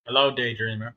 Hello, Daydreamer.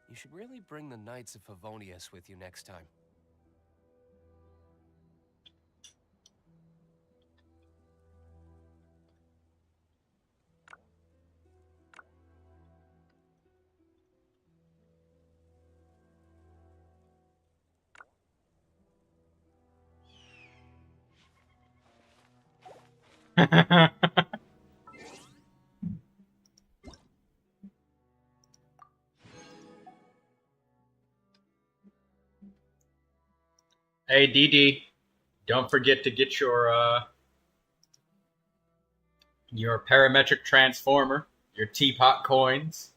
You should really bring the Knights of Favonius with you next time. Hey, DD, don't forget to get your parametric transformer, your teapot coins.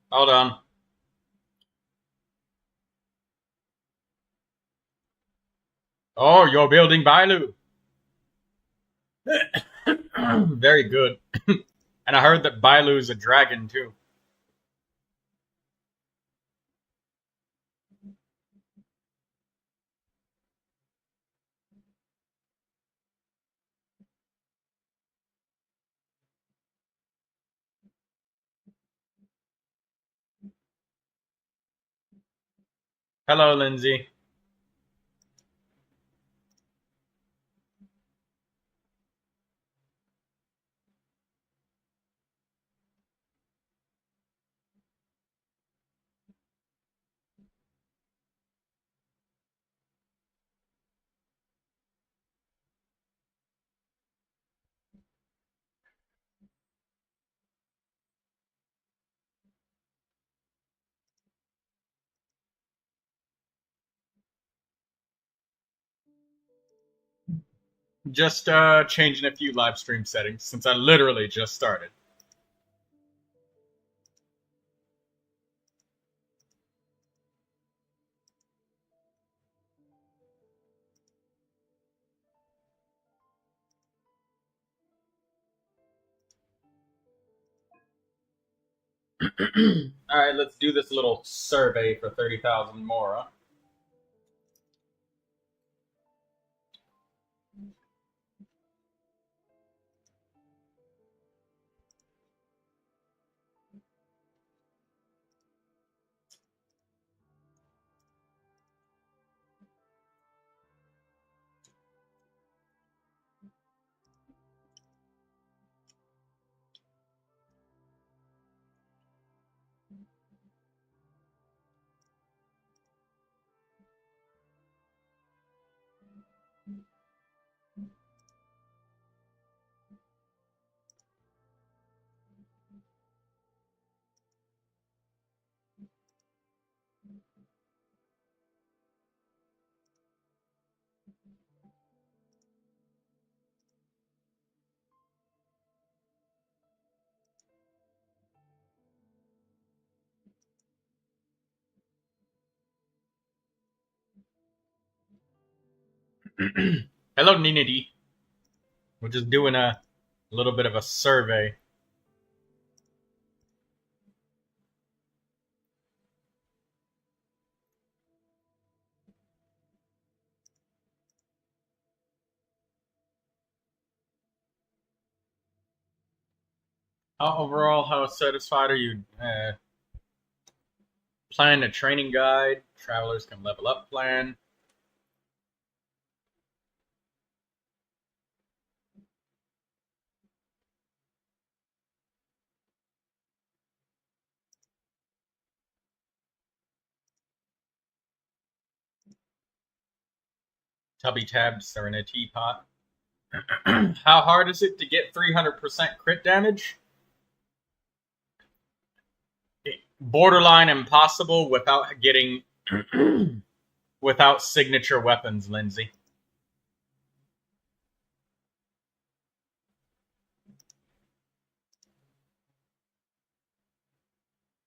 Hold on. Oh, you're building Bailu. Very good. And I heard that Bailu is a dragon too. Hello, Lindsay. Just changing a few live stream settings since I literally just started. All right, let's do this little survey for 30,000 Mora. Hello, Nina D. We're just doing a little bit of a survey. Overall, how satisfied are you? Plan a training guide. Travelers can level up plan. Tubby tabs are in a teapot. How hard is it to get 300% crit damage? Borderline impossible without getting without signature weapons, Lindsay.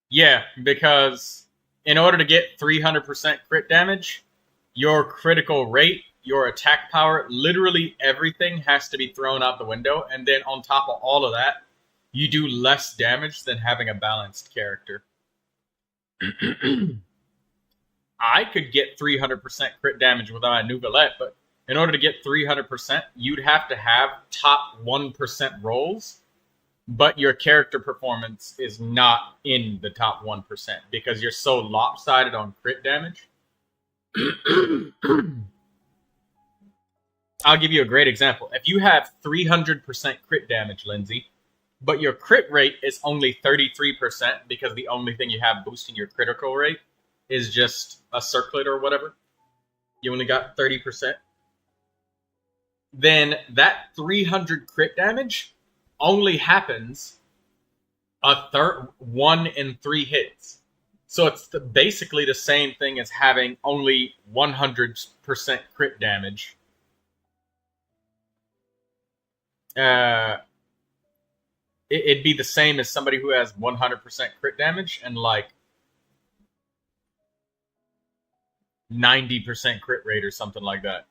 Yeah, because in order to get 300% crit damage, your critical rate, your attack power, literally everything has to be thrown out the window. And then on top of all of that, you do less damage than having a balanced character. I could get 300% crit damage without a Neuvilette, but in order to get 300%, you'd have to have top 1% rolls, but your character performance is not in the top 1% because you're so lopsided on crit damage. I'll give you a great example. If you have 300% crit damage, Lindsay, but your crit rate is only 33% because the only thing you have boosting your critical rate is just a circlet or whatever, you only got 30%, then that 300 crit damage only happens one in 3 hits. So it's basically the same thing as having only 100% crit damage. It'd be the same as somebody who has 100% crit damage and like 90% crit rate or something like that.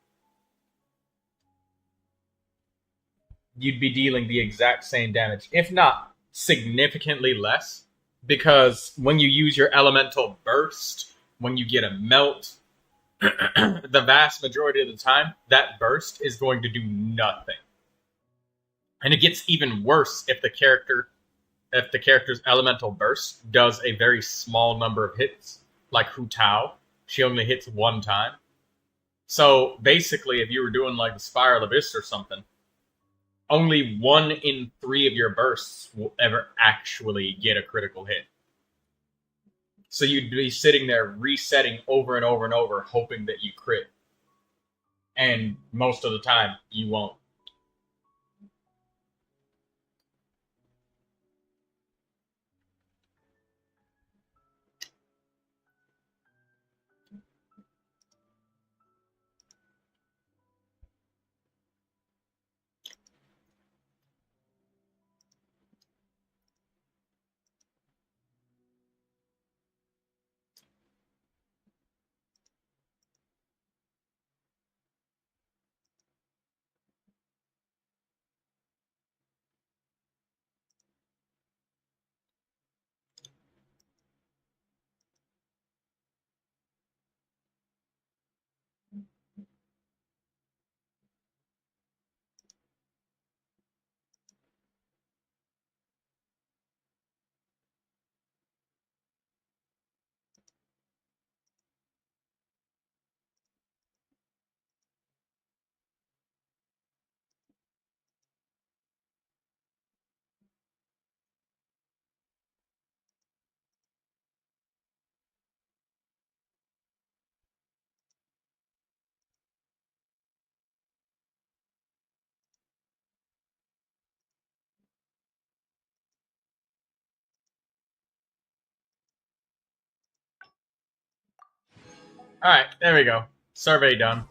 You'd be dealing the exact same damage, if not significantly less, because when you use your elemental burst, when you get a melt, the vast majority of the time, that burst is going to do nothing. And it gets even worse if the character's elemental burst does a very small number of hits, like Hu Tao. She only hits one time. So basically, if you were doing like the Spiral Abyss or something, only 1 in 3 of your bursts will ever actually get a critical hit. So you'd be sitting there resetting over and over and over, hoping that you crit. And most of the time, you won't. All right, there we go. Survey done.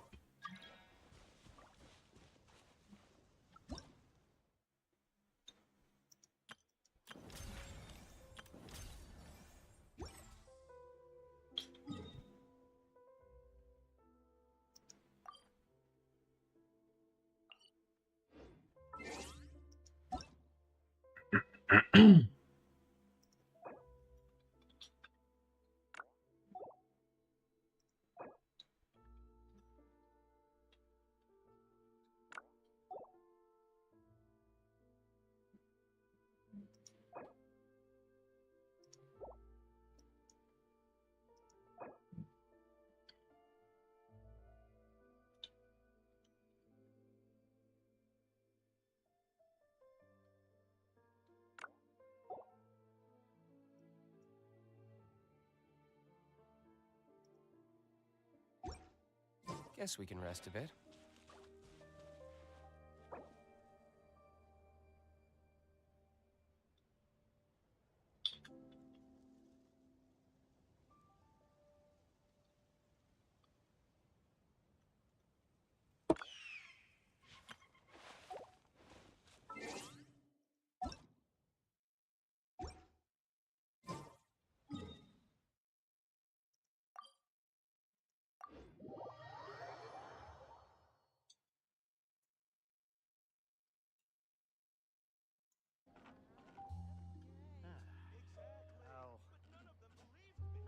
Guess we can rest a bit.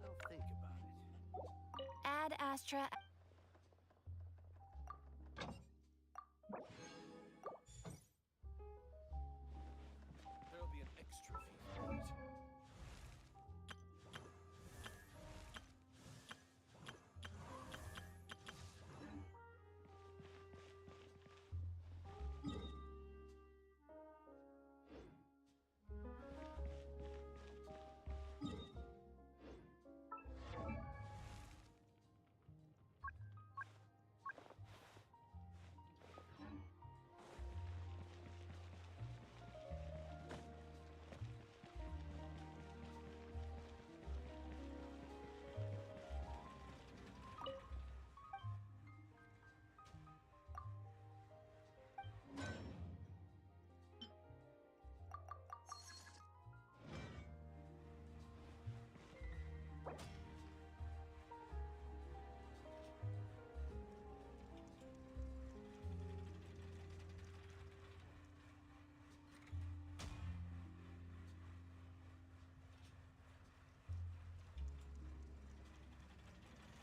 I'll think about it. Ad Astra. There'll be an extra fee for it.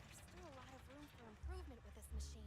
There's still a lot of room for improvement with this machine.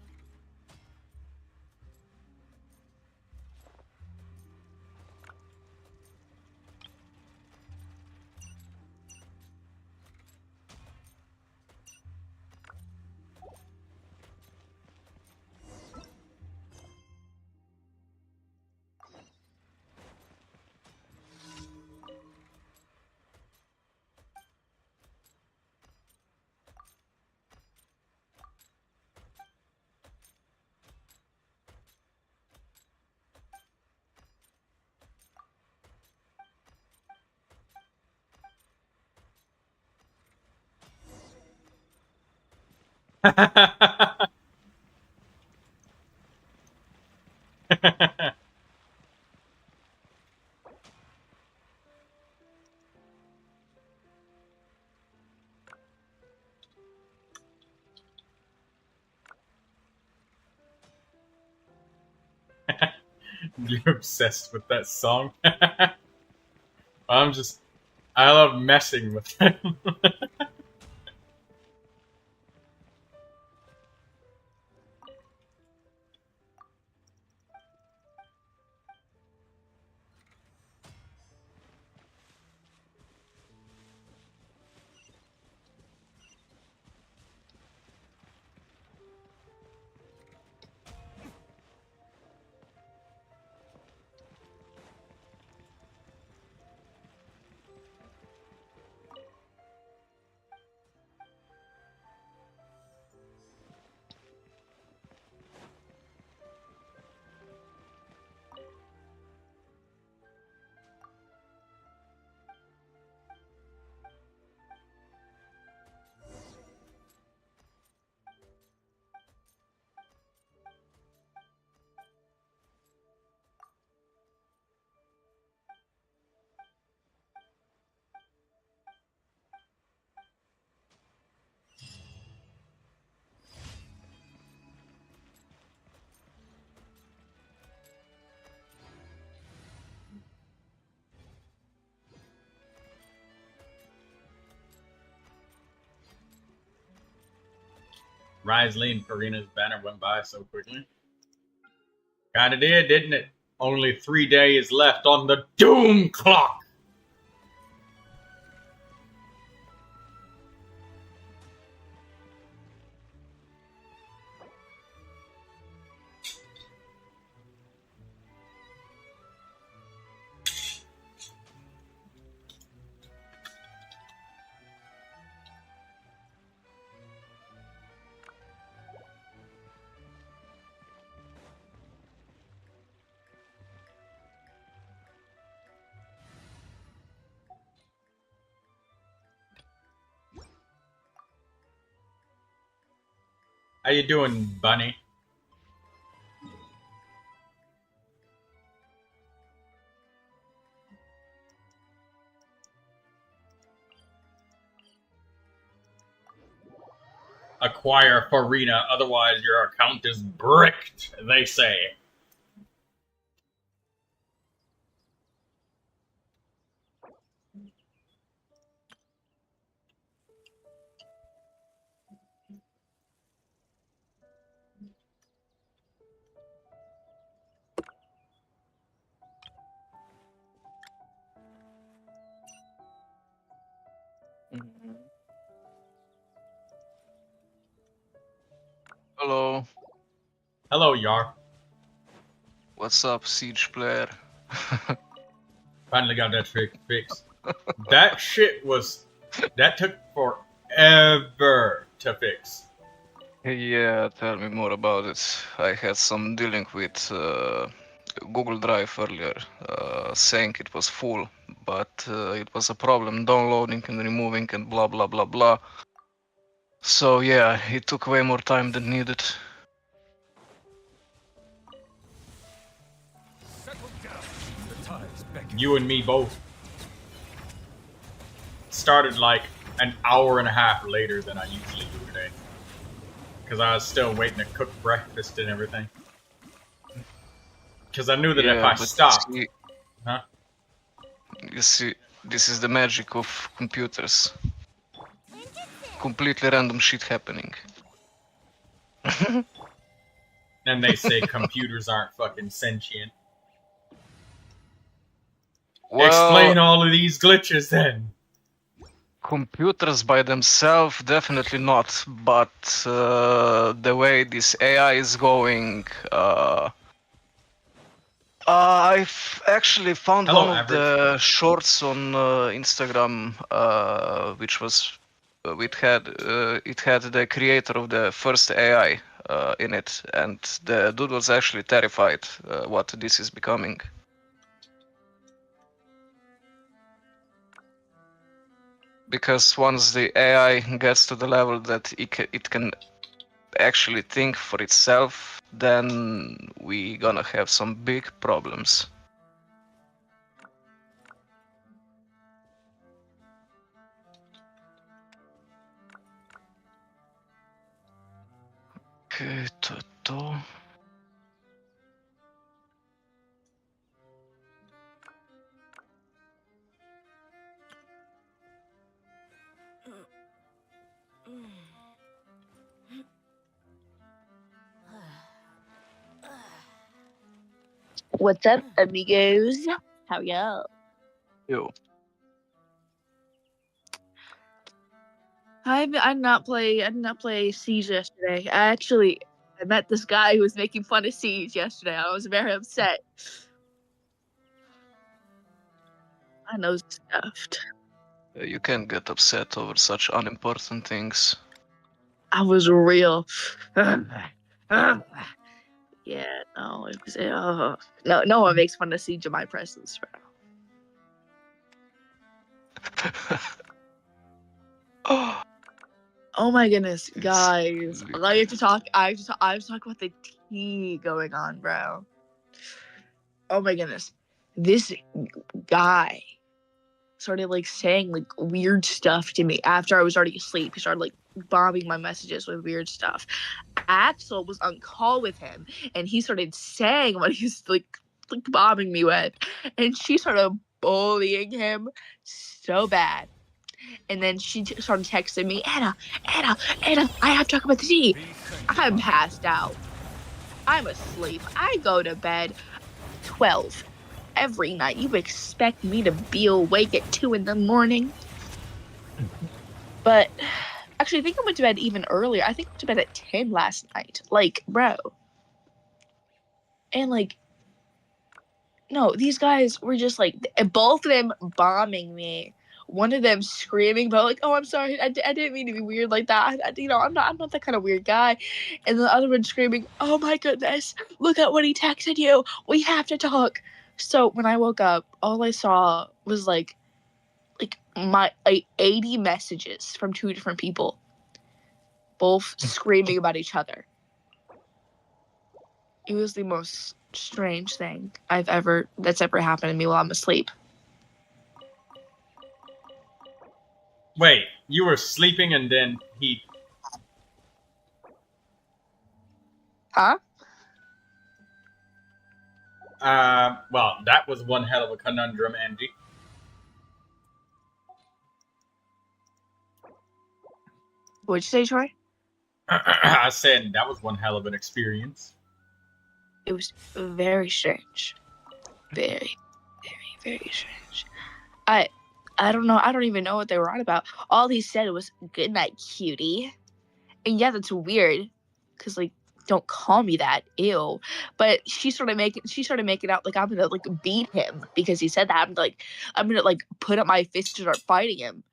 You're obsessed with that song. I love messing with it. Risley and Farina's banner went by so quickly. Kinda did, didn't it? Only 3 days left on the doom clock! How you doing, Bunny? Acquire Farina, otherwise your account is bricked, they say. Hello, Hello, Yar. what's up, Siege player? Finally got that trick fixed. That shit was... That took forever to fix. Yeah, tell me more about it. I had some dealing with Google Drive earlier, saying it was full, but it was a problem downloading and removing and blah blah blah blah. So yeah, it took way more time than needed. Settle down. The tide's beckoning. You and me both. Started like an hour and a half later than I usually do today. Because I was still waiting to cook breakfast and everything. Because I knew that if I but stopped... you see, Huh? you see, this is the magic of computers. Completely random shit happening. And they say computers aren't fucking sentient. Well, Explain all of these glitches then. computers by themselves, definitely not. But the way this AI is going, I've actually found Hello, one of average. the shorts on Instagram, which was it had the creator of the first AI in it, and the dude was actually terrified what this is becoming. Because once the AI gets to the level that it can actually think for itself, then we gonna have some big problems. Okay, to. What's up, amigos? How y'all? Yo. I did not play Siege yesterday. I met this guy who was making fun of Siege yesterday. I was very upset. I know stuffed. You can't get upset over such unimportant things. I was real. Yeah, no, it was no one makes fun of Siege in my presence, bro. Oh my goodness, guys! I have to talk about the tea going on, bro. Oh my goodness, this guy started like saying like weird stuff to me after I was already asleep. He started like bombing my messages with weird stuff. Axel was on call with him, and he started saying what he's like bombing me with, and she started bullying him so bad. And then she started texting me, Anna, I have to talk about the tea. I'm passed out. I'm asleep. I go to bed 12 every night. You expect me to be awake at 2 a.m? But actually, I think I went to bed even earlier. I think I went to bed at 10 last night. Like, bro. And like, no, these guys were just like, both of them bombing me. One of them screaming, but like, oh, I'm sorry, I didn't mean to be weird like that. I'm not that kind of weird guy. And the other one screaming, oh my goodness, look at what he texted you. We have to talk. So when I woke up, all I saw was like 80 messages from 2 different people. both screaming about each other. It was the most strange thing that's ever happened to me while I'm asleep. Wait, you were sleeping and then he... Huh? Well, that was one hell of a conundrum, Angie. What'd you say, Troy? I said that was one hell of an experience. It was very strange. Very, very, very strange. I don't know. I don't even know what they were on about. All he said was, "Good night, cutie." And yeah, that's weird. Because, like, don't call me that. Ew. But she started making out like I'm gonna, like, beat him because he said that. I'm gonna, like, put up my fist and start fighting him.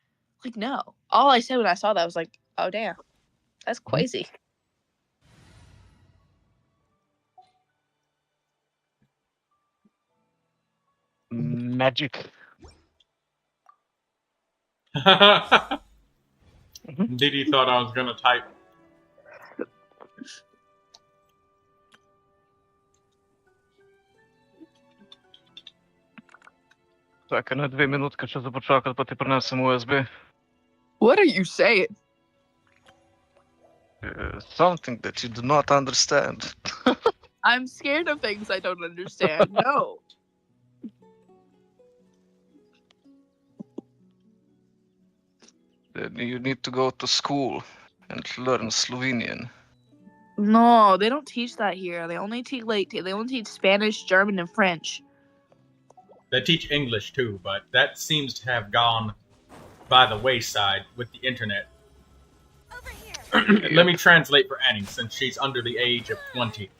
Like, no. All I said when I saw that was like, oh, damn. That's crazy. Magic. Diddy thought I was gonna type. Чакай на 2 минутки, ще започакат, па ти пренесем USB. What are you saying? Something that you do not understand. I'm scared of things I don't understand. No. Then you need to go to school and learn Slovenian. No, they don't teach that here. They only teach Spanish, German, and French. They teach English too, but that seems to have gone by the wayside with the internet. Over here. Let me translate for Annie, since she's under the age of 20.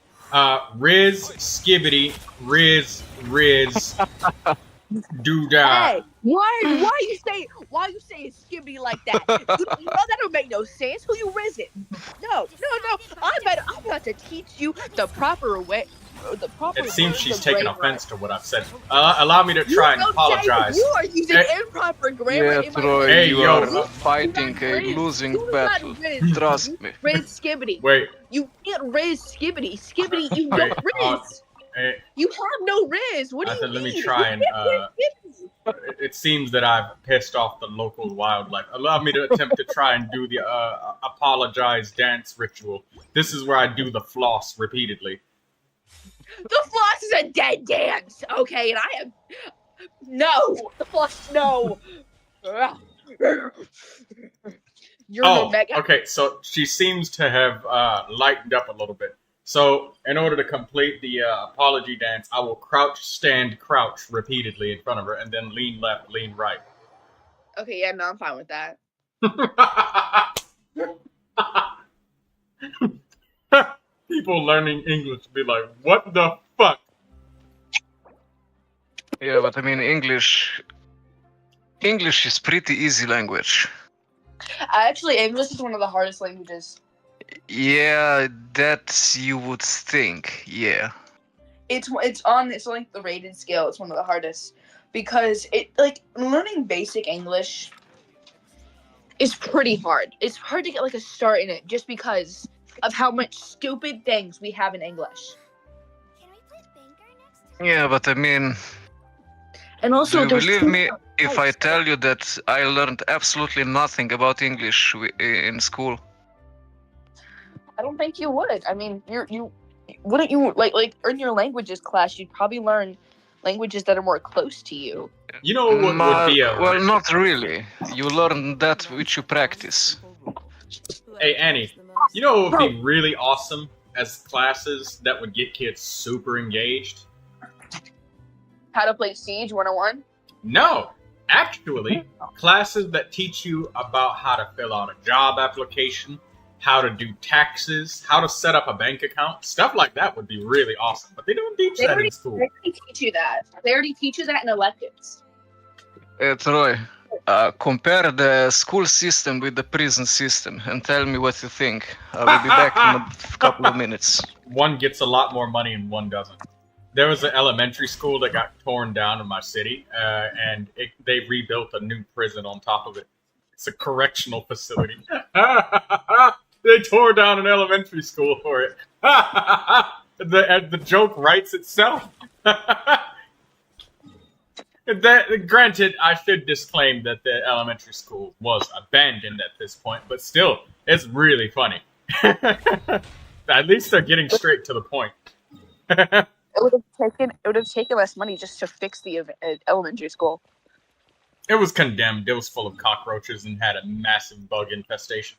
Riz, skibbity, riz, doodah. Hey, why you say skibbity like that? You know that don't make no sense. Who you rizzing? No. I'm about to teach you the proper way. It seems she's taking offense to what I've said. Allow me to try and apologize. You are using improper grammar Yeah, in my Troy, Hey, you yo. are fighting a losing battle. Trust me. Riz skibbity. Wait, You can't riz skibbity. Skibbity, you don't riz. You have no riz. What do I you said, mean? let me try and, it seems that I've pissed off the local wildlife. Allow me to attempt to try and do the apologize dance ritual. This is where I do the floss repeatedly. The floss is a dead dance, okay? And I am... No! The floss, no! You're Oh, mega... okay, so she seems to have lightened up a little bit. So, in order to complete the apology dance, I will crouch, stand, crouch repeatedly in front of her, and then lean left, lean right. Okay, yeah, no, I'm fine with that. People learning English be like, what the fuck? Yeah, but I mean, English is pretty easy language. Actually, English is one of the hardest languages. Yeah, that you would think, yeah. It's on like the rated scale. It's one of the hardest because learning basic English is pretty hard. It's hard to get like a start in it just because of how much stupid things we have in English. Can we play Banker next time? Yeah, but I mean, And also, do you there's believe so me much if I else. tell you that I learned absolutely nothing about English in school? I don't think you would. I mean, you wouldn't you like in your languages class? You'd probably learn languages that are more close to you. You know what would be a... Well, not really. You learn that which you practice. Hey, Annie, you know what would be really awesome as classes that would get kids super engaged? How to play Siege 101? No, actually, classes that teach you about how to fill out a job application, how to do taxes, how to set up a bank account, stuff like that would be really awesome. But they don't teach that in school. They already teach you that. They already teach you that in electives. Troy, compare the school system with the prison system and tell me what you think. I will be back in a couple of minutes. One gets a lot more money and one doesn't. There was an elementary school that got torn down in my city, and they rebuilt a new prison on top of it. It's a correctional facility. They They tore down an elementary school for it. The joke writes itself. Granted, I should disclaim that the elementary school was abandoned at this point, but still, it's really funny. At least they're getting straight to the point. It would have taken less money just to fix the elementary school. It was condemned. It was full of cockroaches and had a massive bug infestation.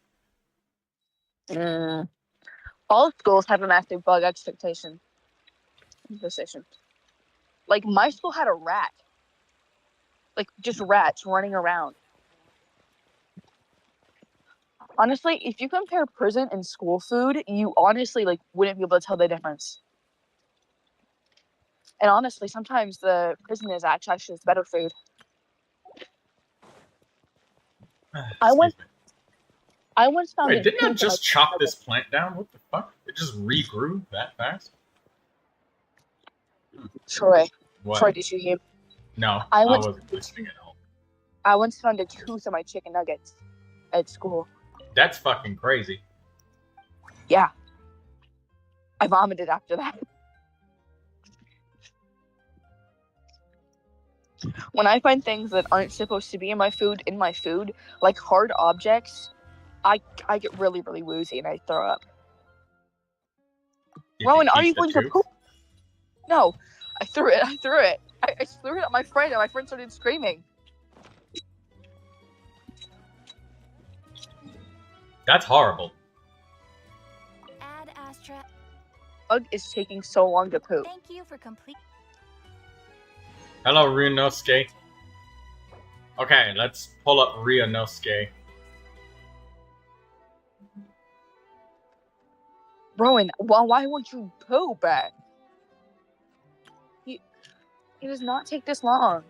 All schools have a massive bug infestation. Like, my school had a rat. Like, just rats running around. Honestly, if you compare prison and school food, you honestly, like, wouldn't be able to tell the difference. And honestly, sometimes the prison is actually just better food. I once found Wait, didn't I just chop this plant down? What the fuck? It just regrew that fast? Troy. What? Troy, did you hear? No, I wasn't listening at all. I once found a tooth in my chicken nuggets at school. That's fucking crazy. Yeah. I vomited after that. When I find things that aren't supposed to be in my food, like hard objects, I get really, really woozy and I throw up. Rowan, are you going to poop? No, I threw it. I threw it at my friend, and my friend started screaming. That's horrible. Ad Astra. Bug is taking so long to poop. Thank you for complete. Hello, Ryunosuke. Okay, let's pull up Ryunosuke. Rowan, why won't you poop back? It does not take this long.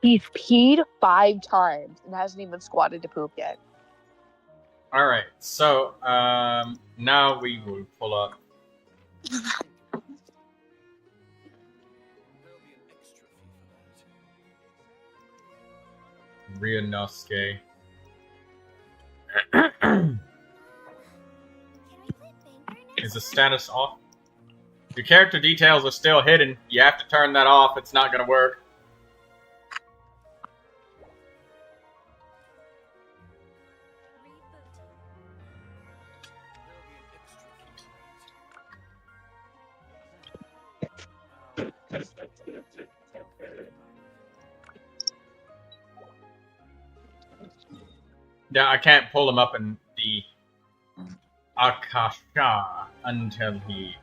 He's peed 5 times and hasn't even squatted to poop yet. Alright, so, now we will pull up. Ryunosuke. Is the status off? Your character details are still hidden. You have to turn that off. It's not gonna work. Yeah, I can't pull him up in the Akasha until he...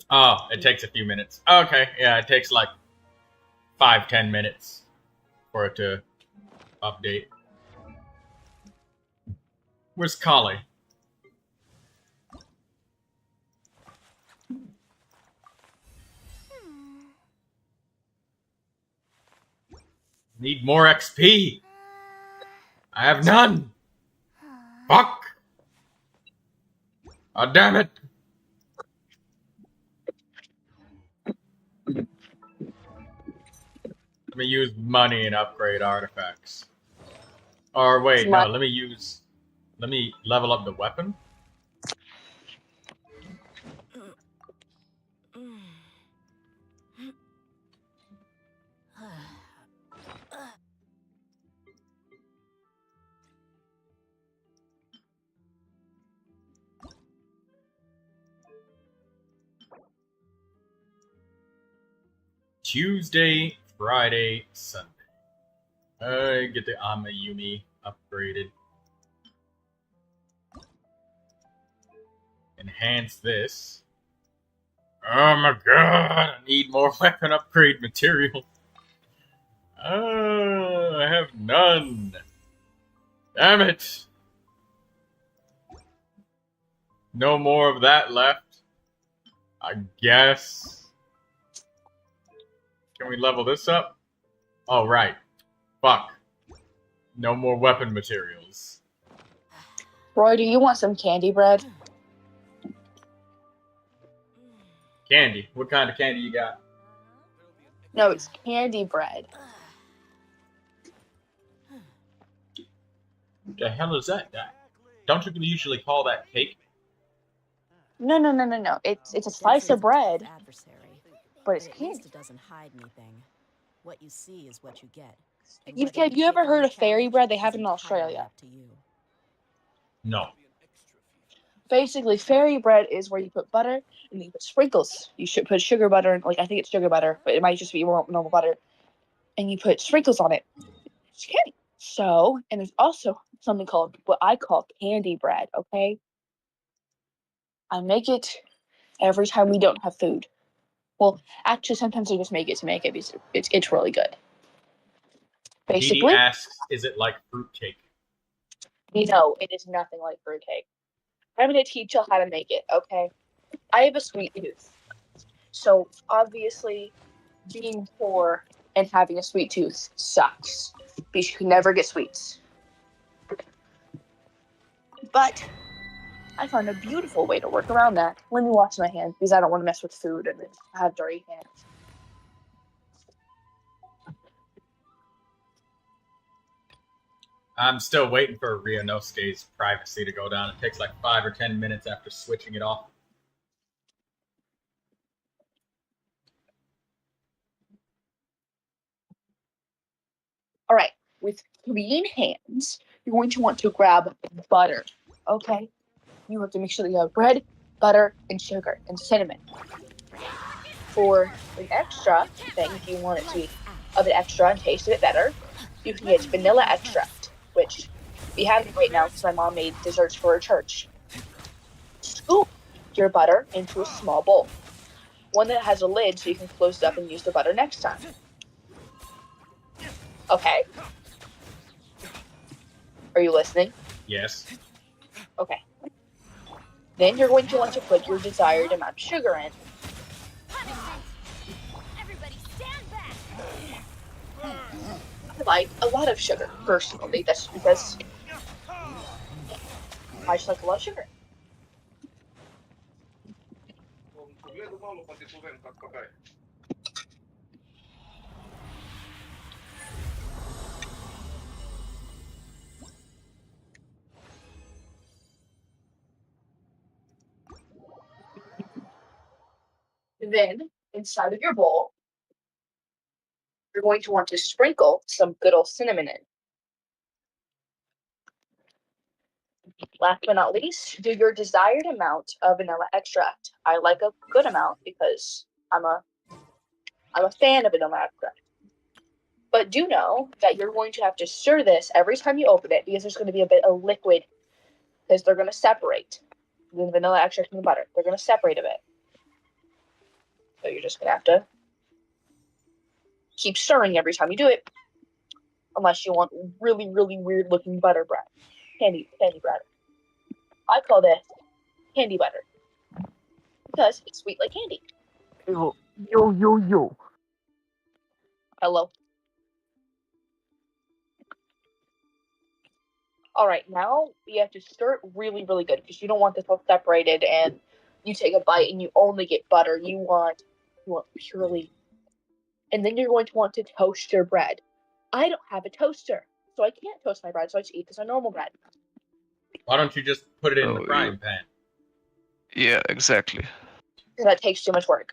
Oh, it takes a few minutes. Okay, yeah, it takes like 5-10 minutes for it to update. Where's Kali? Need more XP. I have none. Fuck. Oh, damn it. Let me use money and upgrade artifacts. Or wait, no, let me level up the weapon. Tuesday, Friday, Sunday. I get the Amayumi upgraded. Enhance this. Oh my god, I need more weapon upgrade material. I have none. Damn it. No more of that left, I guess. Can we level this up? Oh, right. Fuck. No more weapon materials. Roy, do you want some candy bread? Candy. What kind of candy you got? No, it's candy bread. The hell is that? Don't you usually call that cake? No. It's a slice of bread, but it's At least candy. it doesn't hide anything. What you see is what you get. And Have whether you ever take on heard the of fairy challenge bread? They is have it in entirely Australia. up to you. No. Basically, fairy bread is where you put butter and you put sprinkles. You should put sugar butter, like I think it's sugar butter, but it might just be normal butter. And you put sprinkles on it. It's candy. So, and there's also something called what I call candy bread, okay? I make it every time we don't have food. Well, actually, sometimes I just make it to make it because it's really good. Dee Basically, asks, is it like fruitcake? no, it is nothing like fruitcake. I'm going to teach you how to make it, okay? I have a sweet tooth. So, obviously, being poor and having a sweet tooth sucks because you can never get sweets. But I found a beautiful way to work around that. Let me wash my hands because I don't want to mess with food and have dirty hands. I'm still waiting for Ryunosuke's privacy to go down. It takes like 5 or 10 minutes after switching it off. All right, with clean hands, you're going to want to grab butter, okay? You have to make sure that you have bread, butter, and sugar, and cinnamon. For an extra thing, if you want it to be a bit extra and taste a bit better, you can get vanilla extract, which we have right now because my mom made desserts for her church. Scoop your butter into a small bowl, one that has a lid so you can close it up and use the butter next time. Okay? Are you listening? Yes. Okay. Then you're going to want to put your desired amount of sugar in. Everybody stand back! I like a lot of sugar, personally. That's because I just like a lot of sugar. Then, inside of your bowl, you're going to want to sprinkle some good old cinnamon in. Last but not least, do your desired amount of vanilla extract. I like a good amount because I'm a fan of vanilla extract. But do know that you're going to have to stir this every time you open it because there's going to be a bit of liquid because they're going to separate the vanilla extract from the butter. They're going to separate a bit. So you're just going to have to keep stirring every time you do it, unless you want really, really weird looking butter bread. Candy bread. I call this candy butter because it's sweet like candy. Yo. Hello. All right, now you have to stir it really, really good because you don't want this all separated and you take a bite and you only get butter. You want purely. And then you're going to want to toast your bread. I don't have a toaster, so I can't toast my bread, so I just eat this on normal bread. Why don't you just put it in the Oh, frying pan? Yeah, exactly. Because that takes too much work.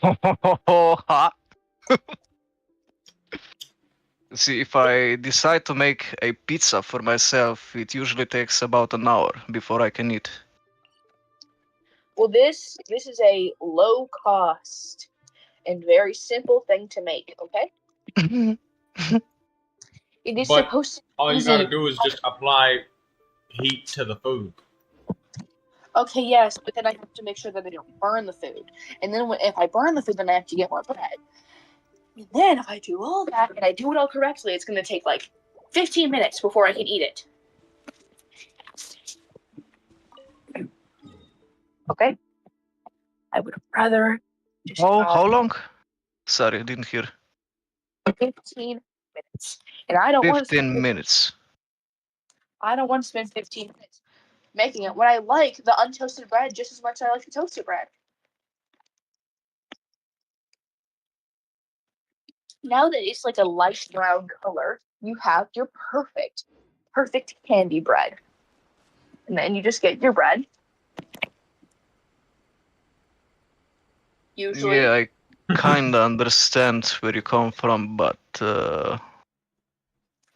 Hot. See, if I decide to make a pizza for myself, it usually takes about an hour before I can eat. Well, this is a low cost and very simple thing to make, okay? It is But supposed to be all you easy. gotta do is just apply heat to the food. Okay, yes, but then I have to make sure that I don't burn the food. And then if I burn the food, then I have to get more bread. And then if I do all that and I do it all correctly, it's going to take like 15 minutes before I can eat it. Okay? I would rather just How long? Sorry, I didn't hear. 15 minutes. And I don't want to 15 minutes. I don't want to spend 15 minutes making it when I like the untoasted bread just as much as I like the toasted bread. Now that it's like a light brown color, you have your perfect candy bread. And then you just get your bread. Usually, Yeah, I kinda understand where you come from, but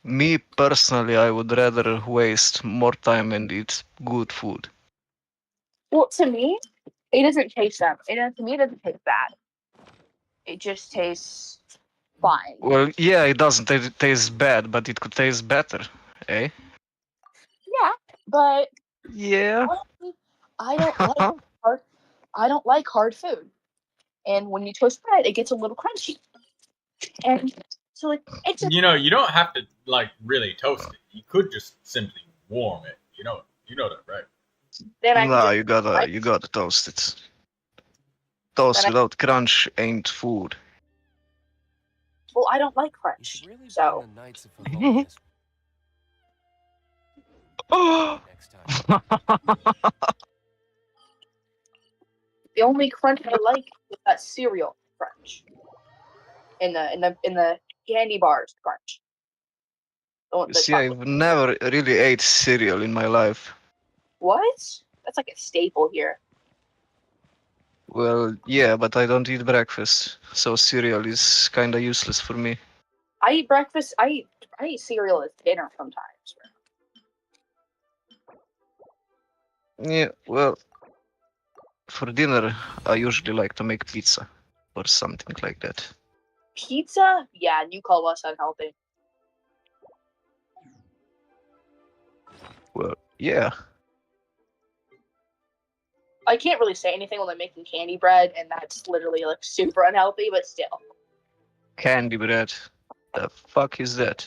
me personally, I would rather waste more time and eat good food. well, to me, it doesn't taste that. To me, it doesn't taste bad. It just tastes fine. Well, yeah, it doesn't taste bad, but it could taste better, eh? Yeah, but Yeah. honestly, I don't like hard. I don't like hard food. And when you toast bread, it gets a little crunchy. And so it's just You know, you don't have to like really toast it. You could just simply warm it. You know that, right? then I Nah, can you gotta toast it. Toast Then I- without crunch ain't food. well, I don't like You crunch. should really bring So the Knights of Favonius next time. the only crunch I like is that cereal crunch. In the candy bars crunch. The See, chocolate. I've never really ate cereal in my life. What? That's like a staple here. Well, yeah, but I don't eat breakfast, so cereal is kinda useless for me. I eat breakfast. I eat cereal as dinner sometimes. Yeah, well, for dinner, I usually like to make pizza or something like that. Pizza? Yeah, and you call us unhealthy. Well, yeah. I can't really say anything when I'm making candy bread, and that's literally like super unhealthy, but still. Candy bread. The fuck is that?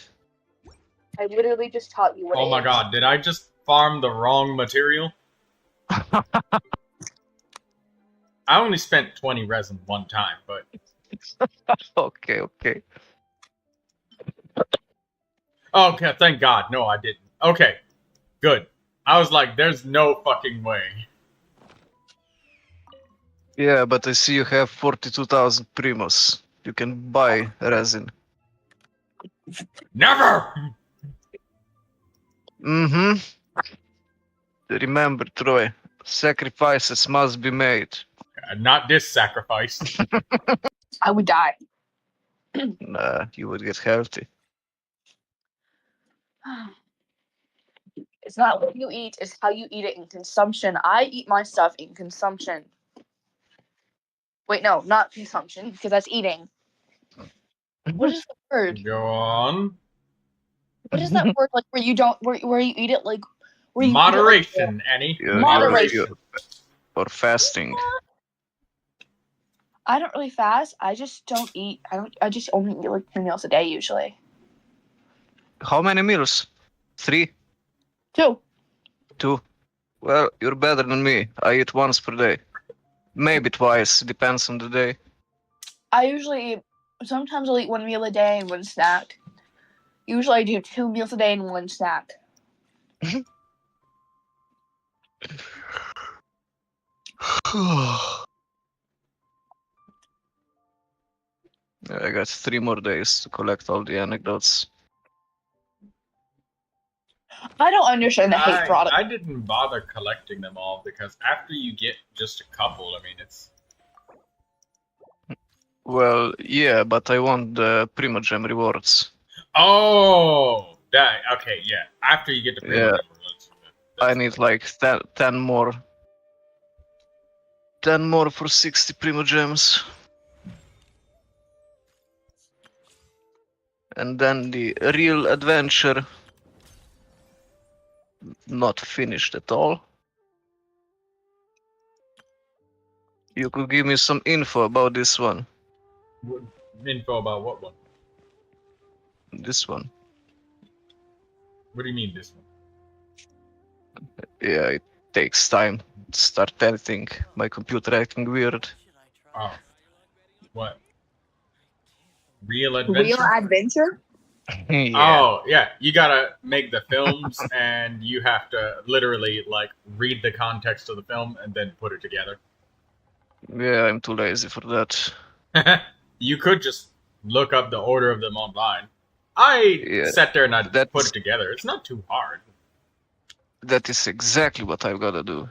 I literally just taught you what Oh it my is. god, did I just farm the wrong material? I only spent 20 resin one time, but Okay. okay, thank God. No, I didn't. Okay, good. I was like, there's no fucking way. Yeah, but I see you have 42,000 Primos. You can buy resin. Never! Mm-hmm. Remember, Troy, sacrifices must be made. Not this sacrifice. I would die. Nah, you would get healthy. It's not what you eat, it's how you eat it in consumption. I eat my stuff in consumption. Wait, no, not consumption, because that's eating. What is the word? Go on. What is that word like where you don't where you eat it like where you Moderation, Annie. You're- Moderation. Or fasting. I don't really fast. I just don't eat. I just only eat like 2 meals a day usually. How many meals? 3? 2. 2? Well, you're better than me. I eat once per day. Maybe twice, depends on the day. I usually eat. Sometimes I'll eat 1 meal a day and 1 snack. Usually I do 2 meals a day and 1 snack. I got 3 more days to collect all the anecdotes. I don't understand the hate product. I didn't bother collecting them all because after you get just a couple, I mean, it's... Well, yeah, but I want the Primogem rewards. Oh! That, okay, yeah. After you get the Yeah. that's I need like 10 more. 10 more for 60 Primogems. And then the real adventure. Not finished at all. You could give me some info about this one. info about what one? This one. What do you mean, this one? Yeah, it takes time to start editing. My computer acting weird. Oh. What? Real adventure. Real adventure? Yeah. Oh yeah, you gotta make the films, and you have to literally like read the context of the film and then put it together. Yeah, I'm too lazy for that. You could just look up the order of them online. I Yeah, sat there and I that's- put it together. It's not too hard. That is exactly what I've got to do.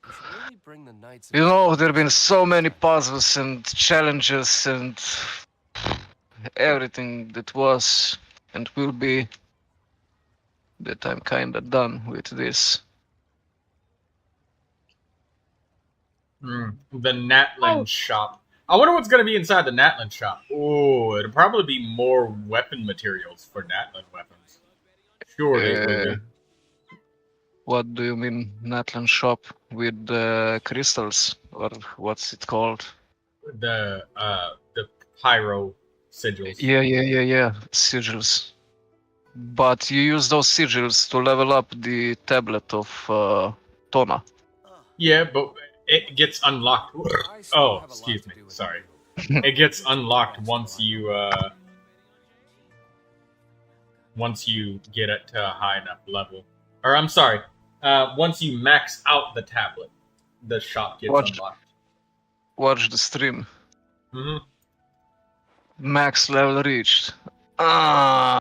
You should really bring the knights of You know, there have been so many puzzles and challenges and everything that was and will be that I'm kinda done with this. The Natlan Oh. shop. I wonder what's gonna be inside the Natlan shop. Oh, it'll probably be more weapon materials for Natlan weapons. Sure, it will be. What do you mean, Natlan shop with crystals, or what's it called? The pyro sigils. Yeah, sigils. But you use those sigils to level up the tablet of Tona. Yeah, but it gets unlocked. I still Oh, have a lot excuse to me. do with Sorry. it. It gets unlocked once you get it to a high enough level. Or I'm sorry, once you max out the tablet, the shop gets unlocked. Watch the stream. hmm Max level reached. Ah.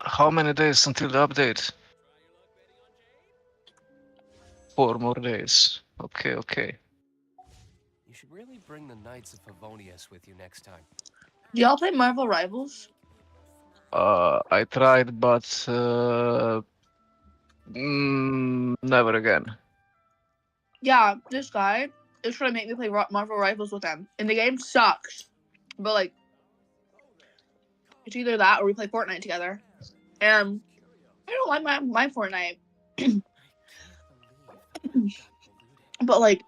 How many days until the update? 4 more days. Okay. You should really bring the Knights of Favonius with you next time. Do y'all play Marvel Rivals? I tried, but never again. Yeah, this guy is trying to make me play Marvel Rivals with him. And the game sucks. But, like, it's either that or we play Fortnite together. And I don't like my Fortnite. But, like,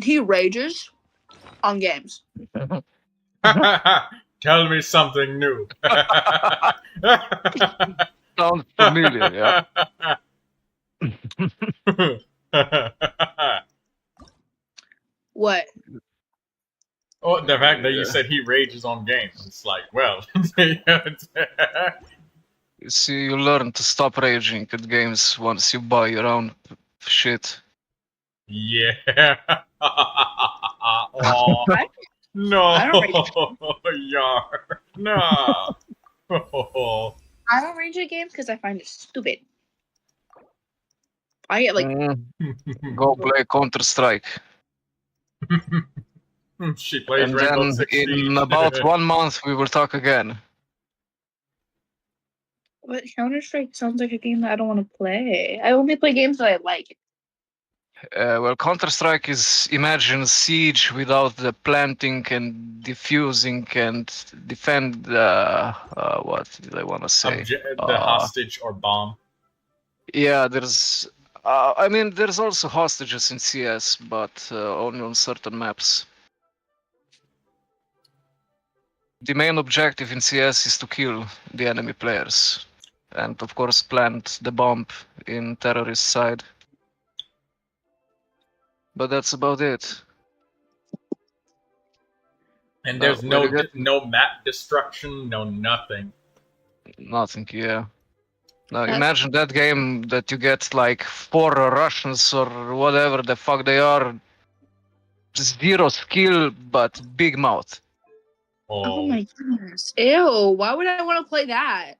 he rages on games. Tell me something new. Sounds familiar, yeah. What? Oh, the fact that you said he rages on games. It's like, well. You see, you learn to stop raging at games once you buy your own shit. Yeah. Oh, What? no. I don't rage. Yar. No. I don't rage at games because I find it stupid. I get, like, Go play Counter-Strike. She plays And Rainbow then Six in Siege. about 1 month we will talk again. but Counter-Strike sounds like a game that I don't want to play. I only play games that I like. Well, Counter-Strike is imagine siege without the planting and diffusing and defend what did I want to say? The hostage or bomb. Yeah, there's I mean there's also hostages in CS, but only on certain maps. The main objective in CS is to kill the enemy players and of course plant the bomb in terrorist side. But that's about it. And there's Where you get- no map destruction, no nothing. Nothing, yeah. Now That's- imagine that game that you get like 4 Russians or whatever the fuck they are, 0 skill but big mouth. Oh my goodness. Ew, why would I want to play that?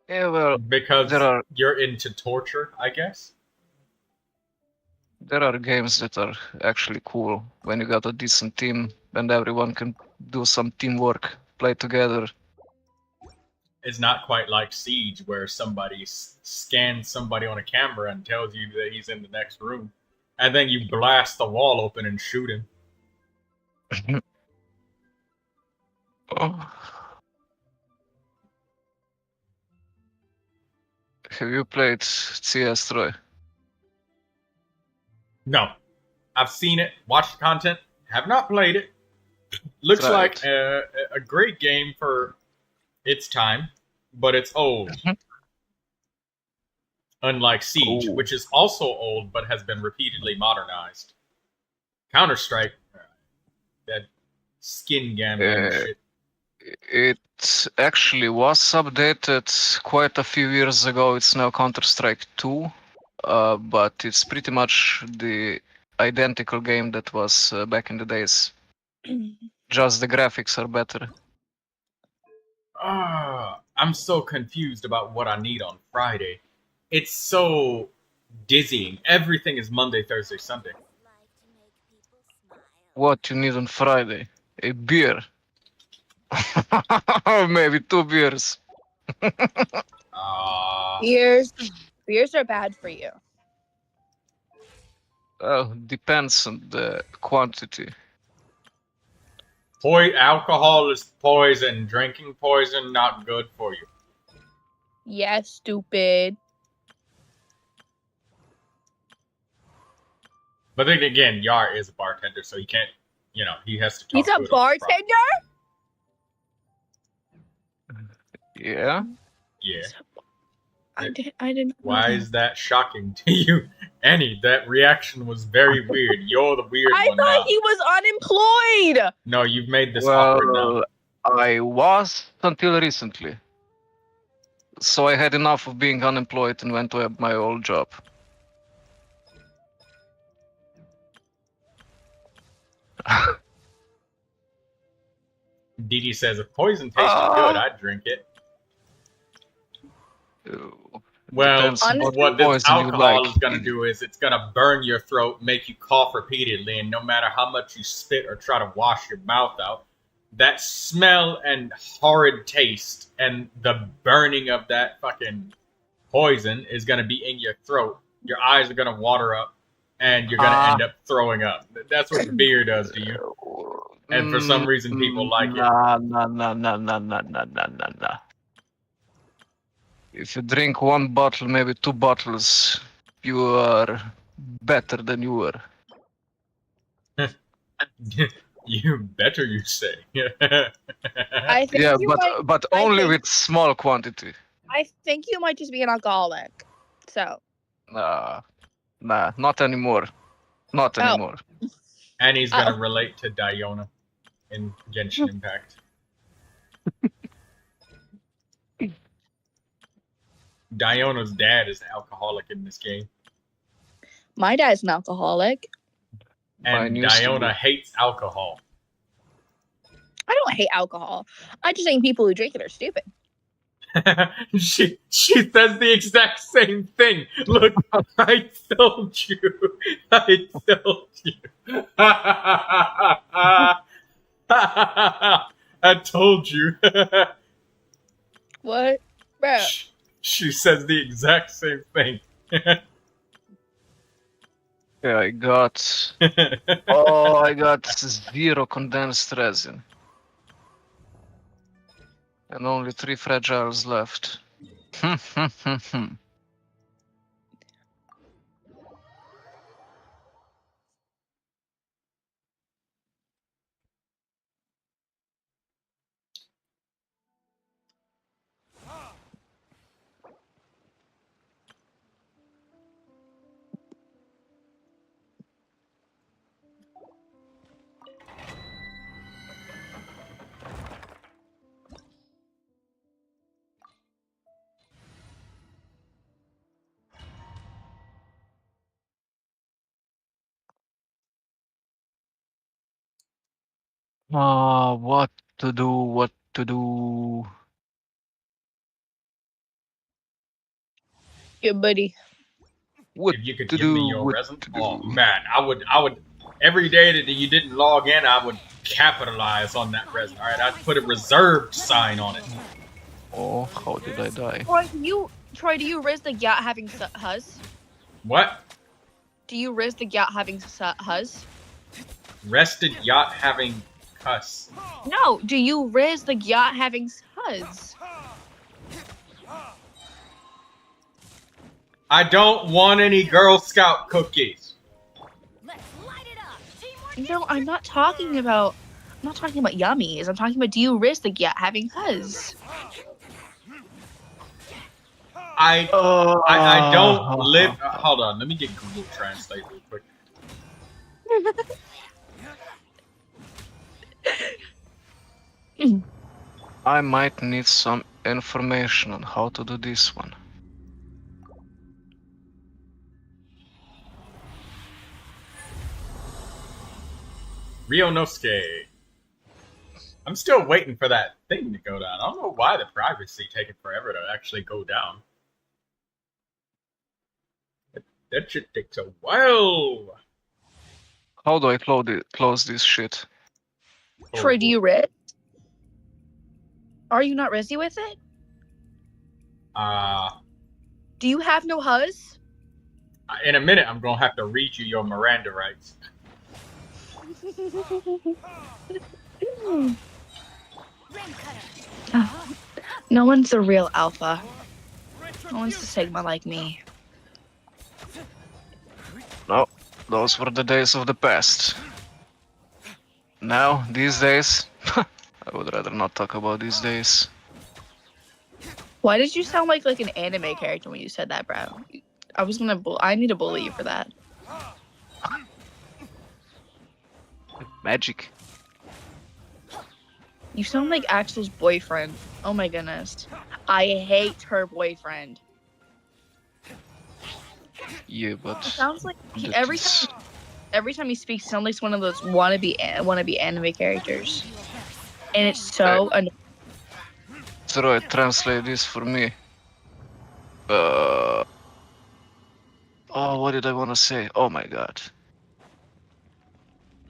Yeah, well, Because there you're into torture, I guess. are games that are actually cool when you got a decent team and everyone can do some teamwork, play together. It's not quite like Siege, where somebody scans somebody on a camera and tells you that he's in the next room, and then you blast the wall open and shoot him. Oh. Have you played CS, Troy? No, I've seen it, watched the content, have not played it. Looks Right. like a great game for its time, but it's old. Unlike Siege, Ooh. which is also old but has been repeatedly modernized. Counter-Strike, that skin gambling shit. It actually was updated quite a few years ago. It's now Counter-Strike 2, but it's pretty much the identical game that was back in the days. Just the graphics are better. I'm so confused about what I need on Friday. It's so dizzying. Everything is Monday, Thursday, Sunday. What you need on Friday? A beer. Maybe 2 beers. Beers are bad for you. Depends on the quantity. Alcohol is poison. Drinking poison, not good for you. Yeah, stupid. But then again, Yar is a bartender, so he can't, he has to talk. He's a bartender? Yeah? Yeah. I didn't. Why is that shocking to you? Annie, that reaction was very weird. You're the weird I one now. thought he was unemployed. No, you've made this awkward now. Well, I was until recently. So I had enough of being unemployed and went to my old job. Didi says, if poison tasted good, I'd drink it. Well, Depends on what this poison you alcohol like. is going to do is it's going to burn your throat, make you cough repeatedly, and no matter how much you spit or try to wash your mouth out, that smell and horrid taste and the burning of that fucking poison is going to be in your throat. Your eyes are going to water up, and you're going to end up throwing up. That's what beer does to you. And for some reason, people like it. Nah. If you drink 1 bottle, maybe 2 bottles, you are better than you were. You better, you say. I think Yeah, you but I only think- with small quantity. I think you might just be an alcoholic. So. Nah, not anymore. Not Oh. anymore. And he's going to relate to Diona in Genshin Impact. Diona's dad is an alcoholic in this game. My dad's an alcoholic. And Mine used to Diona be. hates alcohol. I don't hate alcohol. I just think people who drink it are stupid. she says the exact same thing. Look, I told you. I told you. I told you. What? Bro. She says the exact same thing. Yeah, I got. I got 0 condensed resin. And only 3 fragiles left. What to do? Yeah, buddy. What If you could to give me do? your What resin, to oh do? man, I would. Every day that you didn't log in, I would capitalize on that resin. All right, I'd put a reserved sign on it. Oh, how did I die? Troy, do you risk the yacht having huzz? What? Do you risk the yacht having huzz? Rested yacht having cuss. No. Do you risk the yacht having huzz? I don't want any Girl Scout cookies. Let's light it up. Teamwork. No, I'm not talking about yummies. I'm talking about do you risk the yacht having huzz? I don't live. Hold on, let me get Google Translate real quick. I might need some information on how to do this one. Rionosuke. I'm still waiting for that thing to go down. I don't know why the privacy taking forever to actually go down. That shit takes a while. How do I close this shit? Troy, do you res? Are you not resi with it? Do you have no huzz? In a minute, I'm gonna have to read you your Miranda rights. No one's a real alpha. No one's a Sigma like me. No, those were the days of the past. Now, these days, I would rather not talk about these days. Why did you sound like an anime character when you said that, bro? I was gonna. I need to bully you for that. Magic. You sound like Axel's boyfriend. Oh my goodness. I hate her boyfriend. Yeah, but It sounds like that every is- time he speaks, it sounds like one of those wannabe anime characters, and it's so annoying. Troy, translate this for me. Oh, what did I want to say? Oh my god.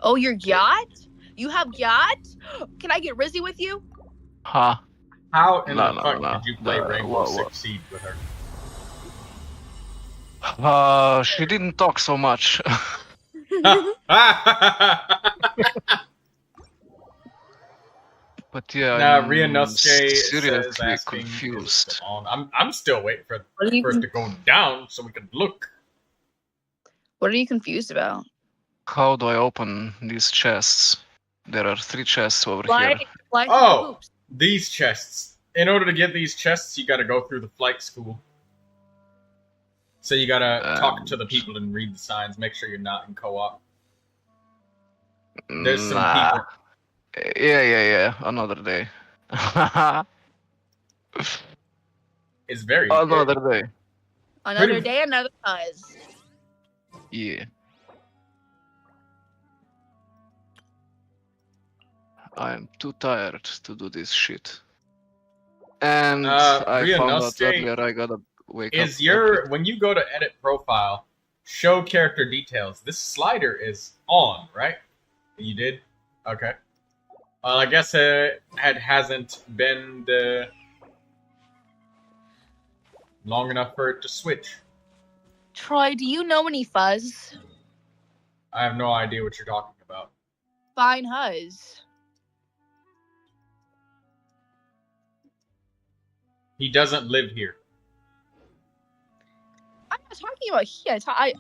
Oh, your yacht? You have yacht? Can I get Rizzy with you? Huh? How in No, the no, fuck no. did you play Rainbow What? Six Siege with her? She didn't talk so much. But yeah, Nah, I'm Rionosuke says seriously asking confused. is it on. I'm still waiting for What are you, it to go down so we can look. what are you confused about? How do I open these chests? There are 3 chests over Fly here. through the Oh, hoops. these chests. In order to get these chests, you gotta go through the flight school. So you gotta talk to the people and read the signs. Make sure you're not in co-op. There's some people. Yeah. Another day. It's very Another day. Another Pretty- day, another cuz. Yeah. I'm too tired to do this shit. And I found out Rionosuke, earlier I gotta wake up. Is your when you go to edit profile, show character details? This slider is on, right? You did? Okay. Well, I guess it hasn't been long enough for it to switch. Troy, do you know any fuzz? I have no idea what you're talking about. Fine huzz. He doesn't live here. I'm not talking about he.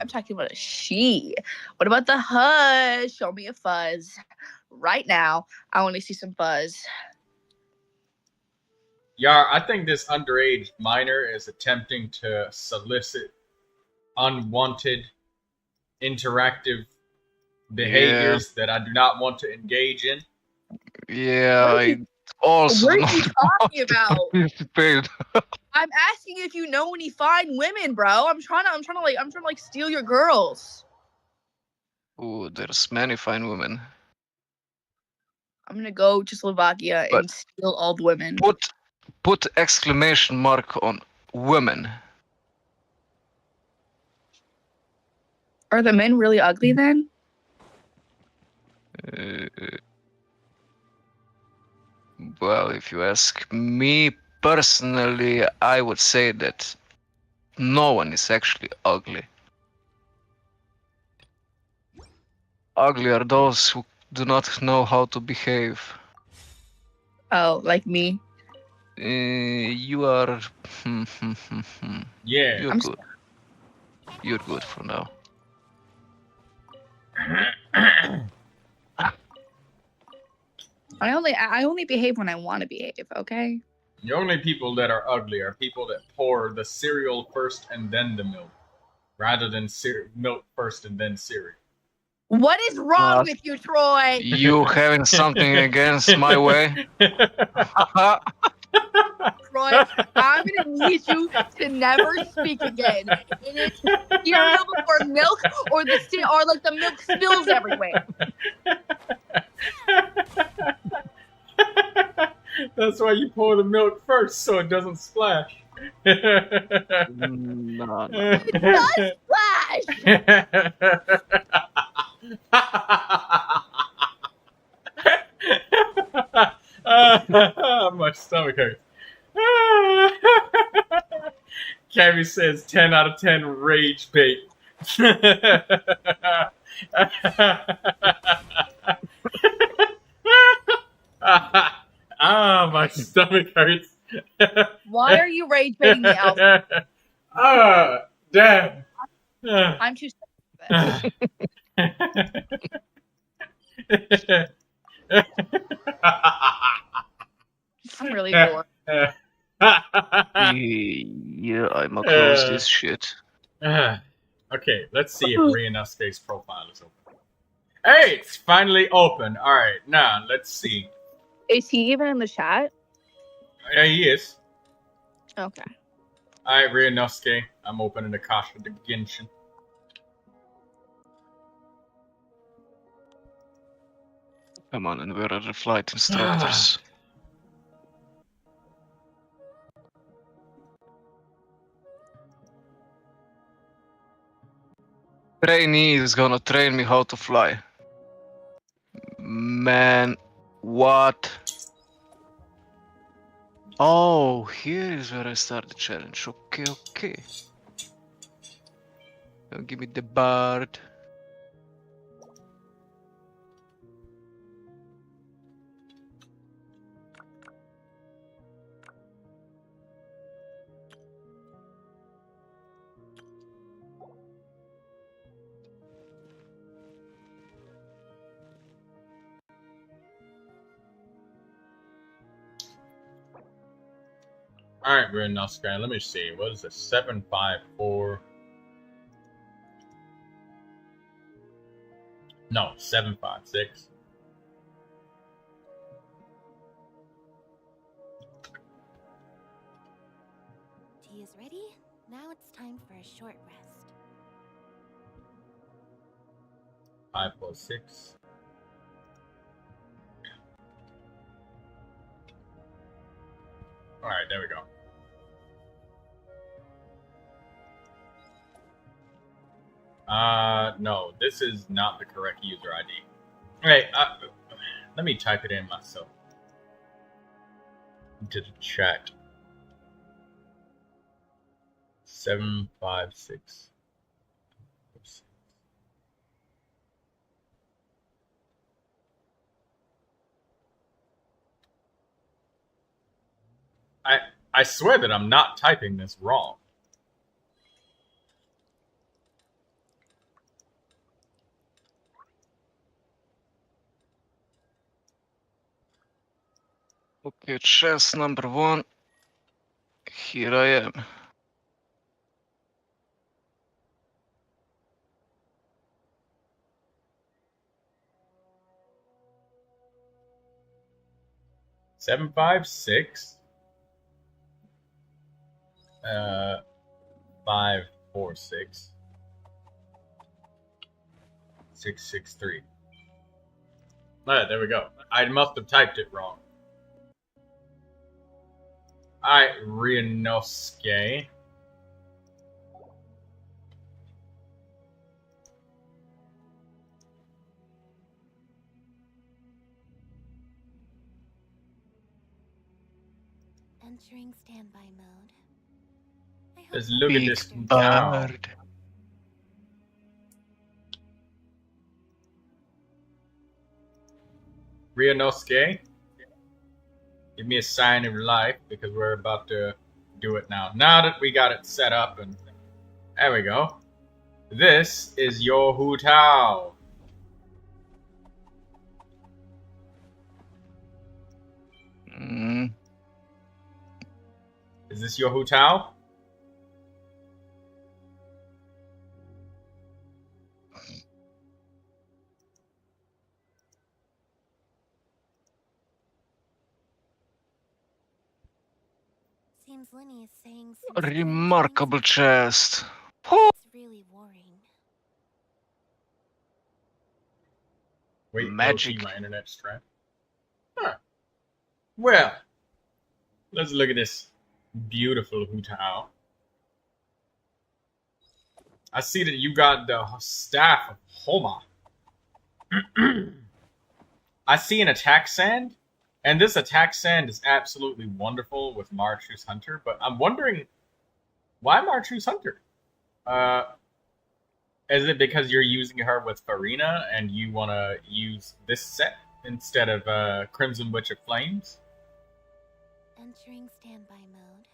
I'm talking about a she. What about the huzz? Show me a fuzz. Right now, I want to see some fuzz. Yar, I think this underage minor is attempting to solicit unwanted interactive behaviors that I do not want to engage in. Yeah, What are I also What are not you talking about? participate. I'm asking if you know any fine women, bro. I'm trying to steal your girls. Ooh, there's many fine women. I'm gonna go to Slovakia and steal all the women. Put exclamation mark on women. Are the men really ugly then? Well, if you ask me personally, I would say that no one is actually ugly. Ugly are those who do not know how to behave. Oh, like me. You are. Yeah. You're I'm good. You're good for now. I only behave when I want to behave. Okay. The only people that are ugly are people that pour the cereal first and then the milk, rather than milk first and then cereal. What is wrong Uh, with you, Troy? You having something against my way? Troy, I'm gonna need you to never speak again. It is cereal before milk, or like the milk spills everywhere. That's why you pour the milk first, so it doesn't splash. No. It does splash. My stomach hurts. Cammy says 10 out of 10 rage bait. My stomach hurts. Why are you rage baiting me, Alpha? Damn. I'm too sick of this. I'm really bored. Yeah, I'ma close this shit. Okay, let's see if Ryunosuke's profile is open. Hey, it's finally open. Alright, now let's see. Is he even in the chat? Yeah, he is. Okay. Alright, Ryunosuke. I'm opening the Kasha to Genshin. Come on, and where are the flight instructors? Trainee is gonna train me how to fly. Man, what? Oh, here is where I start the challenge. Okay, okay. Now give me the bird. Alright, Ryunosuke, let me see. What is it? 754. No, 756. Tea is ready. Now it's time for a short rest. 546. Alright, there we go. No, this is not the correct user ID. Alright, let me type it in myself. Into the chat. 756. I swear that I'm not typing this wrong. Okay, chess number 1. Here I am. Seven, 556. 546. 663. Alright, there we go. I must have typed it wrong. Alright, Ryunosuke. Entering standby mode. I hope Let's look at Big this town. bird. Ryunosuke, give me a sign of life because we're about to do it now. Now that we got it set up, and there we go. This is your Hutao. Mm. Is this your Hu Tao? Seems Lenny is saying some strange Remarkable things. chest. It's really worrying. Wait, Magic. low-key, my internet's trash. Huh. Well, let's look at this beautiful Hu Tao. I see that you got the staff of Homa. I see an attack sand, and this attack sand is absolutely wonderful with Marchu's Hunter, but I'm wondering, why Marchu's Hunter? Is it because you're using her with Farina and you want to use this set instead of Crimson Witch of Flames? Entering standby mode.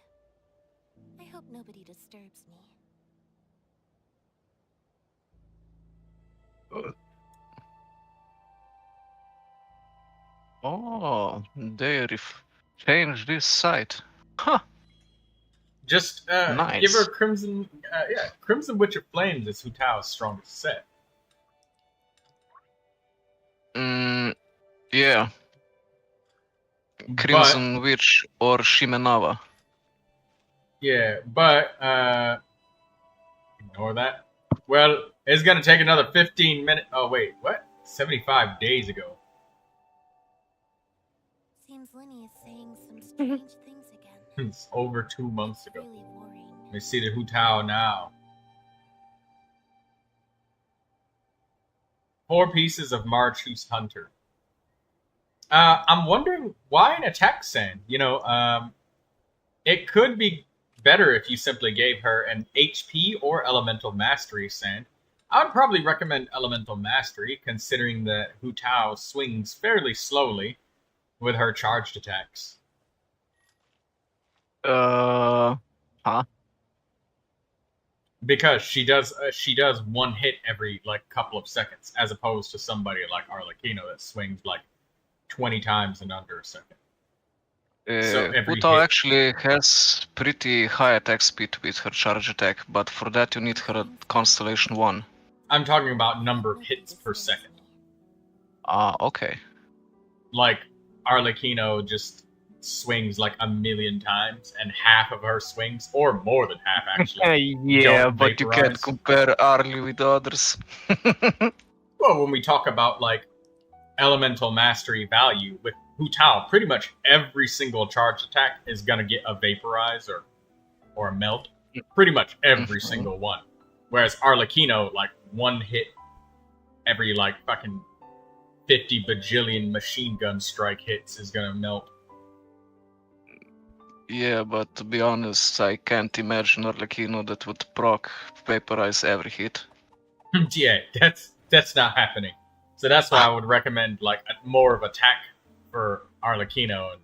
I hope nobody disturbs me. Oh, they changed this site. Huh. Just Nice. give her Crimson... yeah, Crimson Witch of Flames is Hu Tao's strongest set. Yeah. Crimson Witch or Shimenawa. Yeah, but ignore that. Well, it's gonna take another 15 minutes. Oh wait, what? 75 days ago. Seems Lenny is saying some strange things again. It's over 2 months It's ago. really worrying. Let me see the Hu Tao now. 4 pieces of Marchu's Hunter. I'm wondering why an attack sand. You know, it could be better if you simply gave her an HP or Elemental Mastery sand. I would probably recommend Elemental Mastery, considering that Hu Tao swings fairly slowly with her charged attacks. Huh? Because she does one hit every like couple of seconds, as opposed to somebody like Arlecchino that swings like 20 times in under a second. So every Uto hit- actually has pretty high attack speed with her charge attack, but for that you need her Constellation 1. I'm talking about number of hits per second. Ah, okay. Like Arlecchino just swings like 1,000,000 times, and half of her swings, or more than half actually. Yeah, don't but you can't vaporize. compare Arlie with others. Well, when we talk about like elemental mastery value with Hu Tao, pretty much every single charge attack is gonna get a vaporize or a melt. Pretty much every single one. Whereas Arlecchino, like one hit every like fucking 50 bajillion machine gun strike hits is gonna melt. Yeah, but to be honest, I can't imagine Arlecchino that would proc vaporize every hit. Yeah, that's not happening. So that's why I would recommend like more of attack for Arlecchino,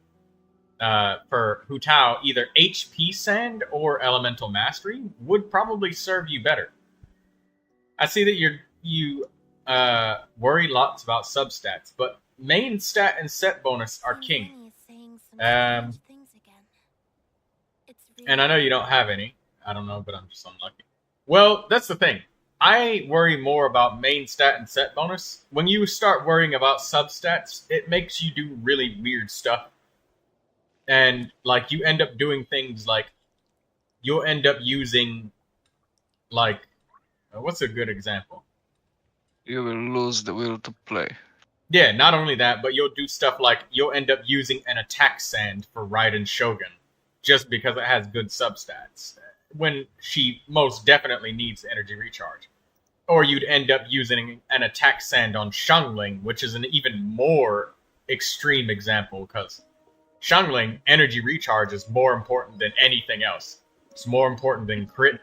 and for Hu Tao, either HP Sand or Elemental Mastery would probably serve you better. I see that you worry lots about substats, but main stat and set bonus are Seems king. Lenny is saying some Um, strange things again. It's And I know really you don't have any. I don't know, but I'm just unlucky. Well, that's the thing. I worry more about main stat and set bonus. When you start worrying about substats, it makes you do really weird stuff. And, like, you end up doing things like, you'll end up using, like, what's a good example? You will lose the will to play. Yeah, not only that, but you'll do stuff like, you'll end up using an attack sand for Raiden Shogun, just because it has good substats, when she most definitely needs energy recharge. Or you'd end up using an attack sand on Xiangling, which is an even more extreme example, because Xiangling, energy recharge is more important than anything else. It's more important than crit.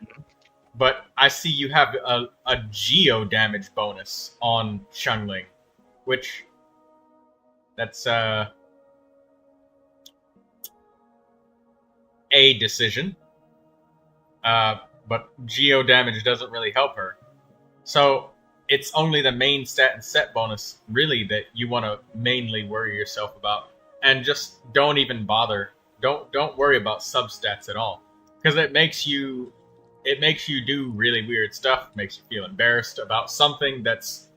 But I see you have a geo damage bonus on Xiangling, which that's a decision. But geo damage doesn't really help her. So it's only the main stat and set bonus, really, that you want to mainly worry yourself about. And just don't even bother Don't worry about substats at all, because it makes you do really weird stuff. Makes you feel embarrassed about something that's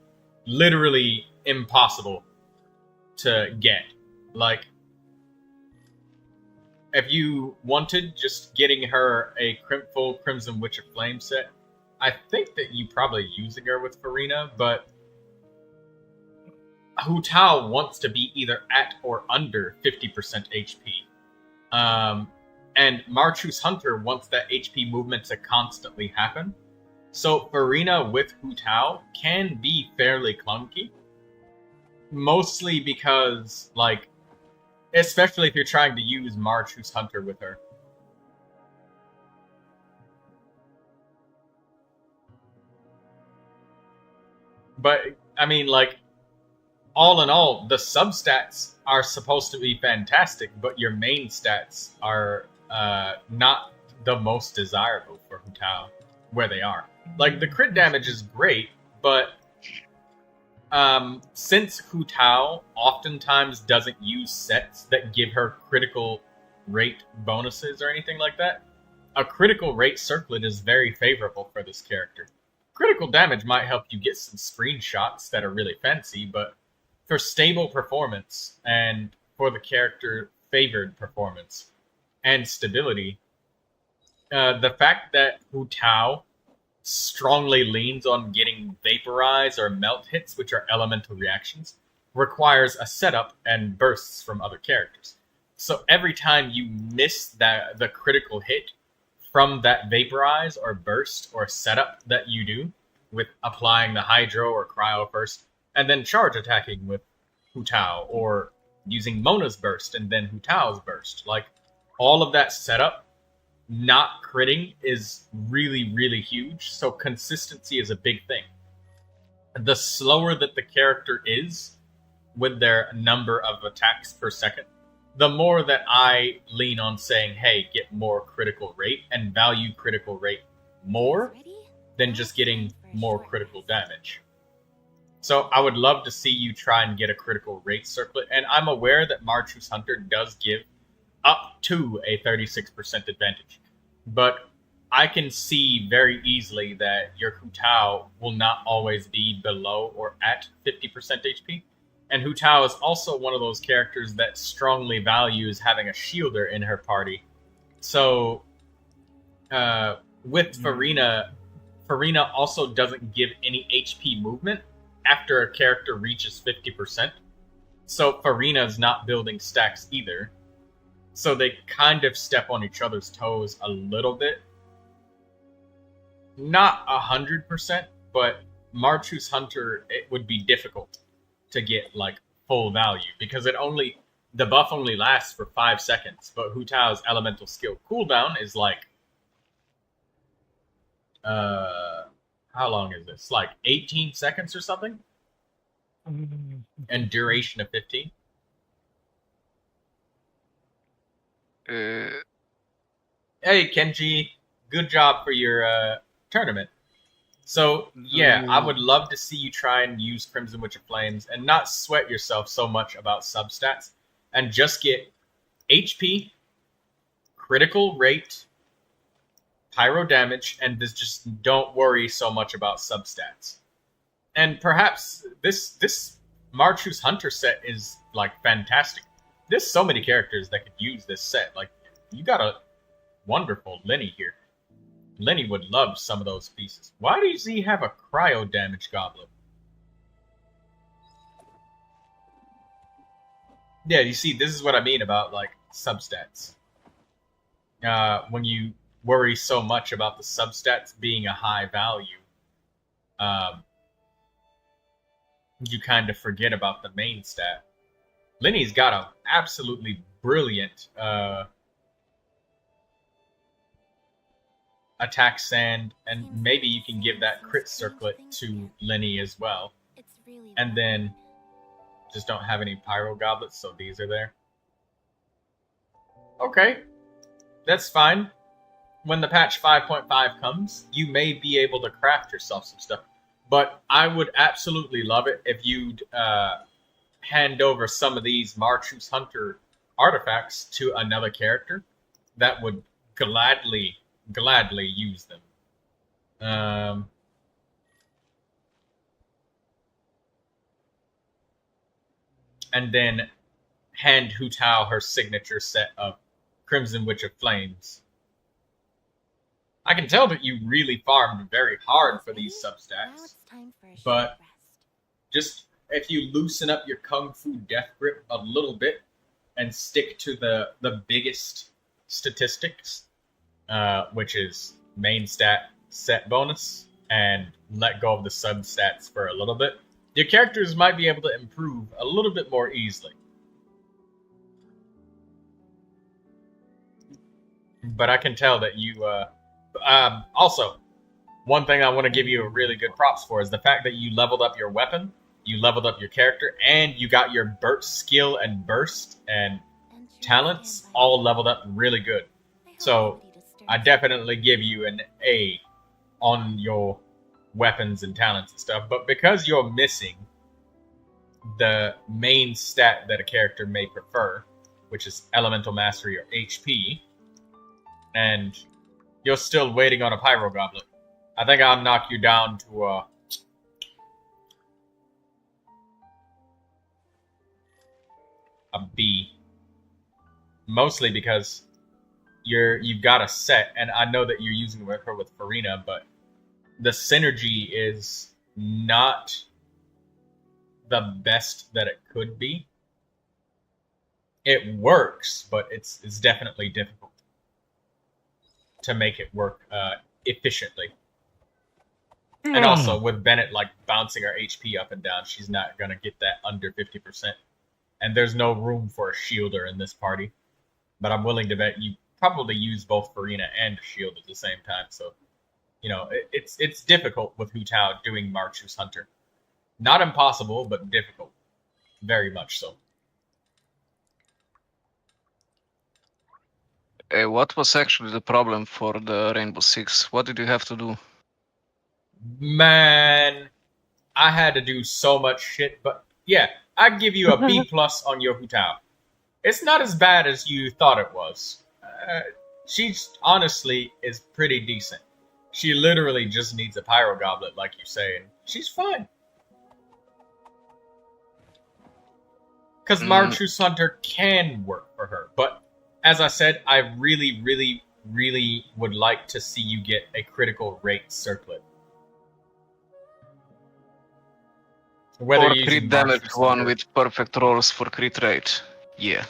literally impossible to get. Like, if you wanted just getting her a full Crimson Witch of Flame set, I think that you probably using her with Farina, but Hu Tao wants to be either at or under 50% HP. And Marchus Hunter wants that HP movement to constantly happen. So Farina with Hu Tao can be fairly clunky. Mostly because, like, especially if you're trying to use Marchus Hunter with her. But, I mean, like, all in all, the substats are supposed to be fantastic, but your main stats are not the most desirable for Hu Tao, where they are. Like, the crit damage is great, but since Hu Tao oftentimes doesn't use sets that give her critical rate bonuses or anything like that, a critical rate circlet is very favorable for this character. Critical damage might help you get some screenshots that are really fancy, but for stable performance and for the character favored performance and stability, the fact that Hu Tao strongly leans on getting vaporize or melt hits, which are elemental reactions, requires a setup and bursts from other characters. So every time you miss the critical hit from that vaporize or burst or setup that you do with applying the hydro or cryo first, and then charge attacking with Hu Tao, or using Mona's burst and then Hu Tao's burst, like, all of that setup not critting is really, really huge. So consistency is a big thing. The slower that the character is with their number of attacks per second, the more that I lean on saying, hey, get more critical rate and value critical rate more than just getting more critical damage. So I would love to see you try and get a critical rate circlet. And I'm aware that Marchus Hunter does give up to a 36% advantage. But I can see very easily that your Hu Tao will not always be below or at 50% HP. And Hu Tao is also one of those characters that strongly values having a shielder in her party. So with Farina also doesn't give any HP movement after a character reaches 50%. So Farina's not building stacks either. So they kind of step on each other's toes a little bit. Not 100%, but Marchus Hunter, it would be difficult to get, like, full value, because the buff only lasts for 5 seconds, but Hu Tao's elemental skill cooldown is like, how long is this? Like 18 seconds or something? And duration of 15? Hey, Kenji, good job for your tournament. So, yeah, I would love to see you try and use Crimson Witch of Flames and not sweat yourself so much about substats and just get HP, critical rate, pyro damage, and just don't worry so much about substats. And perhaps this Marchus Hunter set is, like, fantastic. There's so many characters that could use this set. Like, you got a wonderful Lenny here. Lenny would love some of those pieces. Why does he have a cryo damage goblet? Yeah, you see, this is what I mean about, like, substats. When you worry so much about the substats being a high value, you kind of forget about the main stat. Lenny's got an absolutely brilliant attack sand, and maybe you can give that crit circlet to Lenny as well. And then just don't have any pyro goblets, so these are there. Okay, that's fine. When the patch 5.5 comes, you may be able to craft yourself some stuff. But I would absolutely love it if you'd hand over some of these Marchus Hunter artifacts to another character that would gladly use them. And then hand Hu Tao her signature set of Crimson Witch of Flames. I can tell that you really farmed very hard for these Now substats, it's time for a short but rest. just if you loosen up your Kung Fu Death Grip a little bit and stick to the biggest statistics, which is main stat set bonus, and let go of the substats for a little bit, your characters might be able to improve a little bit more easily. But I can tell that you... also, one thing I want to give you a really good props for is the fact that you leveled up your weapon, you leveled up your character, and you got your burst skill and burst and talents all leveled up really good. So I definitely give you an A on your weapons and talents and stuff. But because you're missing the main stat that a character may prefer, which is Elemental Mastery or HP, and you're still waiting on a Pyro Goblet, I think I'll knock you down to a B. Mostly because you've got a set, and I know that you're using her with Farina, but the synergy is not the best that it could be. It works, but it's definitely difficult to make it work efficiently. And also, with Bennett like bouncing her HP up and down, she's not gonna get that under 50%. And there's no room for a shielder in this party. But I'm willing to bet you probably use both Farina and Shield at the same time. So, you know, it's difficult with Hu Tao doing Marchu's Hunter. Not impossible, but difficult. Very much so. What was actually the problem for the Rainbow Six? What did you have to do? Man, I had to do so much shit, but yeah, I'd give you a B+ on your Hu Tao. It's not as bad as you thought it was. She honestly is pretty decent. She literally just needs a Pyro Goblet, like you say, and she's fine. Because Marchu's Hunter can work for her, but as I said, I really, really, really would like to see you get a critical rate circlet. Whether Or you're crit using damage Marchu's one Hunter. with perfect rolls for crit rate. Yeah.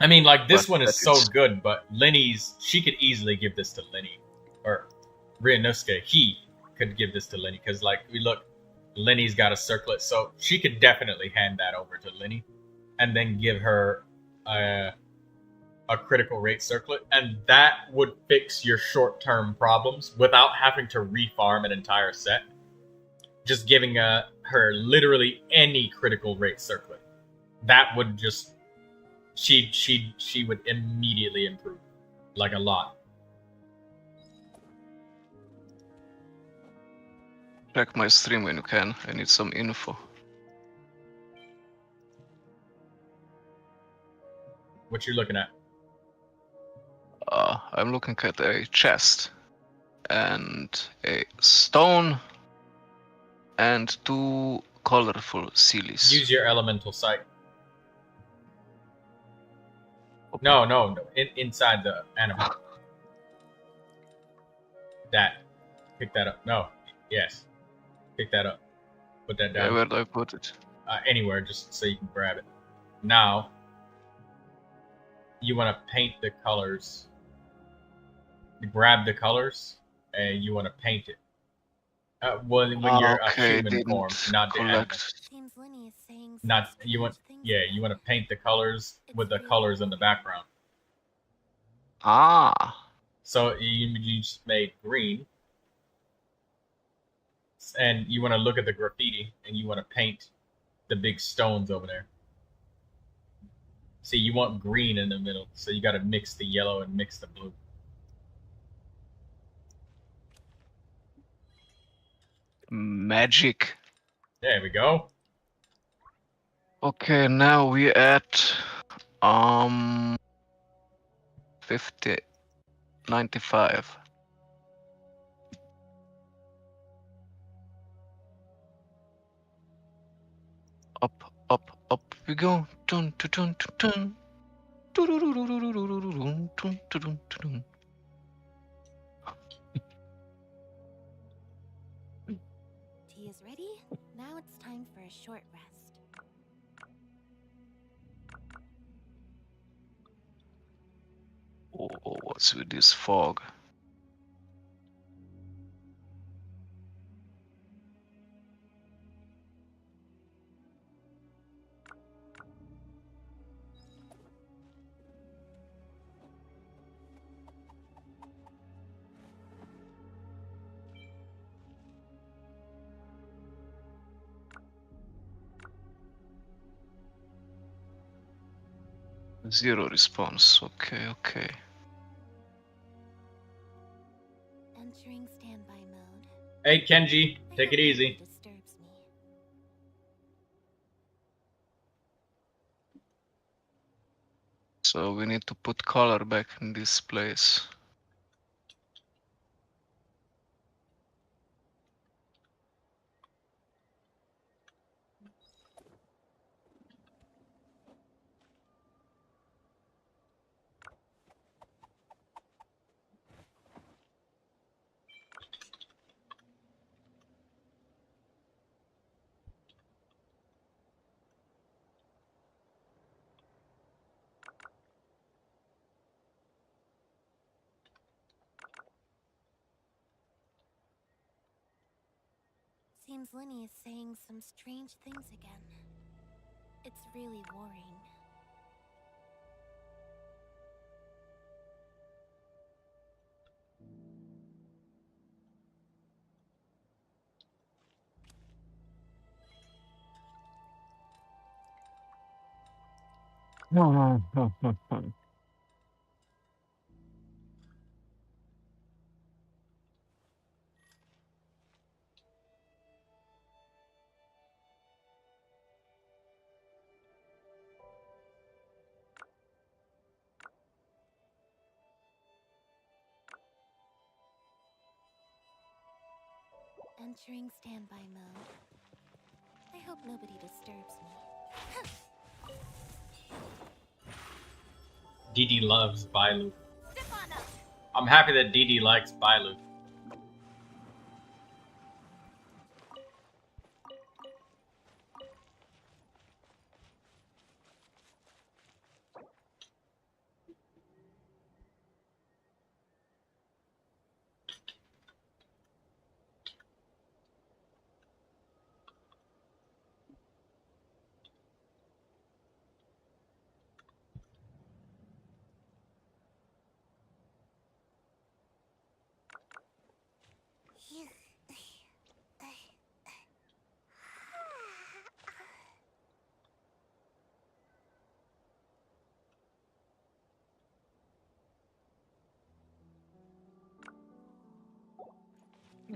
I mean, like, this But one is that so is- good, but Lenny's... She could easily give this to Lenny. Or Ryunosuke, he could give this to Lenny. Because, like, we look, Lenny's got a circlet, so she could definitely hand that over to Lenny. And then give her a critical rate circlet. And that would fix your short-term problems without having to refarm an entire set. Just giving her literally any critical rate circlet. That would just... She would immediately improve. Like, a lot. Check my stream when you can. I need some info. What you looking at? I'm looking at a chest and a stone and 2 colorful sealies. Use your elemental sight. No. Inside the animal. That. Pick that up. No. Yes. Pick that up. Put that down. Where do I put it? Anywhere, just so you can grab it. Now, you want to paint the colors. You grab the colors, and you want to paint it. When you're a human form, not the animal. Seems Lenny is saying Not some you want. strange things Yeah, to you want to me. paint the colors with the colors in the background. Ah. So you just made green, and you want to look at the graffiti, and you want to paint the big stones over there. See, you want green in the middle, so you got to mix the yellow and mix the blue. Magic. There we go. Okay, now we at 50, 95. Up we go. Dun, dun, dun, dun, dun. Dun, dun, dun, dun. Tea is ready. Now it's time for a short rest. Oh, what's with this fog? Zero response. Okay. Entering standby mode. Hey, Kenji, I take hope it easy. nobody disturbs me. So we need to put color back in this place. Seems Linny is saying some strange things again. It's really worrying. Entering standby mode. I hope nobody disturbs me. Didi loves Bailu. Step on up. I'm happy that Didi likes Bailu.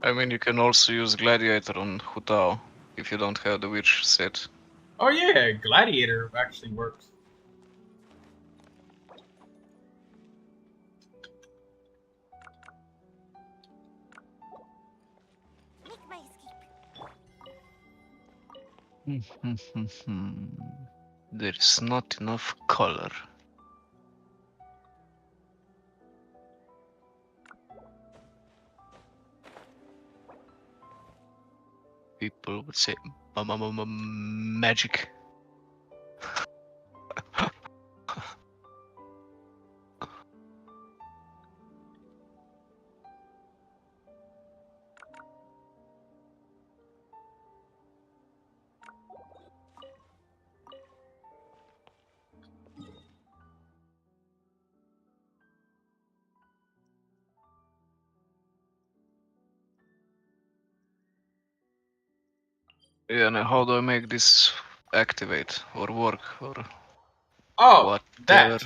I mean, you can also use Gladiator on Hutao if you don't have the Witch set. Oh yeah, Gladiator actually works. Make my escape. There's not enough color. People would say magic. Yeah, now how do I make this activate or work or Oh, whatever? that.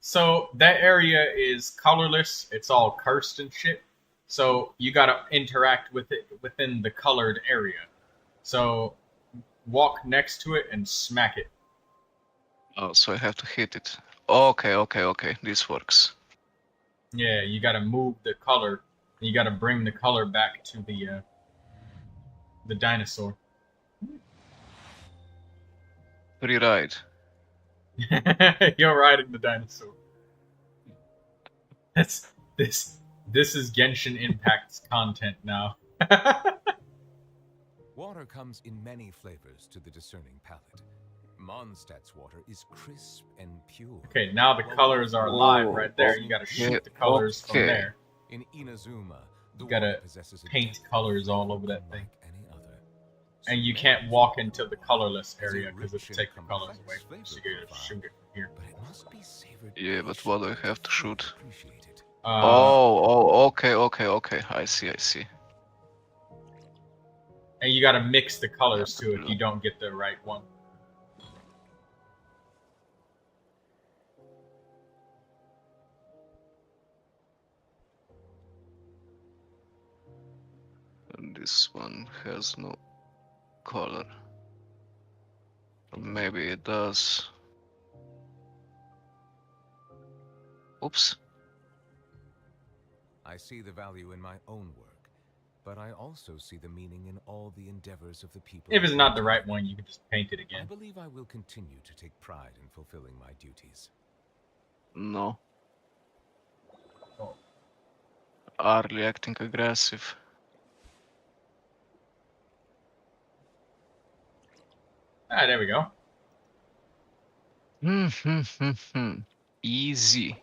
So that area is colorless. It's all cursed and shit. So you gotta interact with it within the colored area. So walk next to it and smack it. Oh, so I have to hit it. Okay. This works. Yeah, you gotta move the color. And you gotta bring the color back to the dinosaur. Free ride. You're riding the dinosaur. That's this. This is Genshin Impact's content now. Water comes in many flavors to the discerning palate. Mondstadt's water is crisp and pure. Okay, now the colors are live right there. You gotta shoot the colors from there. In Inazuma, the You gotta water possesses a paint depth colors all over that thing. unlike any other. And you can't walk into the colorless area because it'll take the colors away. So you gotta shoot it from here. But it must be savored Yeah, but what do I have to shoot? appreciated. Okay. I see. And you gotta mix the colors too if you don't get the right one. And this one has no color. Or maybe it does. Oops. I see the value in my own work, but I also see the meaning in all the endeavors of the people. If it's not the right one, you can just paint it I again. believe I will continue to take pride in fulfilling my duties. No. Oh. Early acting aggressive. Ah, there we go. Easy.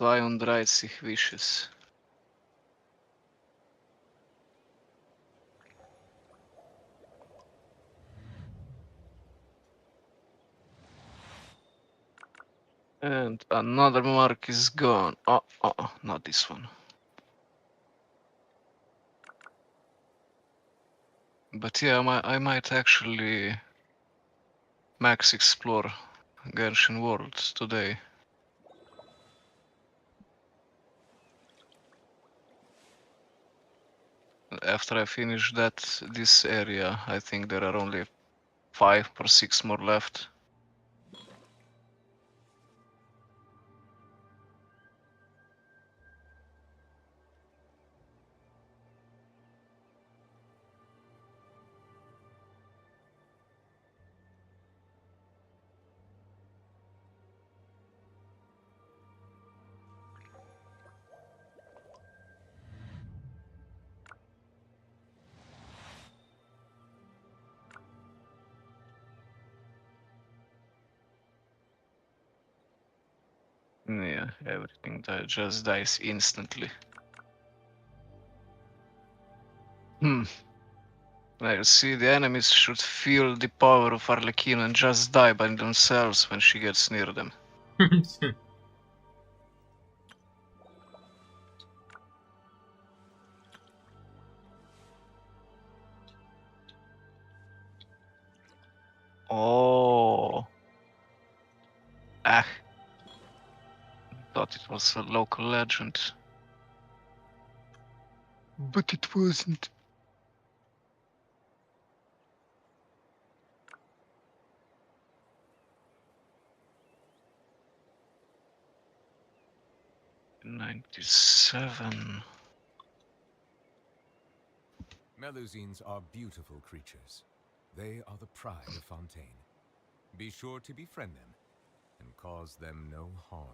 Xianyun sich wishes. And another mark is gone. Not this one. But yeah, I might actually max explore Genshin World today. After I finish this area, I think there are only 5 or 6 more left. Yeah, everything just dies instantly. I see the enemies should feel the power of Arlecchino and just die by themselves when she gets near them. Oh. Thought it was a local legend. But it wasn't. '97. Melusines are beautiful creatures. They are the pride of Fontaine. Be sure to befriend them and cause them no harm.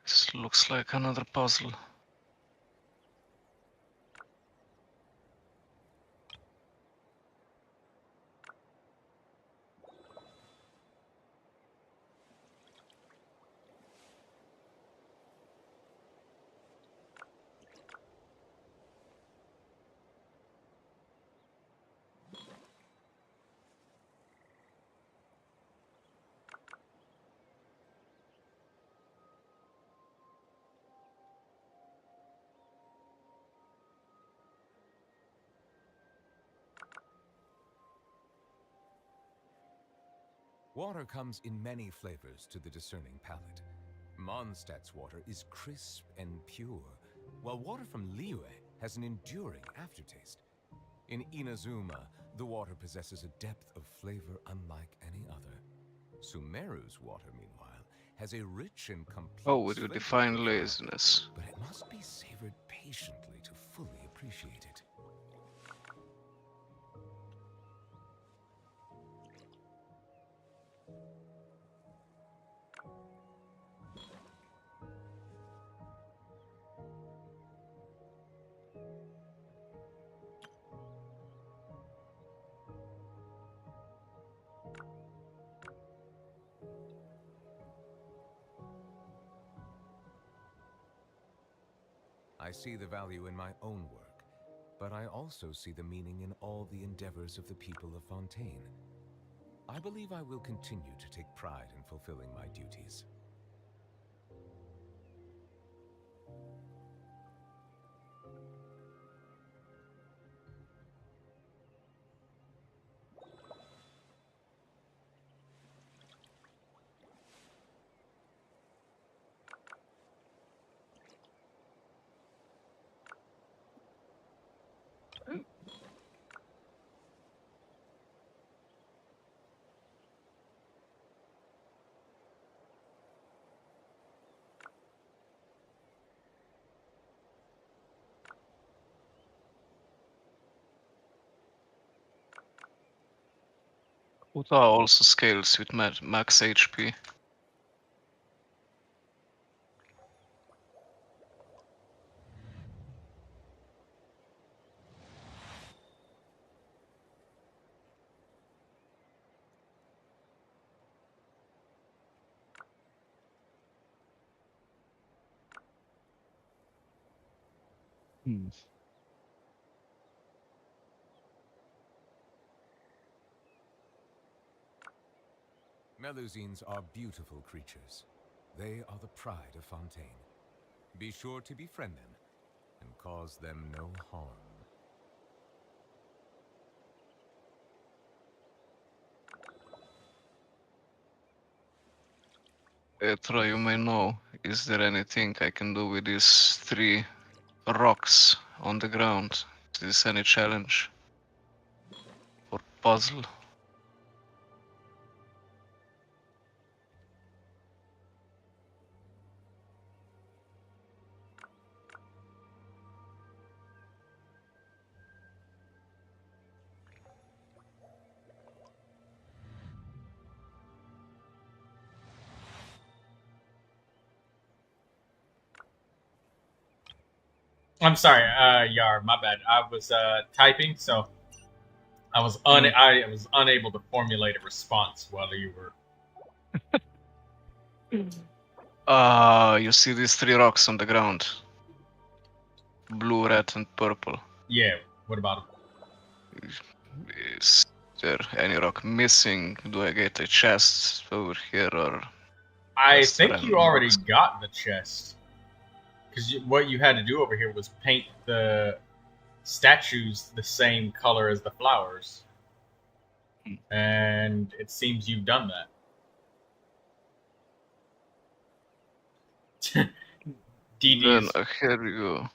This looks like another puzzle. Water comes in many flavors to the discerning palate. Mondstadt's water is crisp and pure, while water from Liyue has an enduring aftertaste. In Inazuma, the water possesses a depth of flavor unlike any other. Sumeru's water, meanwhile, has a rich and complex How would you flavor define profile, laziness? but it must be savored patiently to fully appreciate it. I see the value in my own work, but I also see the meaning in all the endeavors of the people of Fontaine. I believe I will continue to take pride in fulfilling my duties. Uta also scales with max HP. Melusines are beautiful creatures. They are the pride of Fontaine. Be sure to befriend them and cause them no harm. Etra, you may know, is there anything I can do with these 3 rocks on the ground? Is this any challenge? Or puzzle? I'm sorry, Yar, my bad. I was typing, so I was unable to formulate a response while you were. You see these 3 rocks on the ground? Blue, red, and purple. Yeah. What about it? Is there any rock missing? Do I get a chest over here, or I just think you random already rocks? got the chest. Because what you had to do over here was paint the statues the same color as the flowers. And it seems you've done that. Then DD's. here you go.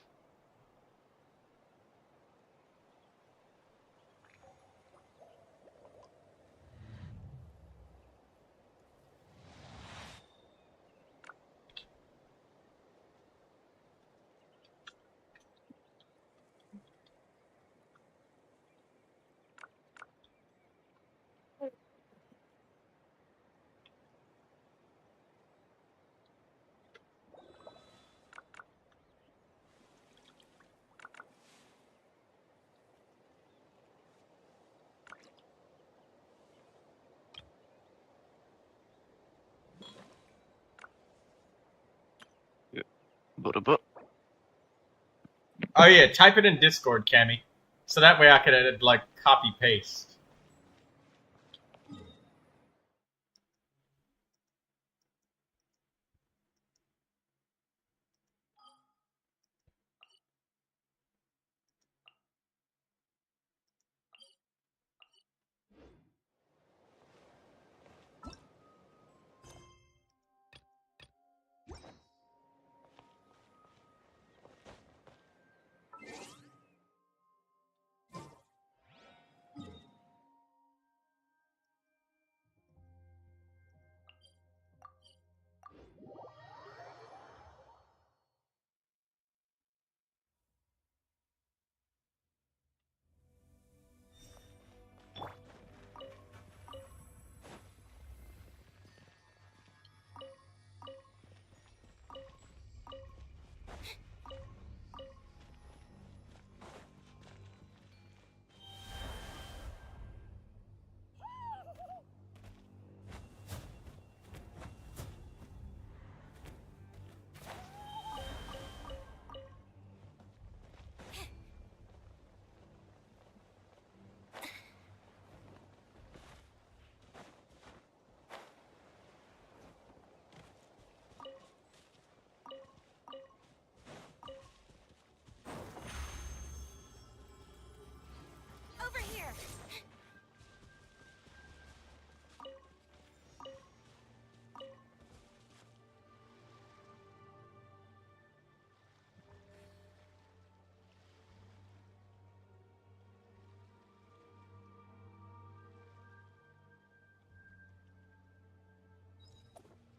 Yeah. But. Oh yeah, type it in Discord, Cammy. So that way I could like copy paste.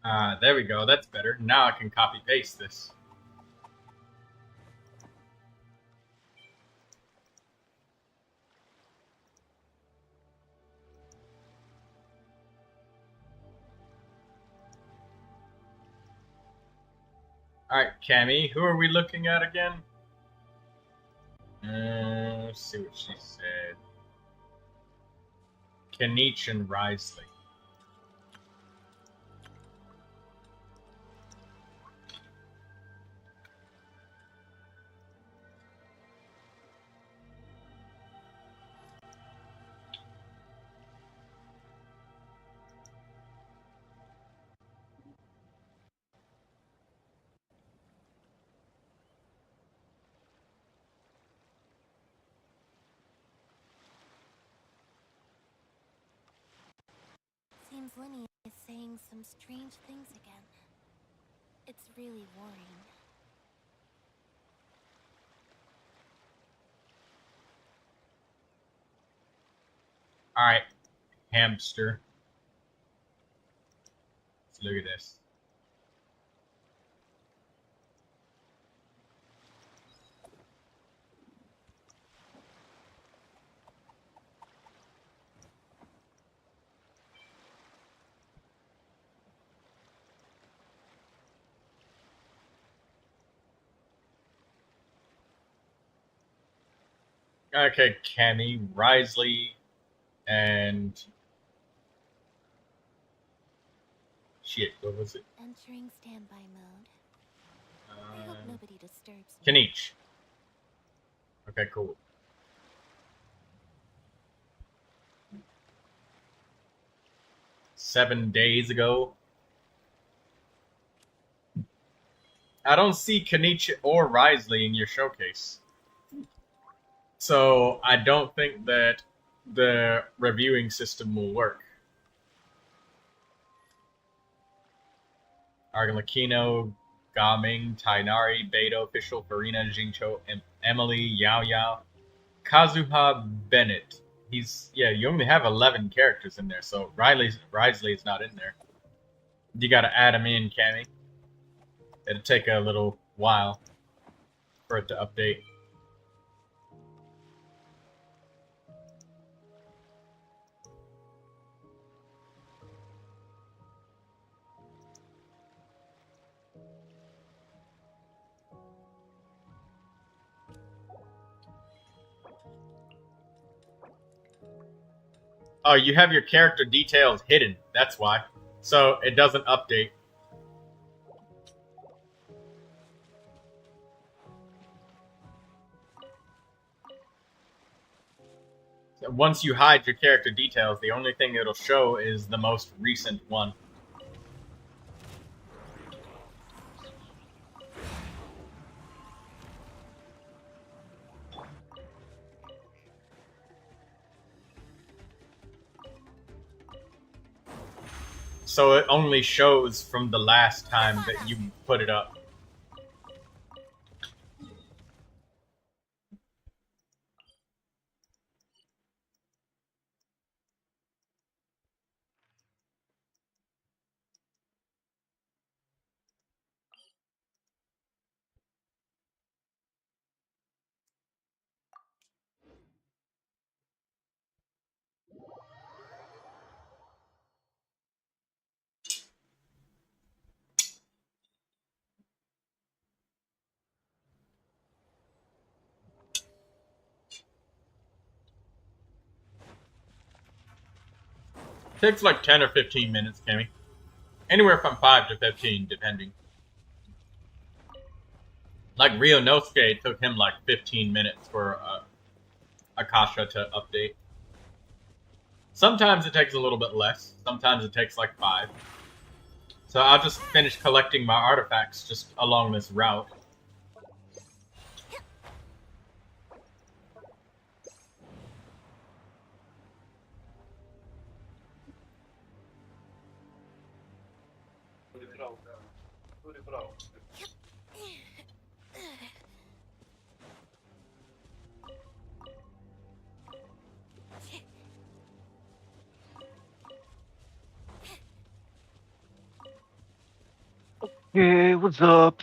There we go. That's better. Now I can copy paste this. Alright, Cammy, who are we looking at again? Let's see what she said. Kanich and Risley. Seems Lenny is saying some strange things again. It's really worrying. Alright, hamster. Let's look at this. Okay, Cammy, Risley, and shit, what was it? Entering standby mode. I hope nobody disturbs me. Kanich. Okay, cool. Seven days ago. I don't see Kanich or Risley in your showcase. So I don't think that the reviewing system will work. Argalakino, Gaming, Tainari, Beto, Official, Farina, Jincho, Emily, Yao Yao, Kazuha Bennett. You only have 11 characters in there, so Risley's not in there. You gotta add him in, Cammy. It'll take a little while for it to update. Oh, you have your character details hidden. That's why. So it doesn't update. So once you hide your character details, the only thing it'll show is the most recent one. So it only shows from the last time that you put it up. Takes like 10 or 15 minutes, Cammy. Anywhere from 5 to 15, depending. Like Ryonosuke, took him like 15 minutes for Akasha to update. Sometimes it takes a little bit less. Sometimes it takes like 5. So I'll just finish collecting my artifacts just along this route. Hey, what's up?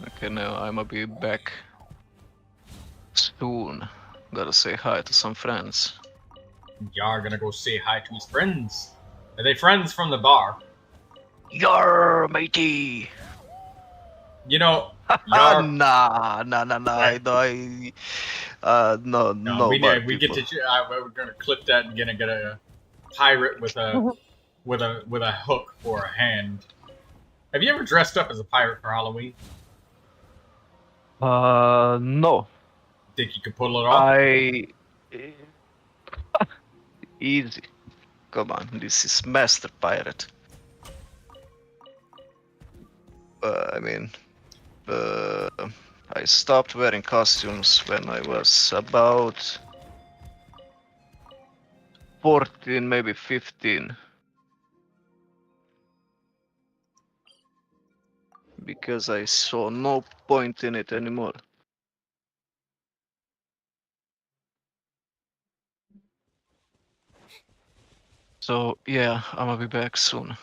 Okay, now I'ma be back soon. Gotta say hi to some friends. Y'all gonna go say hi to his friends. Are they friends from the bar? Yar, matey! You know, Ah, Yarp. no, No, no bad we get people. to. We're gonna clip that and gonna get a pirate with a hook for a hand. Have you ever dressed up as a pirate for Halloween? No. Think you could pull it off? I easy. Come on, this is Master Pirate. I mean, uh, I stopped wearing costumes when I was about 14, maybe 15. Because I saw no point in it anymore. So yeah, I'm gonna be back soon.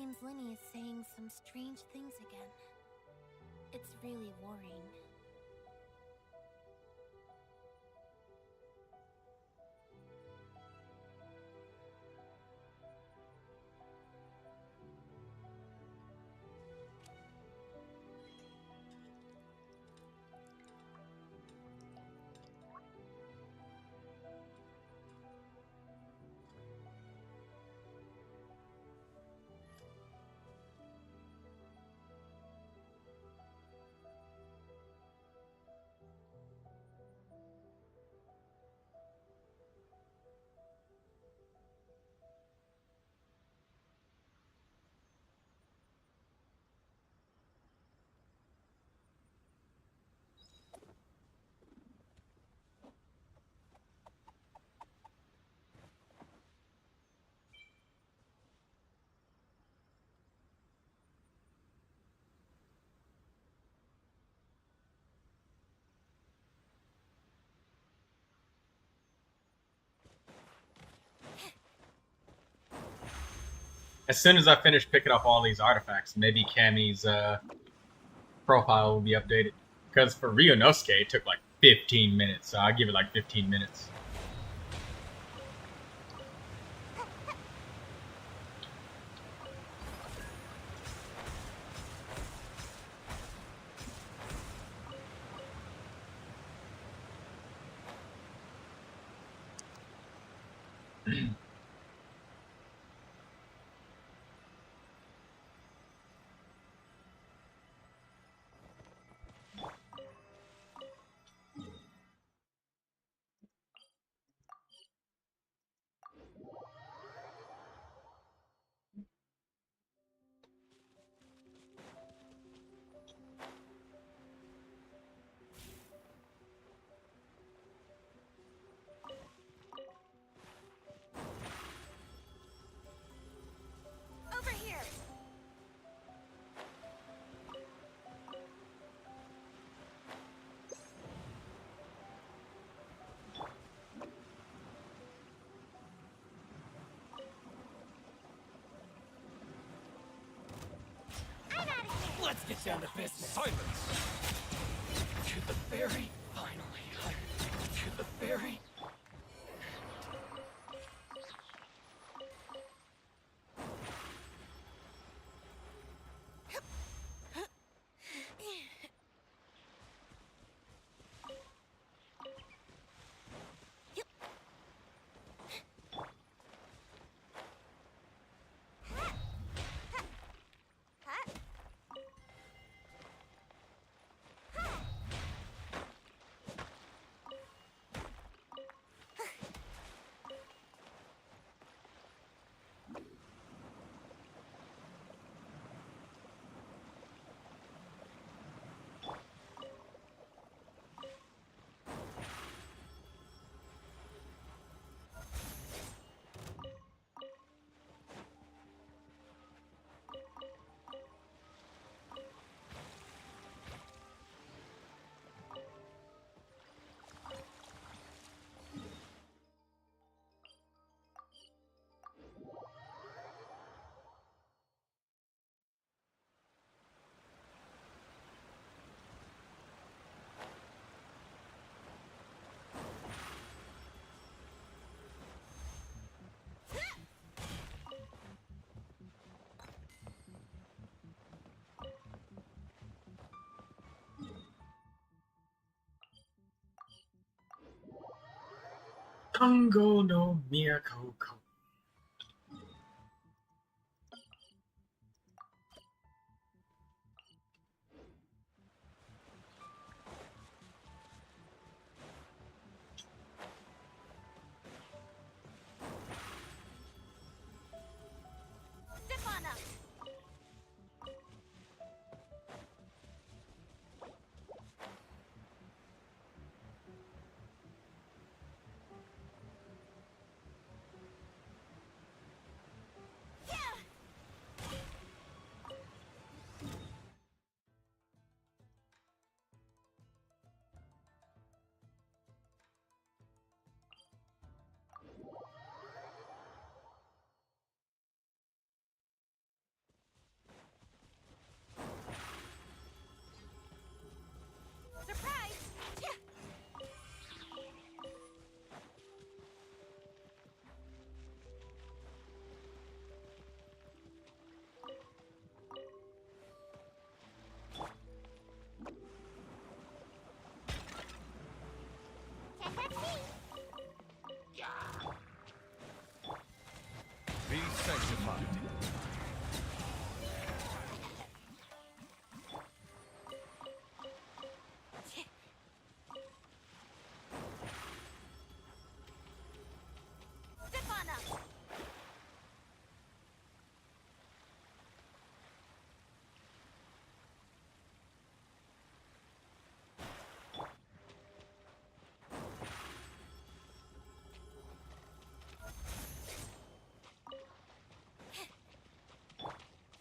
Seems Linny is saying some strange things again. It's really worrying. As soon as I finish picking up all these artifacts, maybe Cammy's profile will be updated. Because for Ryunosuke, it took like 15 minutes, so I'll give it like 15 minutes. Over here! I'm out of here! Let's get down to business. Silence! To the ferry, finally. To the ferry. Kongo no Miyako. Step on up! Be sanctified.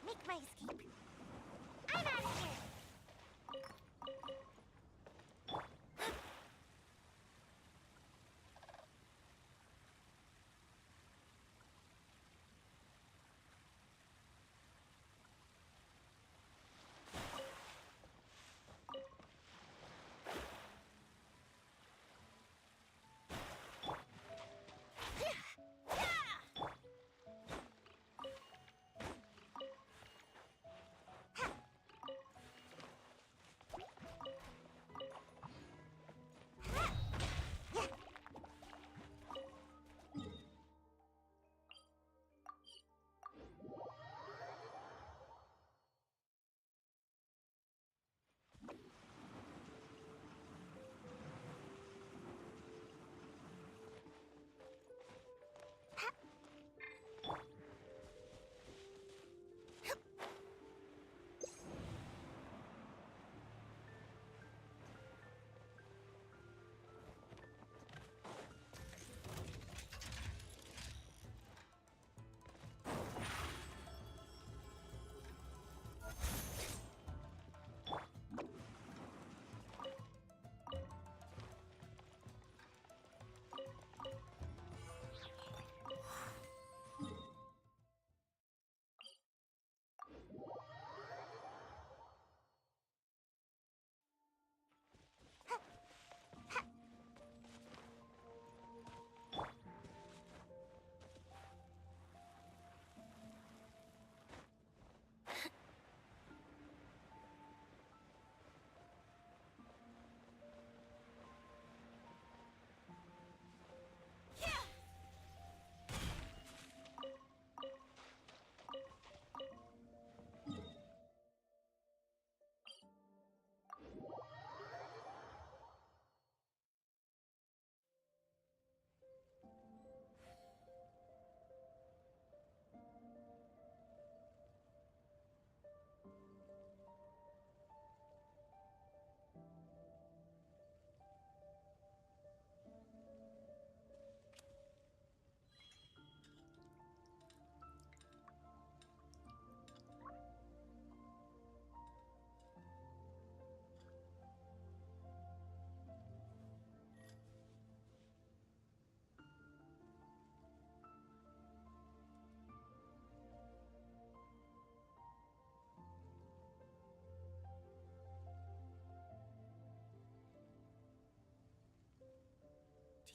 Make my escape. I'm out of here.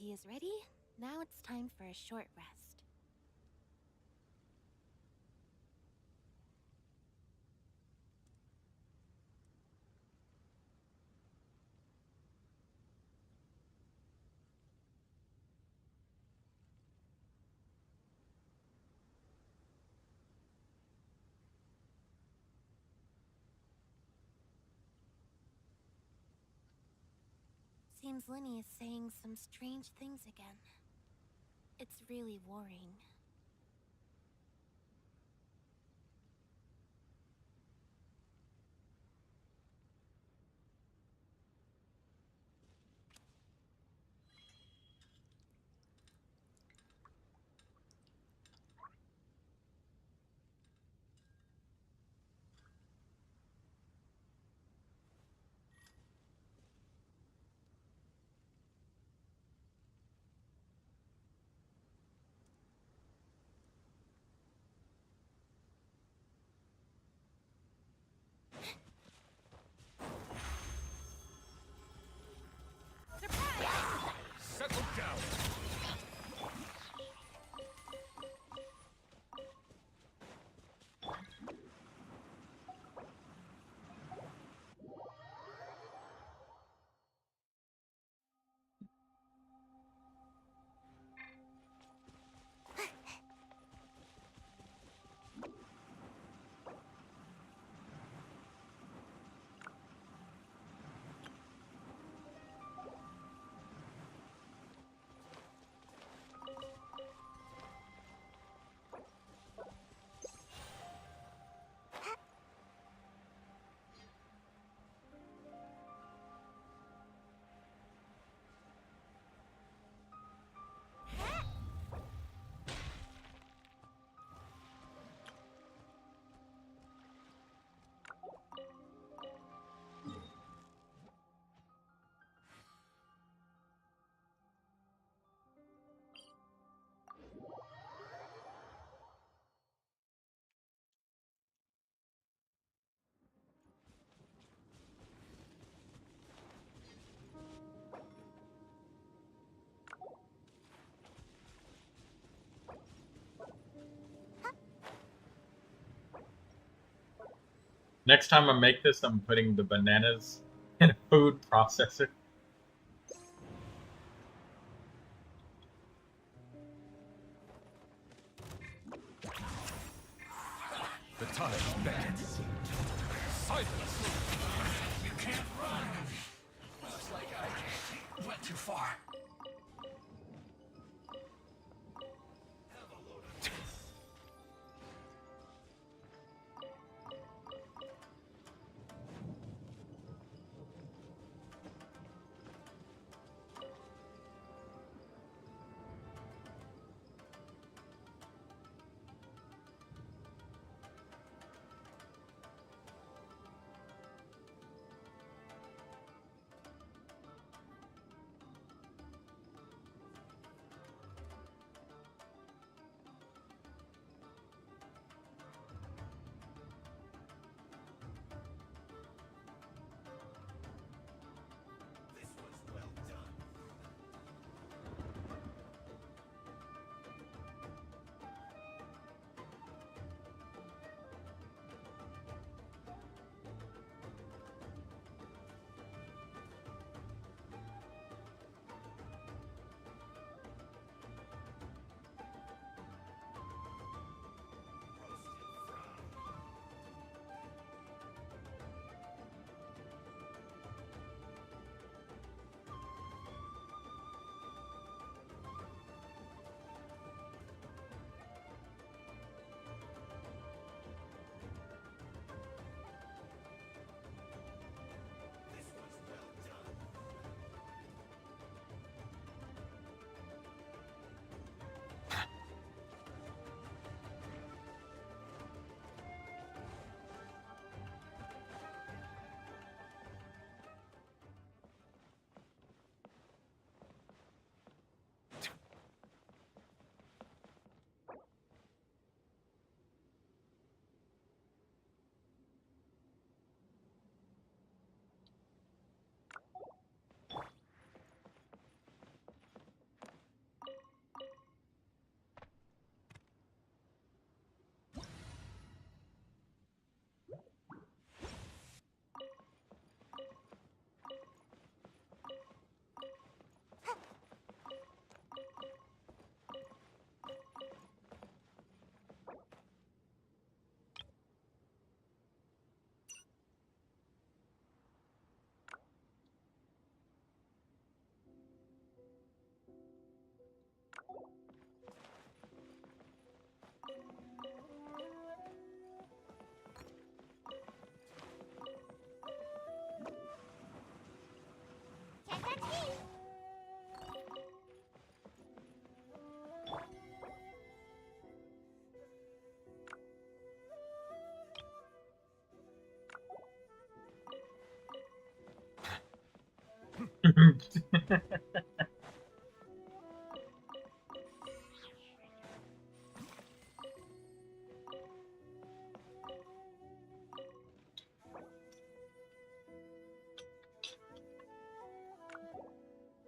Tea is ready. Now it's time for a short rest. Seems Linny is saying some strange things again. It's really worrying. Next time I make this, I'm putting the bananas in a food processor. The time beckons. Silence! You can't run! Looks like I went too far.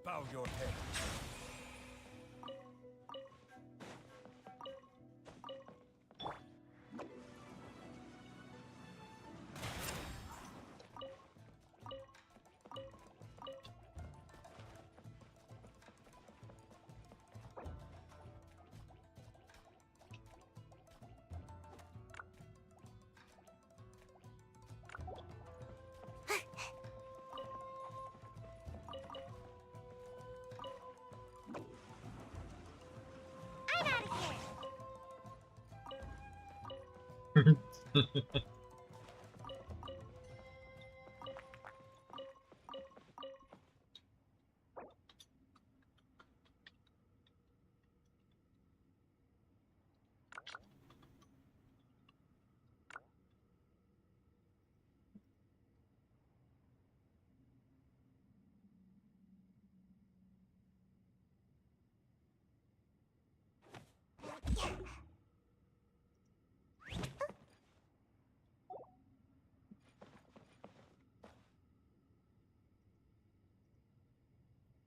Bow your head.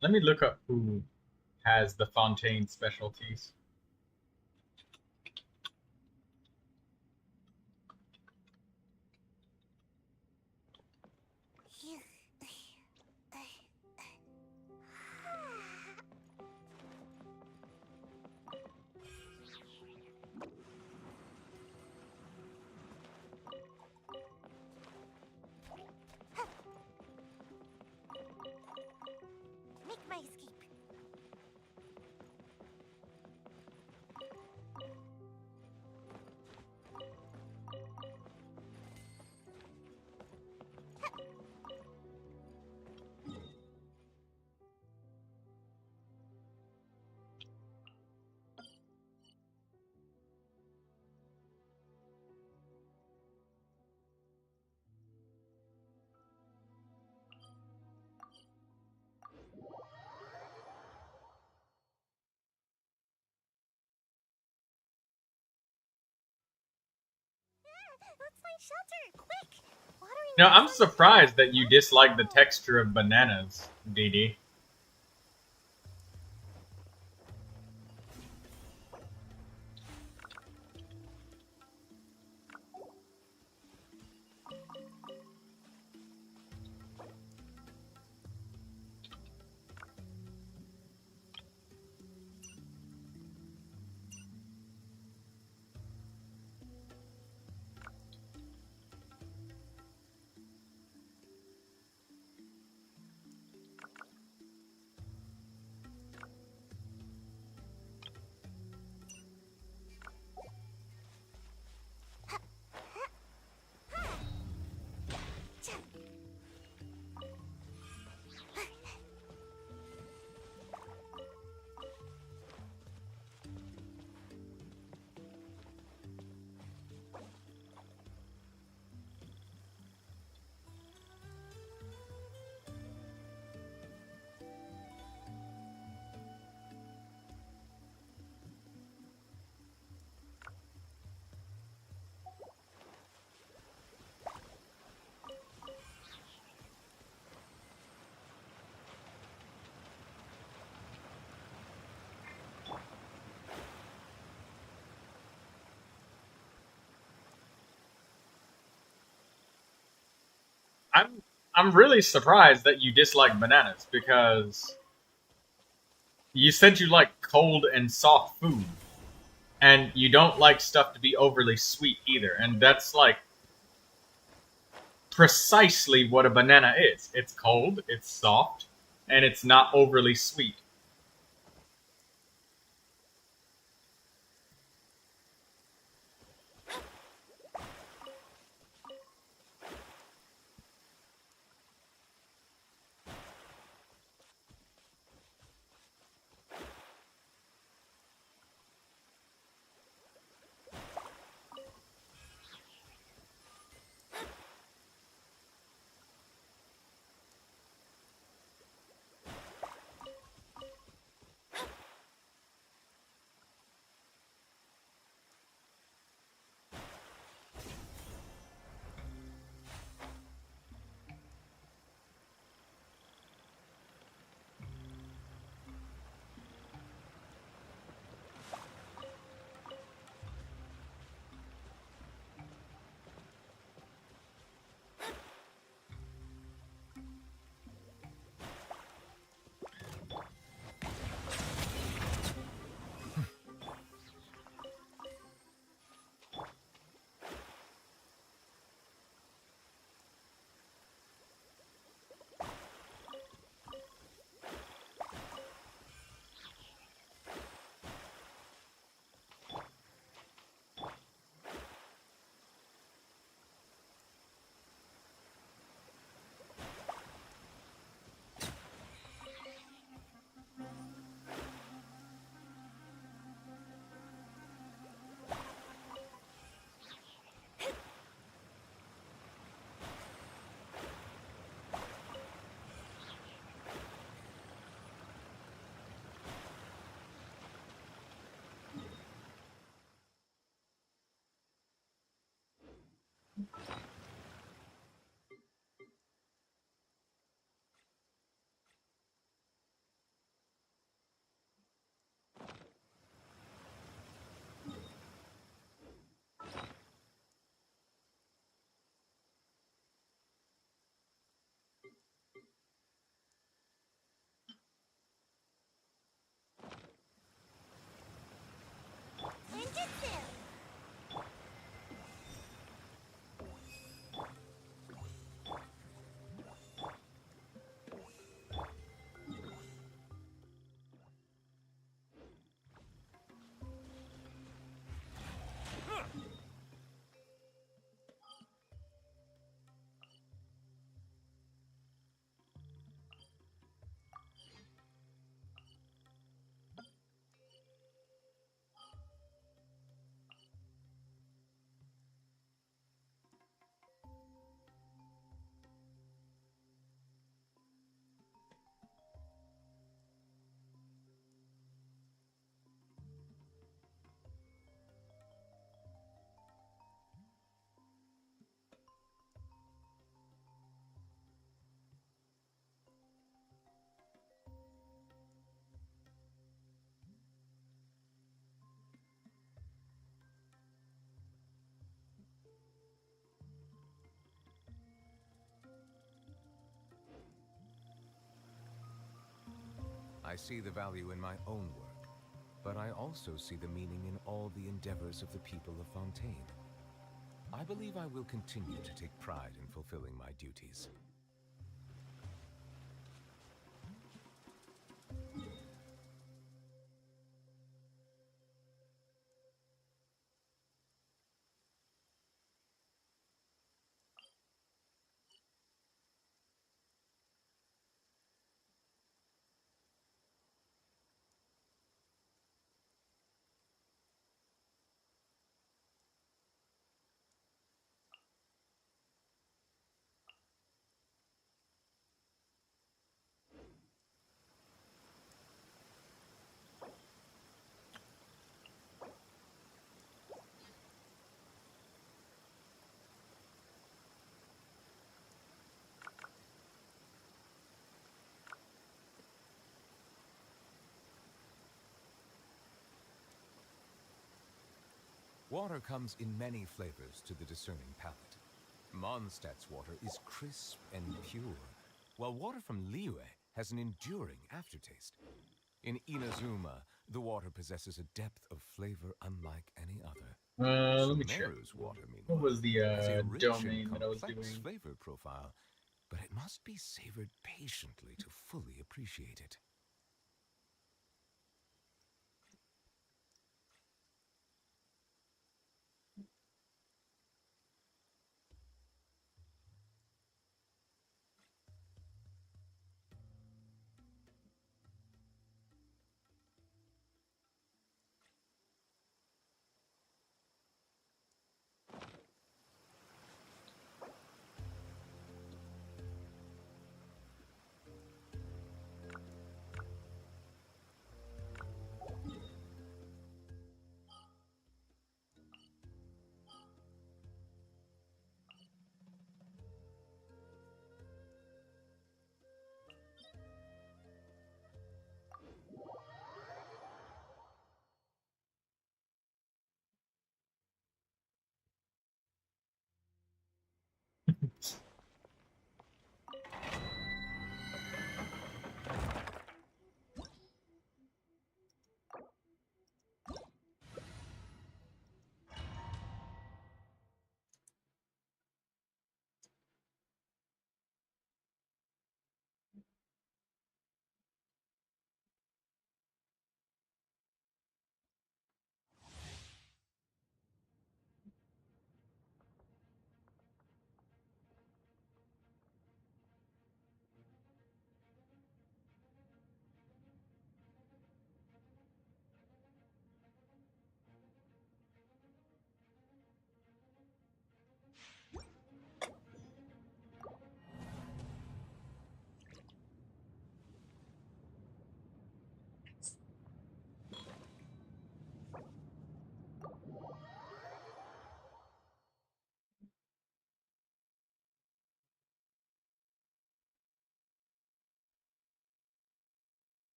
Let me look up who has the Fontaine specialties. Let's find shelter, quick! Watering Now, I'm needs on the surprised that you dislike the texture of bananas, DD. I'm really surprised that you dislike bananas because you said you like cold and soft food, and you don't like stuff to be overly sweet either, and that's like precisely what a banana is. It's cold, it's soft, and it's not overly sweet. see the value in my own work, but I also see the meaning in all the endeavors of the people of Fontaine. I believe I will continue to take pride in fulfilling my duties. Water comes in many flavors to the discerning palate. Mondstadt's water is crisp and pure, while water from Liyue has an enduring aftertaste. In Inazuma, the water possesses a depth of flavor unlike any other. Let me check. Sumeru's water, What meanwhile, was the has a rich domain and that I was complex doing? flavor profile, but it must be savored patiently to fully appreciate it.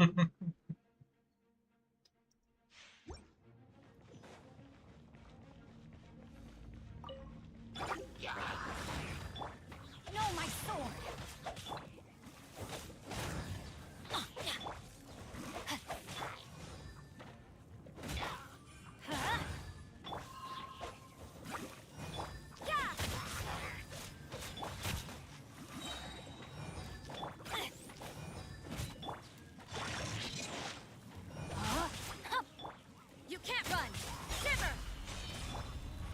No, my sword! You can't run! Shiver!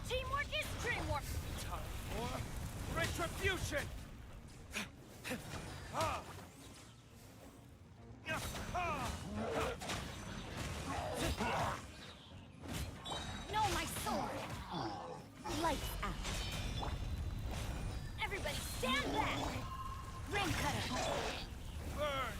Teamwork is dreamwork! Time for retribution! No, my sword! Lights out! Everybody stand back! Ring cutter! Burn!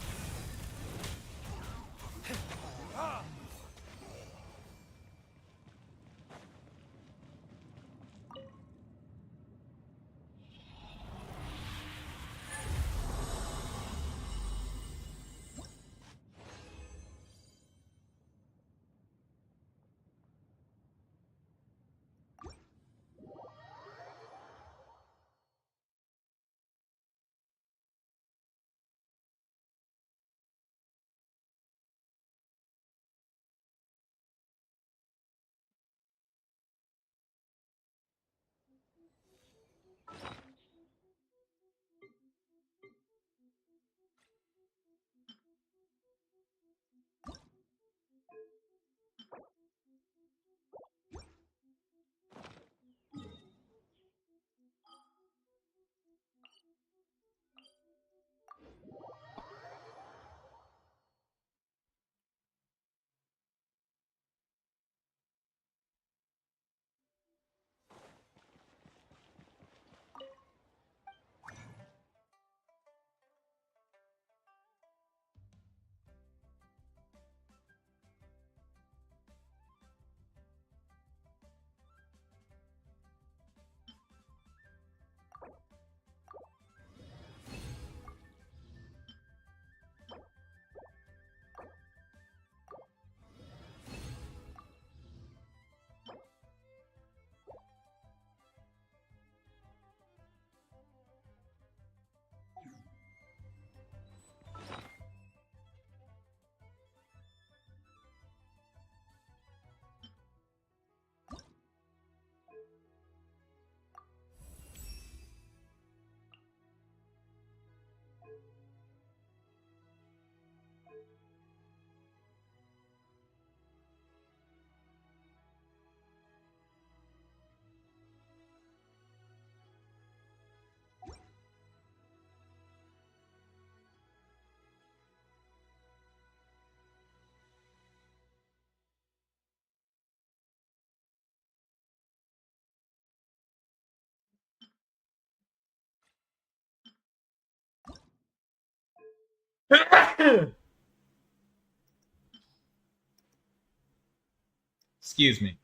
Excuse me.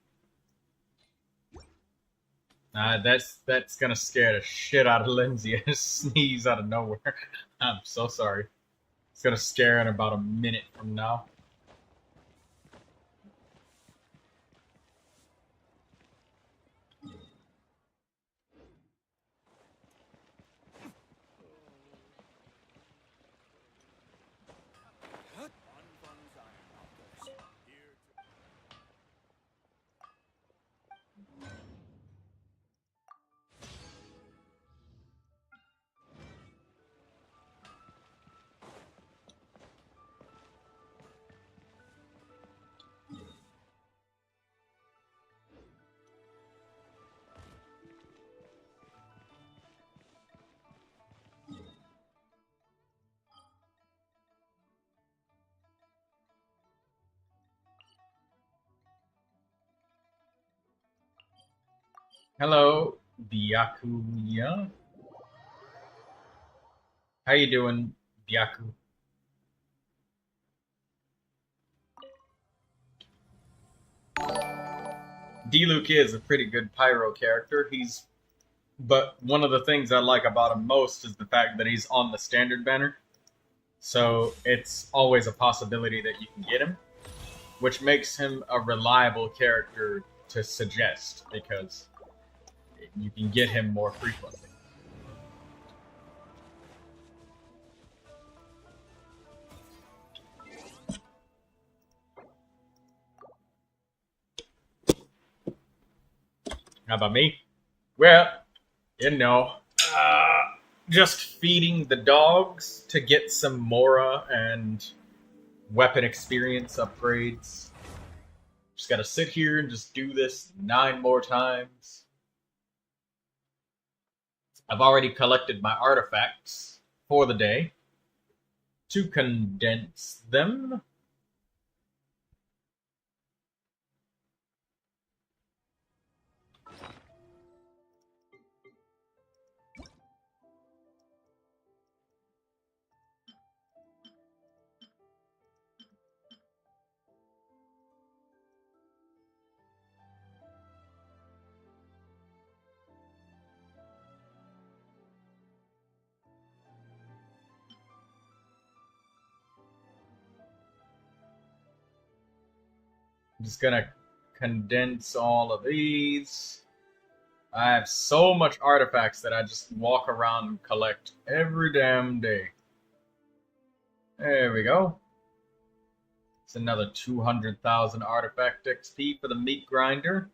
That's gonna scare the shit out of Lindsay. A sneeze out of nowhere. I'm so sorry. It's gonna scare her in about a minute from now. Hello, Byakuya. How you doing, Byaku? D-Luke is a pretty good pyro character. But one of the things I like about him most is the fact that he's on the standard banner. So it's always a possibility that you can get him, which makes him a reliable character to suggest because you can get him more frequently. How about me? Well, you know, just feeding the dogs to get some Mora and weapon experience upgrades. Just gotta sit here and just do this 9 more times. I've already collected my artifacts for the day. To condense them, I'm just gonna condense all of these. I have so much artifacts that I just walk around and collect every damn day. There we go. It's another 200,000 artifact XP for the meat grinder.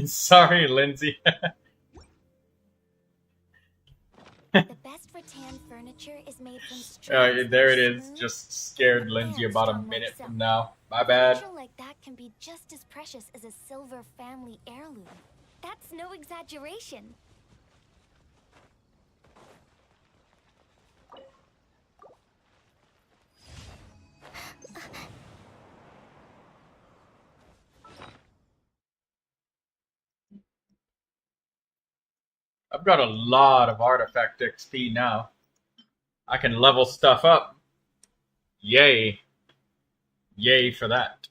Sorry, Lindsay. The best rattan furniture is made from strands There it that are is. smooth, Just scared and Lindsay hands about a strong like minute silk. from now. My bad. Furniture like that can be just as precious as a silver family heirloom. That's no exaggeration. I've got a lot of artifact XP now. I can level stuff up. Yay. Yay for that.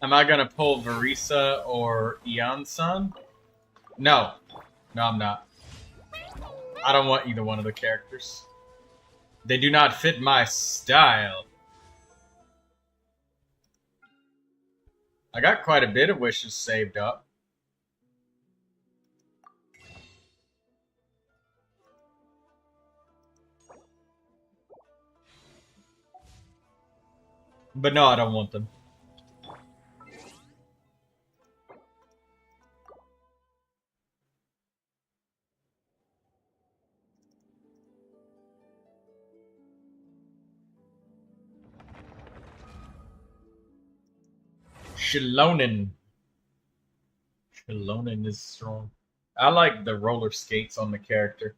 Am I gonna pull Varesa or Iansan? No. No, I'm not. I don't want either one of the characters. They do not fit my style. I got quite a bit of wishes saved up. But no, I don't want them. Xilonen. Xilonen is strong. I like the roller skates on the character.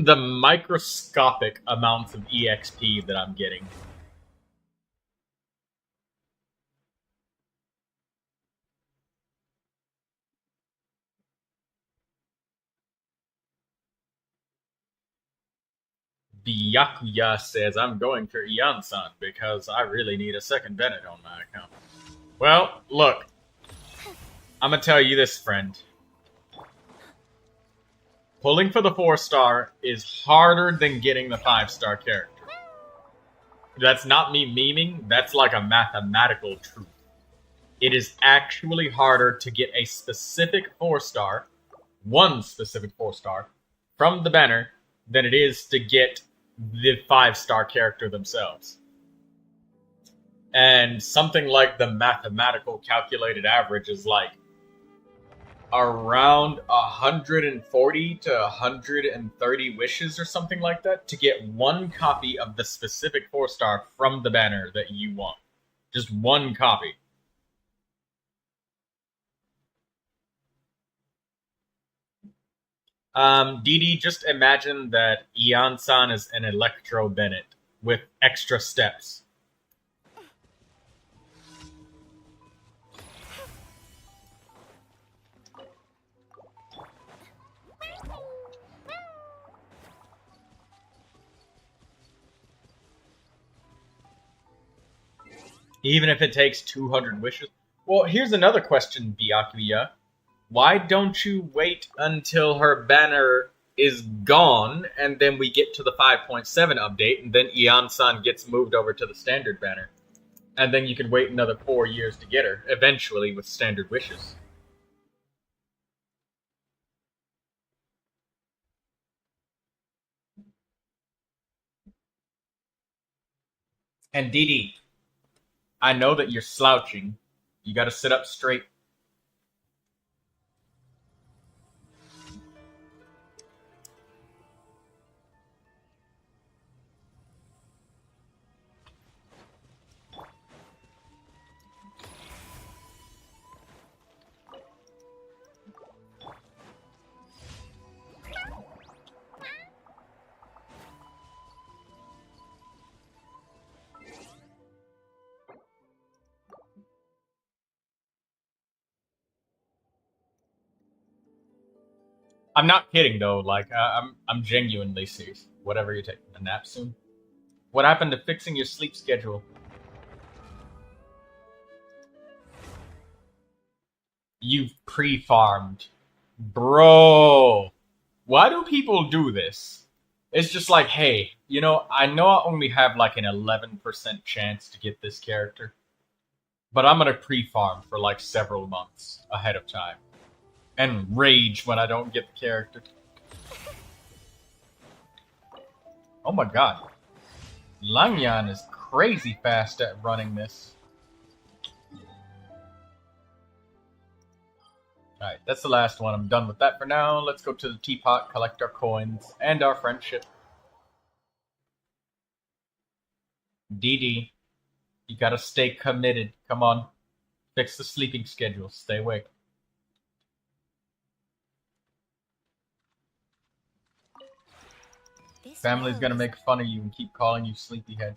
The microscopic amounts of EXP that I'm getting. Byakuya says, I'm going for Iansan because I really need a second Bennett on my account. Well, look. I'm gonna tell you this, friend. Pulling for the 4-star is harder than getting the 5-star character. That's not me memeing, that's like a mathematical truth. It is actually harder to get a specific 4-star, one specific 4-star, from the banner than it is to get the 5-star character themselves. And something like the mathematical calculated average is like around 140 to 130 wishes or something like that to get one copy of the specific 4-star from the banner that you want. Just one copy. DD, just imagine that Iansan is an Electro Bennett with extra steps. Even if it takes 200 wishes. Well, here's another question, Byakuya. Why don't you wait until her banner is gone, and then we get to the 5.7 update, and then Iansan gets moved over to the standard banner? And then you can wait another 4 years to get her, eventually with standard wishes. And DD, I know that you're slouching. You gotta sit up straight. I'm not kidding though. Like I'm genuinely serious. Whatever you're taking a nap soon. What happened to fixing your sleep schedule? You've pre-farmed, bro. Why do people do this? It's just like, hey, you know I only have like an 11% chance to get this character, but I'm gonna pre-farm for like several months ahead of time. And rage when I don't get the character. Oh my god. Xianyun is crazy fast at running this. Alright, that's the last one. I'm done with that for now. Let's go to the teapot, collect our coins, and our friendship. DD, you gotta stay committed. Come on. Fix the sleeping schedule. Stay awake. This Family's gonna road is- make fun of you and keep calling you sleepyhead.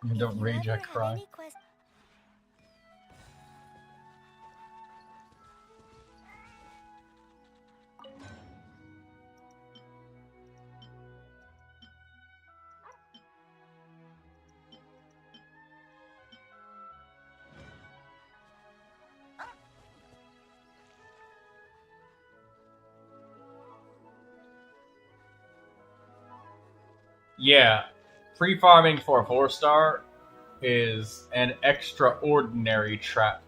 And If don't you rage, I ever have cry. any quest- Yeah, free farming for a 4-star is an extraordinary trap.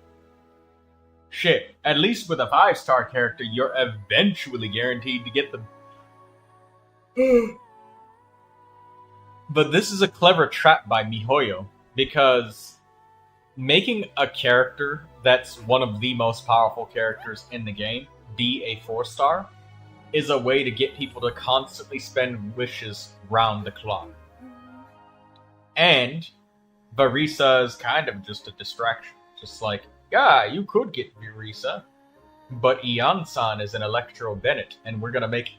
Shit, at least with a 5-star character, you're eventually guaranteed to get them. But this is a clever trap by MiHoYo, because making a character that's one of the most powerful characters in the game be a 4-star is a way to get people to constantly spend wishes round the clock. And Varesa is kind of just a distraction. Just like, yeah, you could get Varesa, but Iansan is an Electro Bennett, and we're gonna make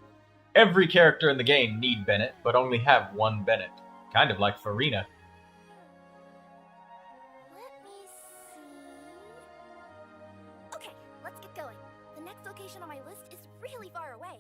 every character in the game need Bennett, but only have one Bennett. Kind of like Farina. Let me see. Okay, let's get going. The next location on my list is really far away.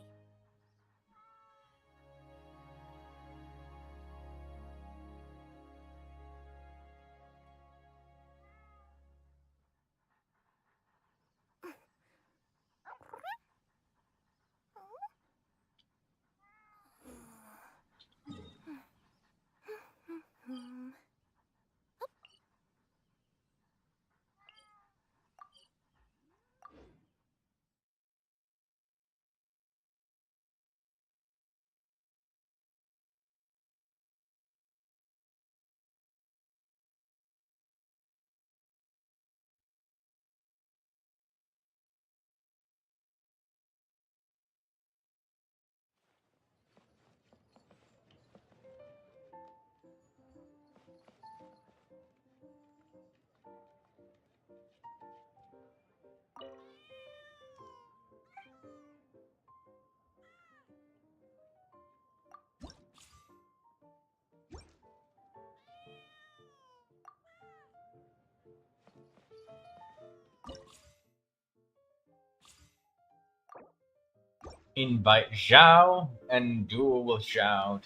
Invite Zhao and duel with Zhao.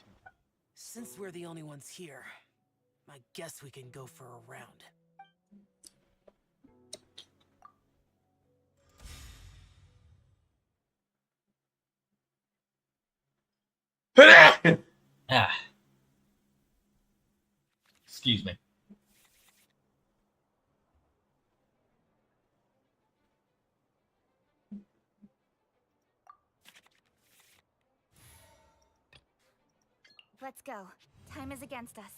Since we're the only ones here, I guess we can go for a round. Ah. Excuse me. Let's go. Time is against us.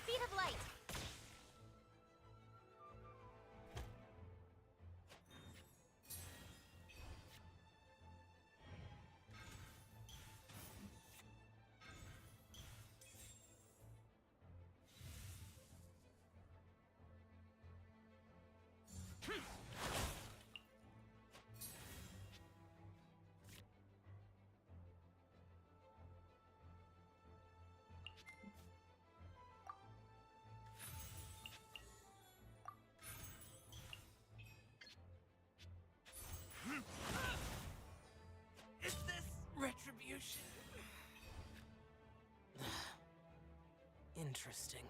Speed of light. Is this retribution? Interesting.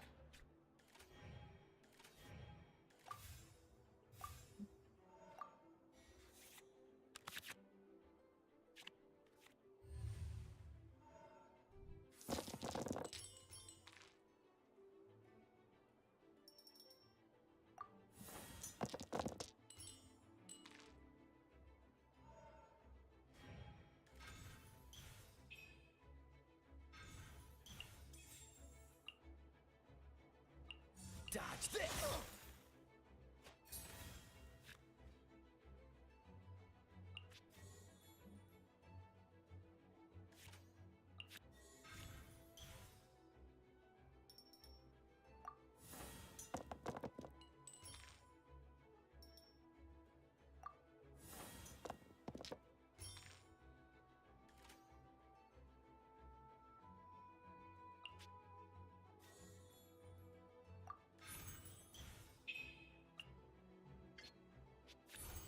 Dodge this!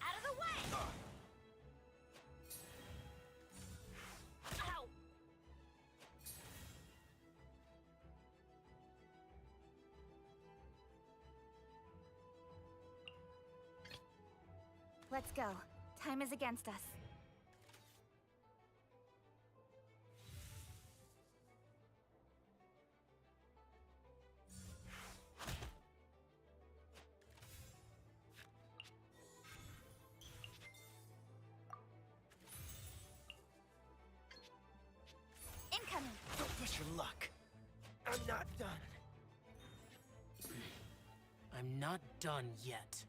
Out of the way! Ow! Let's go. Time is against us. Incoming! Don't push your luck. I'm not done. I'm not done yet.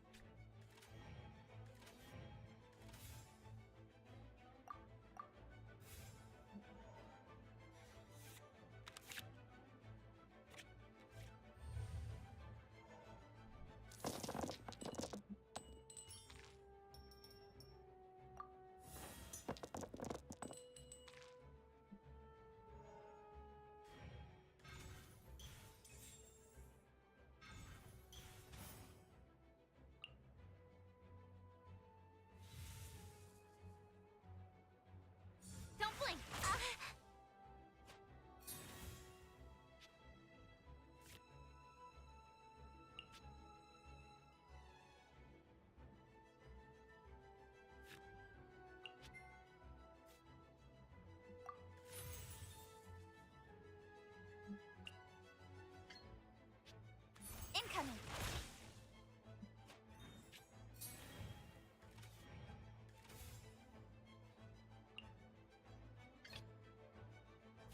Don't blink! Incoming!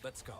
Let's go.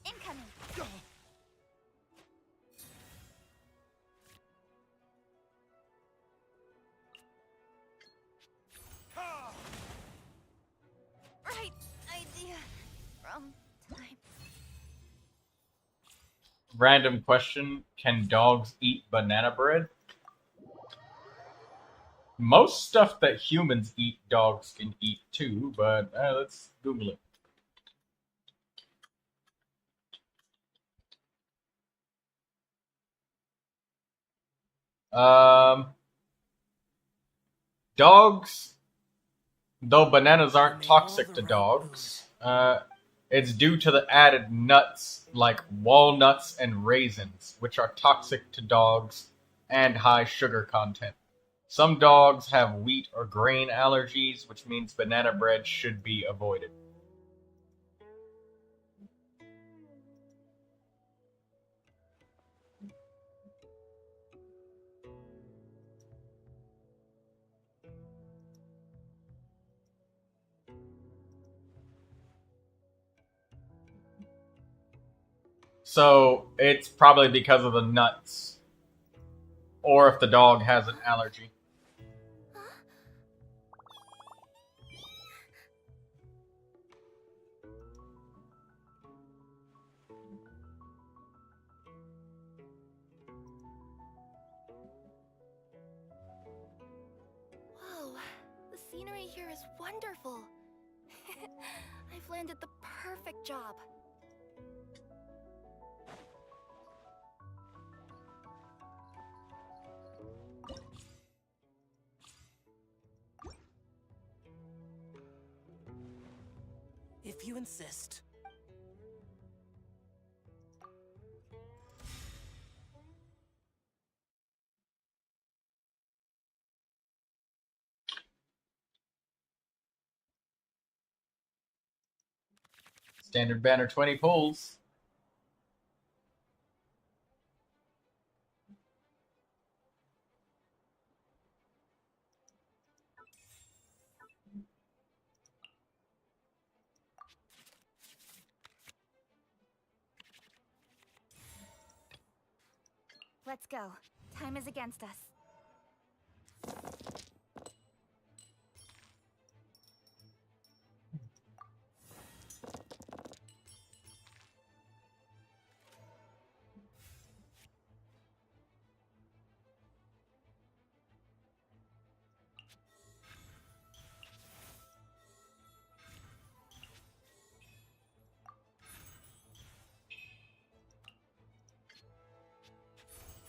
Incoming! Right idea. Wrong time. Random question: can dogs eat banana bread? Most stuff that humans eat, dogs can eat too, but let's Google it. Dogs, though bananas aren't toxic to dogs, it's due to the added nuts like walnuts and raisins, which are toxic to dogs and high sugar content. Some dogs have wheat or grain allergies, which means banana bread should be avoided. So it's probably because of the nuts, or if the dog has an allergy. Whoa, the scenery here is wonderful. I've landed the perfect job. you insist. Standard banner 20 pulls. Let's go. Time is against us.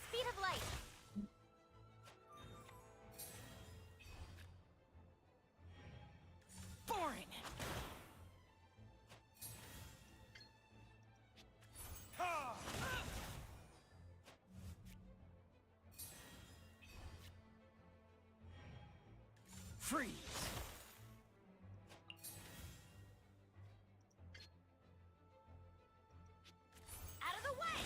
Speed of light. Boring. Freeze. Out of the way.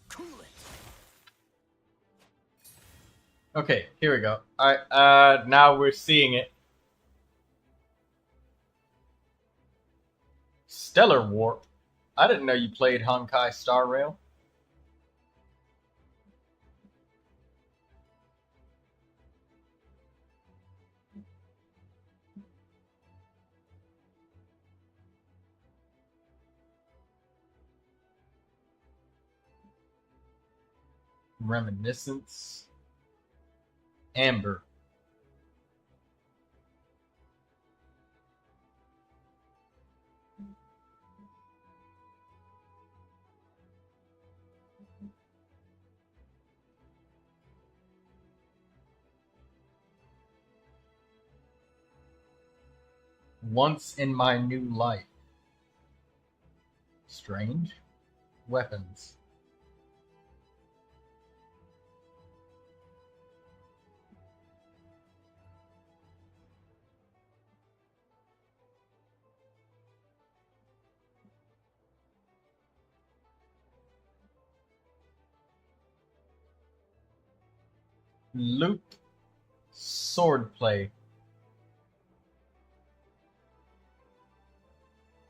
Cool it. Okay, here we go. Alright, now we're seeing it. Stellar Warp. I didn't know you played Honkai Star Rail. Reminiscence. Amber. Once in my new life. Strange. Weapons. Loop. Swordplay.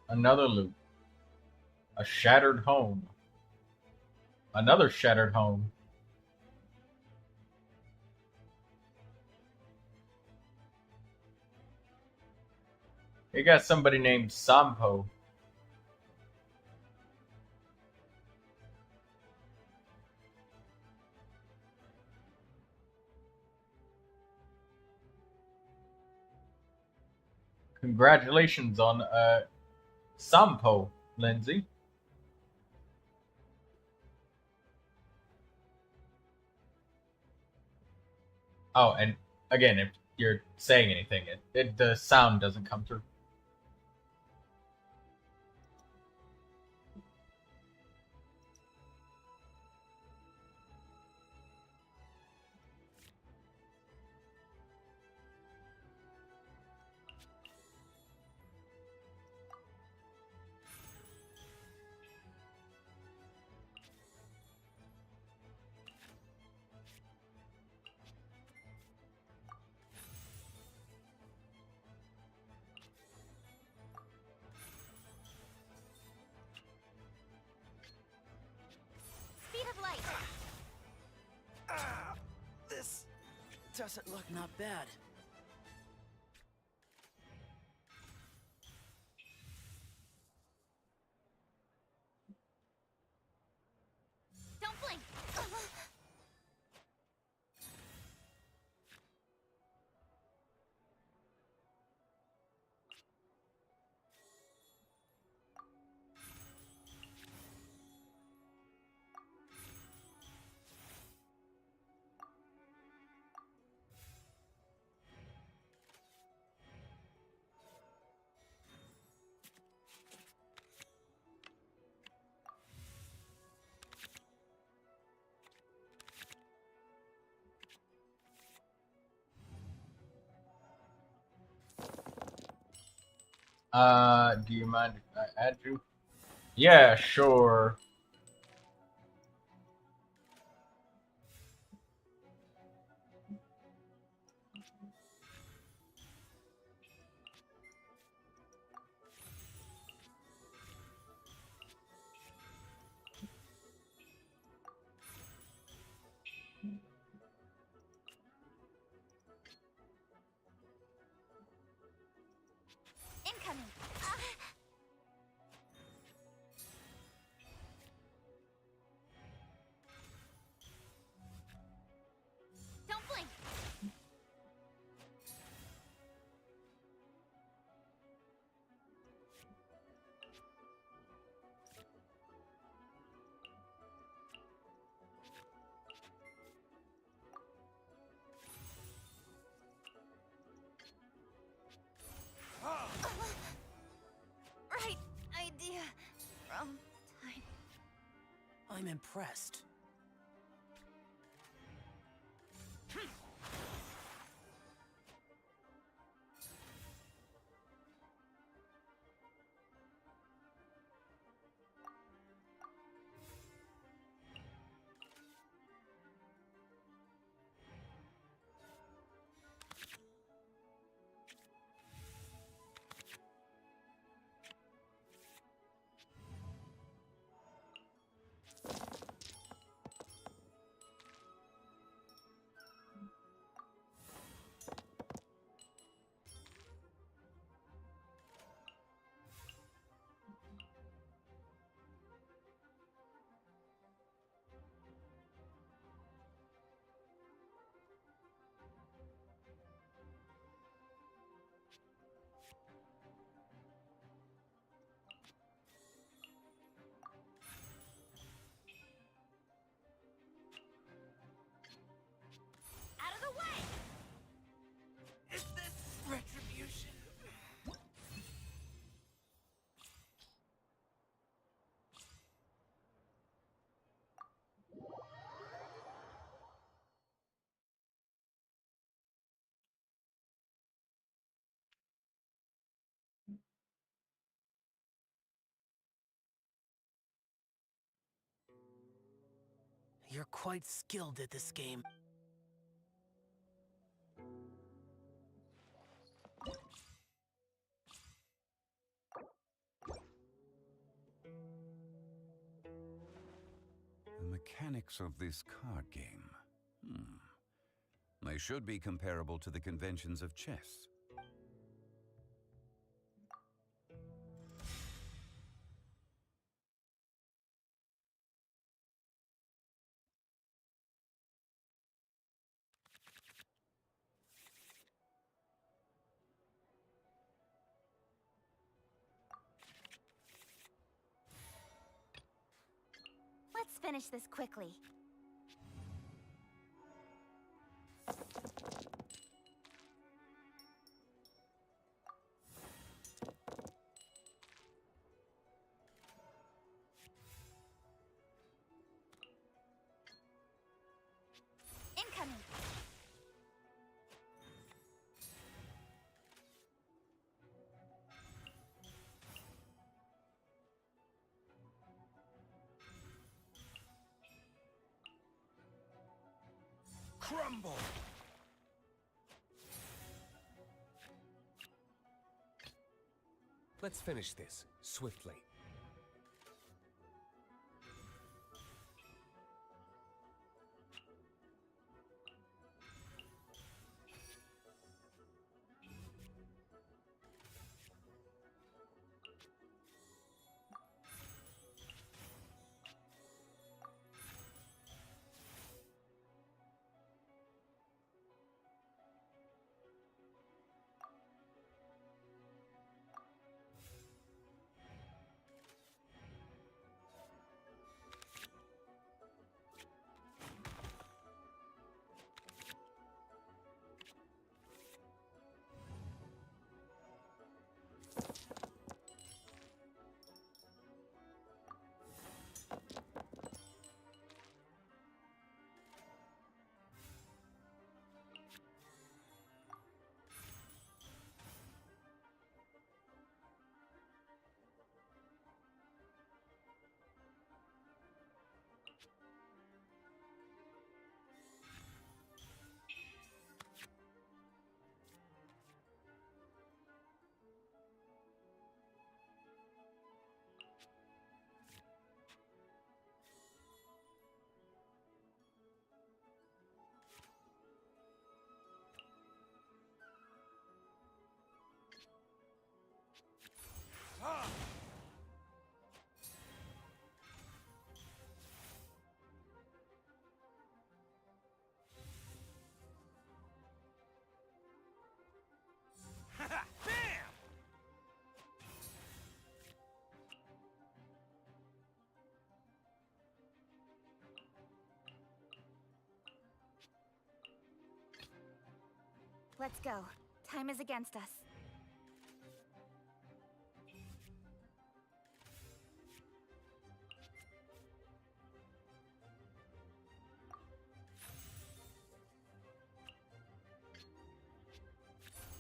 Another loop. A shattered home. Another shattered home. You got somebody named Sampo. Congratulations on Sampo, Lindsay. Oh, and again, if you're saying anything, the sound doesn't come through. Speed of light. This doesn't look not bad. Do you mind if I add you? Yeah, sure. Incoming. Don't blink. Right idea. Wrong time. I'm impressed. Out of the way. Is this retribution? You're quite skilled at this game. The mechanics of this card game. They should be comparable to the conventions of chess. Let's finish this quickly. Incoming. Crumble! Let's finish this swiftly. Let's go. Time is against us.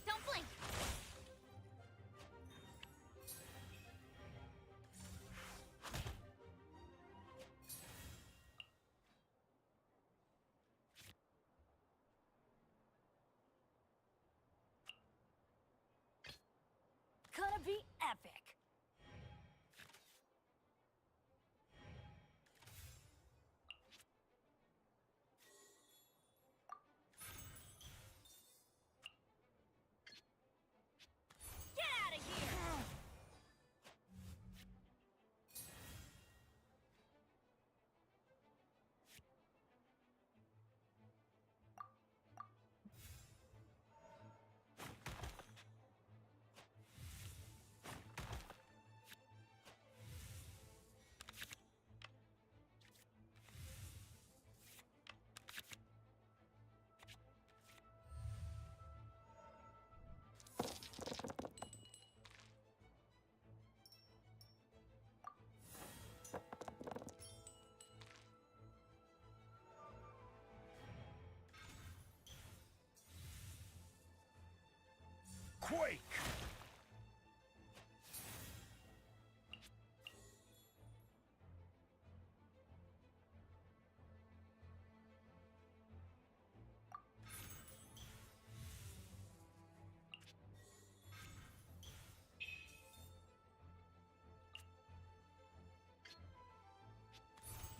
Don't blink! Gonna be epic. Get out of here! Quake!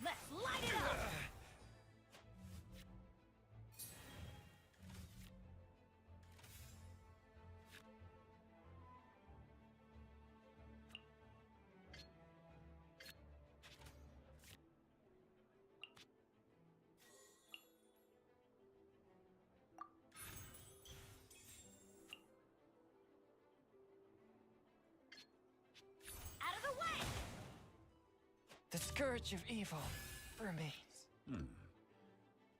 Let's light it up! Out of the way! The scourge of evil remains.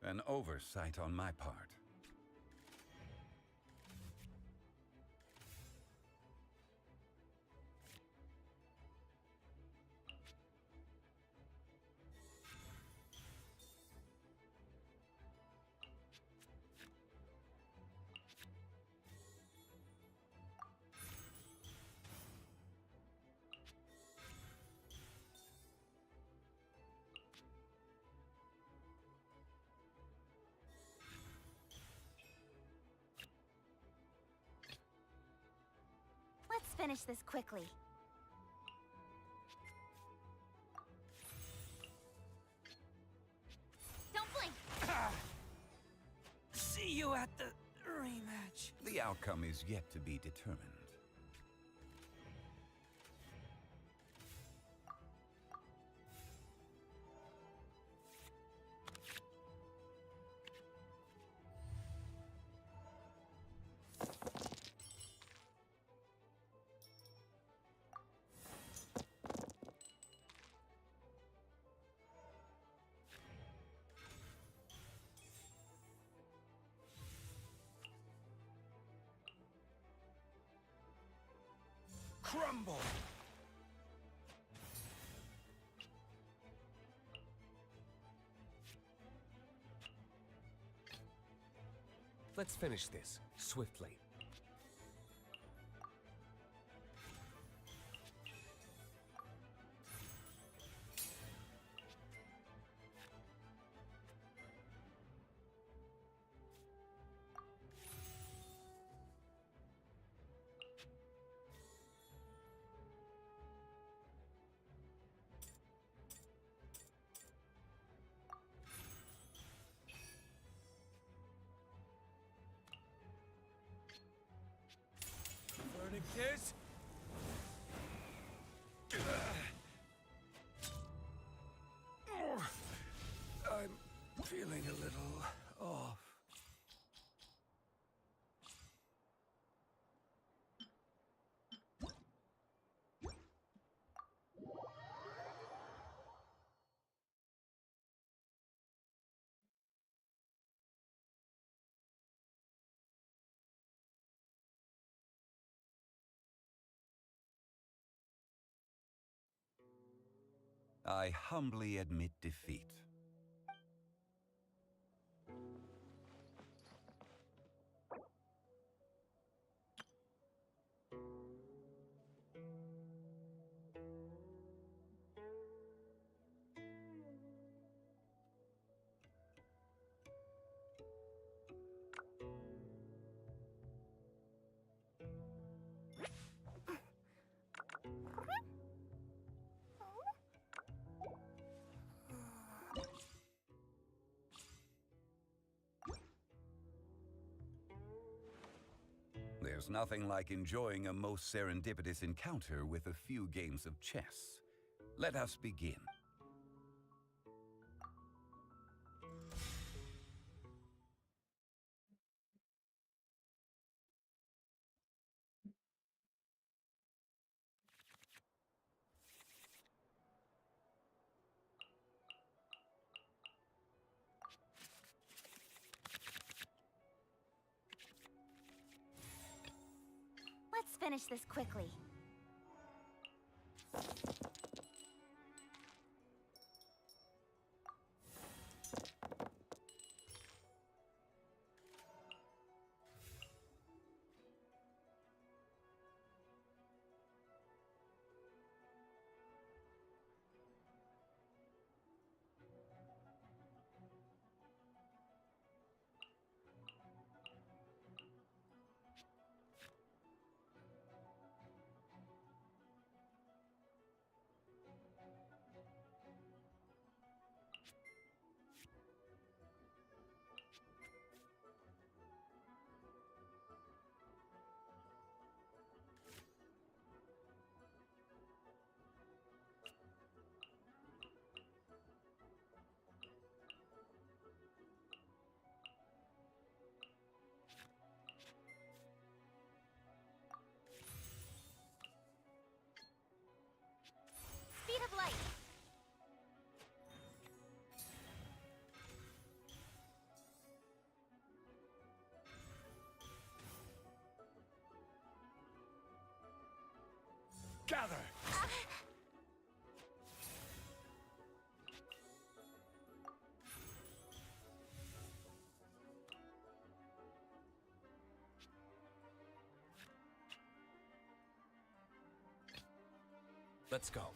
An oversight on my part. Let's finish this quickly. Don't blink! See you at the rematch. The outcome is yet to be determined. Crumble! Let's finish this swiftly. Learning this? I'm feeling a little off. I humbly admit defeat. There's nothing like enjoying a most serendipitous encounter with a few games of chess. Let us begin. Let's finish this quickly. Speed of light. Gather! Let's go.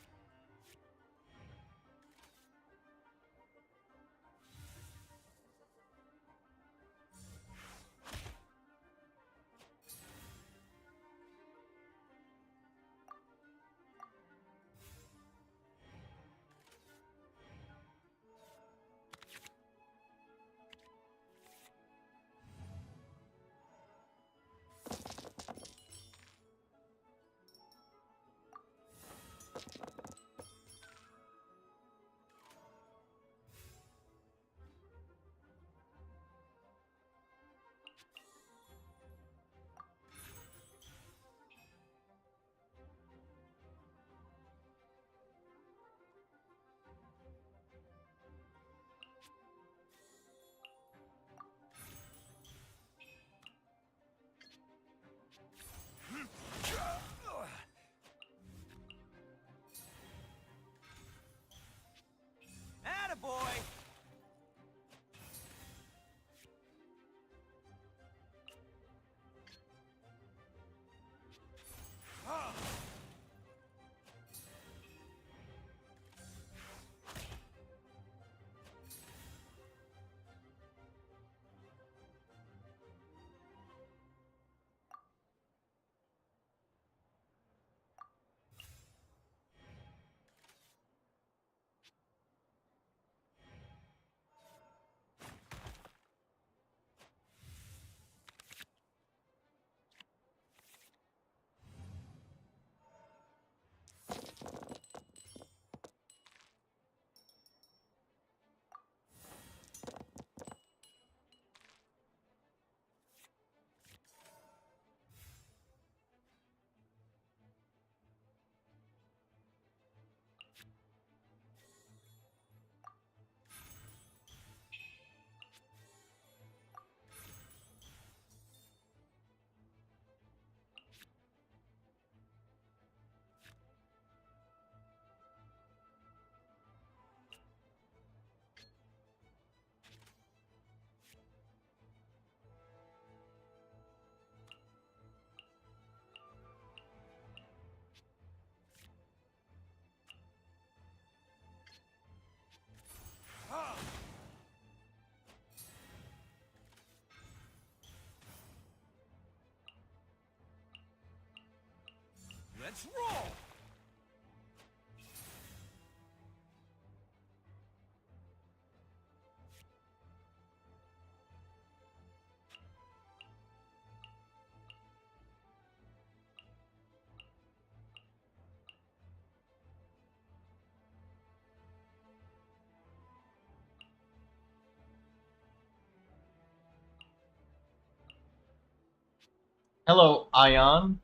Let's roll! Hello, Ion.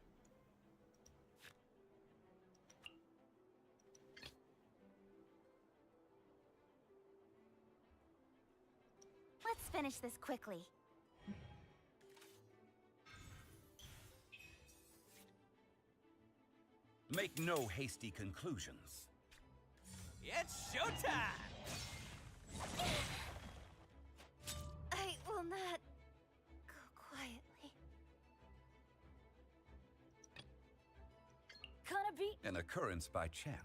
Let's finish this quickly. Make no hasty conclusions. It's showtime! I will not go quietly. Gonna be An occurrence by chance.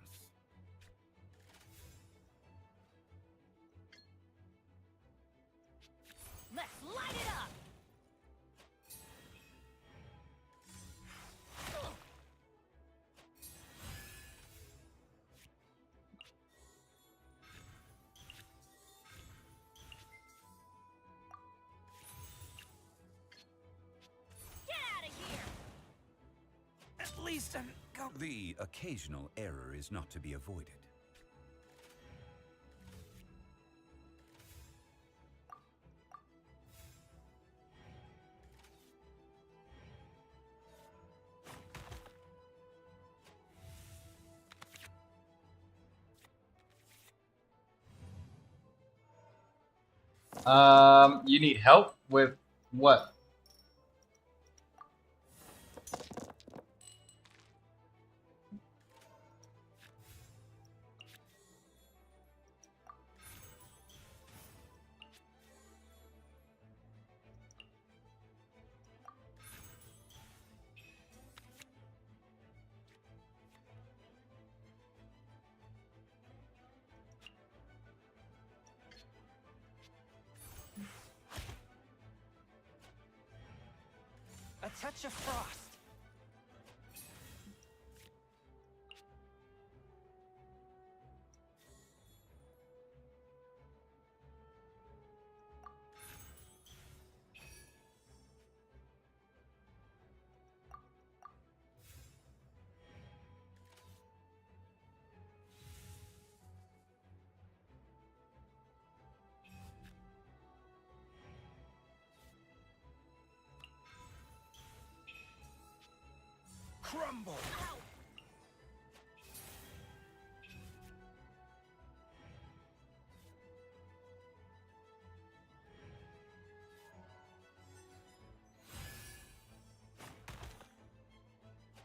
Let's light it up! Get out of here! At least I'm going. The occasional error is not to be avoided. You need help with what? A touch of frost. Crumble.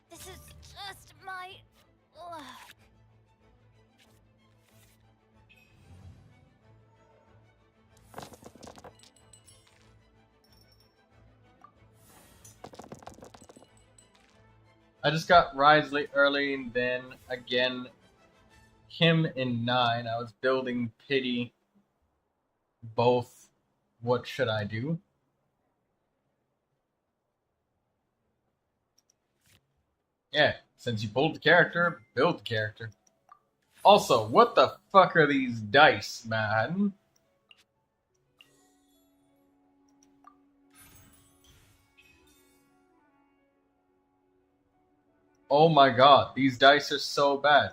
This is just my luck. I just got Risley early and then again him in 9. I was building pity both. What should I do? Yeah, since you pulled the character, build the character. Also, what the fuck are these dice, man? Oh my god, these dice are so bad.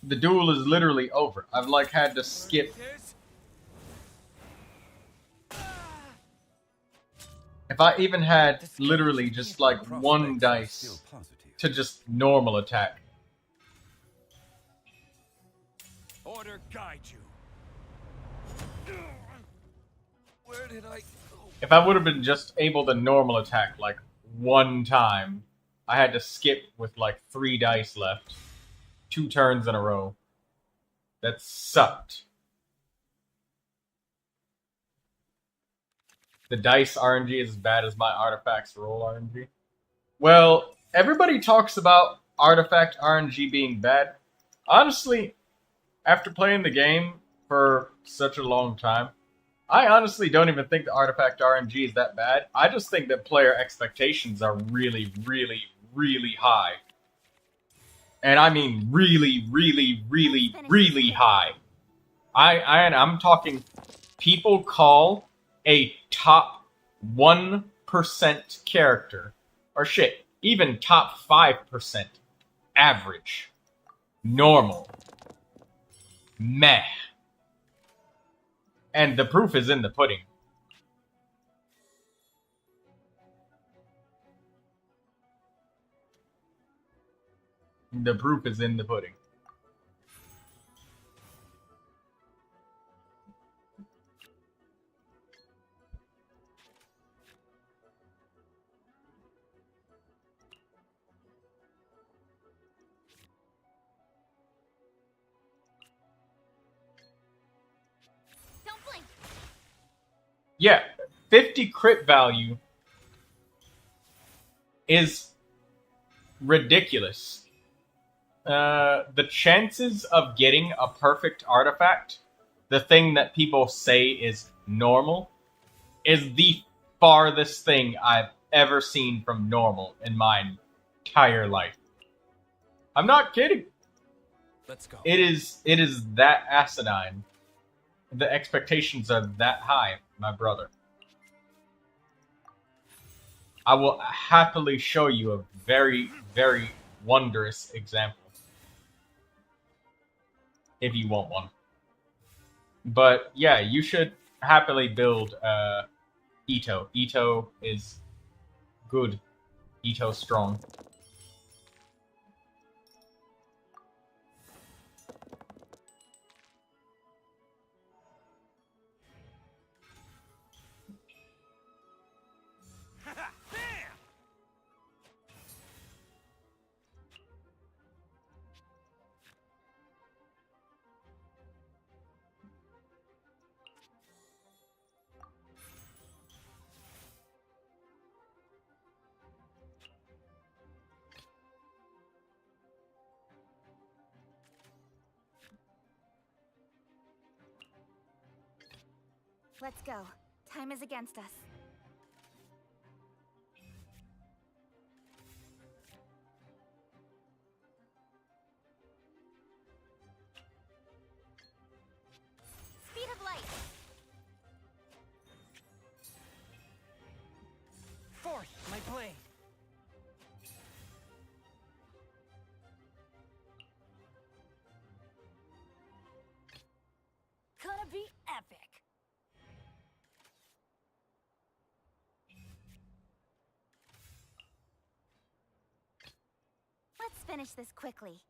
The duel is literally over. I've like had to skip. If I even had literally just like one dice to just normal attack. Order guide you. Where did I go? If I would have been just able to normal attack like one time, I had to skip with like 3 dice left. 2 turns in a row. That sucked. The dice RNG is as bad as my artifacts roll RNG. Well, everybody talks about artifact RNG being bad. Honestly, after playing the game for such a long time, I honestly don't even think the artifact RNG is that bad. I just think that player expectations are really, really, really high. And I mean really, really, really, really high. I'm talking, people call a top 1% character, or shit, even top 5% average, normal, meh. And the proof is in the pudding. The proof is in the pudding. Don't blink. Yeah, 50 crit value is ridiculous. The chances of getting a perfect artifact, the thing that people say is normal, is the farthest thing I've ever seen from normal in my entire life. I'm not kidding. Let's go. It is that asinine. The expectations are that high, my brother. I will happily show you a very, very wondrous example. If you want one. But yeah, you should happily build Ito. Ito is good. Ito's strong. Let's go. Time is against us. Speed of light. Force my blade. Gonna be epic. Let's finish this quickly.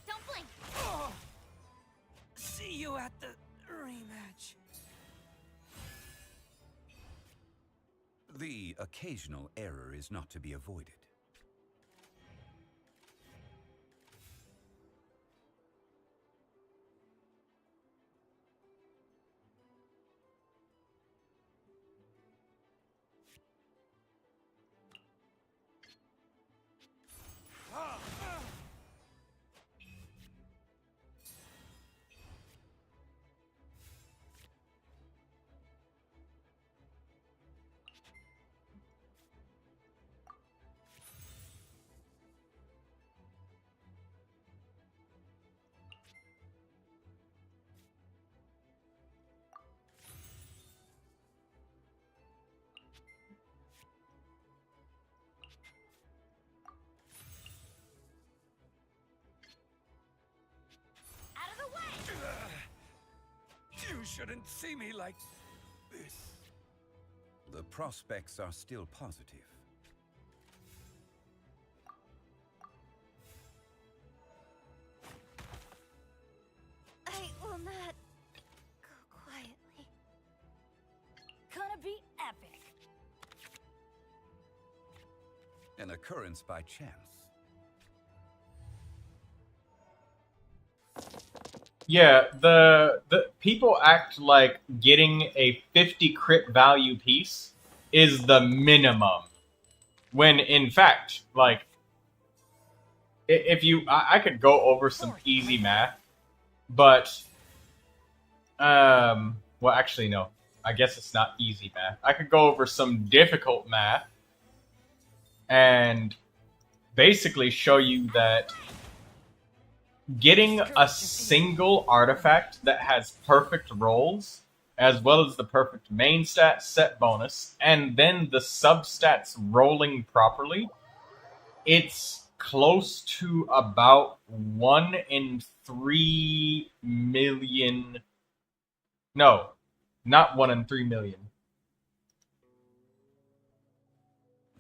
Don't blink. Oh. See you at the rematch. The occasional error is not to be avoided. shouldn't see me like this. The prospects are still positive. I will not go quietly. Gonna be epic. An occurrence by chance. Yeah, the people act like getting a 50 crit value piece is the minimum. When in fact, like, if you, I could go over some easy math, but, well, actually, no. I guess it's not easy math. I could go over some difficult math and basically show you that getting a single artifact that has perfect rolls, as well as the perfect main stat set bonus, and then the substats rolling properly, it's close to about 1 in 3 million. No, not 1 in 3 million.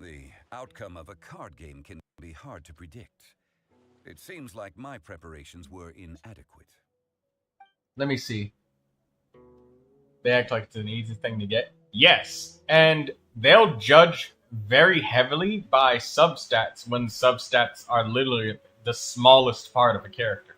The outcome of a card game can be hard to predict. It seems like my preparations were inadequate. Let me see. They act like it's an easy thing to get. Yes, and they'll judge very heavily by substats when substats are literally the smallest part of a character.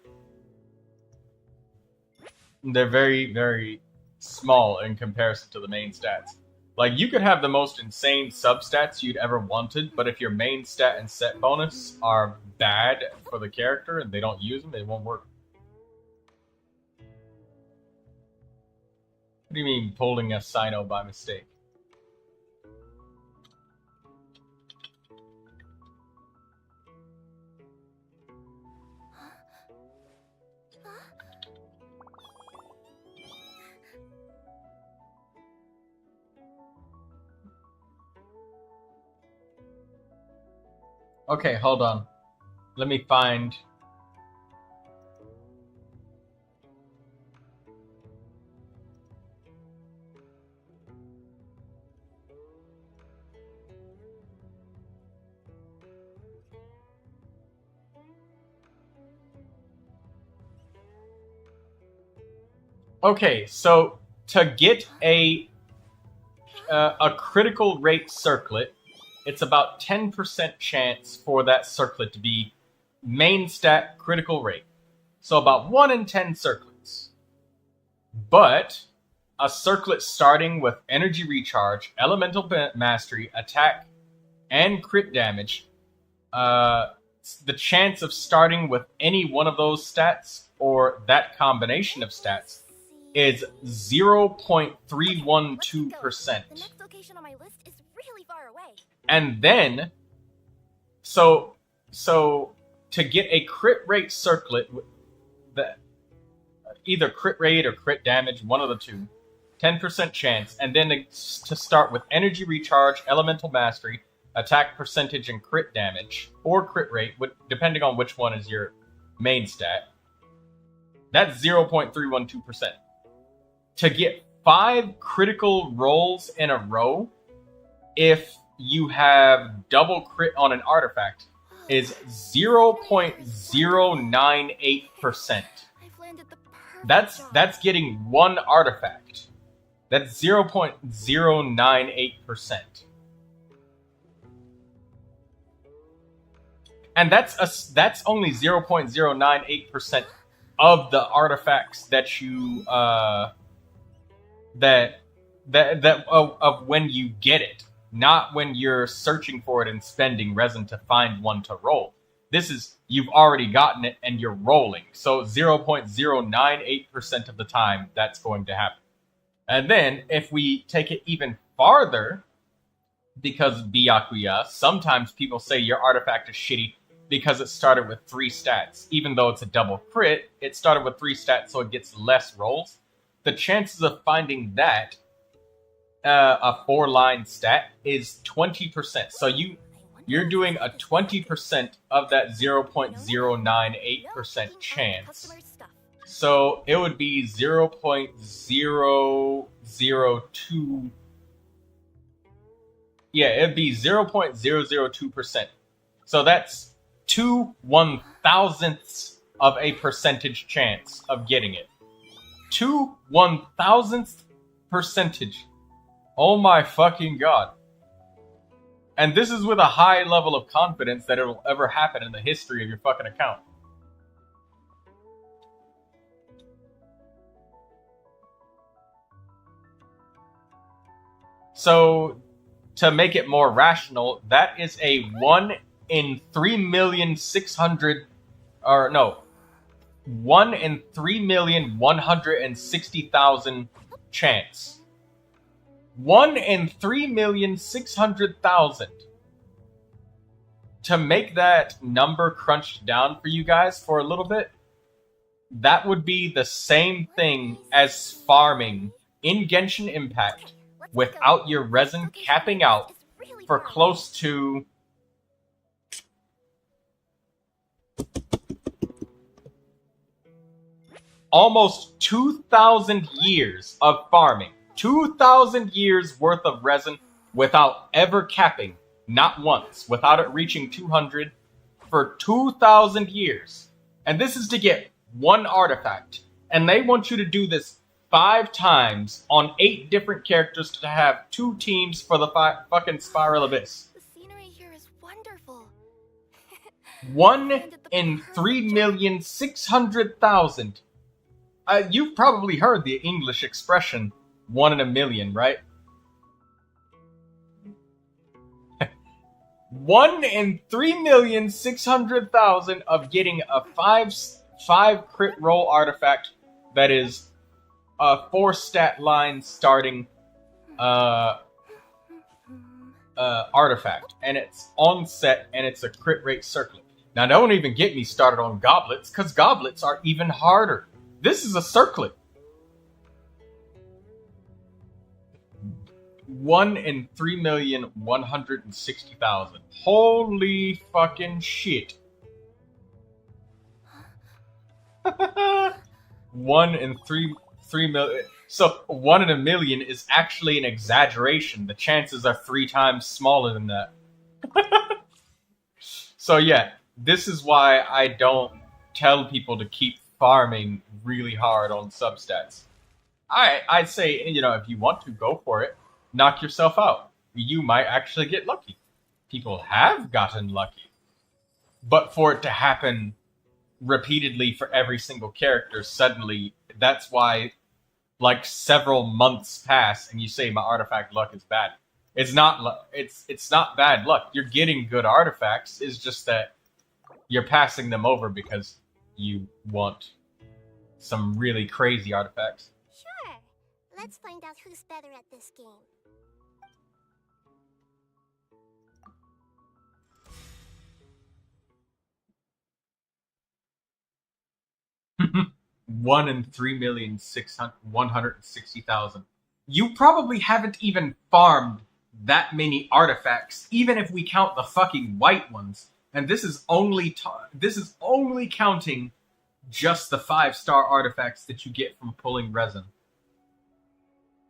They're very, very small in comparison to the main stats. Like, you could have the most insane substats you'd ever wanted, but if your main stat and set bonus are bad for the character and they don't use them, they won't work. What do you mean, pulling a Sino by mistake? Okay, hold on. Let me find... Okay, so to get a critical rate circlet, it's about 10% chance for that circlet to be main stat critical rate. So about 1 in 10 circlets. But a circlet starting with energy recharge, elemental mastery, attack, and crit damage, the chance of starting with any one of those stats or that combination of stats is 0.312%. The next location on my list is really far away. And then, so to get a crit rate circlet, that either crit rate or crit damage, one of the two, 10% chance, and then to start with energy recharge, elemental mastery, attack percentage, and crit damage, or crit rate, depending on which one is your main stat, that's 0.312%. To get 5 critical rolls in a row, if you have double crit on an artifact, is 0.098%. That's getting one artifact. That's 0.098%. And that's only 0.098% of the artifacts that you of when you get it, not when you're searching for it and spending resin to find one to roll. This is, you've already gotten it and you're rolling. So 0.098% of the time that's going to happen. And then if we take it even farther, because Byakuya, sometimes people say your artifact is shitty because it started with 3 stats. Even though it's a double crit, it started with 3 stats, so it gets less rolls. The chances of finding that a 4-line stat is 20%. So you're doing a 20% of that 0.098% chance So it would be 0.002. Yeah, it'd be 0.002%. So that's 2/1000ths of a percentage chance of getting it. 2/1000th percentage. Oh my fucking god. And this is with a high level of confidence that it'll ever happen in the history of your fucking account. So, to make it more rational, that is a 1 in 3,600,000, or no, 1 in 3,160,000 chance. 1 in 3,600,000. To make that number crunched down for you guys for a little bit, that would be the same thing as farming in Genshin Impact without your resin capping out for close to almost 2,000 years of farming. 2,000 years worth of resin without ever capping, not once, without it reaching 200 for 2,000 years. And this is to get one artifact. And they want you to do this 5 times on 8 different characters to have 2 teams for the fucking Spiral Abyss. The scenery here is wonderful. 1 in 3,600,000. You've probably heard the English expression 1 in a million, right? 1 in 3,600,000 of getting a 5 crit roll artifact that is a 4 stat line starting artifact, and it's on set, and it's a crit rate circlet. Now, don't even get me started on goblets, because goblets are even harder. This is a circlet. 1 in 3,160,000. Holy fucking shit. 1 in 3 million. So 1 in a million is actually an exaggeration. The chances are 3 times smaller than that. So yeah, this is why I don't tell people to keep farming really hard on substats. I'd say, you know, if you want to, go for it. Knock yourself out. You might actually get lucky. People have gotten lucky. But for it to happen repeatedly for every single character, suddenly, that's why, like, several months pass and you say my artifact luck is bad. It's not it's not bad luck. You're getting good artifacts. It's just that you're passing them over because you want some really crazy artifacts. Sure. Let's find out who's better at this game. 1 in 3,160,000. You probably haven't even farmed that many artifacts, even if we count the fucking white ones. And this is only counting just the 5-star artifacts that you get from pulling resin.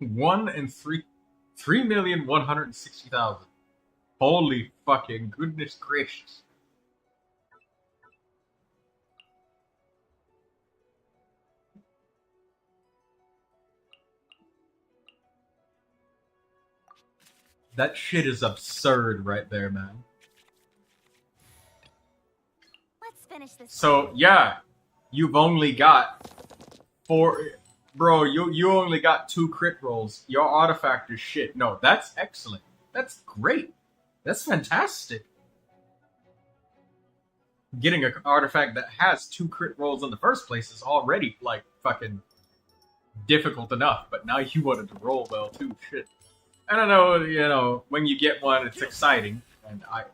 1 in 3,160,000. Holy fucking goodness gracious. That shit is absurd right there, man. Let's finish this. So, yeah, you've only got 4... Bro, you only got 2 crit rolls. Your artifact is shit. No, that's excellent. That's great. That's fantastic. Getting an artifact that has 2 crit rolls in the first place is already, like, fucking difficult enough. But now you wanted to roll well, too. Shit. I don't know, you know, when you get one, it's exciting, and I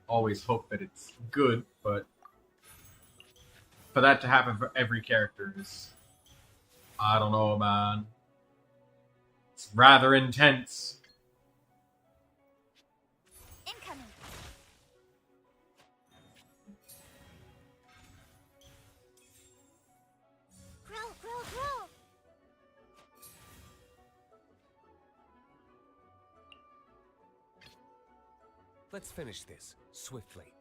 always hope that it's good, but for that to happen for every character is, I don't know, man. It's rather intense. Incoming. Let's finish this swiftly.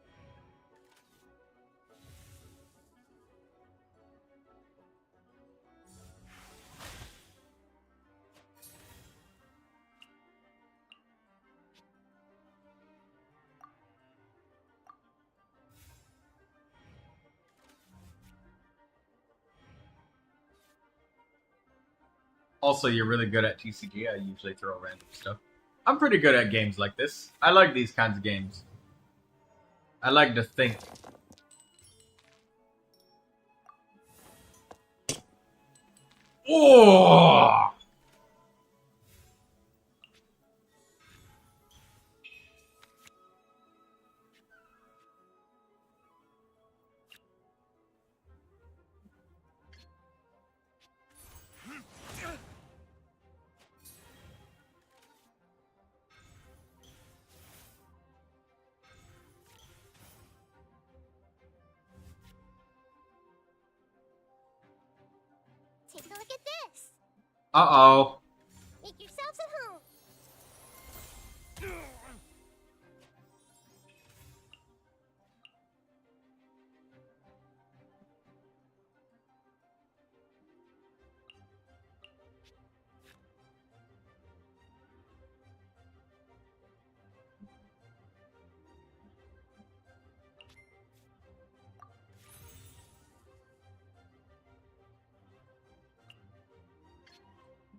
Also, you're really good at TCG. I usually throw random stuff. I'm pretty good at games like this. I like these kinds of games. I like to think. Oh! Take a look at this. Uh-oh. Make yourselves at home.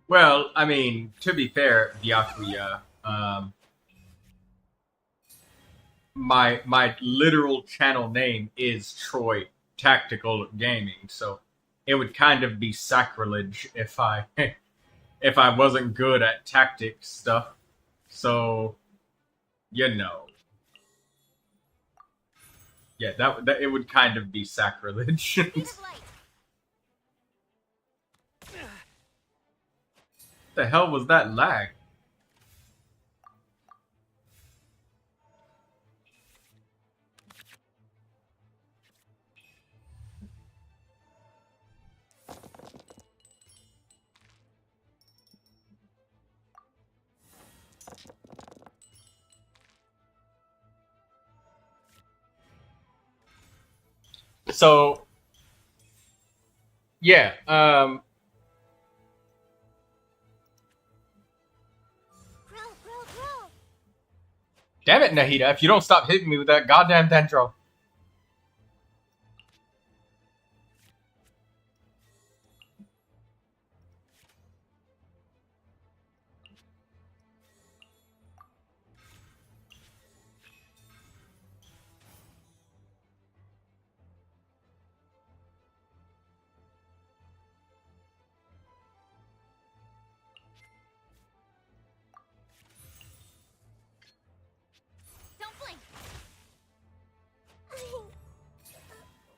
Well, I mean, to be fair, Byakuya, my literal channel name is Troy Tactical Gaming, so it would kind of be sacrilege if I if I wasn't good at tactics stuff. So, you know, yeah, that it would kind of be sacrilege. The hell was that lag? So, yeah, damn it, Nahida, if you don't stop hitting me with that goddamn dendro. Don't blink.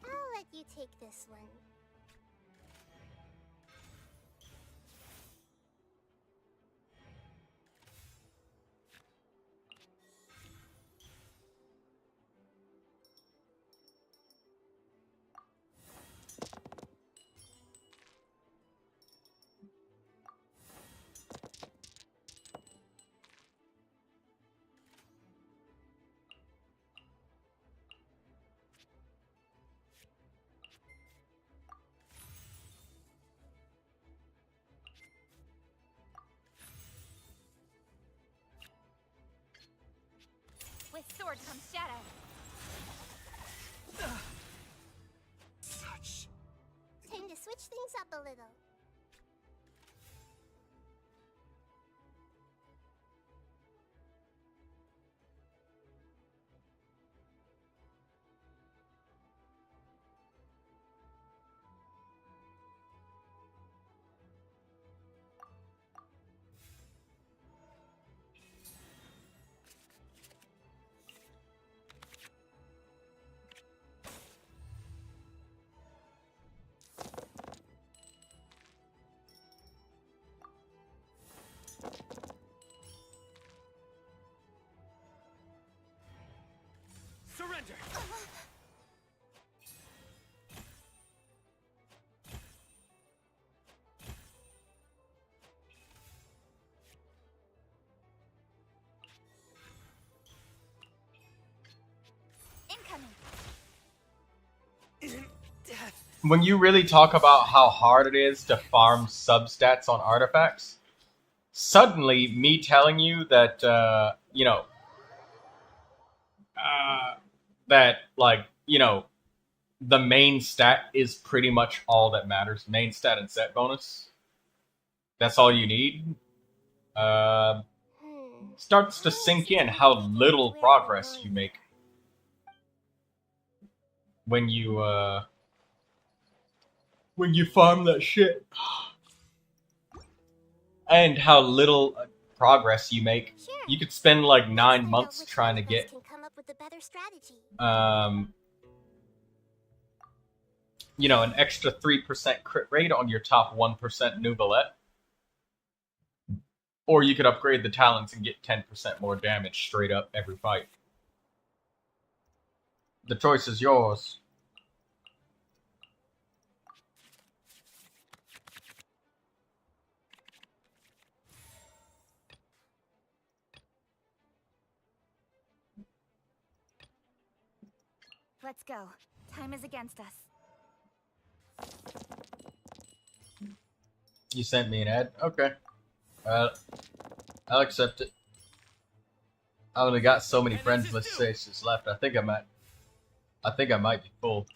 I'll let you take this one. With sword comes shadow. Time to switch things up a little. when you really talk about how hard it is to farm substats on artifacts, suddenly me telling you that, that, like, the main stat is pretty much all that matters. Main stat and set bonus. That's all you need. Starts to sink in how little progress you make when you farm that shit, and how little progress you make. You could spend like 9 months trying to get an extra 3% crit rate on your top 1% Neuvilette. Or you could upgrade the talents and get 10% more damage straight up every fight. The choice is yours. Let's go. Time is against us. You sent me an ad? Okay. I'll accept it. I only got so many friends list spaces left. I think I might be full.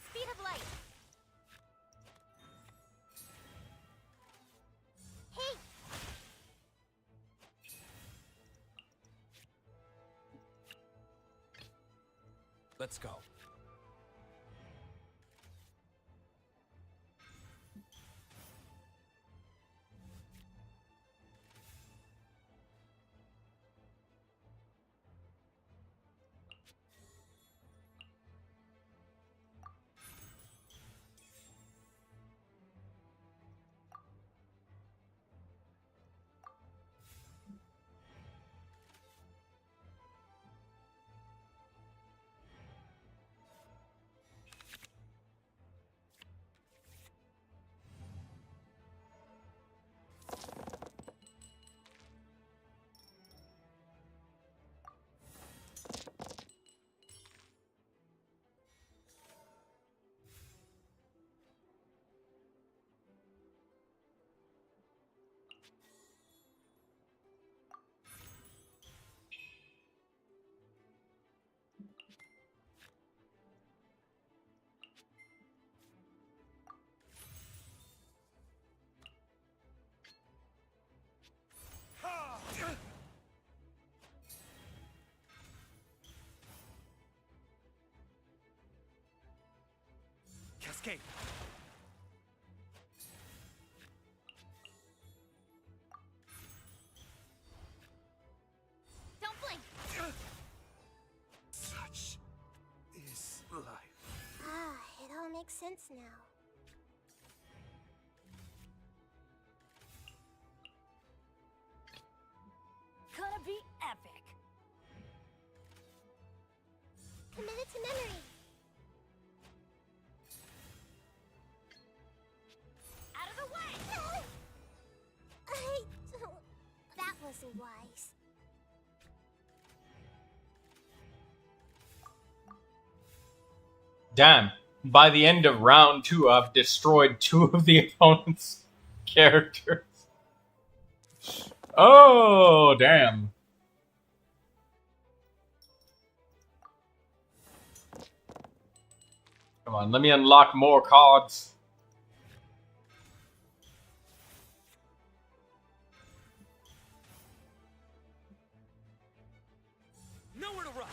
Speed of light. Hey. Let's go. Cascade. Don't blink. Such is life. It all makes sense now. Gonna be epic. Committed to memory. Out of the way! I don't... That wasn't wise. Damn. By the end of round 2, I've destroyed 2 of the opponent's characters. Oh, damn. Come on, let me unlock more cards. Nowhere to run.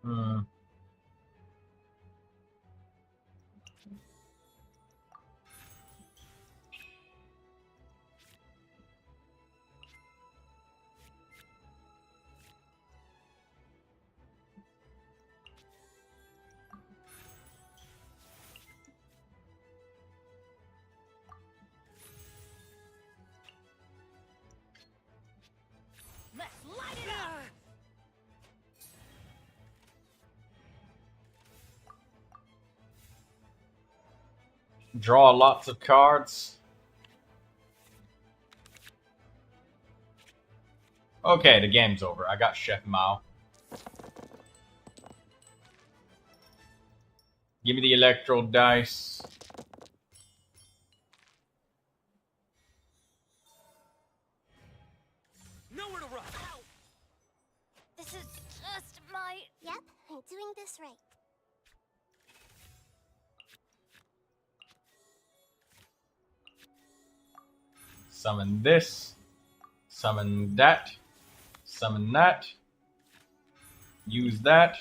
Hmm. Draw lots of cards. Okay, the game's over. I got Chef Mao. Give me the electro dice. Nowhere to run. This is just my... Yep, I'm doing this right. Summon this. Summon that. Summon that. Use that.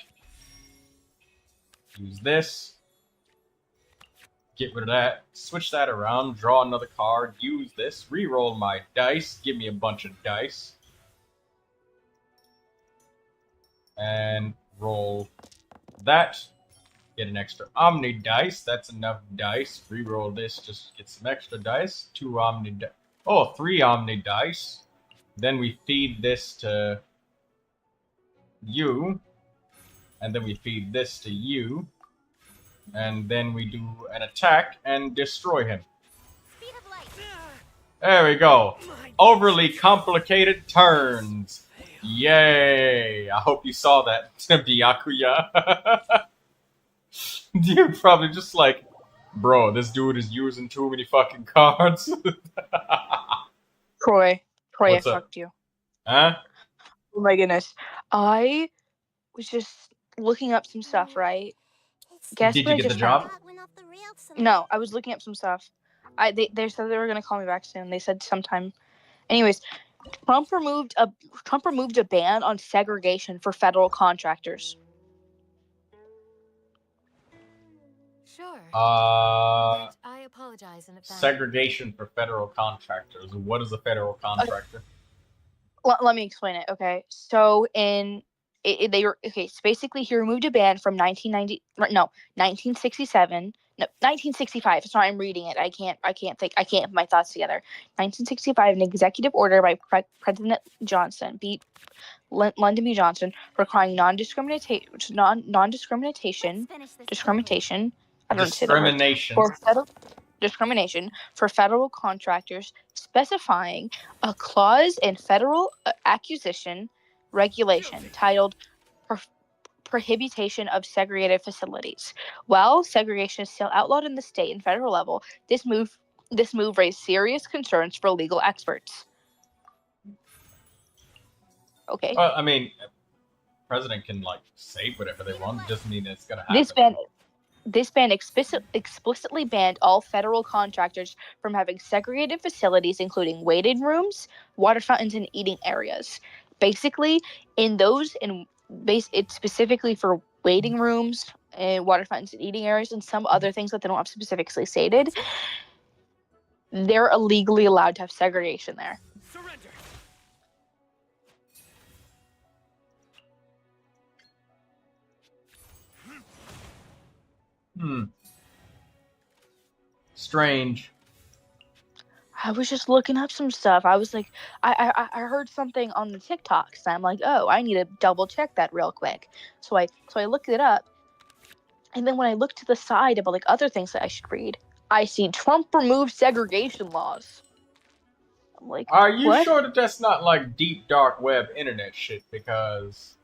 Use this. Get rid of that. Switch that around. Draw another card. Use this. Reroll my dice. Give me a bunch of dice. And roll that. Get an extra Omni dice. That's enough dice. Reroll this. Just get some extra dice. 2 Omni dice. Oh, 3 Omni dice. Then we feed this to you. And then we feed this to you. And then we do an attack and destroy him. Speed of light. There we go. Overly complicated turns. Yay. I hope you saw that, Byakuya. You're probably just like, bro, this dude is using too many fucking cards. Troy, What's I up? fucked you. Huh? Oh my goodness. I was just looking up some stuff, right? Guess Did what you I get the just job? found? No, I was looking up some stuff. They said they were gonna call me back soon. They said sometime. Anyways, Trump removed a ban on segregation for federal contractors. Sure. Uh, I apologize in advance. segregation for federal contractors. What is a federal contractor? Let me explain it. Okay, so so basically he removed a ban from 1967. No, 1965. Sorry, I'm reading it. I can't put my thoughts together. 1965, an executive order by President Johnson, Lyndon B. Johnson, requiring non-discrimination. I don't know say that word. Discrimination for federal contractors, specifying a clause in federal acquisition regulation titled Prohibition of Segregated Facilities. While segregation is still outlawed in the state and federal level, this move raised serious concerns for legal experts. Okay. Well, I mean, president can like say whatever they want. Doesn't mean it's gonna happen. This ban explicitly banned all federal contractors from having segregated facilities, including waiting rooms, water fountains, and eating areas. Basically, it's specifically for waiting rooms and water fountains and eating areas, and some other things that they don't have specifically stated. They're illegally allowed to have segregation there. Surrender. Strange. I was just looking up some stuff. I was like, I heard something on the TikToks, and I'm like, oh, I need to double check that real quick. So I looked it up, and then when I looked to the side about like other things that I should read, I see Trump removed segregation laws. I'm like, are you what? sure that that's not like deep dark web internet shit? Because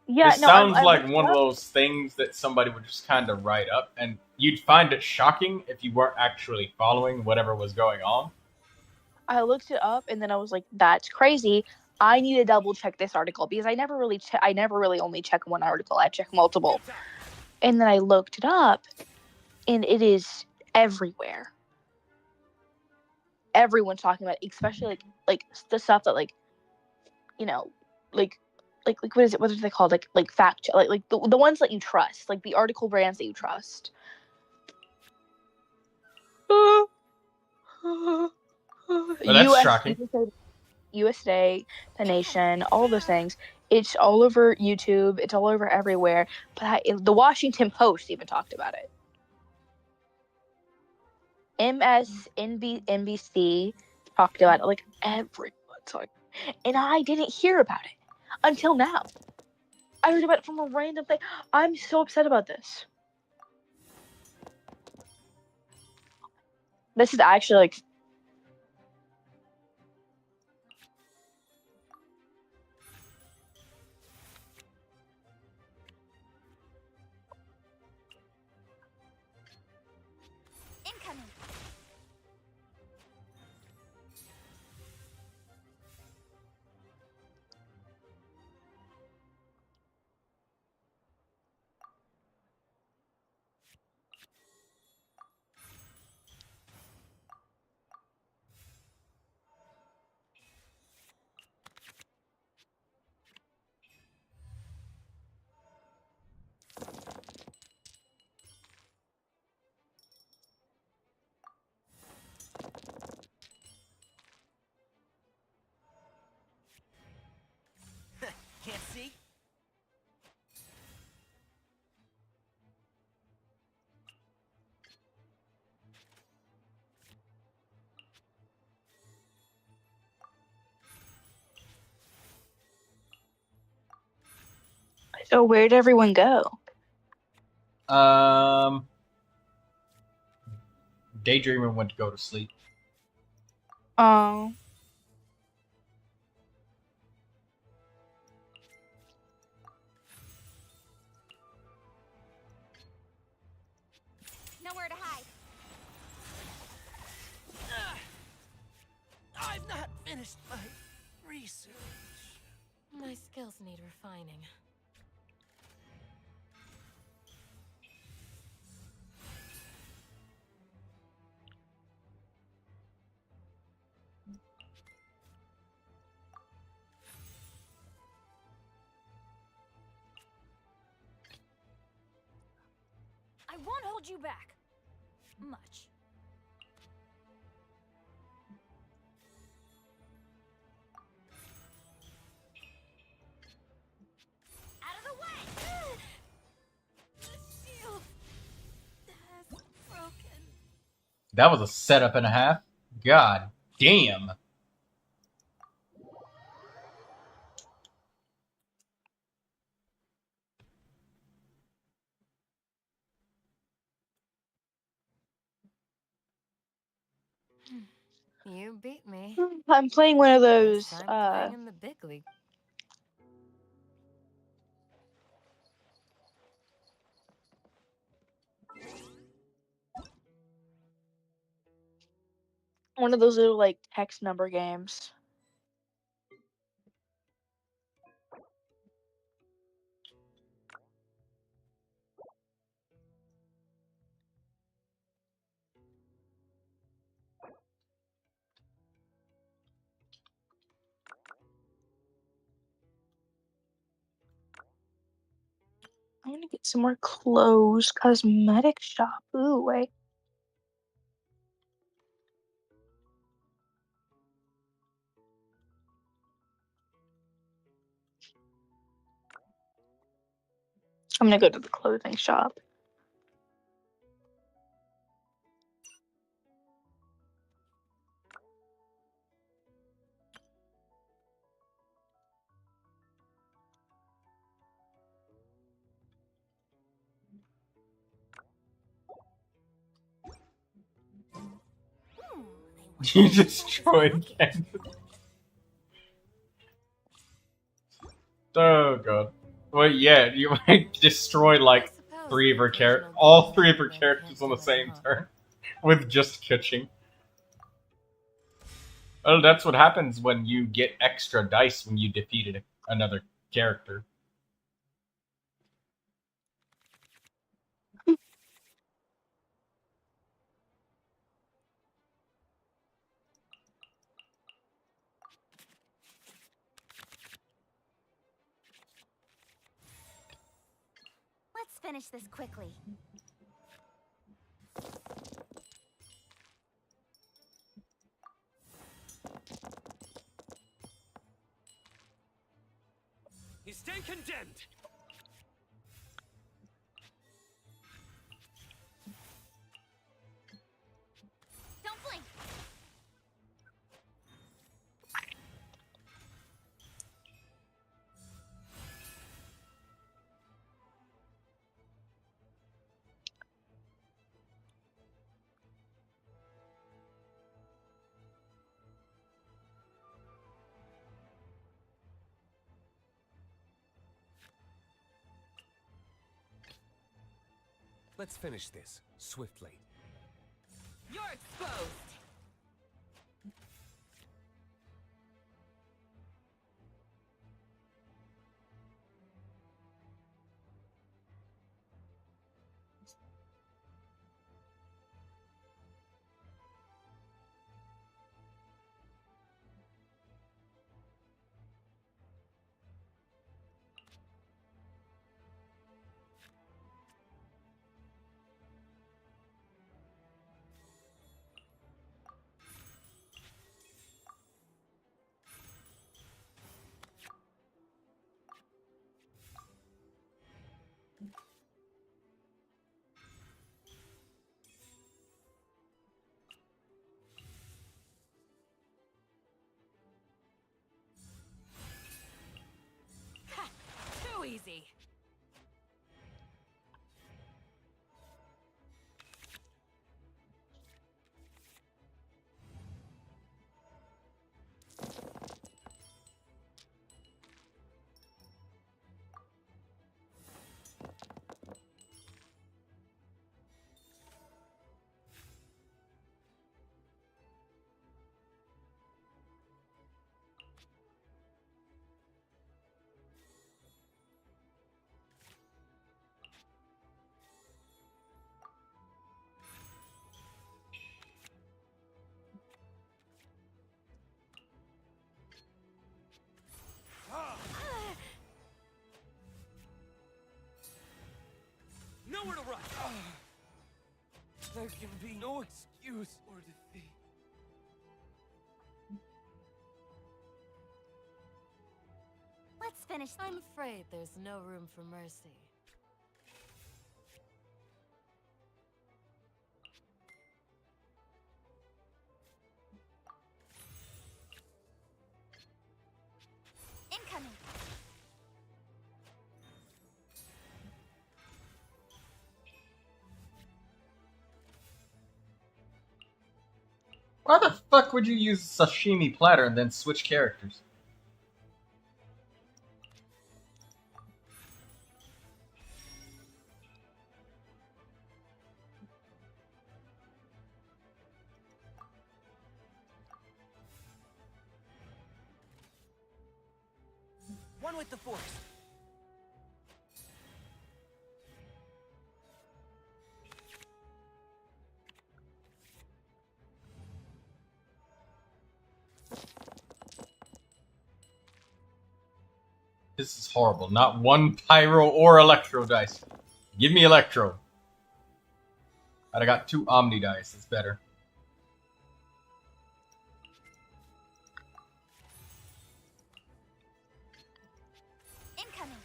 yeah, it no, sounds I like one of those things that somebody would just kind of write up, and you'd find it shocking if you weren't actually following whatever was going on. I looked it up, and then I was like, that's crazy. I need to double check this article because I never really only check one article. I check multiple. And then I looked it up, and it is everywhere. Everyone's talking about it, especially like the stuff that like what is it? What are they called? Like fact check, like the ones that you trust, like the article brands that you trust. That's shocking. USA, The Nation, all those things. It's all over YouTube. It's all over everywhere. But the Washington Post even talked about it. MSNBC talked about it. Like everyone talked, and I didn't hear about it until now. I heard about it from a random thing. I'm so upset about this. This is actually like. Incoming. Can't see? So where'd everyone go? Daydreamer went to go to sleep. Oh. Nowhere to hide. I've not finished my research. My skills need refining. I won't hold you back. Much. Out of the way! The shield has broken. That was a setup and a half. God damn. You beat me. I'm playing one of those. First time playing in the big league. One of those little like text number games. I'm gonna get some more clothes. Cosmetic shop. Ooh, wait. I'm gonna go to the clothing shop. You destroyed Kansas. Oh god. Well, yeah, you might destroy like three of her characters, all three of her characters on the same turn, with just kitching. Well, that's what happens when you get extra dice when you defeated another character. Let's finish this quickly. You stand condemned. Don't blink. Let's finish this swiftly. You're exposed. Ha! Too easy. Nowhere to run! There can be no excuse or defeat. Let's finish. I'm afraid there's no room for mercy. Incoming. Why the fuck would you use sashimi platter and then switch characters? One with the force. This is horrible. Not one pyro or electro dice. Give me electro. I got 2 omni dice. It's better. Incoming.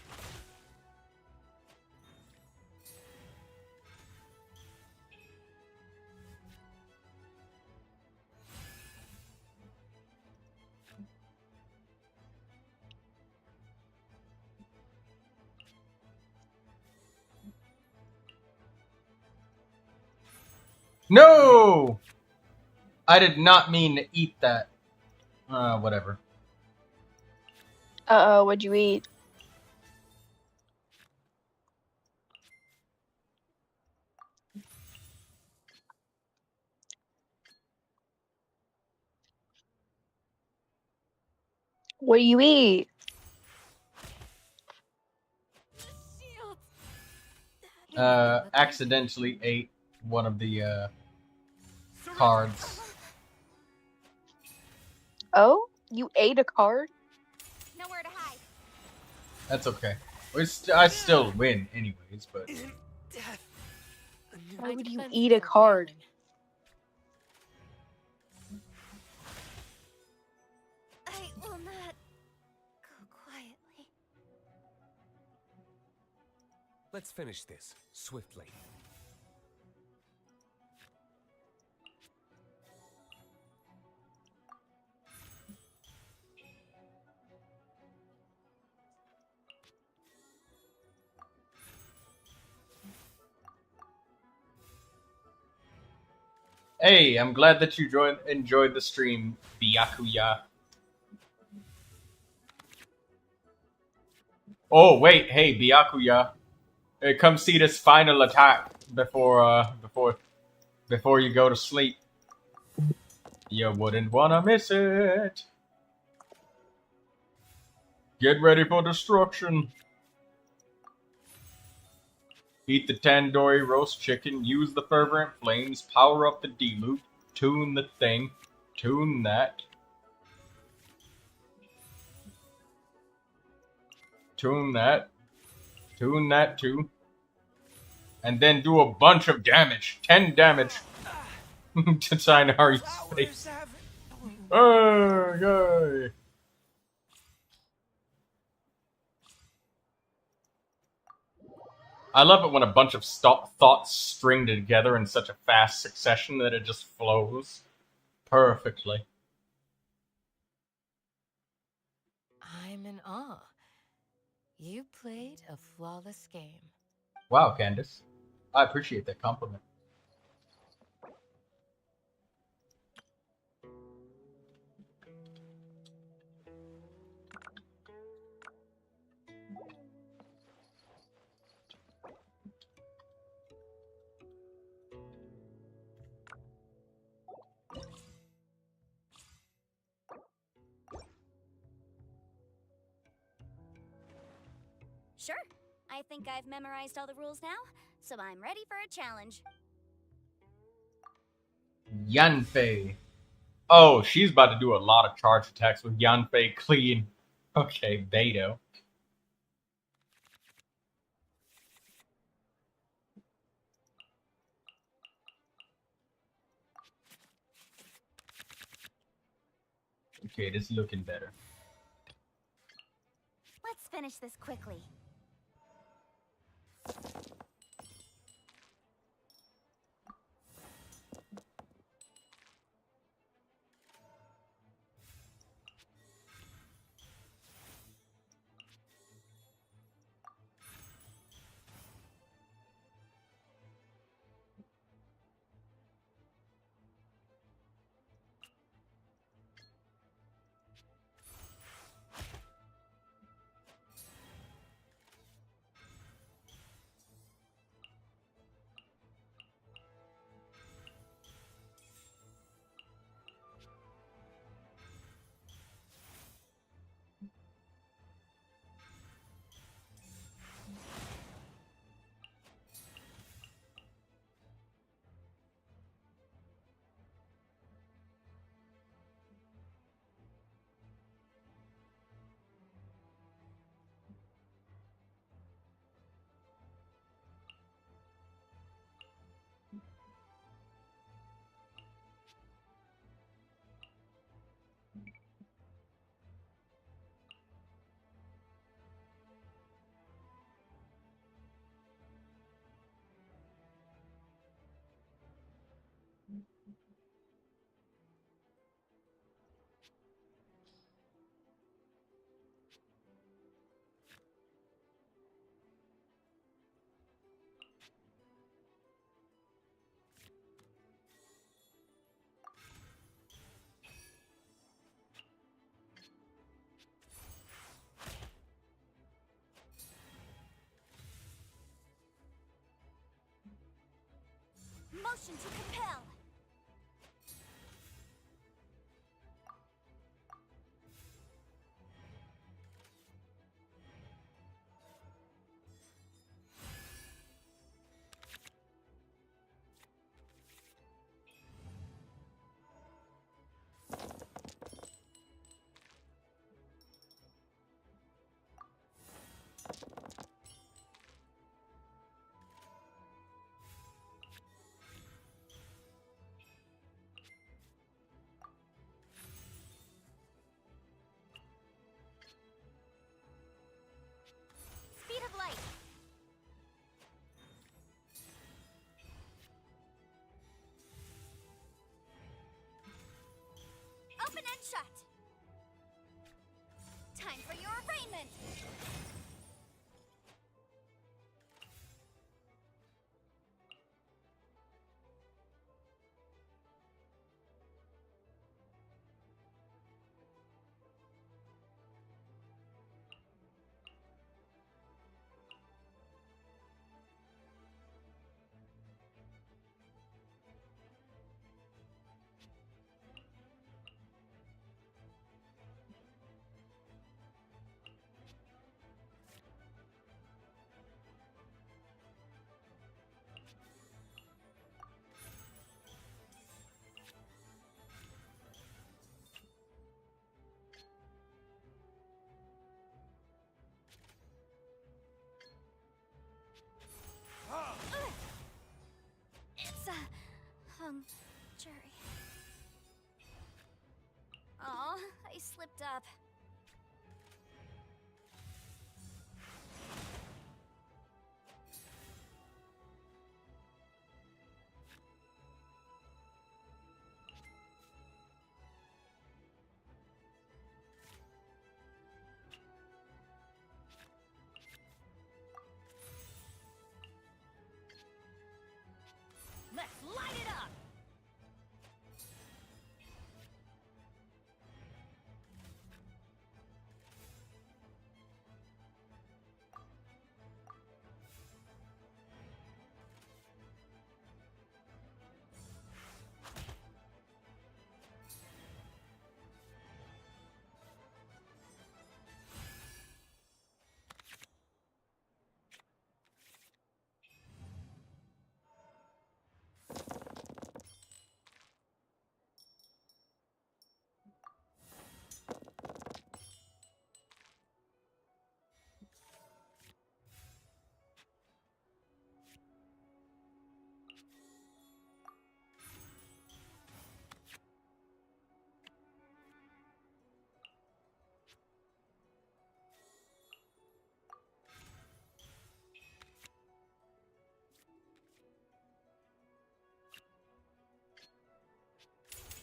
No! I did not mean to eat that. Whatever. Uh-oh, what'd you eat? What do you eat? Accidentally ate one of the, cards. Oh? You ate a card? Nowhere to hide. That's okay. I still win anyways, but... Why would you eat a card? I will not go quietly. Let's finish this swiftly. Hey, I'm glad that you enjoyed the stream, Byakuya. Oh, wait, hey, Byakuya. Hey, come see this final attack. before you go to sleep. You wouldn't wanna miss it. Get ready for destruction. Eat the tandoori roast chicken, use the fervent flames, power up the D-loop, tune the thing, tune that. Tune that. Tune that too. And then do a bunch of damage. 10 damage to Xianyun's face. Oh, yay. I love it when a bunch of thoughts string together in such a fast succession that it just flows perfectly. I'm in awe. You played a flawless game. Wow, Candace. I appreciate that compliment. Sure. I think I've memorized all the rules now, so I'm ready for a challenge. Yanfei. Oh, she's about to do a lot of charge attacks with Yanfei clean. Okay, Beto. Okay, this is looking better. Let's finish this quickly. Motion to compel. Speed of light. Open and shut. Time for your arraignment. wrong, Jerry. Oh, I slipped up. Let's light it up!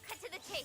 Cut to the chase.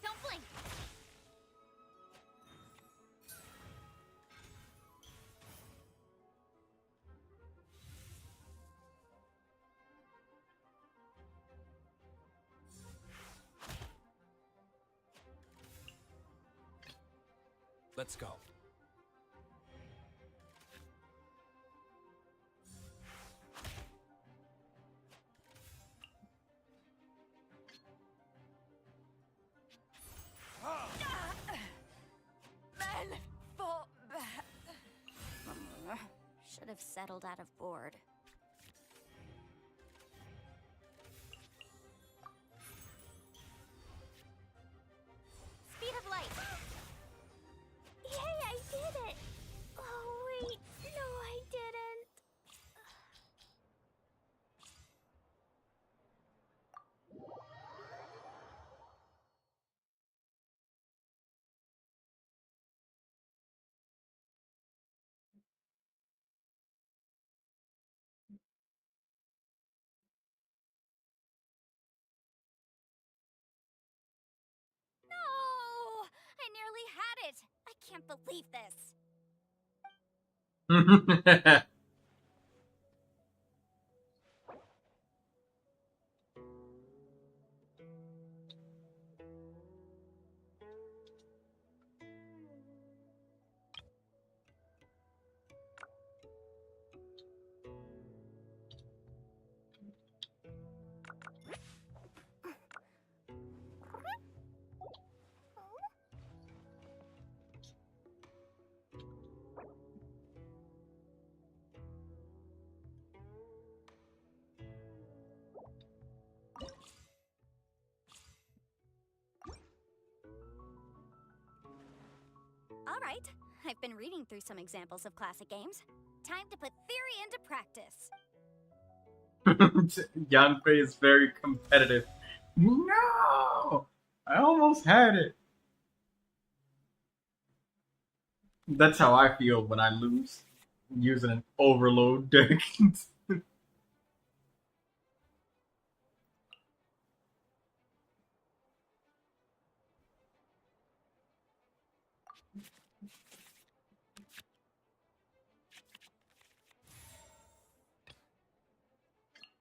Don't blink. Let's go. Men, fall back. Should have settled out of board. Speed of light. Yay, I did it! Oh, wait. No, I didn't. No! I nearly had it. I can't believe this. right. I've been reading through some examples of classic games. Time to put theory into practice. Yanfei is very competitive. No! I almost had it. That's how I feel when I lose. Using an overload deck.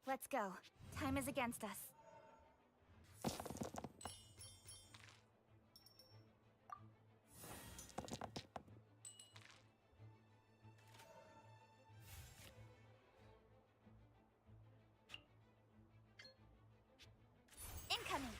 Let's go. Time is against us. Incoming.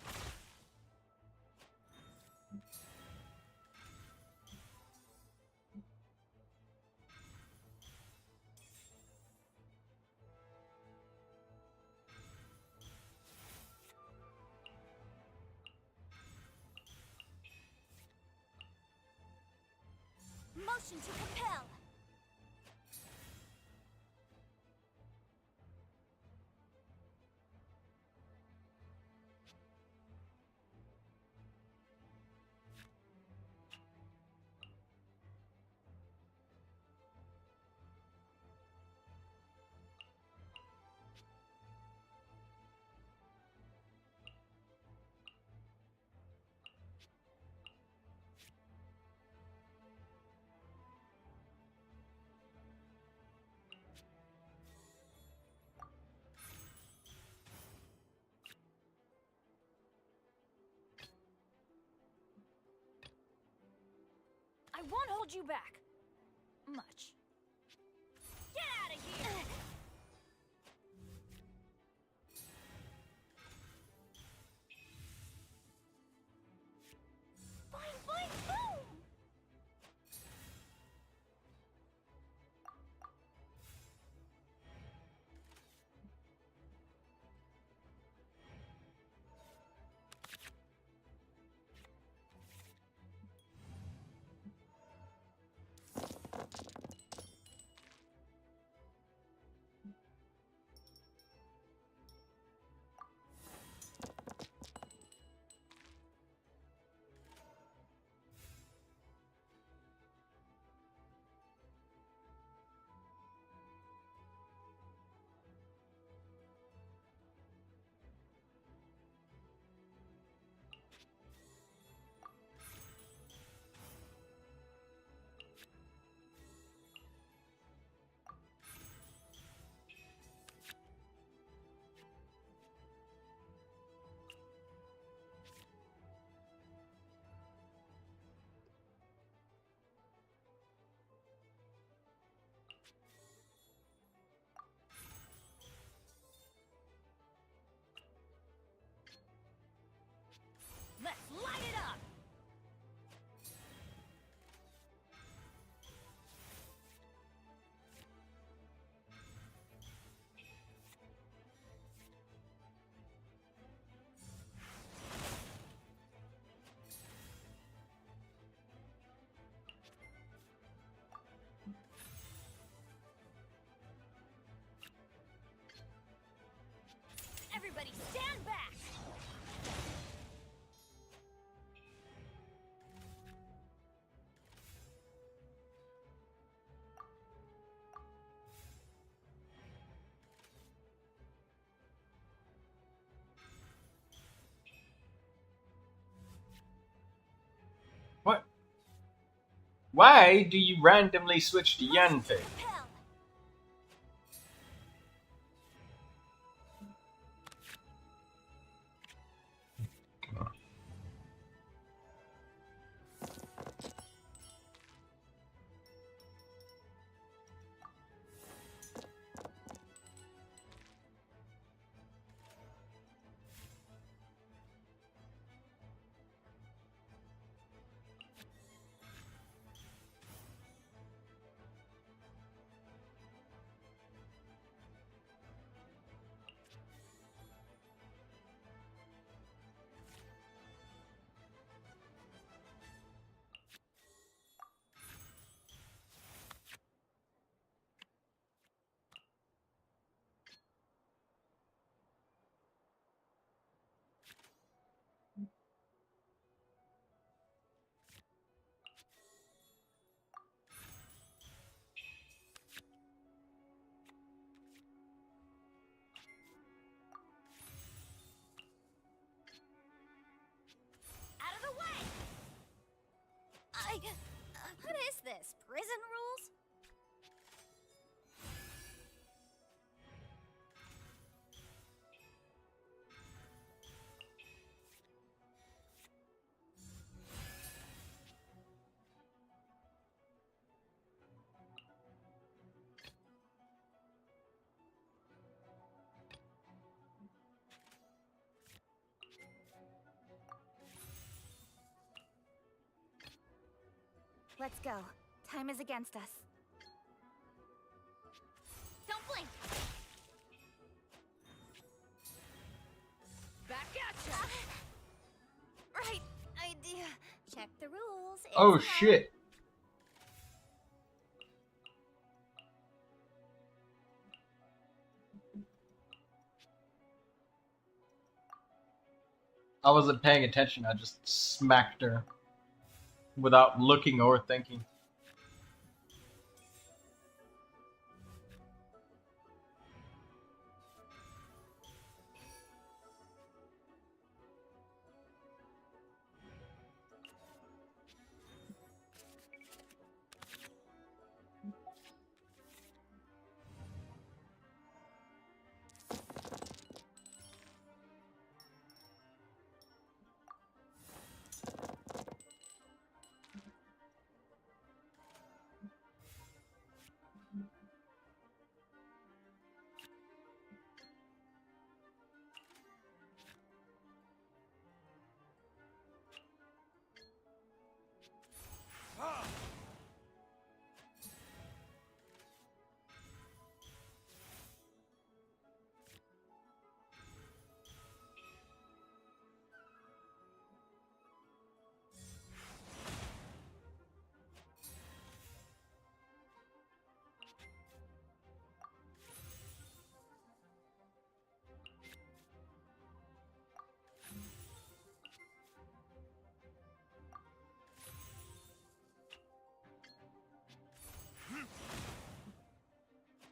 Motion to compel. I won't hold you back. Much. Get out of here! Boing, boing, boom! Let's light it up! Everybody stand back! What? Why do you randomly switch to Yanfei? let's go. Time is against us. Don't blink! Back at ya! Right idea. Check the rules. Oh It's shit. I wasn't paying attention, I just smacked her without looking or thinking.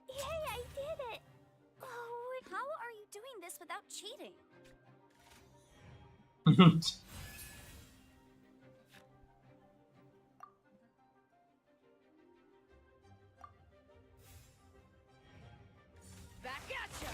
Yay, I did it! Oh, how are you doing this without cheating? Back at ya!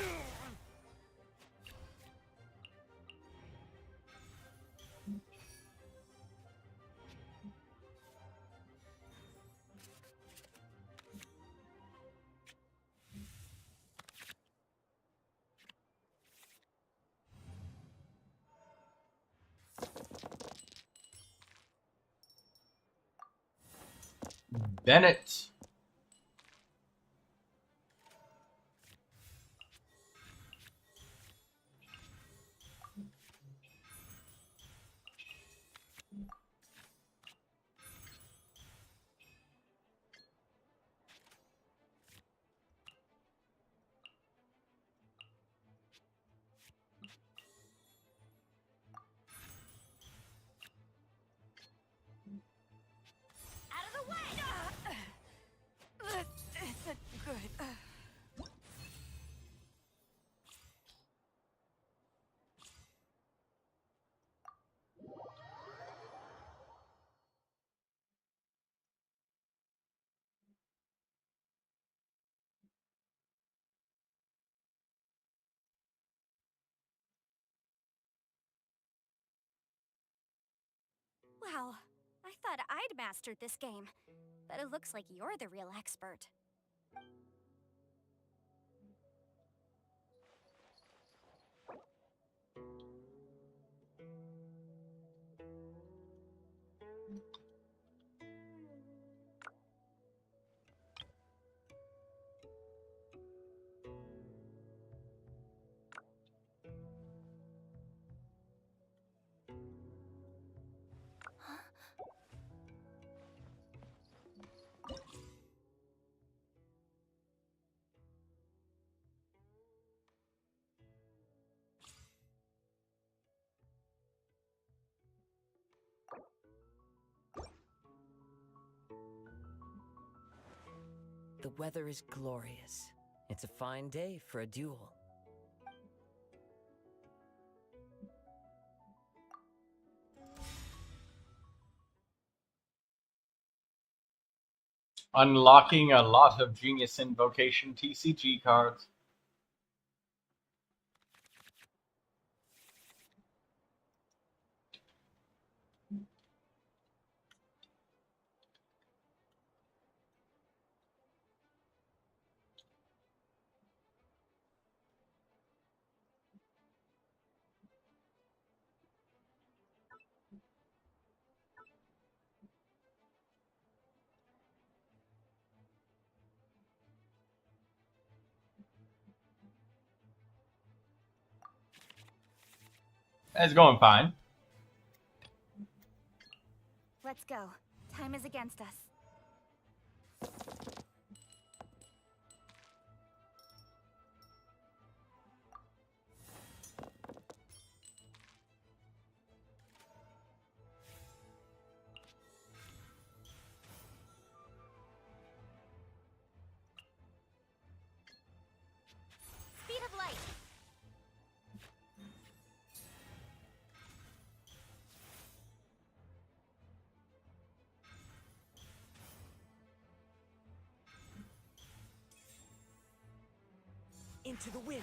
Bennett. Out of the way! This isn't good. Wow, I thought I'd mastered this game, but it looks like you're the real expert. The weather is glorious. It's a fine day for a duel. Unlocking a lot of Genius Invocation TCG cards. It's going fine. Let's go. Time is against us. Speed of light. Into the wind.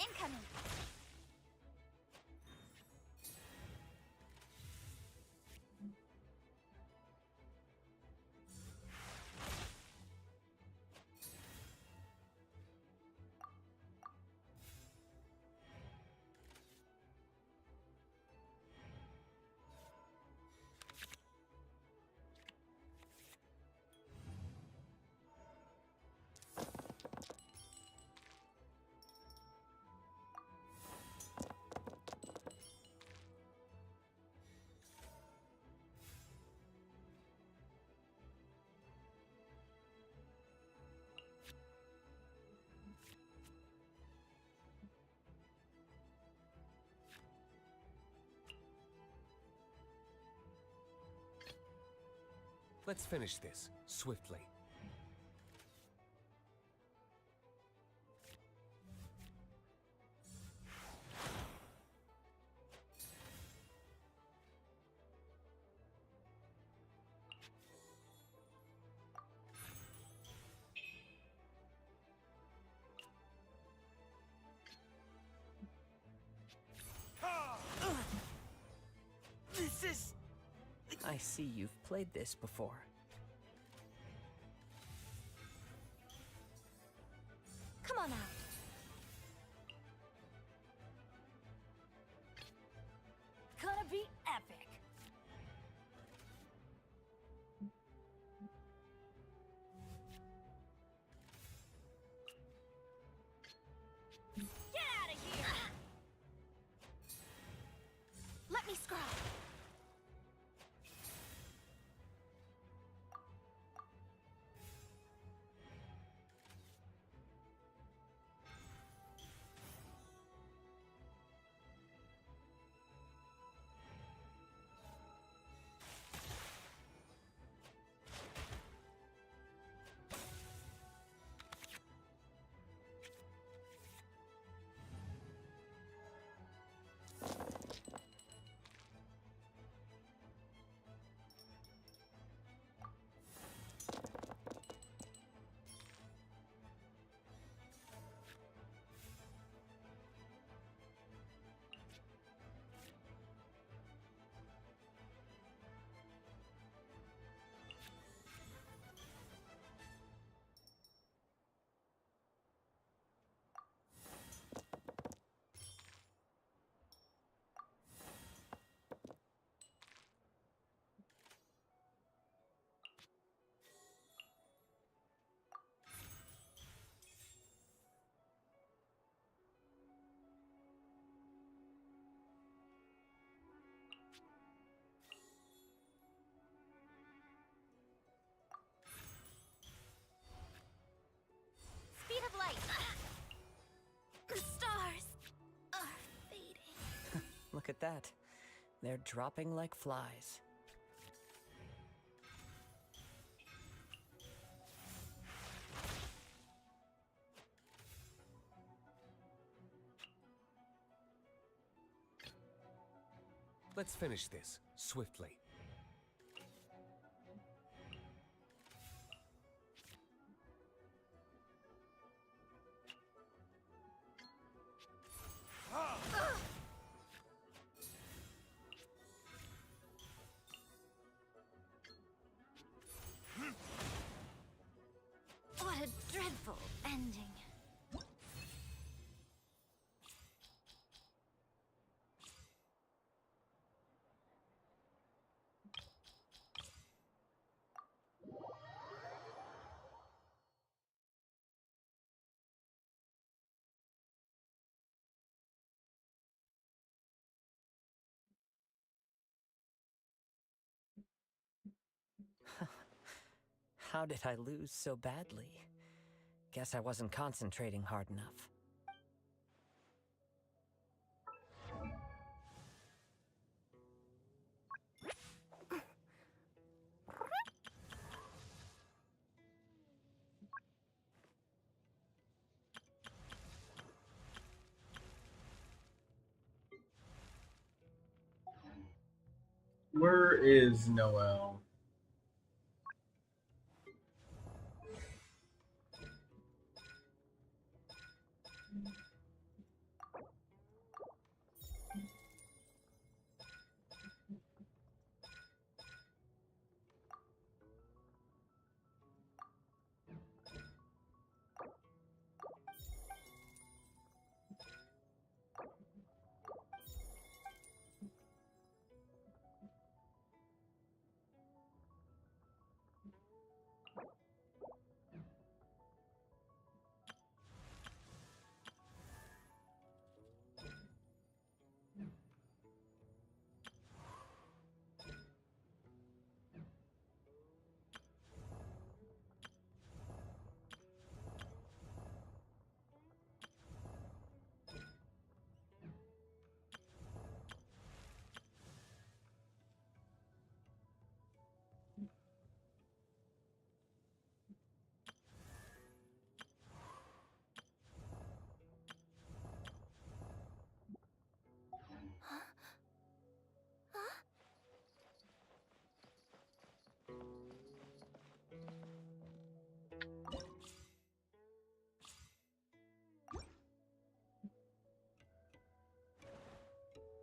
Incoming. Let's finish this swiftly. This is... I see you've played this before. Come on out. Gonna be epic. Get out of here. Let me scry. Speed of light. The stars are fading. Look at that. They're dropping like flies. Let's finish this swiftly. What a dreadful ending. How did I lose so badly? Guess I wasn't concentrating hard enough. Where is Noel?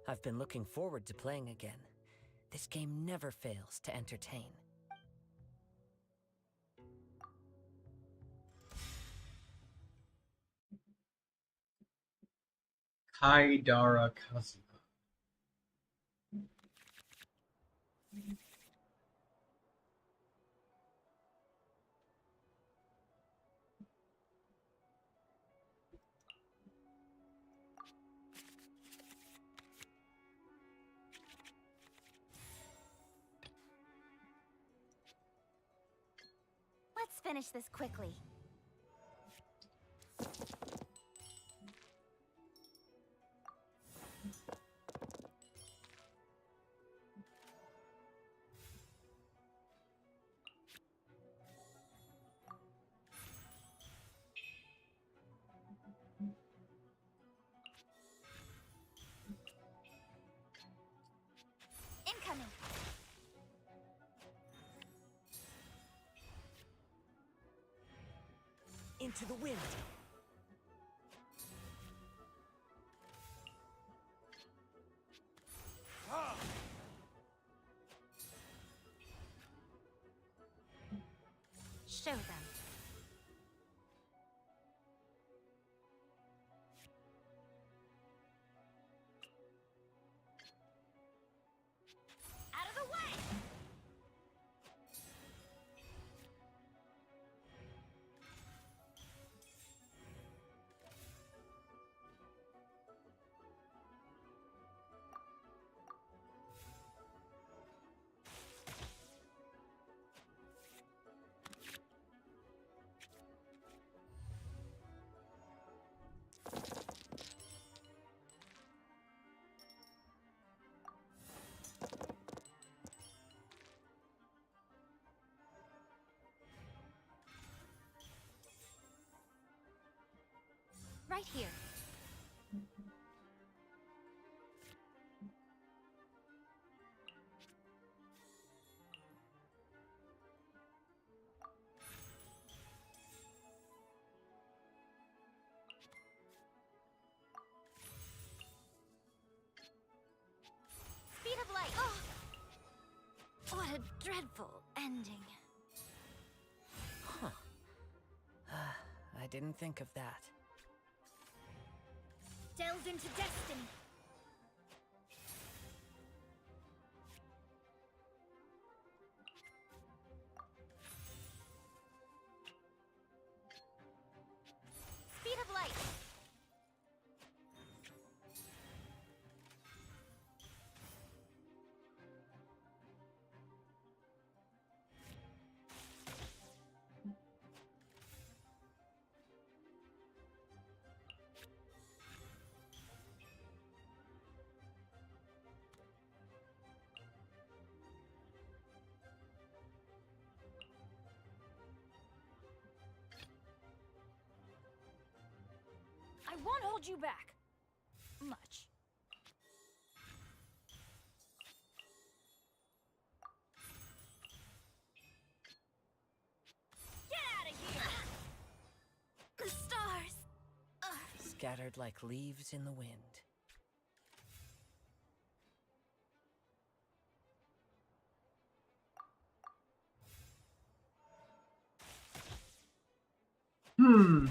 I've been looking forward to playing again. This game never fails to entertain. Kaidara Kazuma. Let's finish this quickly. Incoming. Into the wind. Show them. Out of the way! Right here. What a dreadful ending. Huh. I didn't think of that. Delved into destiny. Speed of light. I won't hold you back. Much. Get out of here! The stars are Scattered like leaves in the wind. Hmm.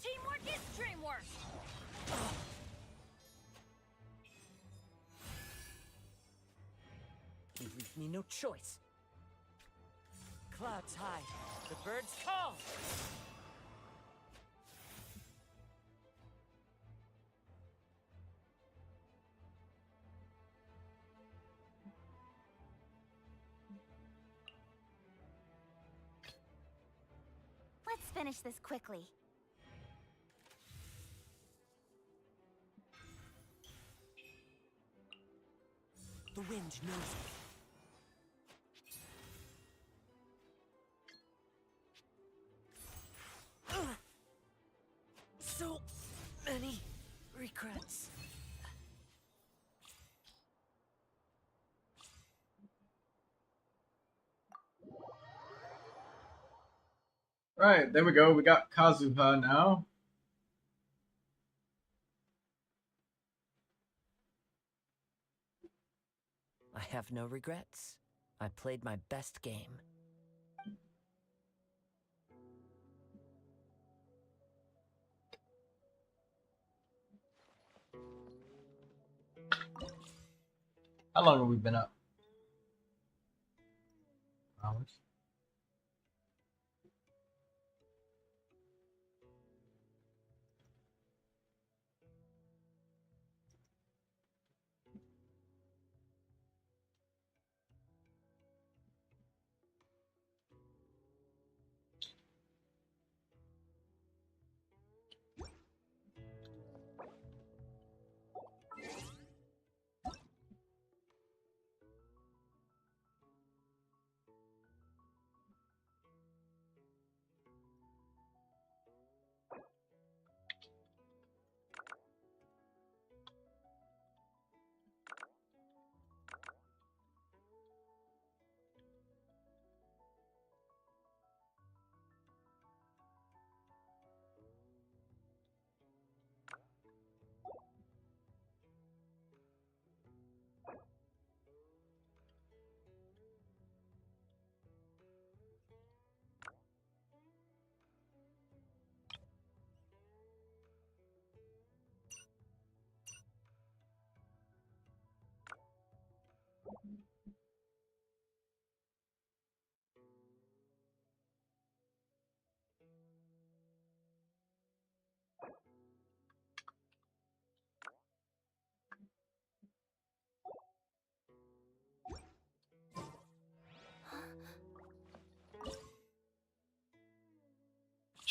teamwork is dreamwork. You leave me no choice. Clouds high, the birds call. Let's finish this quickly. The wind knows me. So many regrets. Right, there we go. We got Kazuha now. I have no regrets. I played my best game. How long have we been up? Hours.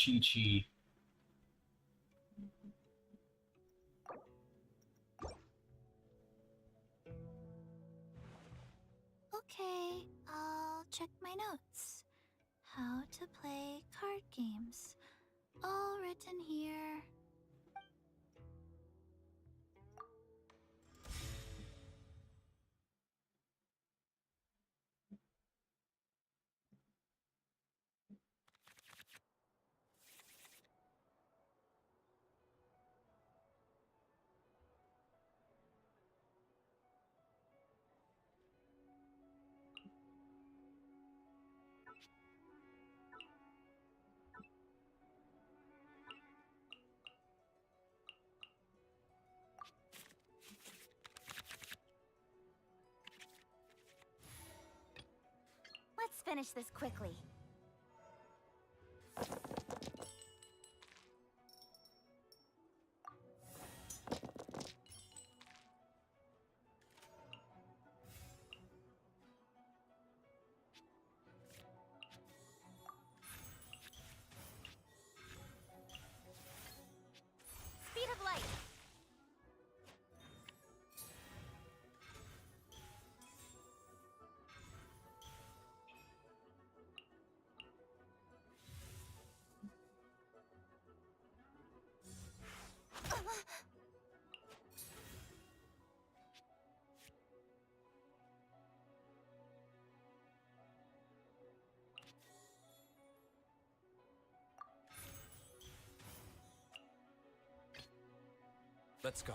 Chi-Chi. Okay, I'll check my notes. How to play card games. All written here. Let's finish this quickly. Speed of light. Let's go.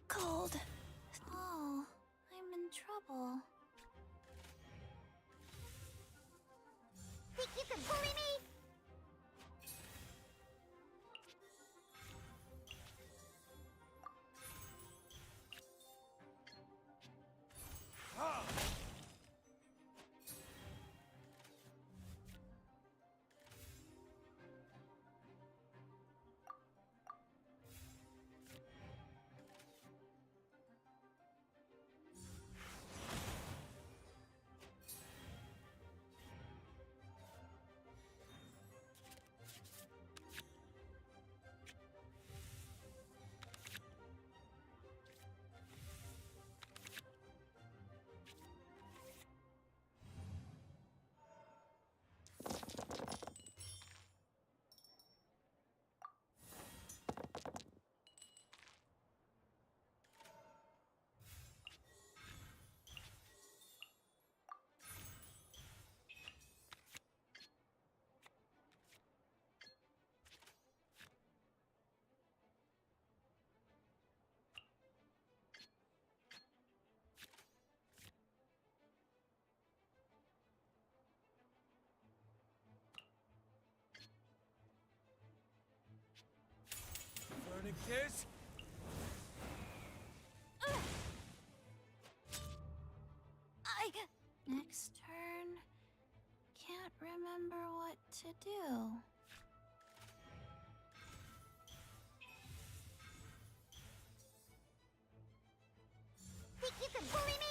Cold. Oh, I'm in trouble. Think you could bully me? Learning this? Next turn. Can't remember what to do. Think you could bully me?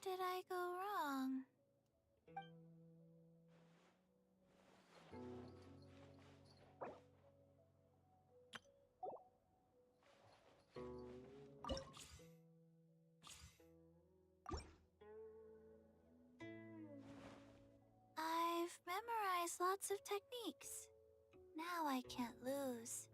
did I go wrong? I've memorized lots of techniques. Now I can't lose.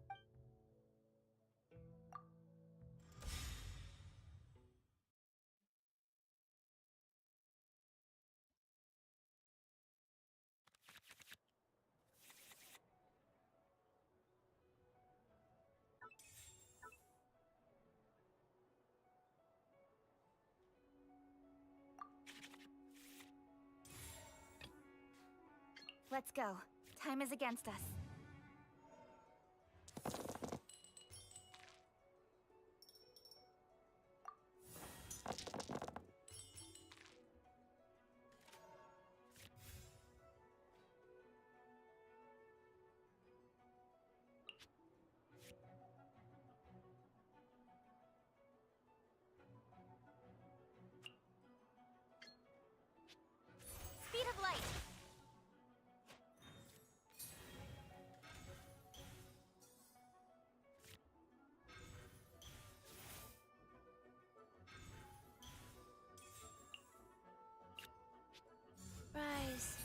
Let's go. Time is against us. Speed of light! Rise.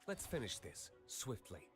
Let's finish this swiftly.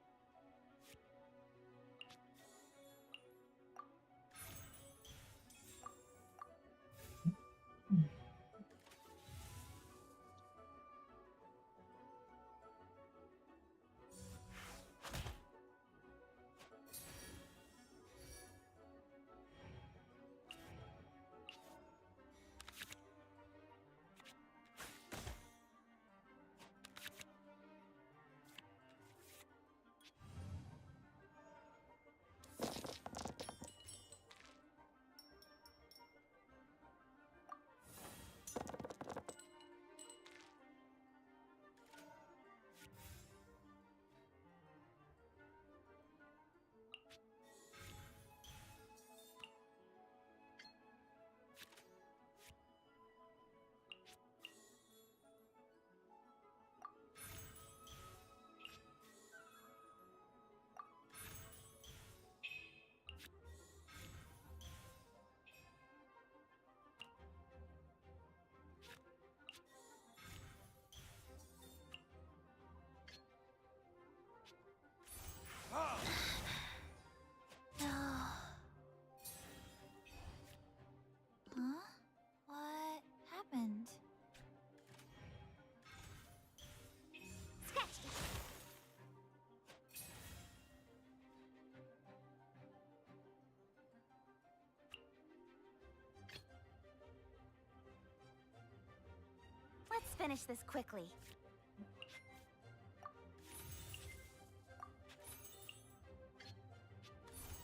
No. Huh? What happened? Sketched it! Let's finish this quickly.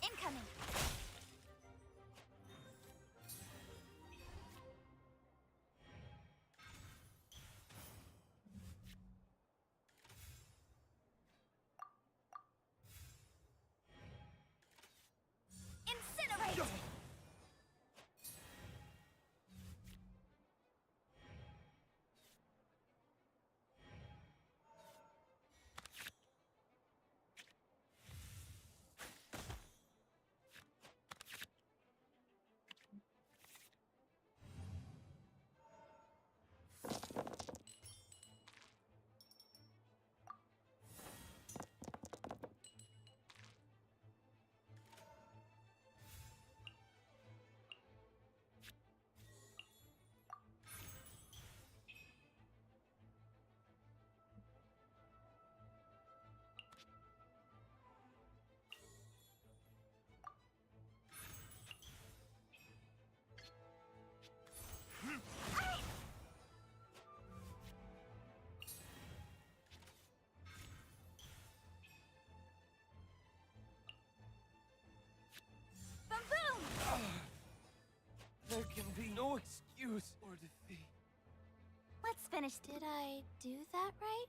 Incoming! Incinerate! Truce or defeat. Let's finish. Did I do that right?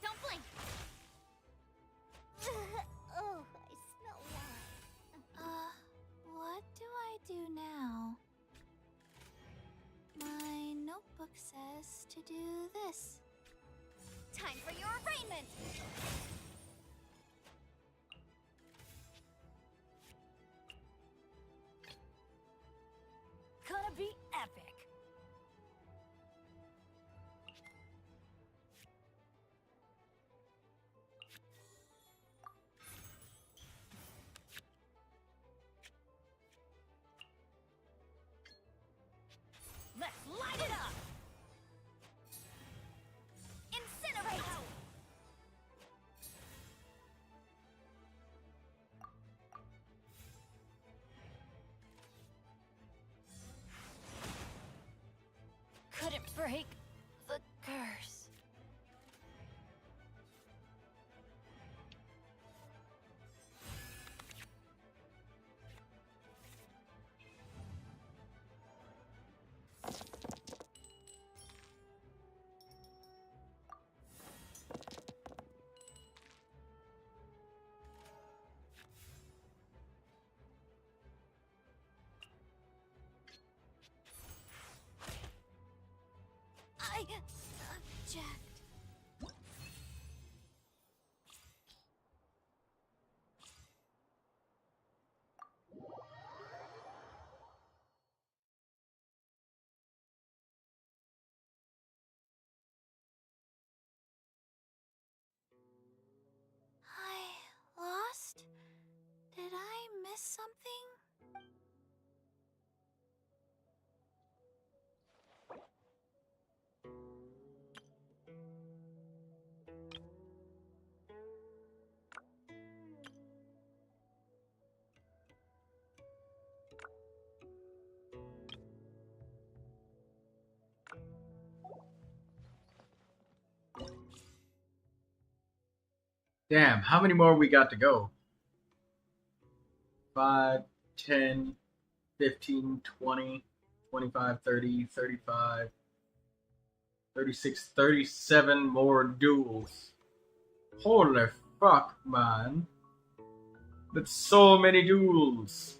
Don't blink. Don't blink. Oh, I smell wine. What do I do now? My notebook says to do this. Time for your arraignment. Gonna be epic. Let's light it up. Incinerate. Couldn't break the curse. I object. I lost? Did I miss something? Damn, how many more we got to go? 5, 10, 15, 20, 25, 30, 35, 36, 37 more duels. Holy fuck, man. That's so many duels.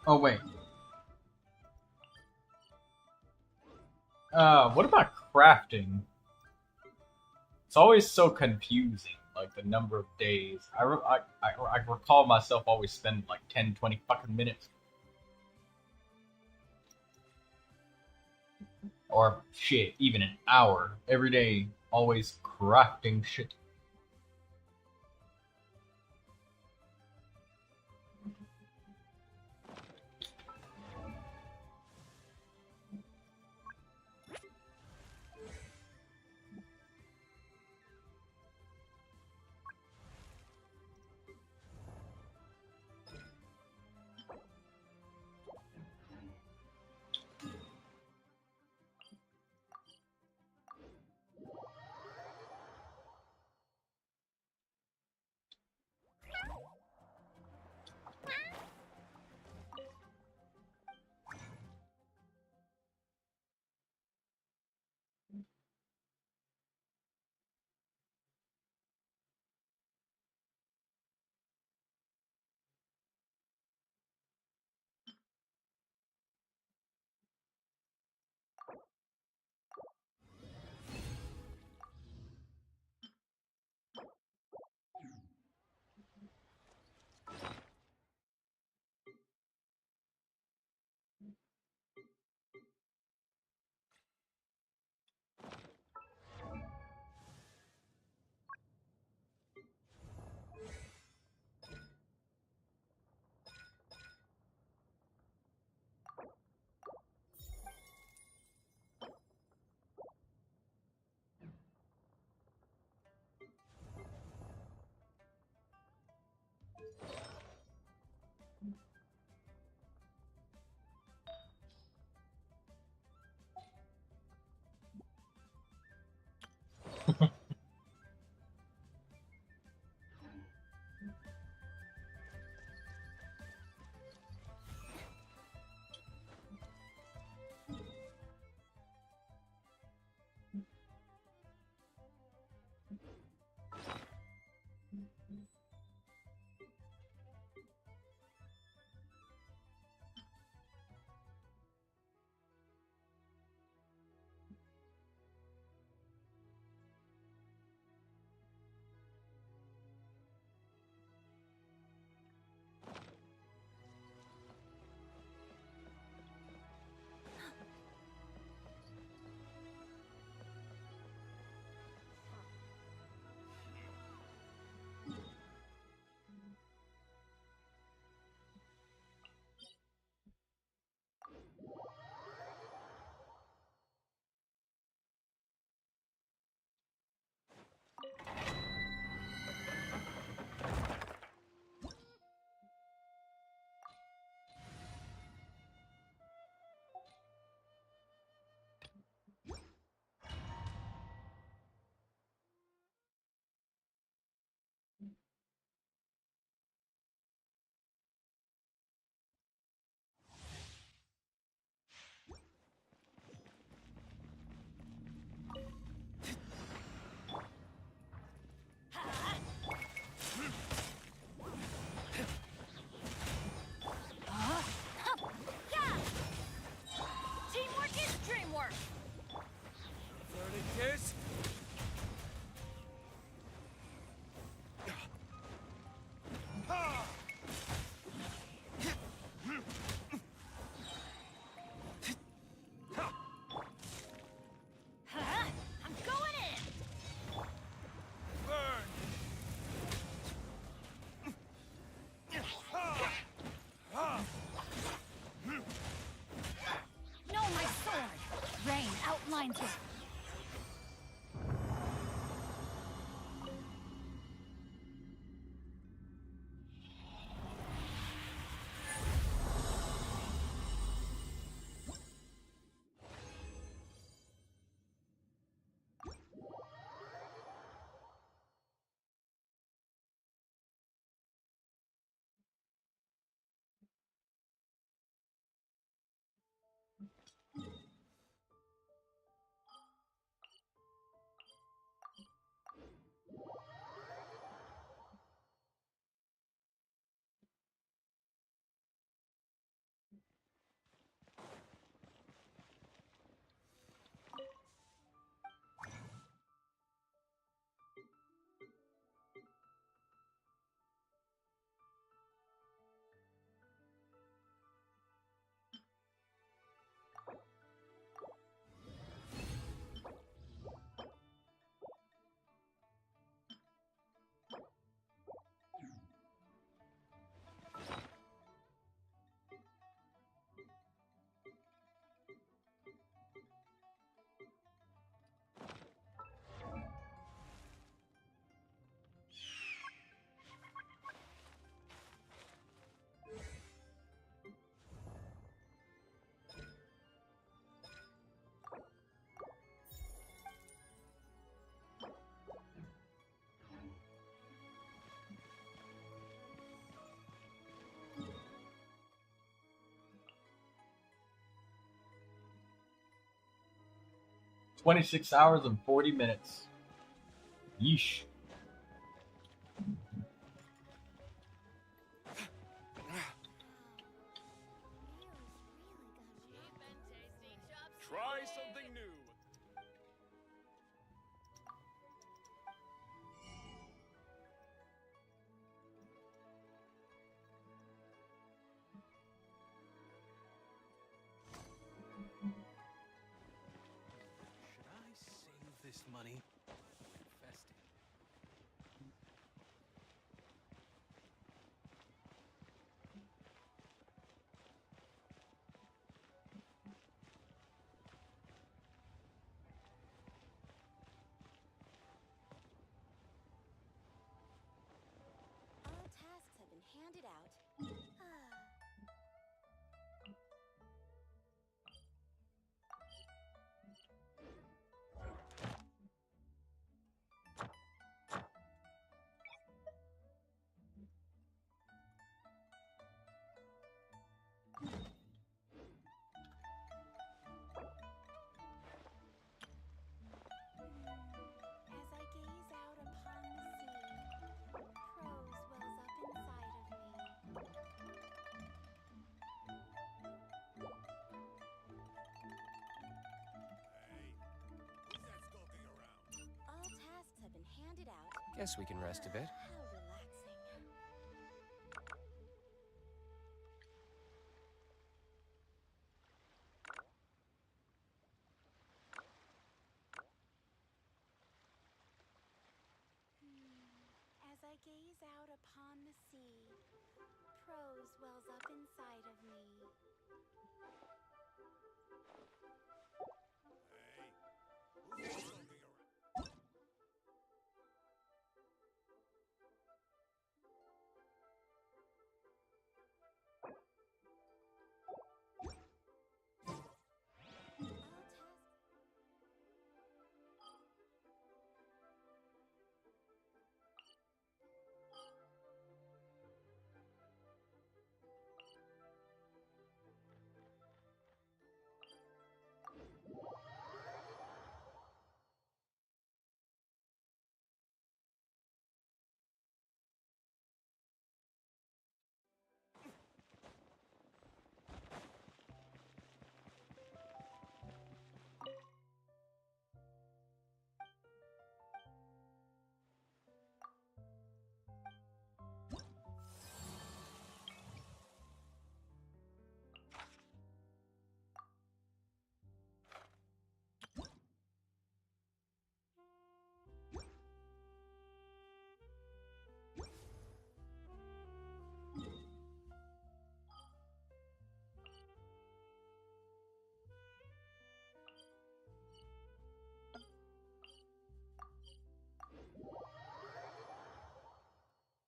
Oh wait. What about crafting? It's always so confusing, like the number of days. I recall myself always spending like 10, 20 fucking minutes. Or shit, even an hour every day, always crafting shit. 26 hours and 40 minutes. Yeesh. Try something new. Should I save this money or invest it? All tasks have been handed out. As I gaze out upon the sea, prose wells up inside of me. All tasks have been handed out. Guess we can rest a bit. How relaxing. As I gaze out upon the sea, prose wells up inside of me.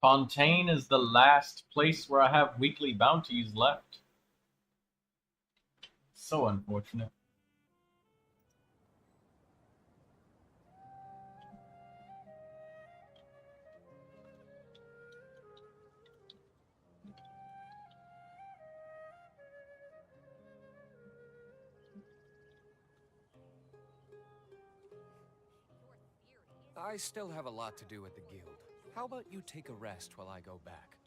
Fontaine is the last place where I have weekly bounties left. So unfortunate. I still have a lot to do at the guild. How about you take a rest while I go back?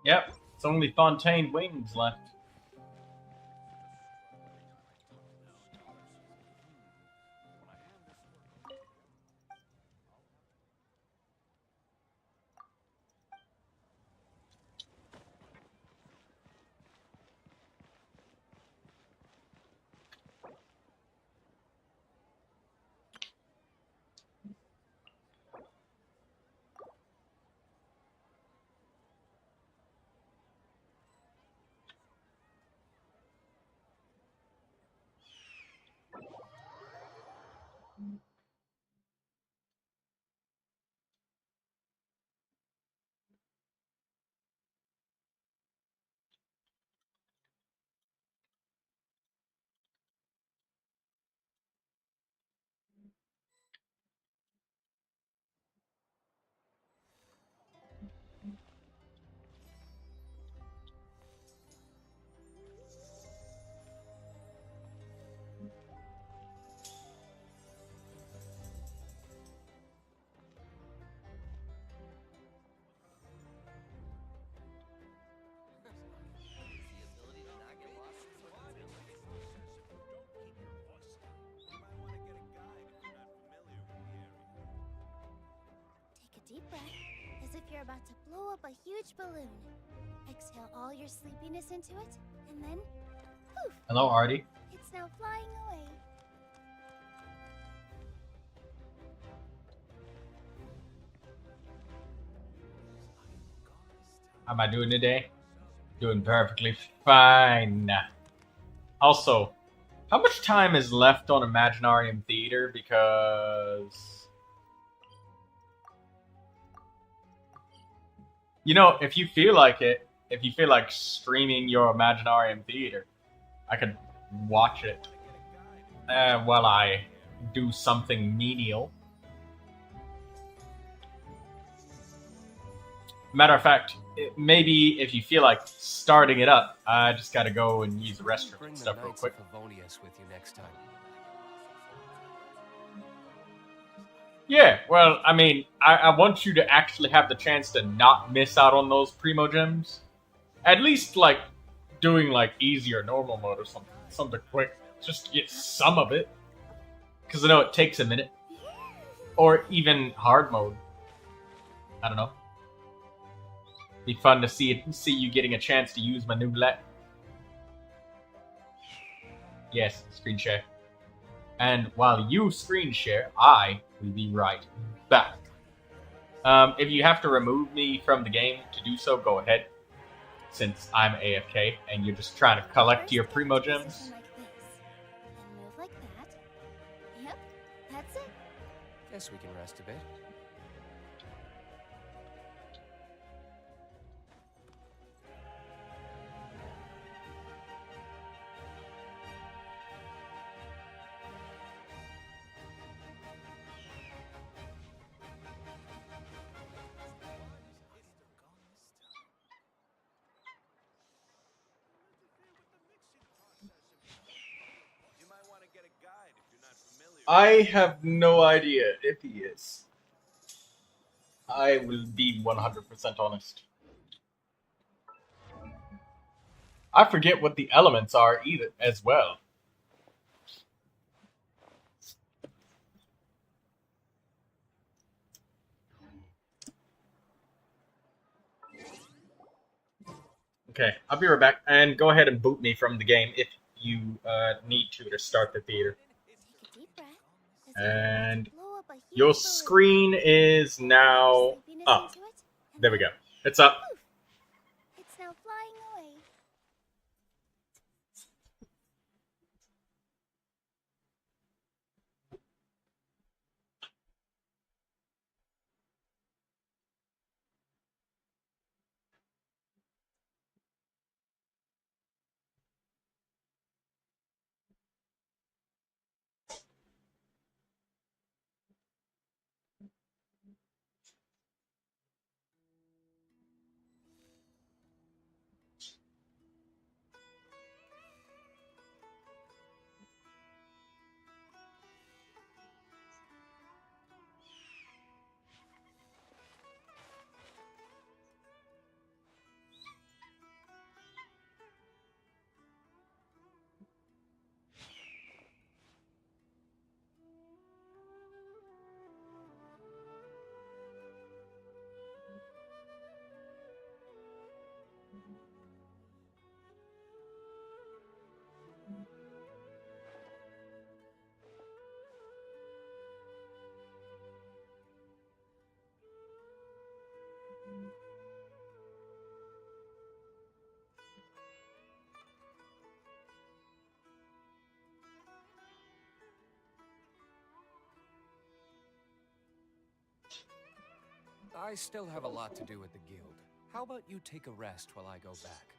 Yep, it's only Fontaine Wings left. breath, as if you're about to blow up a huge balloon. Exhale all your sleepiness into it, and then, poof! Hello, Artie. It's now flying away. How am I doing today? Doing perfectly fine. Also, how much time is left on Imaginarium Theater? Because, you know, if you feel like it, if you feel like streaming your Imaginarium Theater, I could watch it while I do something menial. Matter of fact, maybe if you feel like starting it up, I just gotta go and use the restroom and stuff real quick. With you next time. Yeah, well, I mean, I want you to actually have the chance to not miss out on those primo gems. At least, like, doing, like, easy or normal mode or something. Something quick. Just to get some of it. Because I know it takes a minute. Or even hard mode. I don't know. Be fun to see you getting a chance to use my Neuvilette. Yes, screen share. And while you screen share, I will be right back. If you have to remove me from the game to do so, go ahead. Since I'm AFK and you're just trying to collect your primo gems. Like this. Then move like that. Yep, that's it. Guess we can rest a bit. I have no idea if he is. I will be 100% honest. I forget what the elements are either as well. Okay, I'll be right back. And go ahead and boot me from the game if you need to start the theater. And your screen is now up. There we go. It's up. It's now flying away. I still have a lot to do at the guild. How about you take a rest while I go back?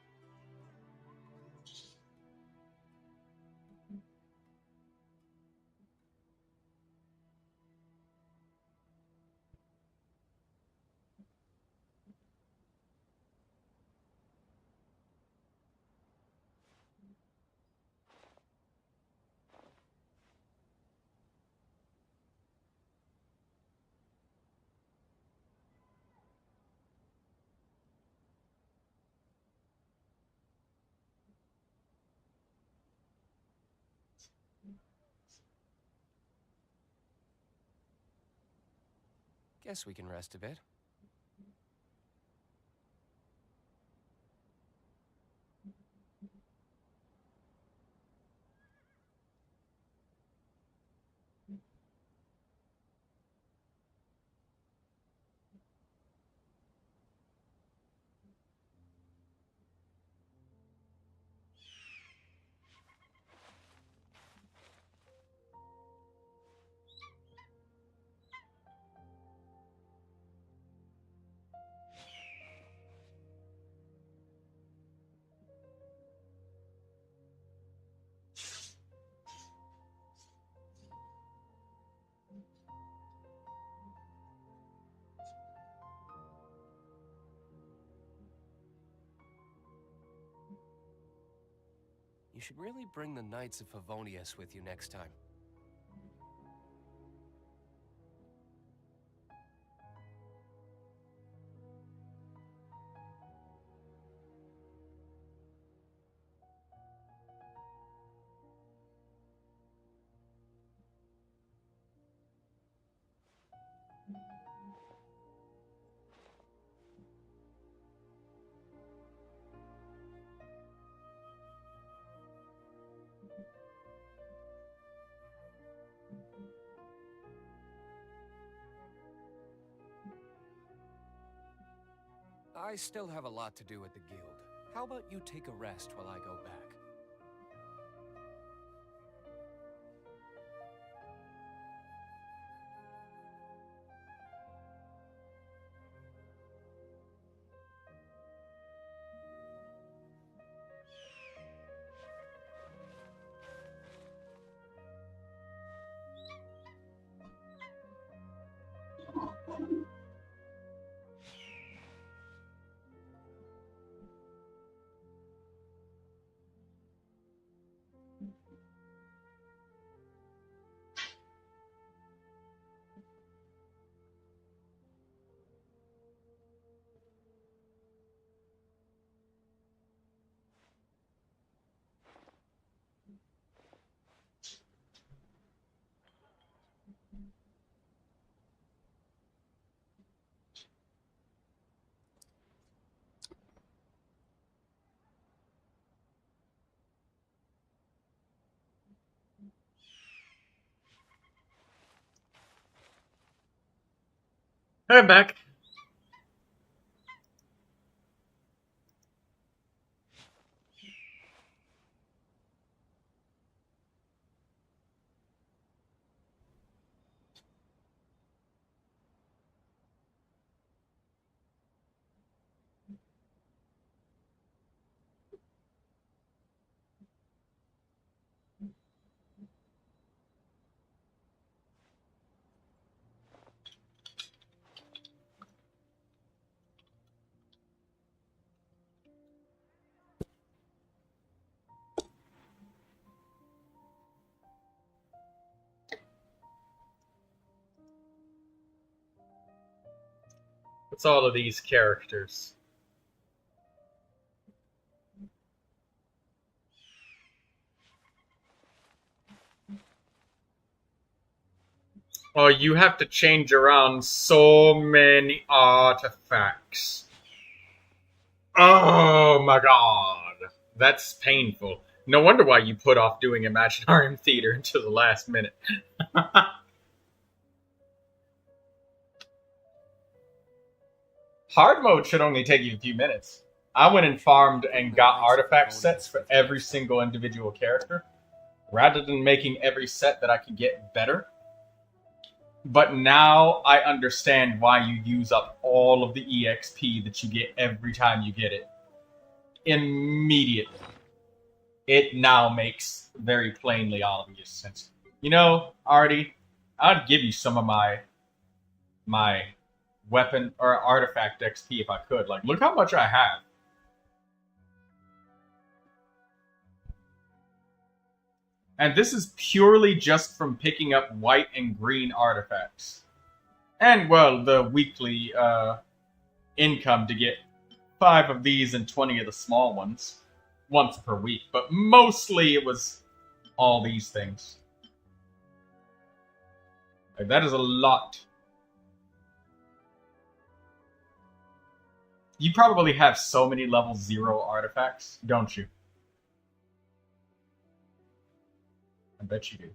Guess we can rest a bit. You should really bring the Knights of Favonius with you next time. I still have a lot to do at the guild. How about you take a rest while I go back? I'm back. What's all of these characters? Oh, you have to change around so many artifacts. Oh my god. That's painful. No wonder why you put off doing Imaginarium Theater until the last minute. Hard mode should only take you a few minutes. I went and farmed and got artifact sets for every single individual character, rather than making every set that I could get better. But now I understand why you use up all of the EXP that you get every time you get it. Immediately. It now makes very plainly obvious sense. You know, Artie, I'd give you some of my weapon or artifact XP if I could. Like, look how much I have. And this is purely just from picking up white and green artifacts. And, well, the weekly income to get 5 of these and 20 of the small ones once per week. But mostly it was all these things. Like, that is a lot. You probably have so many level 0 artifacts, don't you? I bet you do.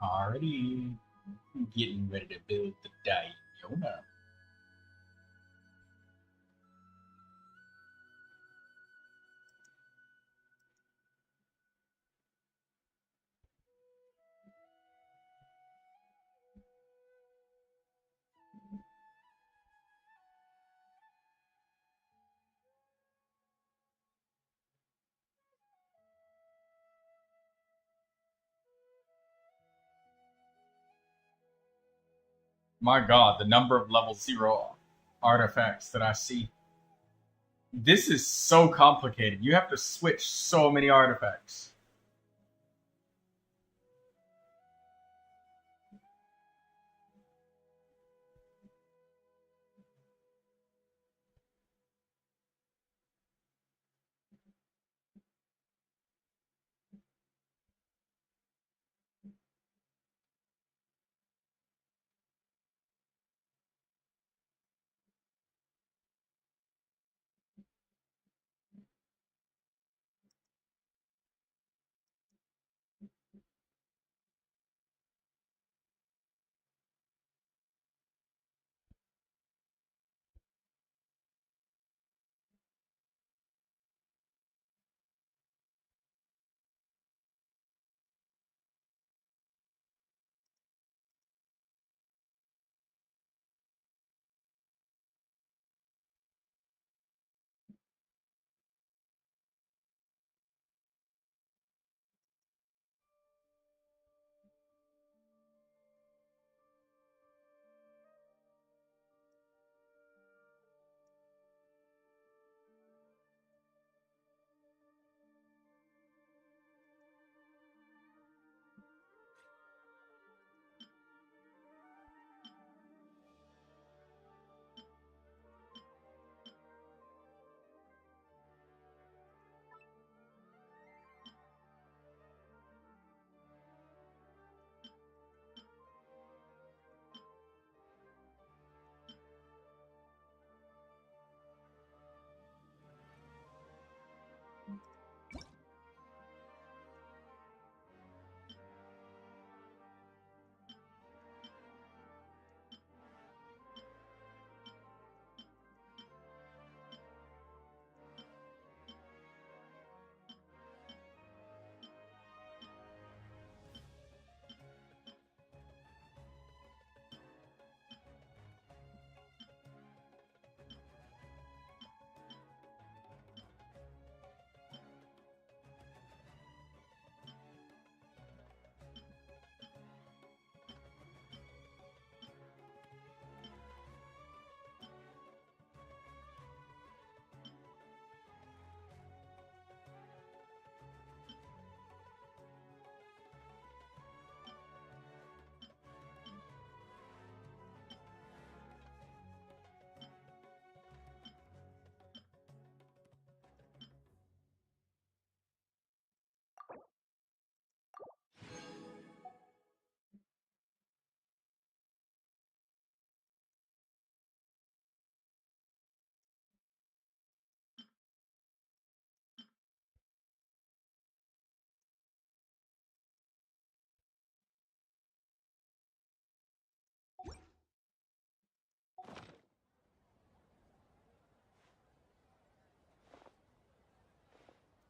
Already getting ready to build the Diona. My god, the number of level 0 artifacts that I see. This is so complicated. You have to switch so many artifacts.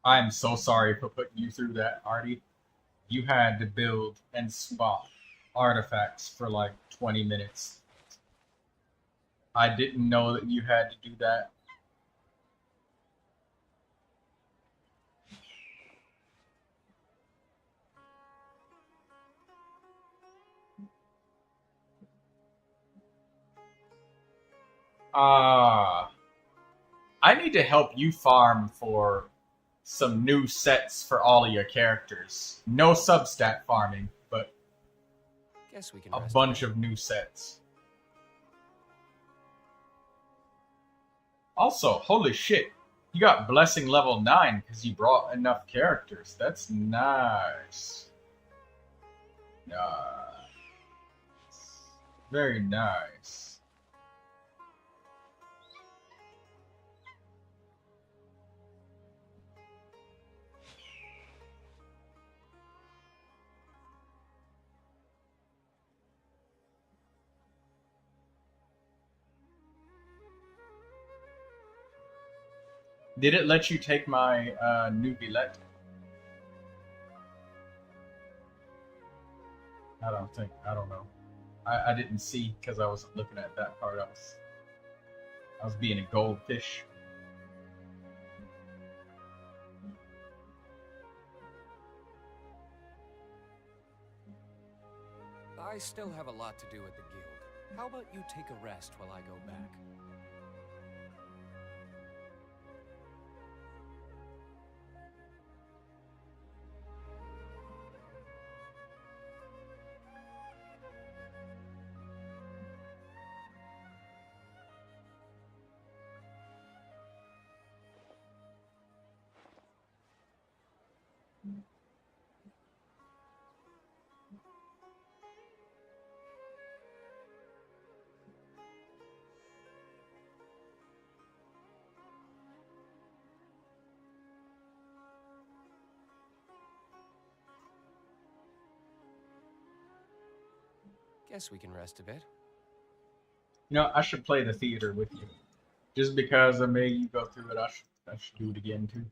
I'm so sorry for putting you through that, Artie. You had to build and swap artifacts for like 20 minutes. I didn't know that you had to do that. I need to help you farm for some new sets for all of your characters. No substat farming, but Guess we can a rest bunch now. of new sets. Also, holy shit, you got blessing level 9 because you brought enough characters. That's nice. Nice. Very nice. Did it let you take my Neuvilette? I don't know. I didn't see because I wasn't looking at that part. I was being a goldfish. I still have a lot to do at the guild. How about you take a rest while I go back? Guess we can rest a bit. You know, I should play the theater with you. Just because I made you go through it, I should do it again too.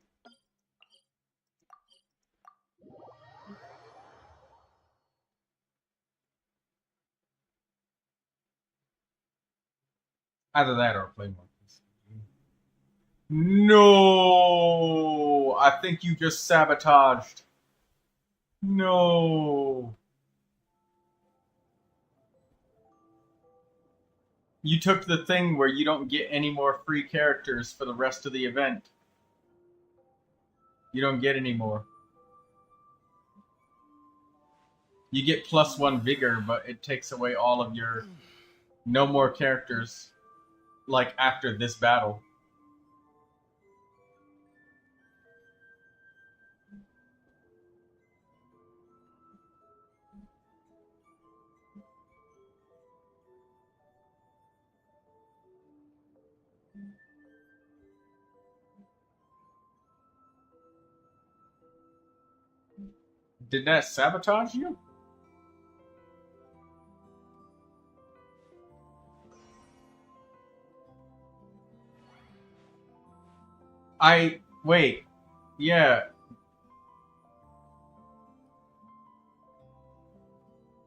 Either that or play more. No! I think you just sabotaged. No! You took the thing where you don't get any more free characters for the rest of the event. You don't get any more. You get +1 vigor, but it takes away all of your... No more characters, like, after this battle. Did that sabotage you? Wait. Yeah.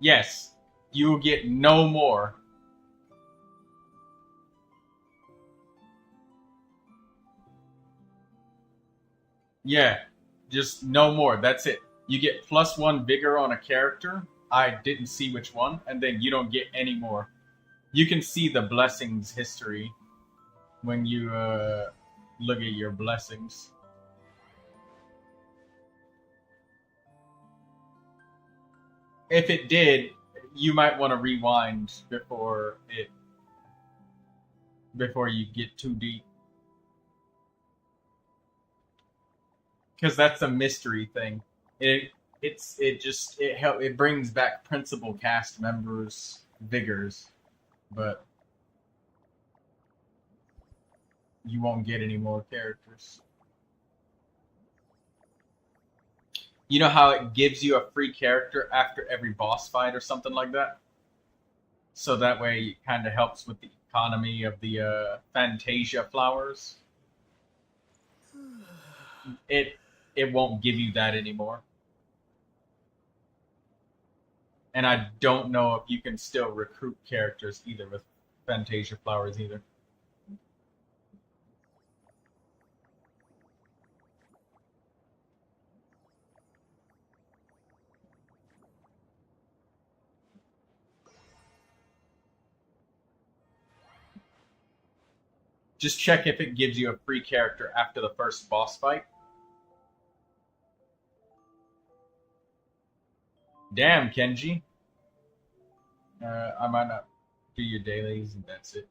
Yes. You will get no more. Yeah. Just no more. That's it. You get +1 vigor on a character. I didn't see which one. And then you don't get any more. You can see the blessings history when you look at your blessings. If it did, you might want to rewind before you get too deep. Because that's a mystery thing. It brings back principal cast members' vigors, but you won't get any more characters. You know how it gives you a free character after every boss fight or something like that? So that way it kind of helps with the economy of the Fantasia flowers. It won't give you that anymore. And I don't know if you can still recruit characters either with Fantasia flowers either. Just check if it gives you a free character after the first boss fight. Damn, Kenji. I might not do your dailies, and that's it.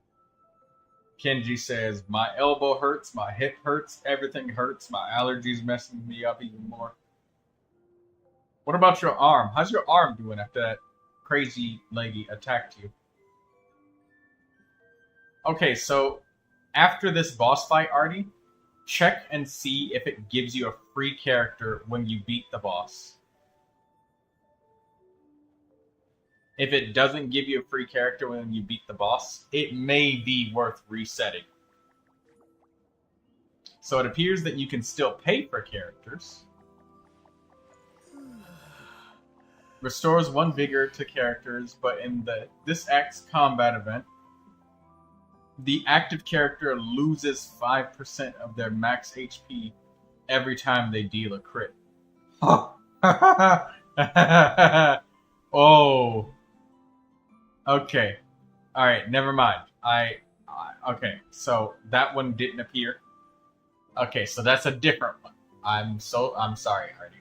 Kenji says, my elbow hurts, my hip hurts, everything hurts, my allergies messing me up even more. What about your arm? How's your arm doing after that crazy lady attacked you? Okay, so after this boss fight, Artie, check and see if it gives you a free character when you beat the boss. If it doesn't give you a free character when you beat the boss, it may be worth resetting. So it appears that you can still pay for characters. Restores 1 vigor to characters, but in this X combat event, the active character loses 5% of their max HP every time they deal a crit. Oh. Okay. Alright, never mind. Okay, so that one didn't appear. Okay, so that's a different one. I'm sorry, Hardy.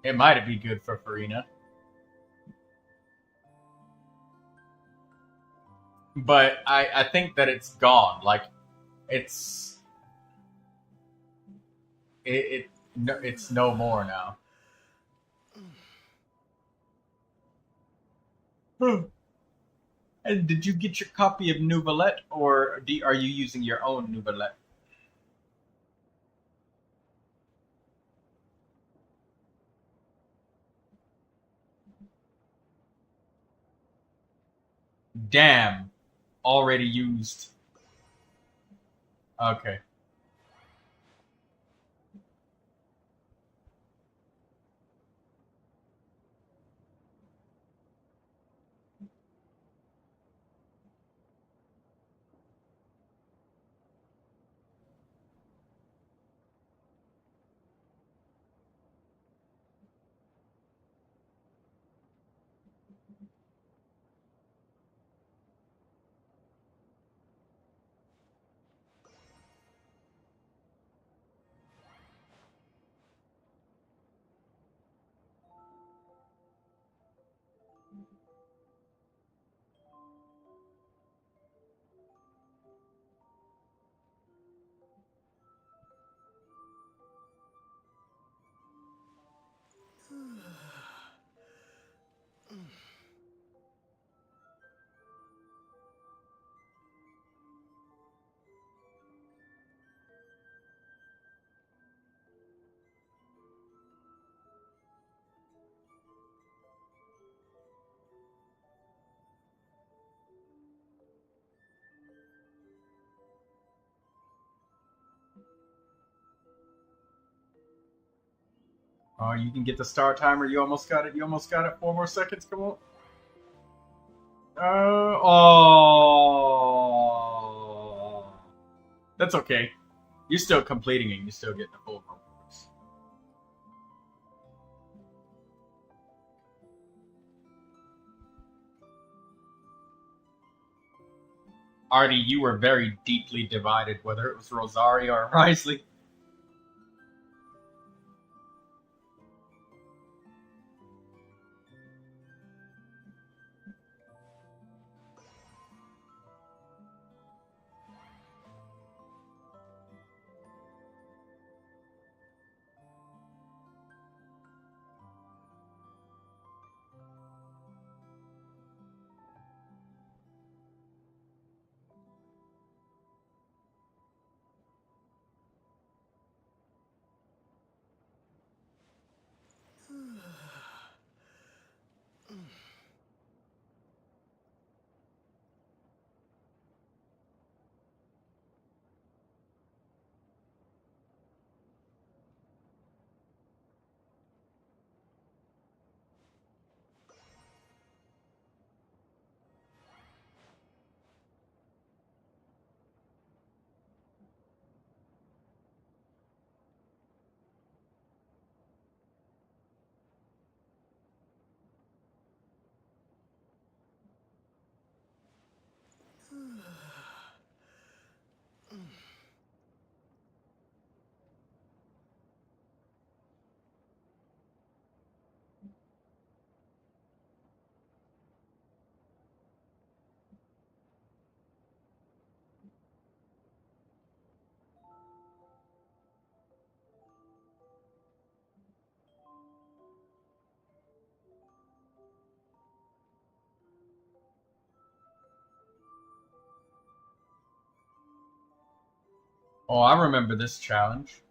It might be good for Farina. But I think that it's gone. Like, it's no more now. And did you get your copy of Neuvilette, or are you using your own Neuvilette? Damn. Already used. Okay. Oh, you can get the star timer. You almost got it. You almost got it. 4 more seconds. Come on. Oh. That's okay. You're still completing it. You're still getting the full rewards. Artie, you were very deeply divided, whether it was Rosario or Risley. Oh, I remember this challenge.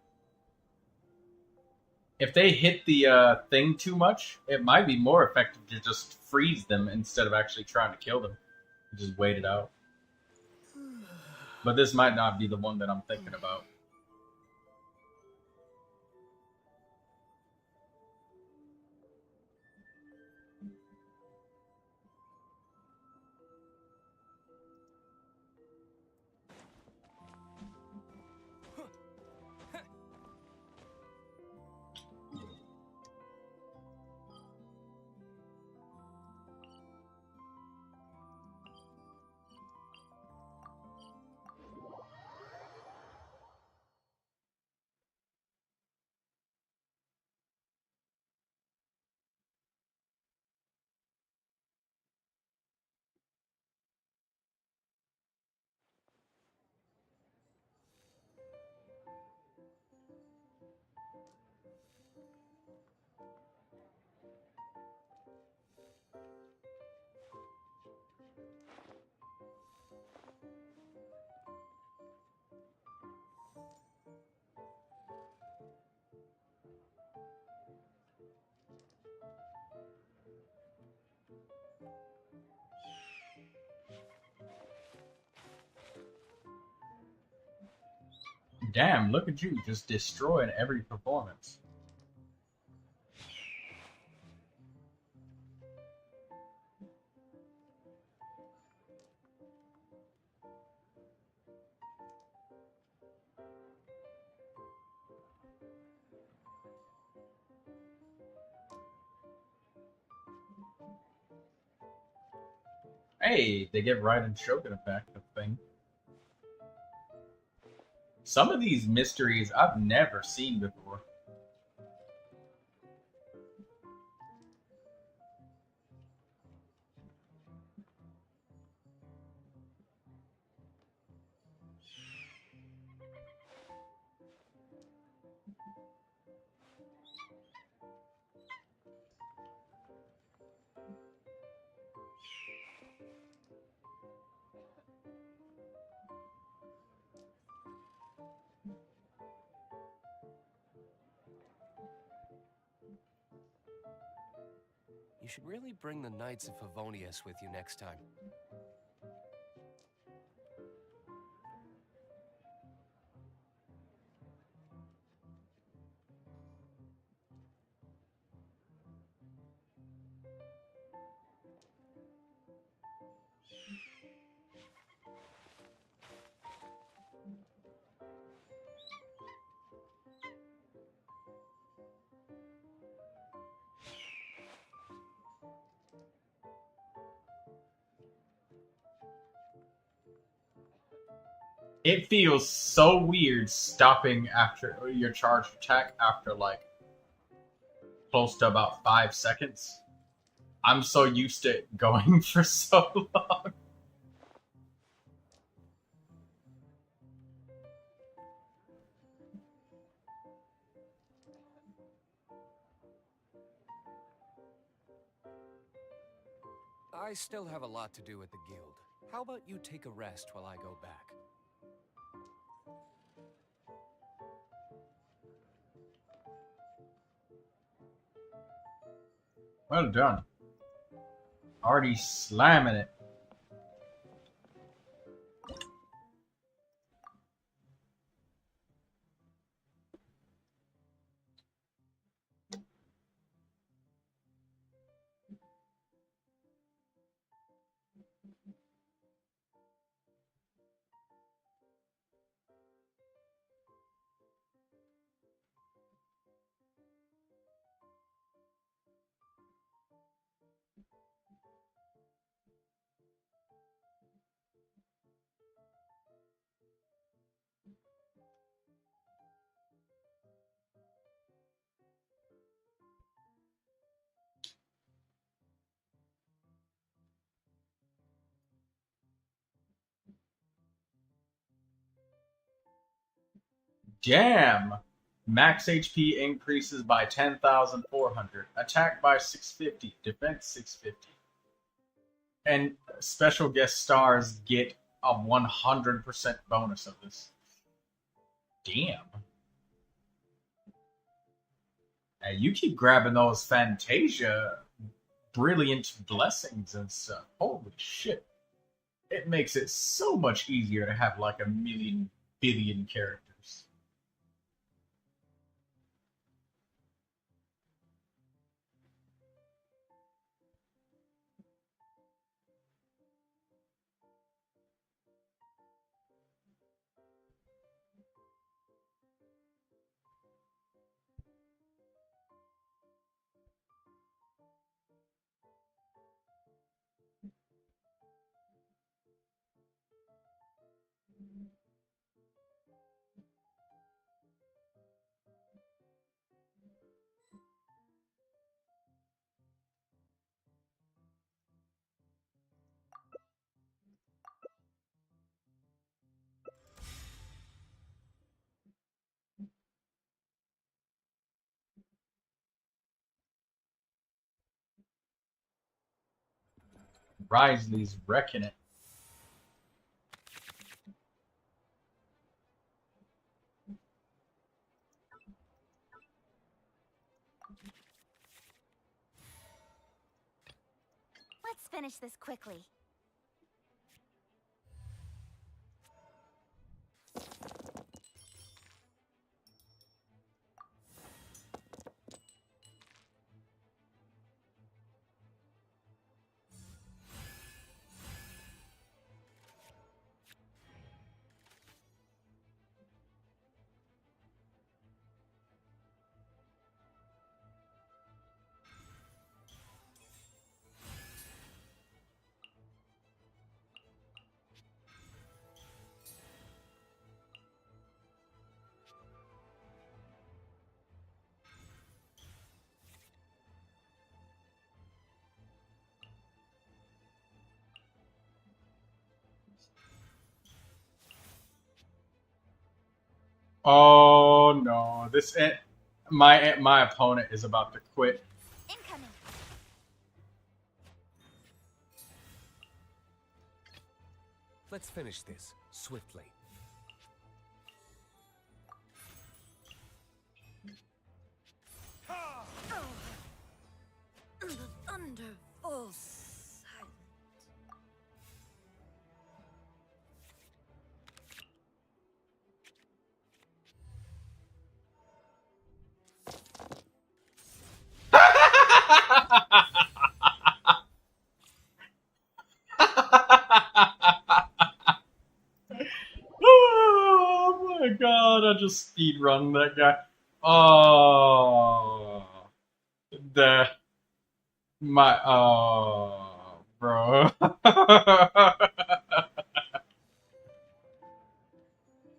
If they hit the thing too much, it might be more effective to just freeze them instead of actually trying to kill them. Just wait it out. But this might not be the one that I'm thinking about. Damn, look at you, just destroying every performance. Hey, they get right in Shogun effect, the thing. Some of these mysteries I've never seen before. You should really bring the Knights of Favonius with you next time. It feels so weird stopping after your charged attack after like close to about 5 seconds. I'm so used to it going for so long. I still have a lot to do at the guild. How about you take a rest while I go back? Well done. Already slamming it. Damn! Max HP increases by 10,400. Attack by 650. Defense 650. And special guest stars get a 100% bonus of this. Damn. Hey, you keep grabbing those Fantasia brilliant blessings and stuff. Holy shit. It makes it so much easier to have like a million billion characters. Risley's wrecking it. Let's finish this quickly. Oh no! My opponent is about to quit. Incoming. Let's finish this swiftly. The thunder falls silent. Oh my god! I just speed run that guy. Oh, the bro.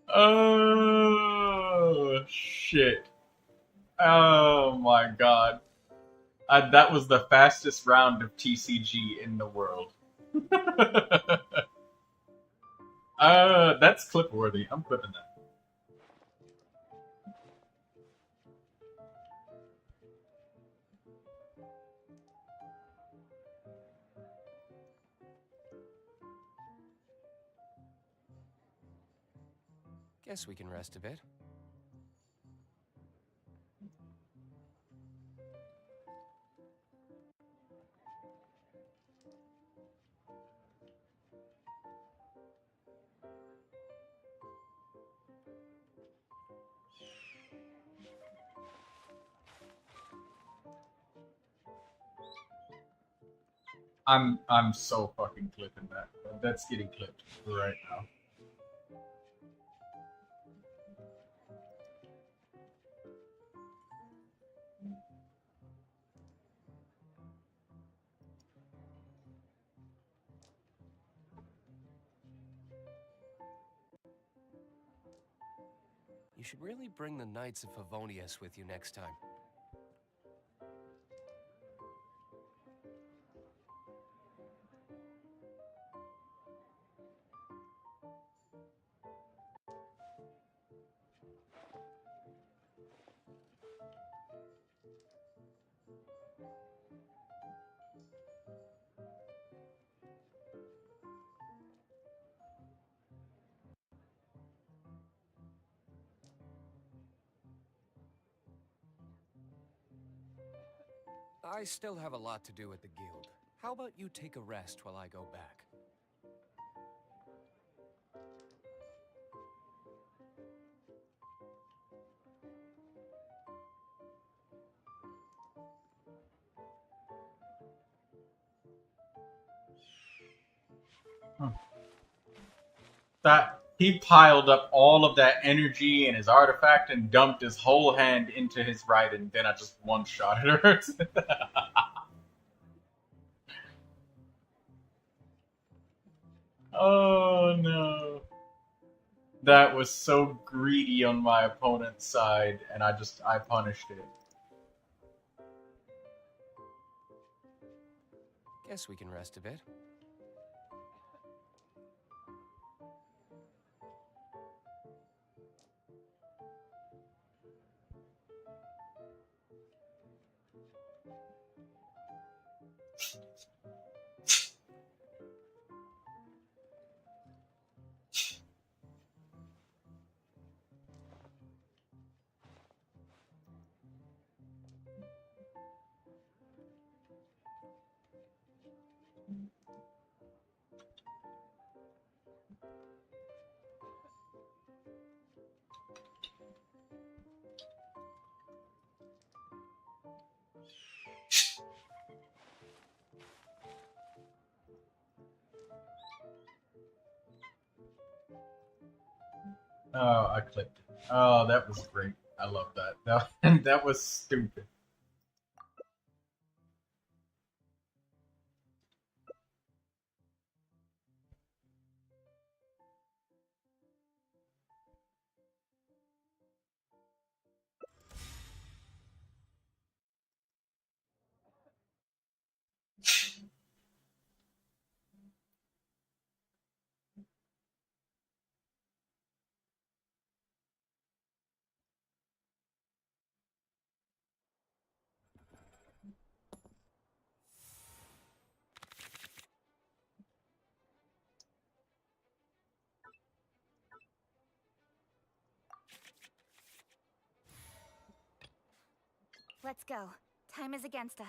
Oh shit! Oh my god! That was the fastest round of TCG in the world. That's clip worthy. I'm clipping that. Guess we can rest a bit. I'm so fucking clipping that. That's getting clipped right now. You should really bring the Knights of Favonius with you next time. I still have a lot to do at the guild. How about you take a rest while I go back? That he piled up all of that energy and his artifact and dumped his whole hand into his right, and then I just one-shotted her. Oh no. That was so greedy on my opponent's side, and I punished it. Guess we can rest a bit. Oh, I clicked it. Oh, that was great. I love that. That was stupid. Let's go. Time is against us.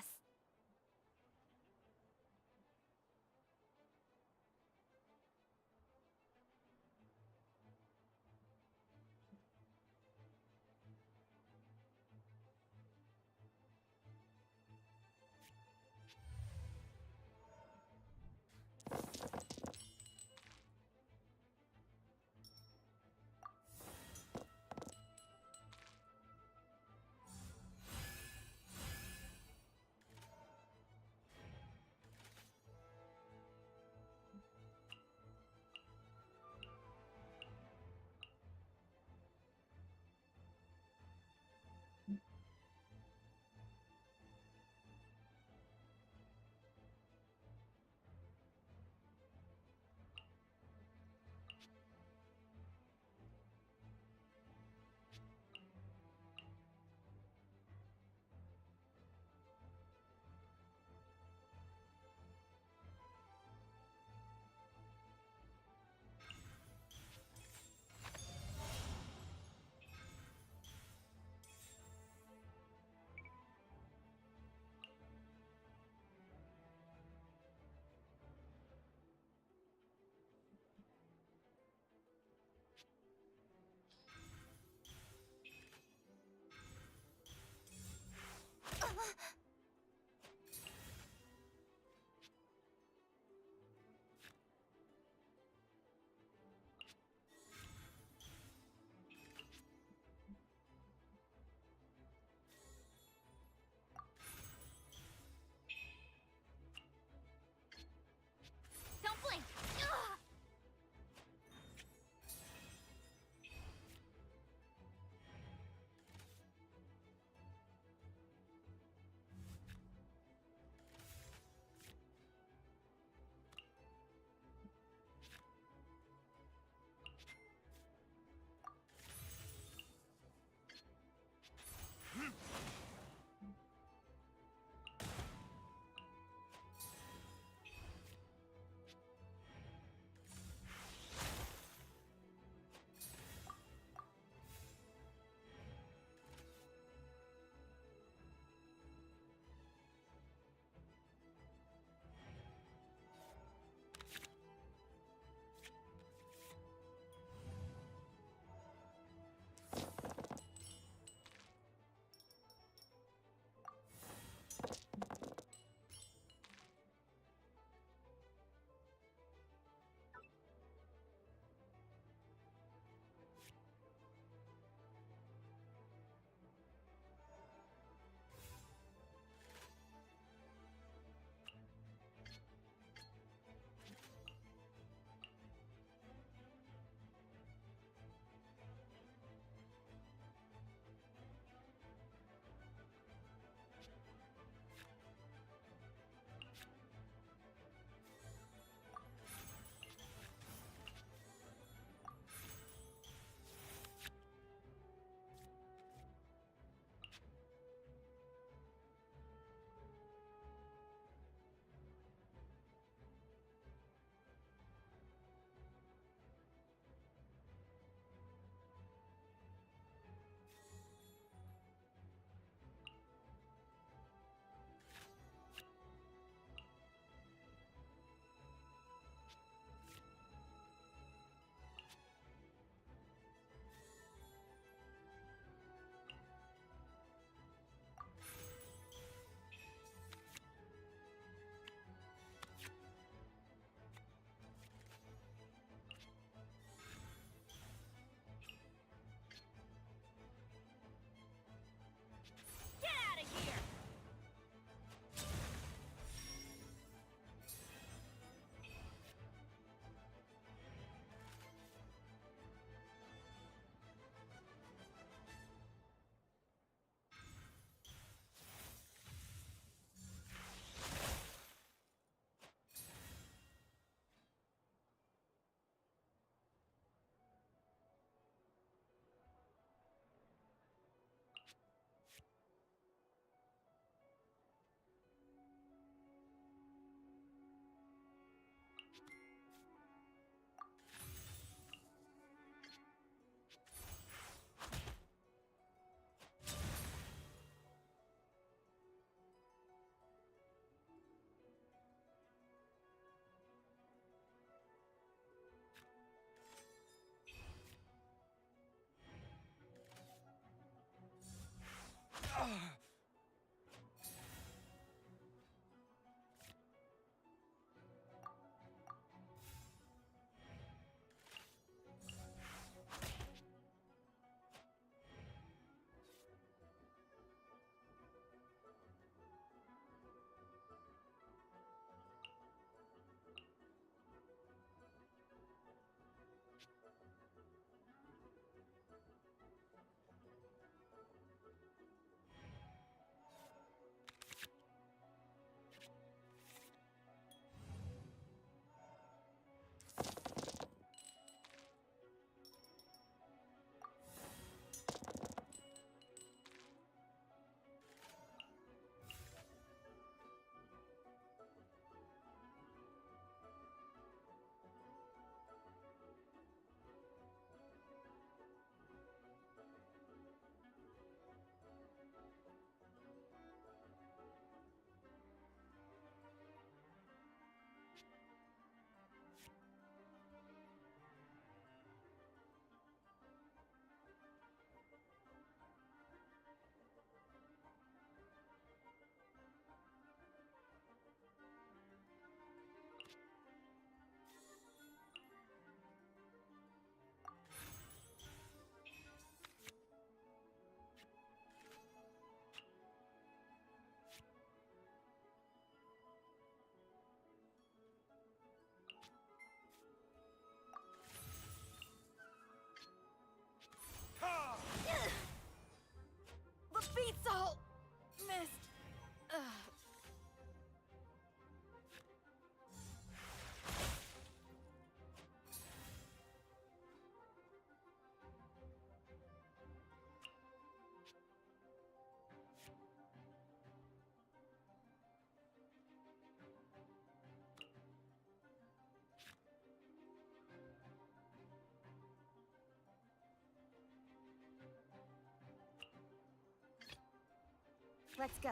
Let's go.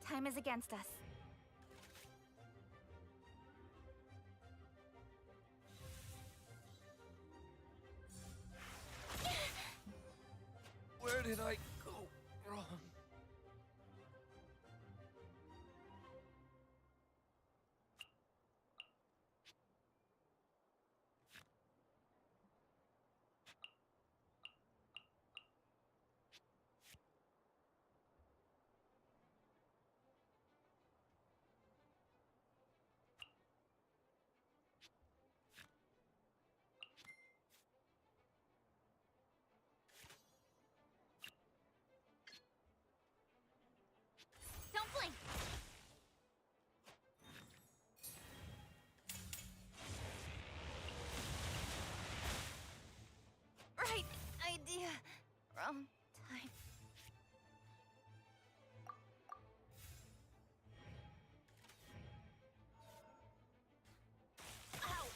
Time is against us. Where did I go wrong? Don't blink! Right idea. Wrong time. Ow!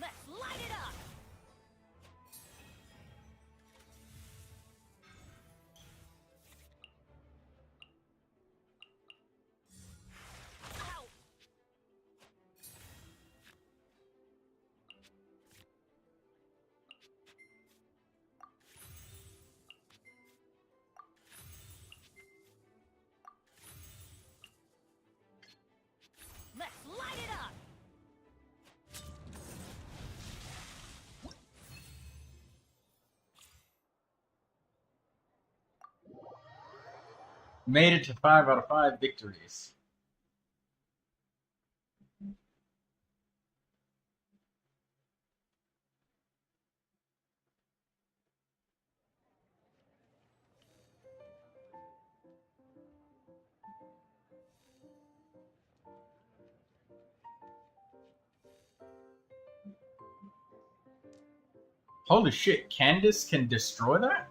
Let's light it up! Ow! Let's light it up! Made it to 5 out of 5 victories. Holy shit, Candace can destroy that?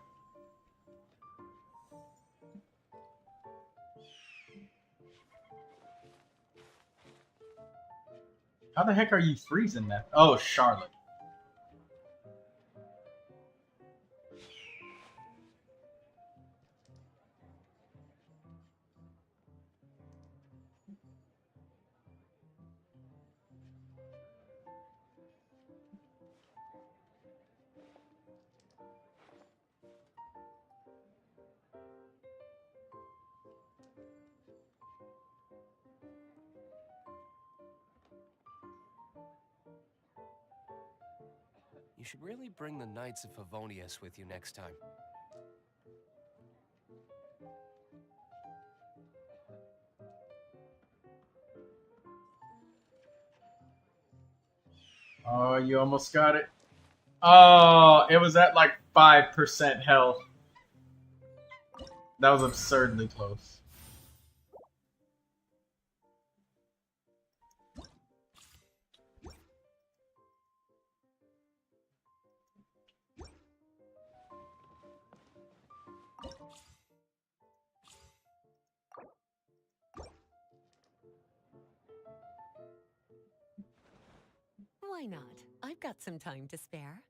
How the heck are you freezing that? Oh, Charlotte. You should really bring the Knights of Favonius with you next time. Oh, you almost got it. Oh, it was at like 5% health. That was absurdly close. Why not? I've got some time to spare.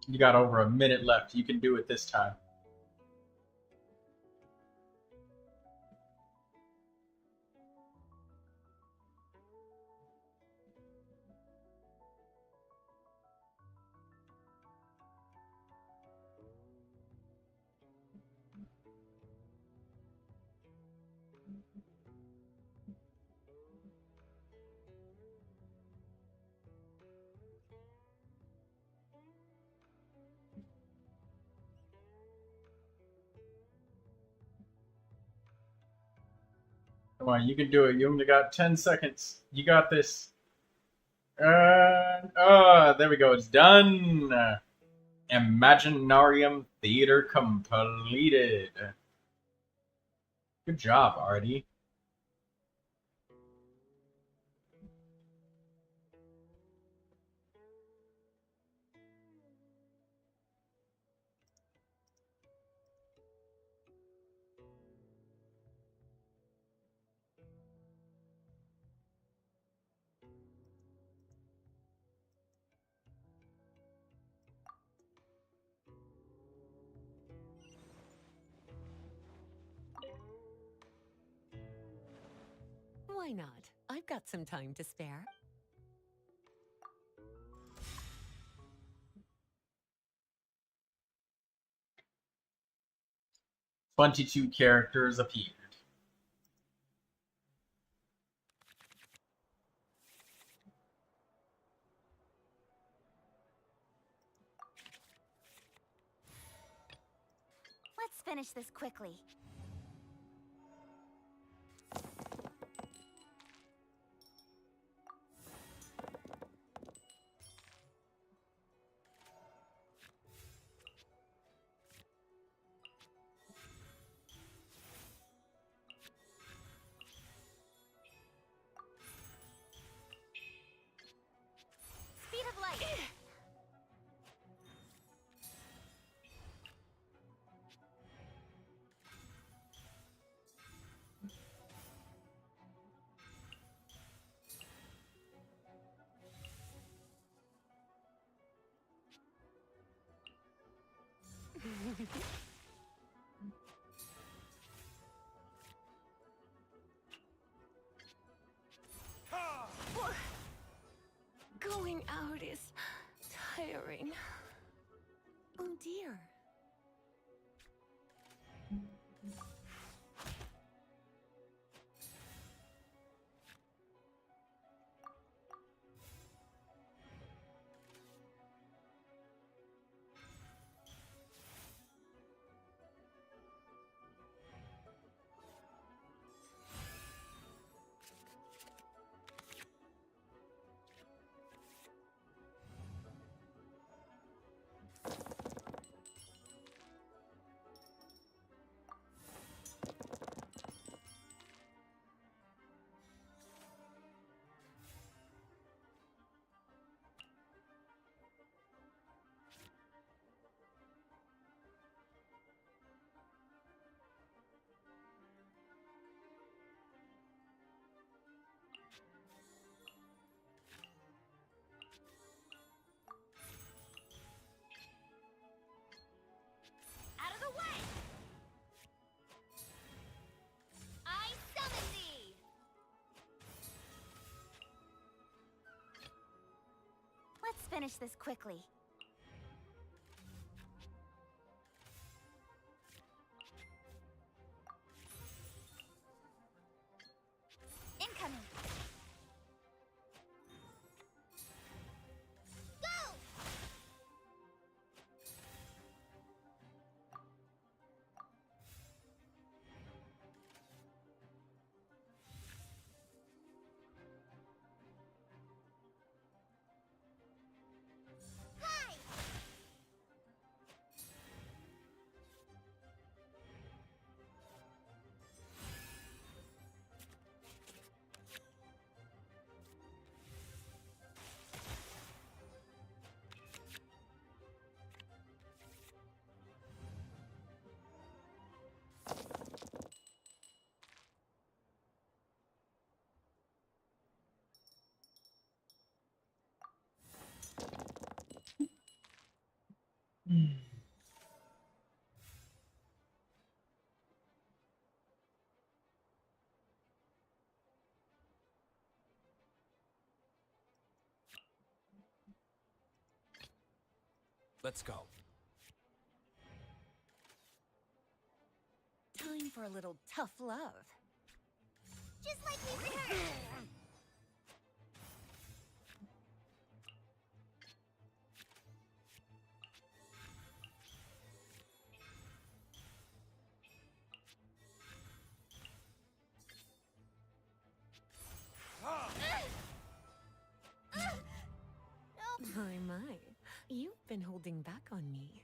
You got over a minute left. You can do it this time. Come on, you can do it. You only got 10 seconds. You got this. There we go. It's done. Imaginarium Theater completed. Good job, Artie. Why not? I've got some time to spare. "22 characters appeared. Let's finish this quickly. Speed of light. Going out is tiring. Oh dear. Out of the way! I summon thee! Let's finish this quickly. Incoming! Go! Ha! Let's go. Time for a little tough love. Just like we rehearsed. My. You've been holding back on me.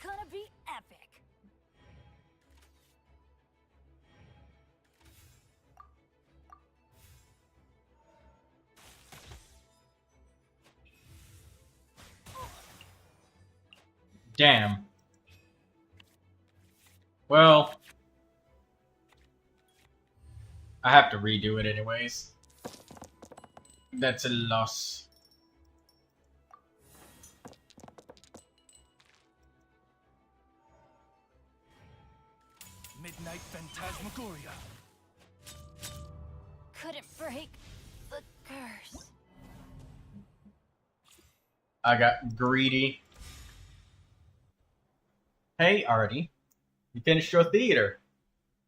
Gonna be epic. Damn. Well, I have to redo it anyways. That's a loss. Midnight Phantasmagoria. Couldn't break the curse. I got greedy. Hey, Artie. You finished your theater.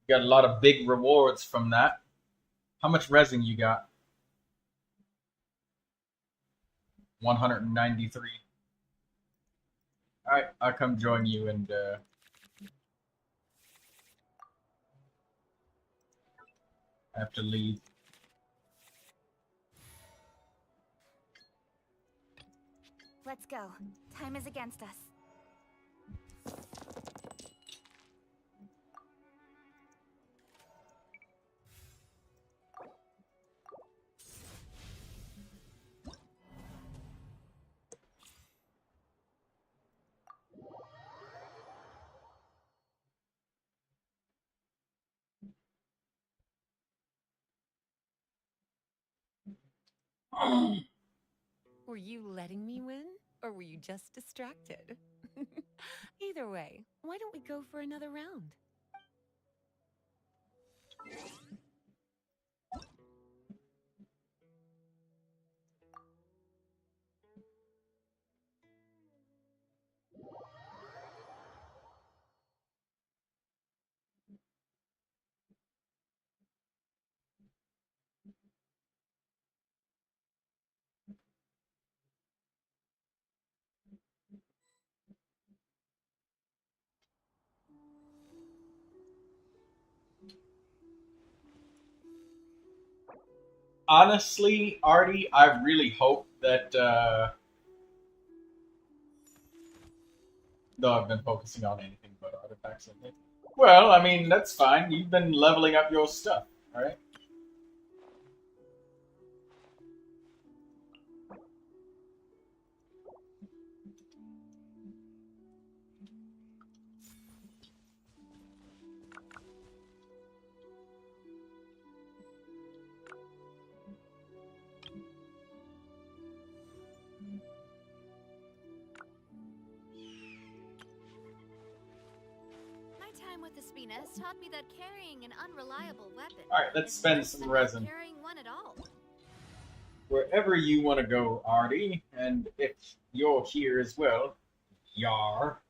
You got a lot of big rewards from that. How much resin you got? 193. Alright, I'll come join you and I have to leave. Let's go. Time is against us. Were you letting me win, or were you just distracted? Either way, why don't we go for another round? Honestly, Artie, I really hope that though I've been focusing on anything but artifacts lately. Well, I mean, that's fine. You've been leveling up your stuff, alright? My time with the Spina has taught me that carrying an unreliable weapon. Alright, let's is spend worse some than resin. not carrying one at all. Wherever you want to go, Artie, and if you're here as well, Yar.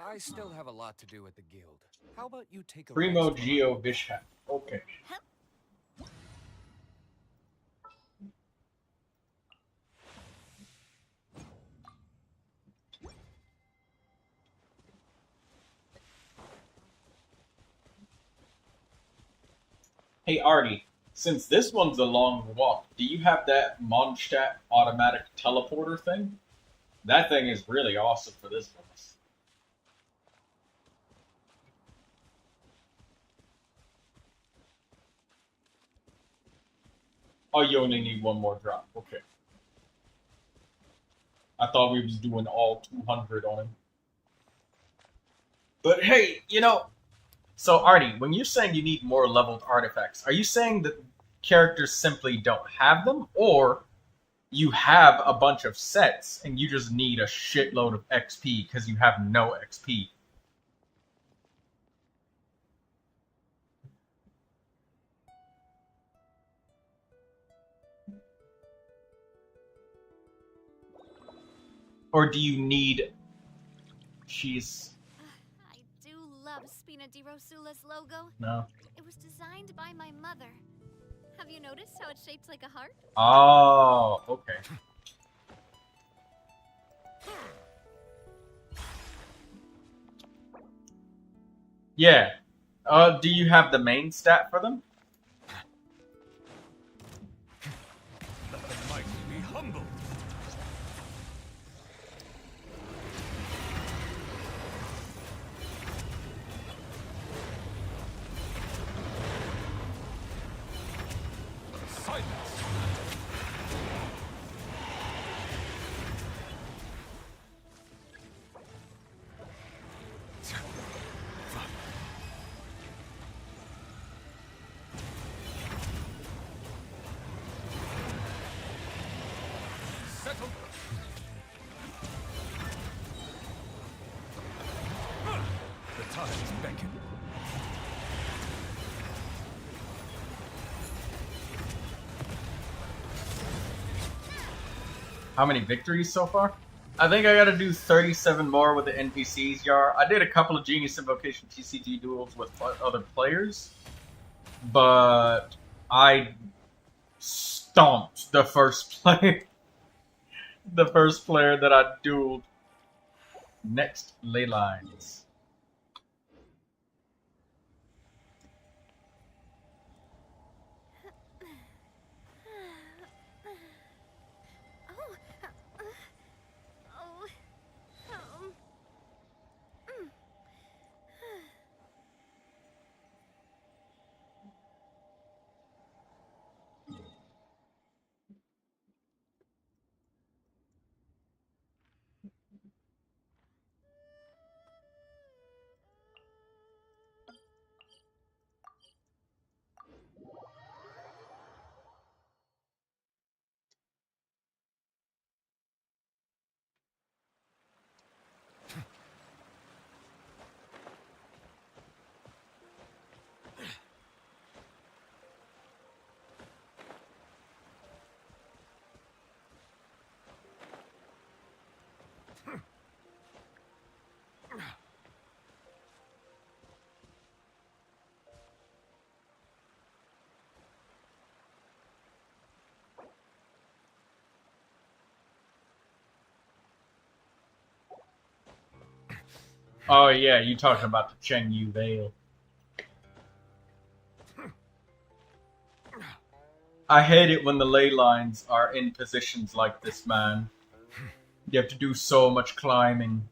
I still have a lot to do at the guild. How about you take a Primo rest? Geo Vishhat. Okay. Hey Artie, since this one's a long walk, do you have that Mondstadt automatic teleporter thing? That thing is really awesome for this boss. Oh, you only need one more drop. Okay. I thought we was doing all 200 on him. But hey, you know, so Artie, when you're saying you need more leveled artifacts, are you saying that characters simply don't have them, or you have a bunch of sets and you just need a shitload of XP because you have no XP? Or do you need... She's... I do love Spina di Rosula's logo. No. It was designed by my mother. Have you noticed how it's shaped like a heart? Oh, okay. Yeah. Do you have the main stat for them? Let the mighty be humbled. Silence. Settle. The tides beckon. How many victories so far? I think I gotta do 37 more with the NPCs, Yar. I did a couple of Genius Invocation TCG duels with other players, but I stomped the first player. The first player that I dueled. Next, ley lines. Oh yeah, you talking about the Chengyu Veil. I hate it when the ley lines are in positions like this, man. You have to do so much climbing.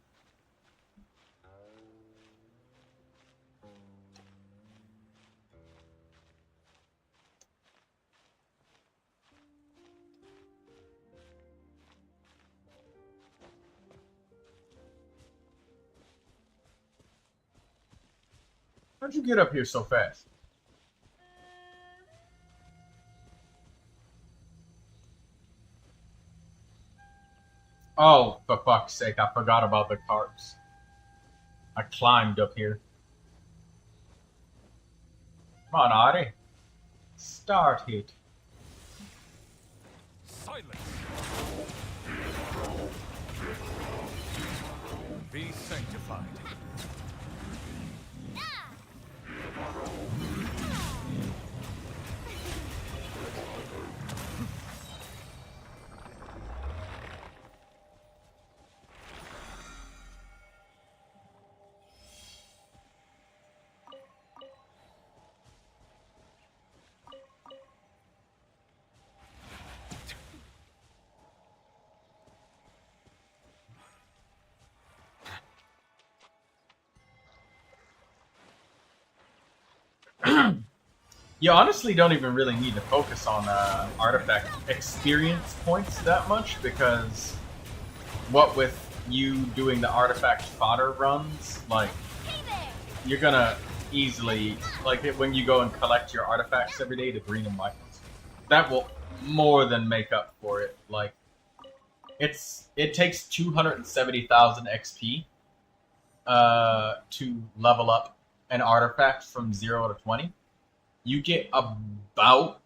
How'd you get up here so fast? Oh, for fuck's sake, I forgot about the carts. I climbed up here. Come on, Ari. Start it. Silence. Be sanctified. You honestly don't even really need to focus on artifact experience points that much, because what with you doing the artifact fodder runs, like, you're gonna easily, like, when you go and collect your artifacts every day, the green and white ones, that will more than make up for it. Like, it takes 270,000 XP to level up an artifact from 0 to 20. You get about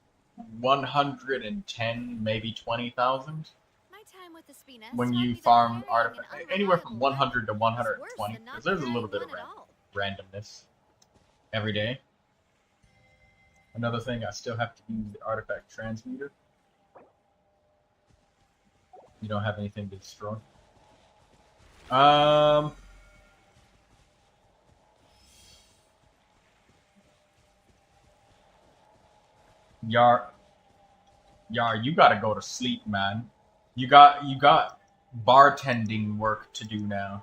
110, maybe 20,000 when you farm artifacts. Anywhere from 100 to 120, because there's a little bit of randomness every day. Another thing, I still have to use the artifact transmuter. You don't have anything to destroy. Yar, you gotta go to sleep, man. You got bartending work to do now.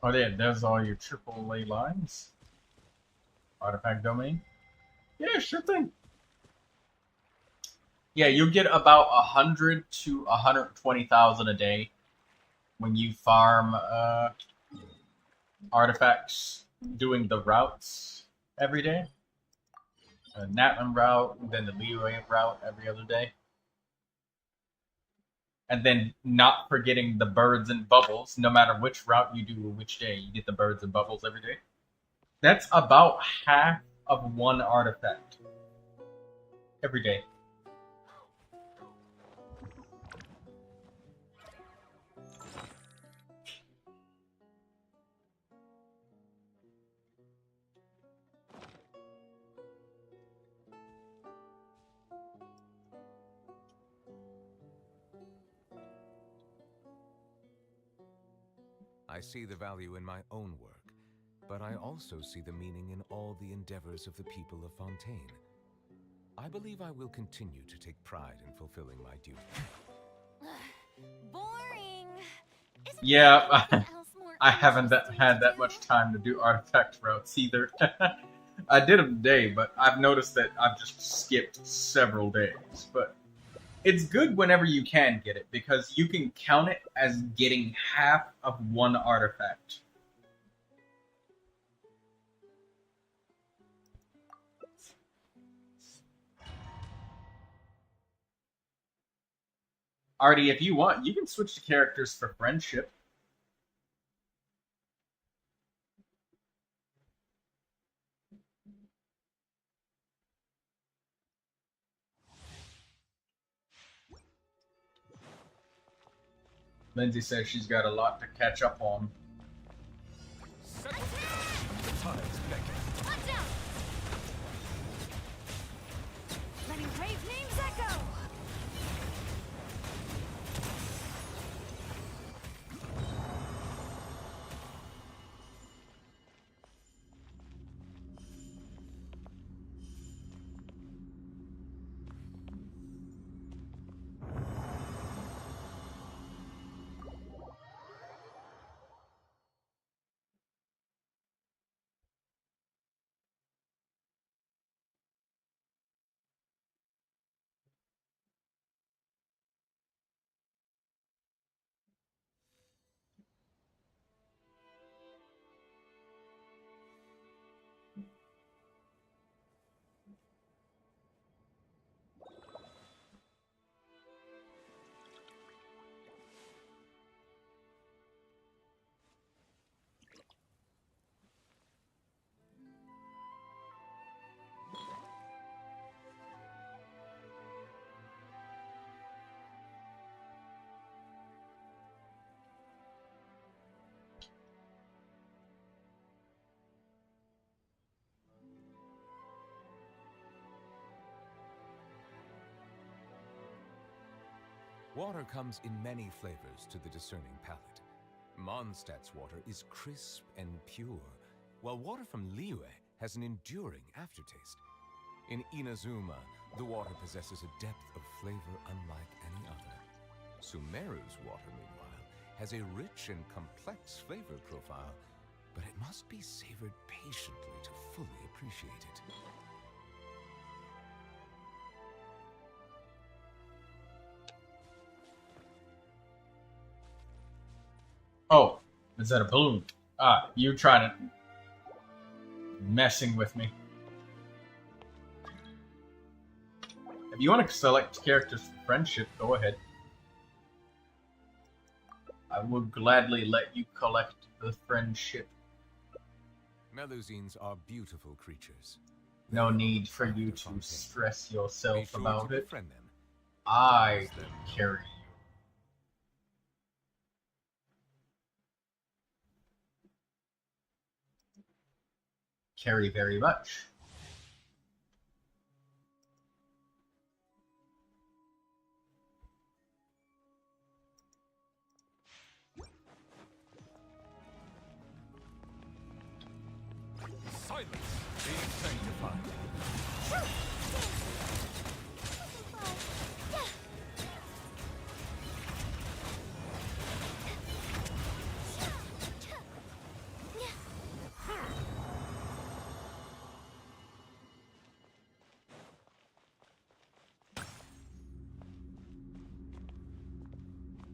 Oh yeah, there's all your AAA lines. Artifact domain. Yeah, sure thing. Yeah, you'll get about 100 to 120,000 a day when you farm artifacts doing the routes every day. Natlan route, then the Liyue route every other day. And then not forgetting the birds and bubbles, no matter which route you do or which day, you get the birds and bubbles every day. That's about half of one artifact every day. I see the value in my own work, but I also see the meaning in all the endeavors of the people of Fontaine. I believe I will continue to take pride in fulfilling my duty. Boring. Yeah, I haven't had that much time to do artifact routes either. I did them today, but I've noticed that I've just skipped several days. But it's good whenever you can get it, because you can count it as getting half of one artifact. Artie, if you want, you can switch to characters for friendship. Lindsay says she's got a lot to catch up on. Letting brave names echo. Water comes in many flavors to the discerning palate. Mondstadt's water is crisp and pure, while water from Liyue has an enduring aftertaste. In Inazuma, the water possesses a depth of flavor unlike any other. Sumeru's water, meanwhile, has a rich and complex flavor profile, but it must be savored patiently to fully appreciate it. Oh, is that a balloon? Ah, you trying to... messing with me. If you want to select characters for friendship, go ahead. I will gladly let you collect the friendship. Melusines are beautiful creatures. No need for you to stress yourself Be sure about to it. befriend them. I carry you. Carry very much. Silence! Being sanctified.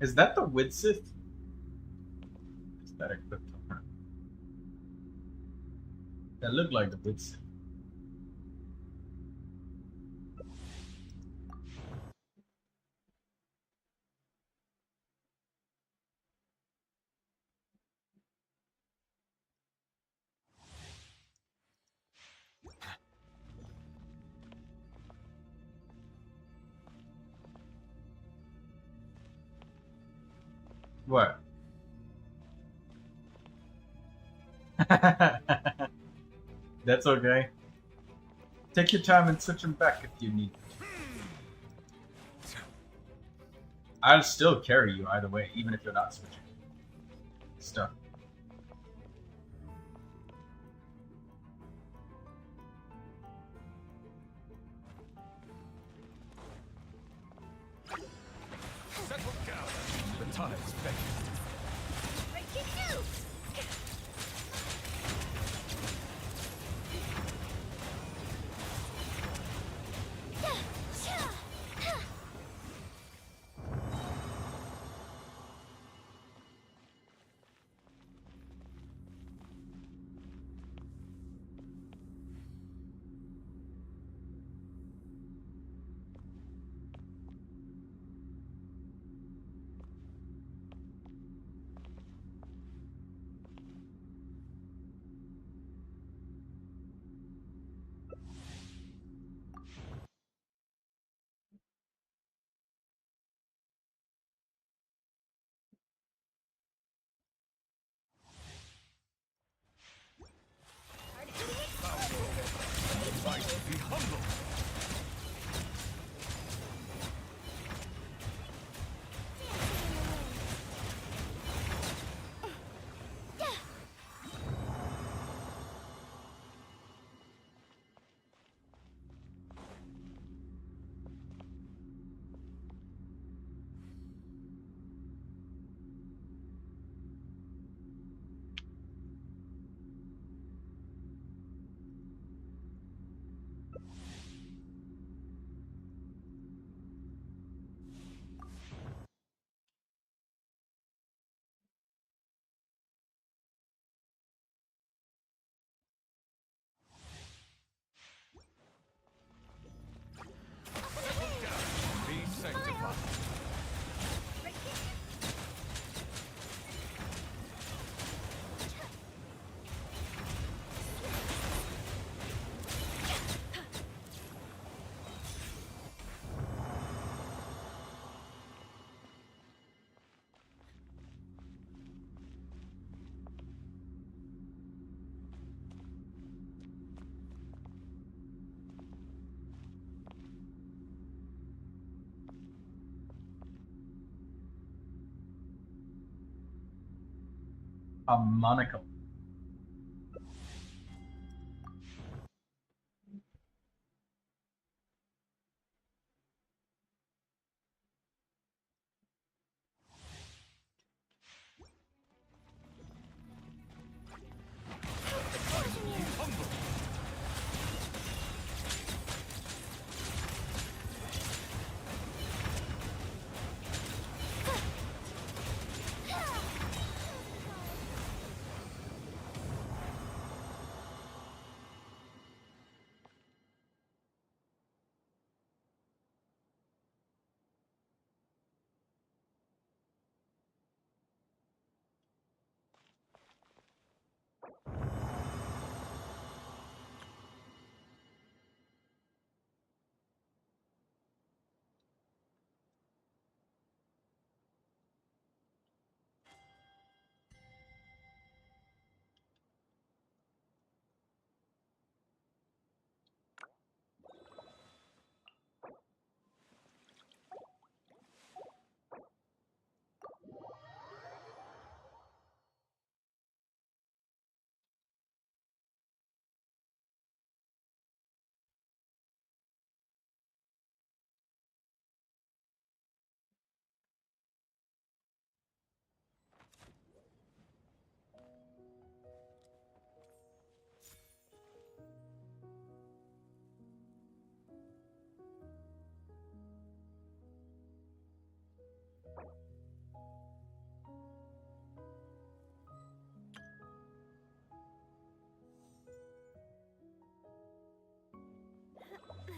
Is that the Widsith? Is that equipped on her? That looked like the Widsith. What? That's okay. Take your time and switch them back if you need. I'll still carry you either way, even if you're not switching stuff. Settle down. The tide's beckoning. A monocle.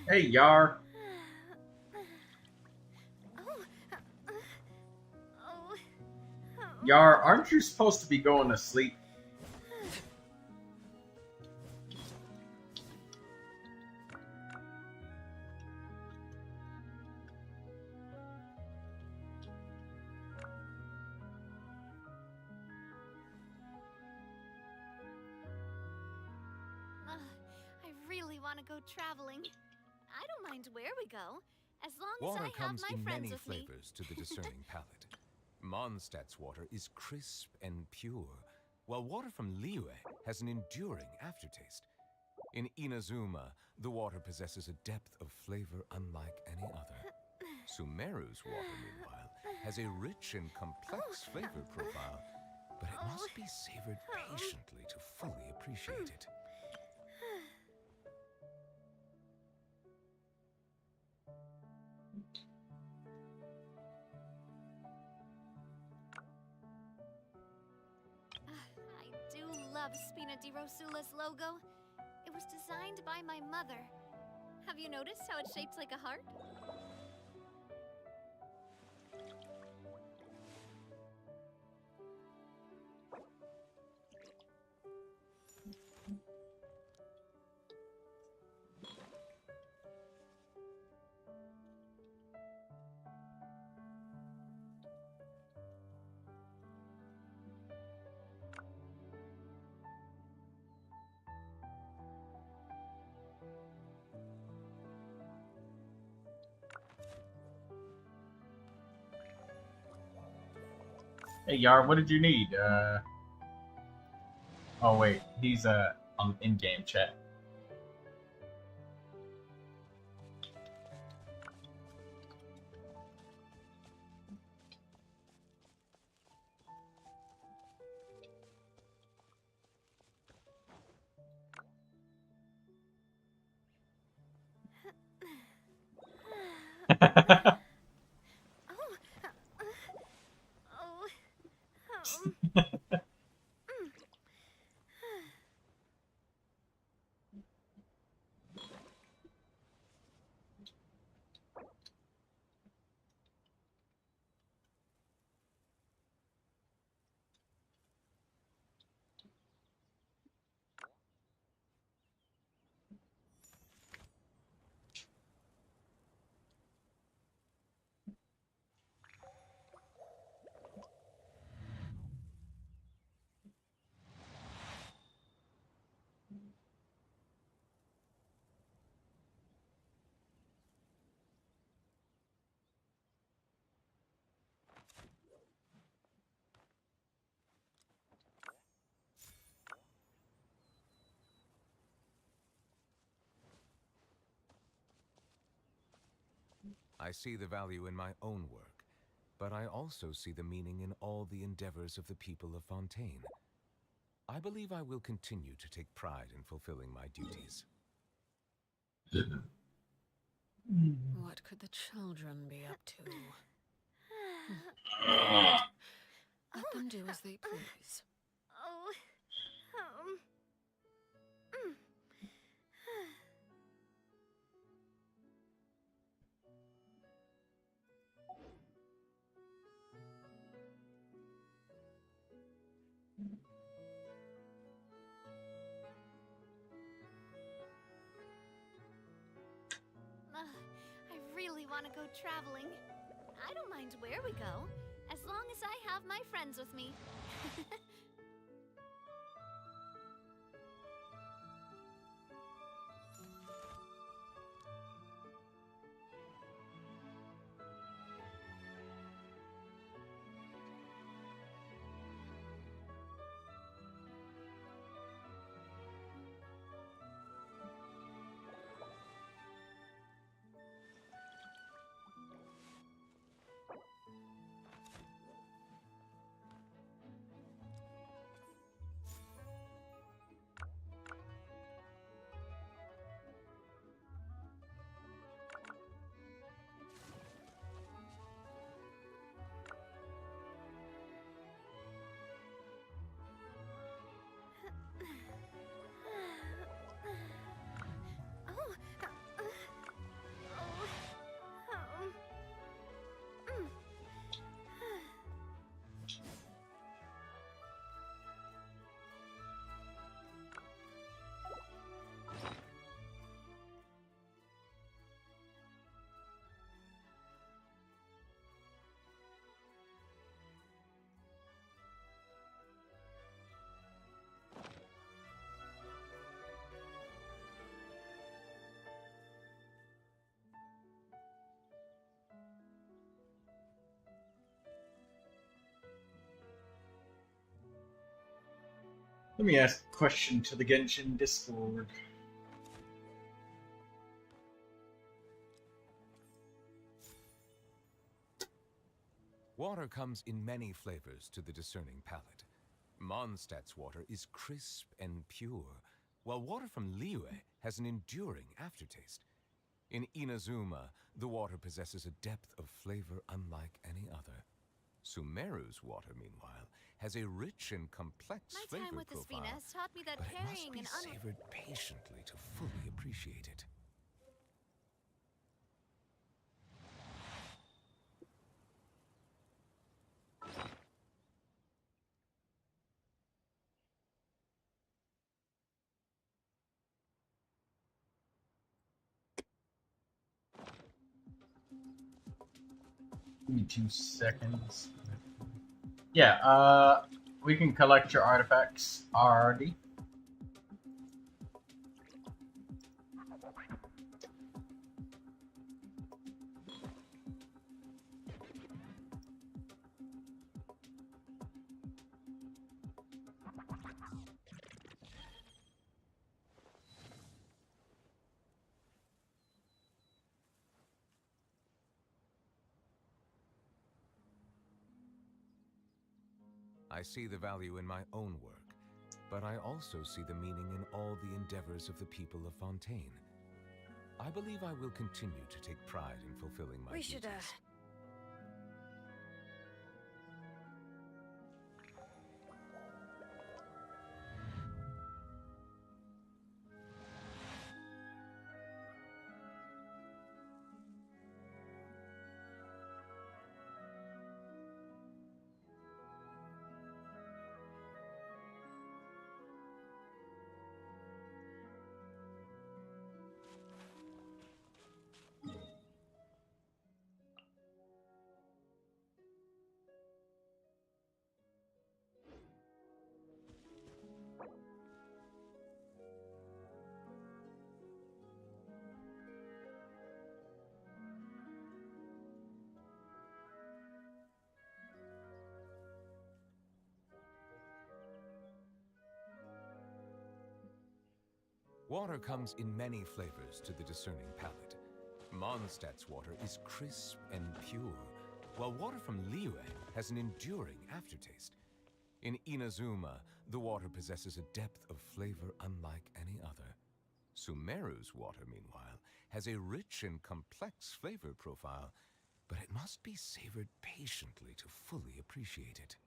Hey, Yar. Yar, aren't you supposed to be going to sleep? I really want to go traveling. I don't mind where we go, as long Water as I have comes my in friends many with me. flavors to the discerning palate. Mondstadt's water is crisp and pure, while water from Liyue has an enduring aftertaste. In Inazuma, the water possesses a depth of flavor unlike any other. Sumeru's water, meanwhile, has a rich and complex flavor profile, but it must be savored patiently to fully appreciate it. I do love Spina di Rosula's logo. It was designed by my mother. Have you noticed how it's shaped like a heart? Hey, Yar, what did you need? Oh wait, he's on in-game chat. I see the value in my own work, but I also see the meaning in all the endeavors of the people of Fontaine. I believe I will continue to take pride in fulfilling my duties. What could the children be up to? Let them do as they please. Oh. I really want to go traveling. I don't mind where we go, as long as I have my friends with me. Let me ask a question to the Genshin Discord. Water comes in many flavors to the discerning palate. Mondstadt's water is crisp and pure, while water from Liyue has an enduring aftertaste. In Inazuma, the water possesses a depth of flavor unlike any other. Sumeru's water, meanwhile, has a rich and complex My flavor time with this profile, Venus taught me that but it must carrying be an savored patiently to fully appreciate it. Give me 2 seconds. Yeah, we can collect your artifacts already. I see the value in my own work, but I also see the meaning in all the endeavors of the people of Fontaine. I believe I will continue to take pride in fulfilling my duties. Water comes in many flavors to the discerning palate. Mondstadt's water is crisp and pure, while water from Liyue has an enduring aftertaste. In Inazuma, the water possesses a depth of flavor unlike any other. Sumeru's water, meanwhile, has a rich and complex flavor profile, but it must be savored patiently to fully appreciate it.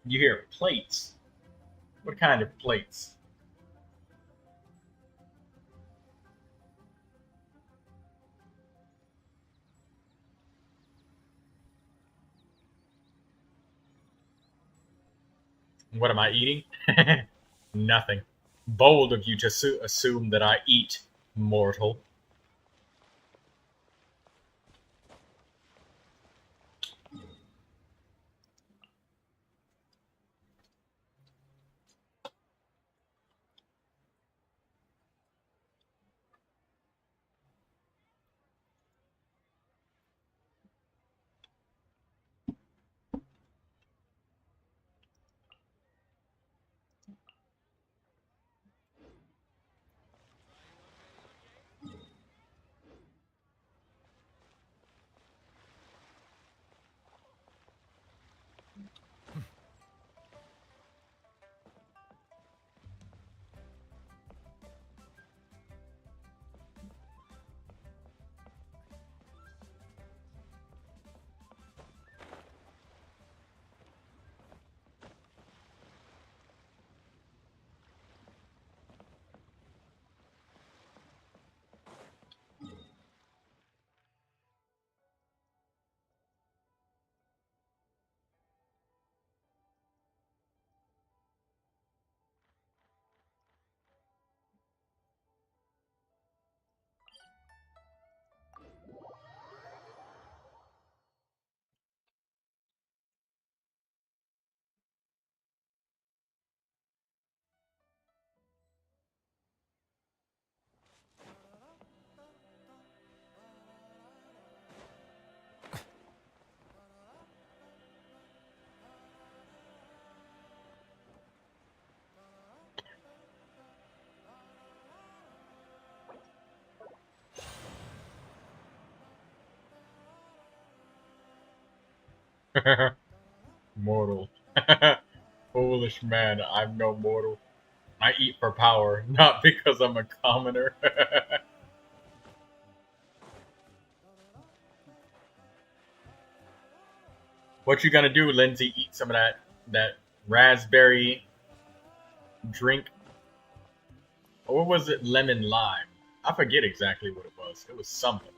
You hear plates. What kind of plates? What am I eating? Nothing. Bold of you to assume that I eat, mortal. Mortal. Foolish man, I'm no mortal. I eat for power, not because I'm a commoner. What you gonna do, Lindsay? Eat some of that raspberry drink? Or was it lemon lime? I forget exactly what it was. It was something.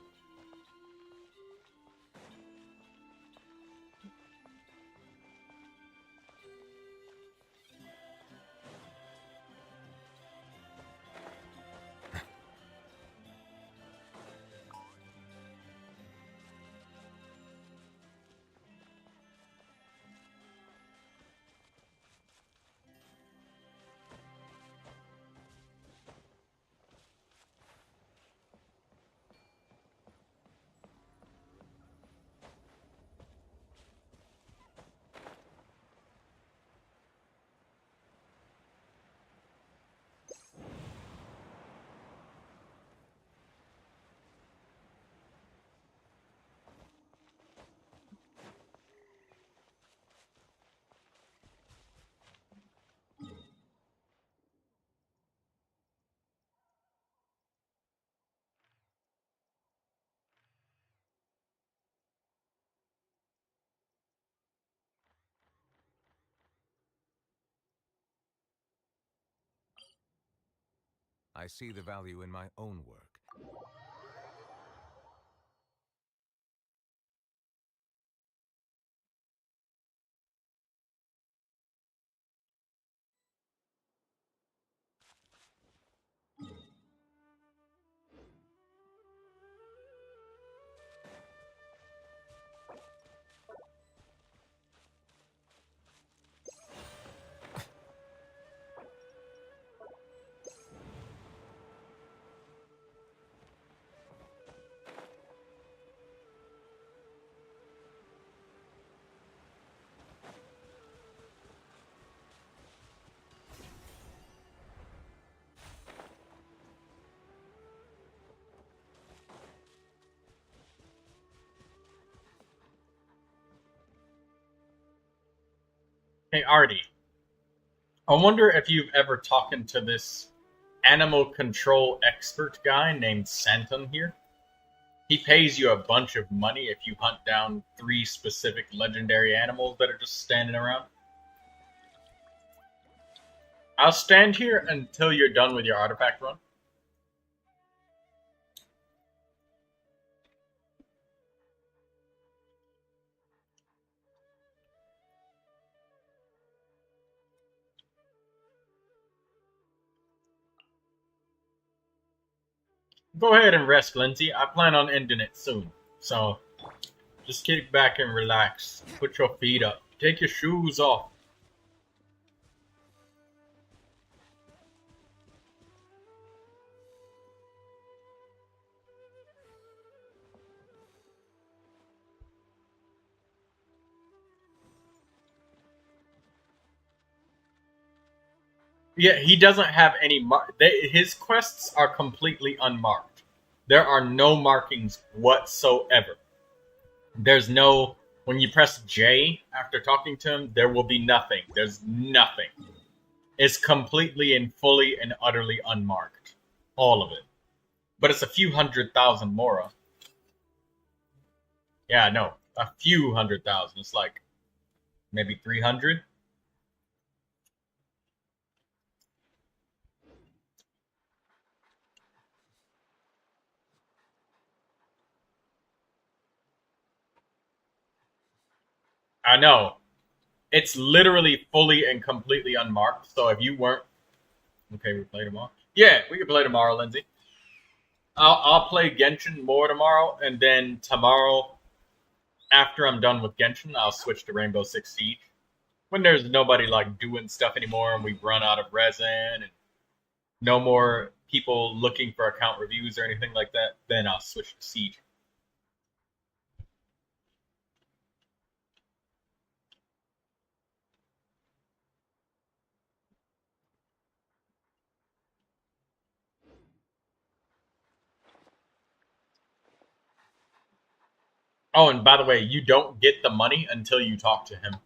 I see the value in my own work. Hey, Artie. I wonder if you've ever talked to this animal control expert guy named Santon here. He pays you a bunch of money if you hunt down 3 specific legendary animals that are just standing around. I'll stand here until you're done with your artifact run. Go ahead and rest, Lindsay. I plan on ending it soon. So, just kick back and relax. Put your feet up. Take your shoes off. Yeah, he doesn't have any his quests are completely unmarked. There are no markings whatsoever. There's no, when you press J after talking to him, there will be nothing. There's nothing. It's completely and fully and utterly unmarked. All of it. But it's a few 100,000 Mora. Yeah, no. A few 100,000. It's like maybe 300. I know. It's literally fully and completely unmarked. So if you weren't... Okay, we play tomorrow? Yeah, we can play tomorrow, Lindsay. I'll play Genshin more tomorrow, and then tomorrow, after I'm done with Genshin, I'll switch to Rainbow Six Siege. When there's nobody like doing stuff anymore, and we've run out of resin, and no more people looking for account reviews or anything like that, then I'll switch to Siege. Oh, and by the way, you don't get the money until you talk to him.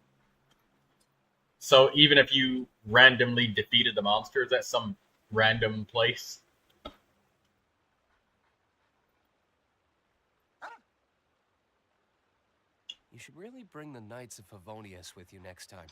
So even if you randomly defeated the monsters at some random place. You should really bring the Knights of Favonius with you next time.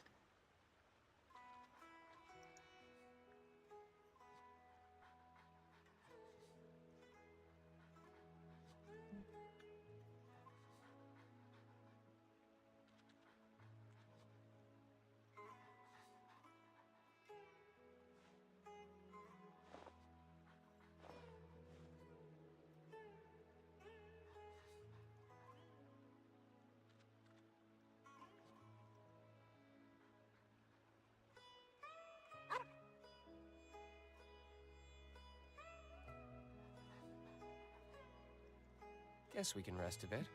Guess we can rest a bit.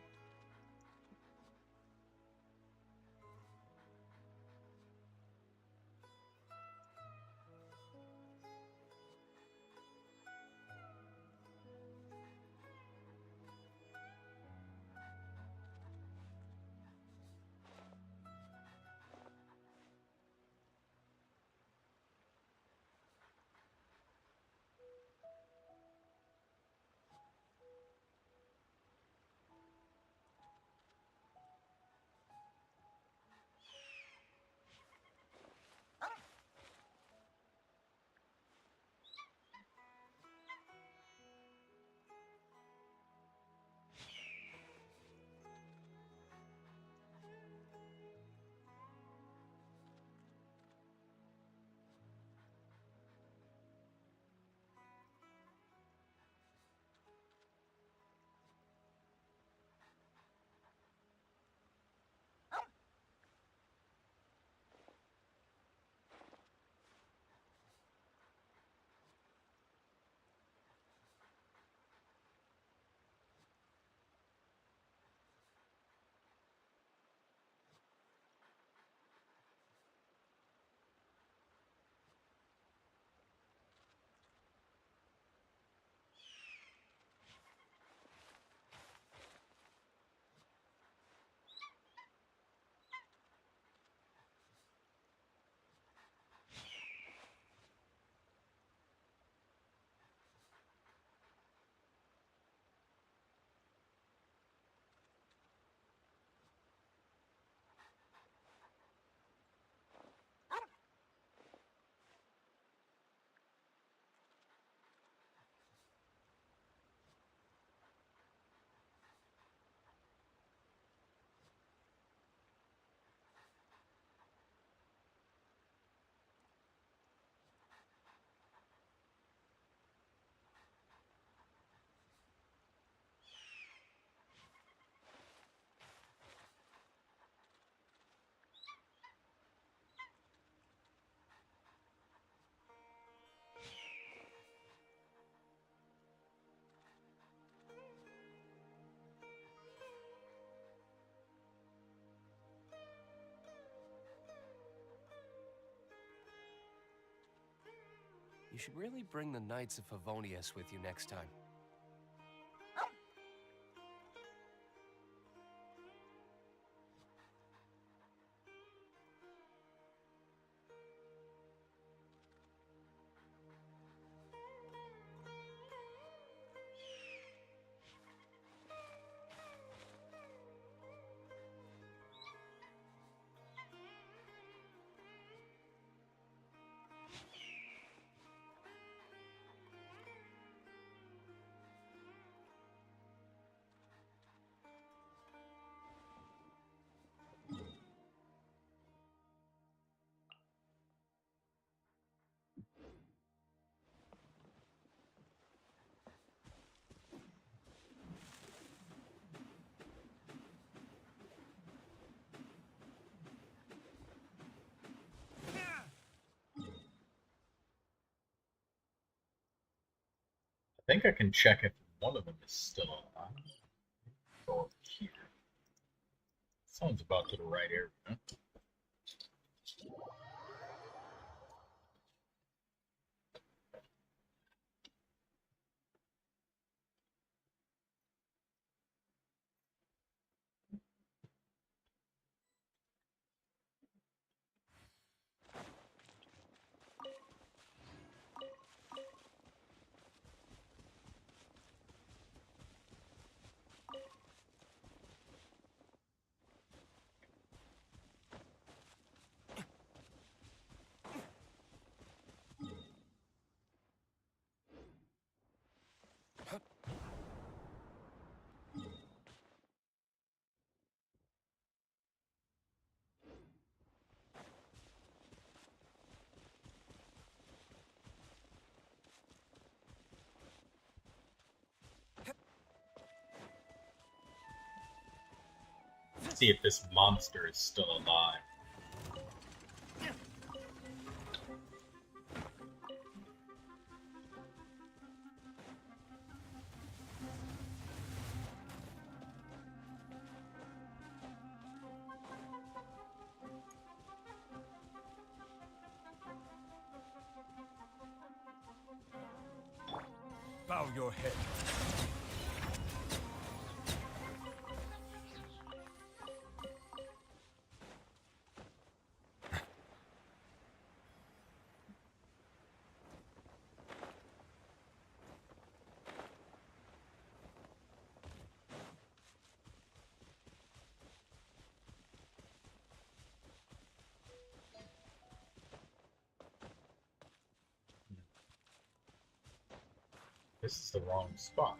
You should really bring the Knights of Favonius with you next time. I think I can check if one of them is still alive. Go over here. Someone's about to the right area. See if this monster is still alive. Bow your head. This is the wrong spot.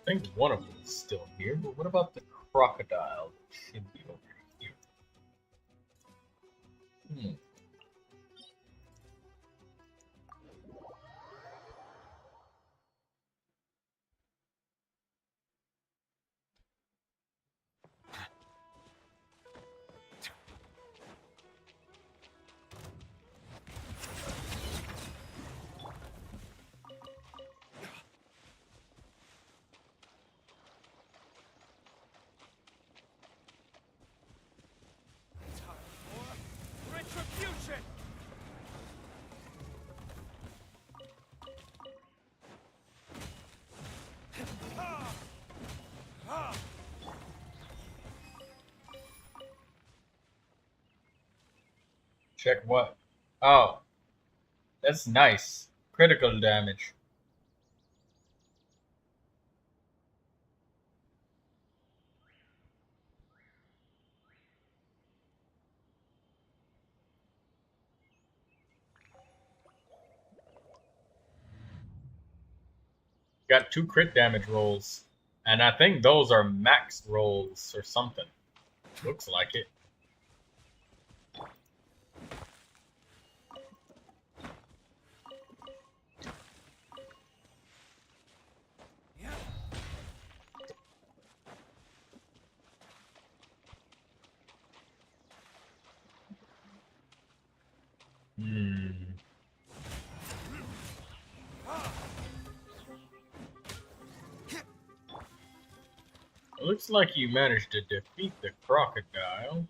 I think one of them is still here, but what about the crocodile? It should be over here. Retribution! Check what? Oh, that's nice. Critical damage. Got 2 crit damage rolls, and I think those are max rolls or something. Looks like it. Looks like you managed to defeat the crocodile.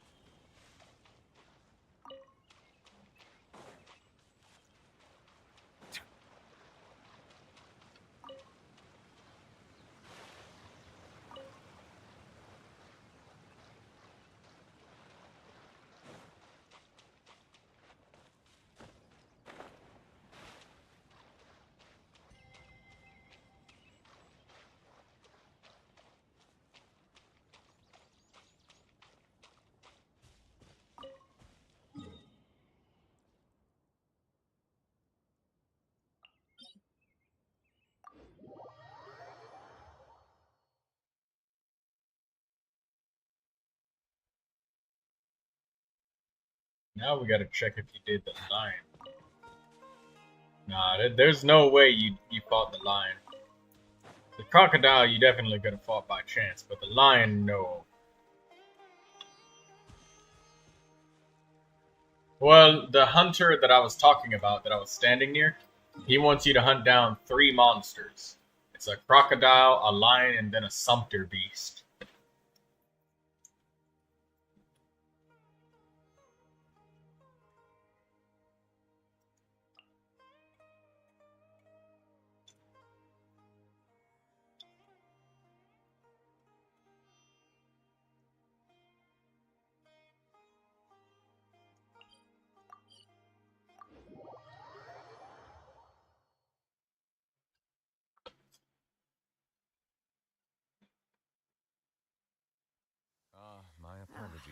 Now we gotta check if you did the lion. Nah, there's no way you fought the lion. The crocodile you definitely could have fought by chance, but the lion, no. Well, the hunter that I was talking about, that I was standing near, he wants you to hunt down 3 monsters. It's a crocodile, a lion, and then a sumpter beast.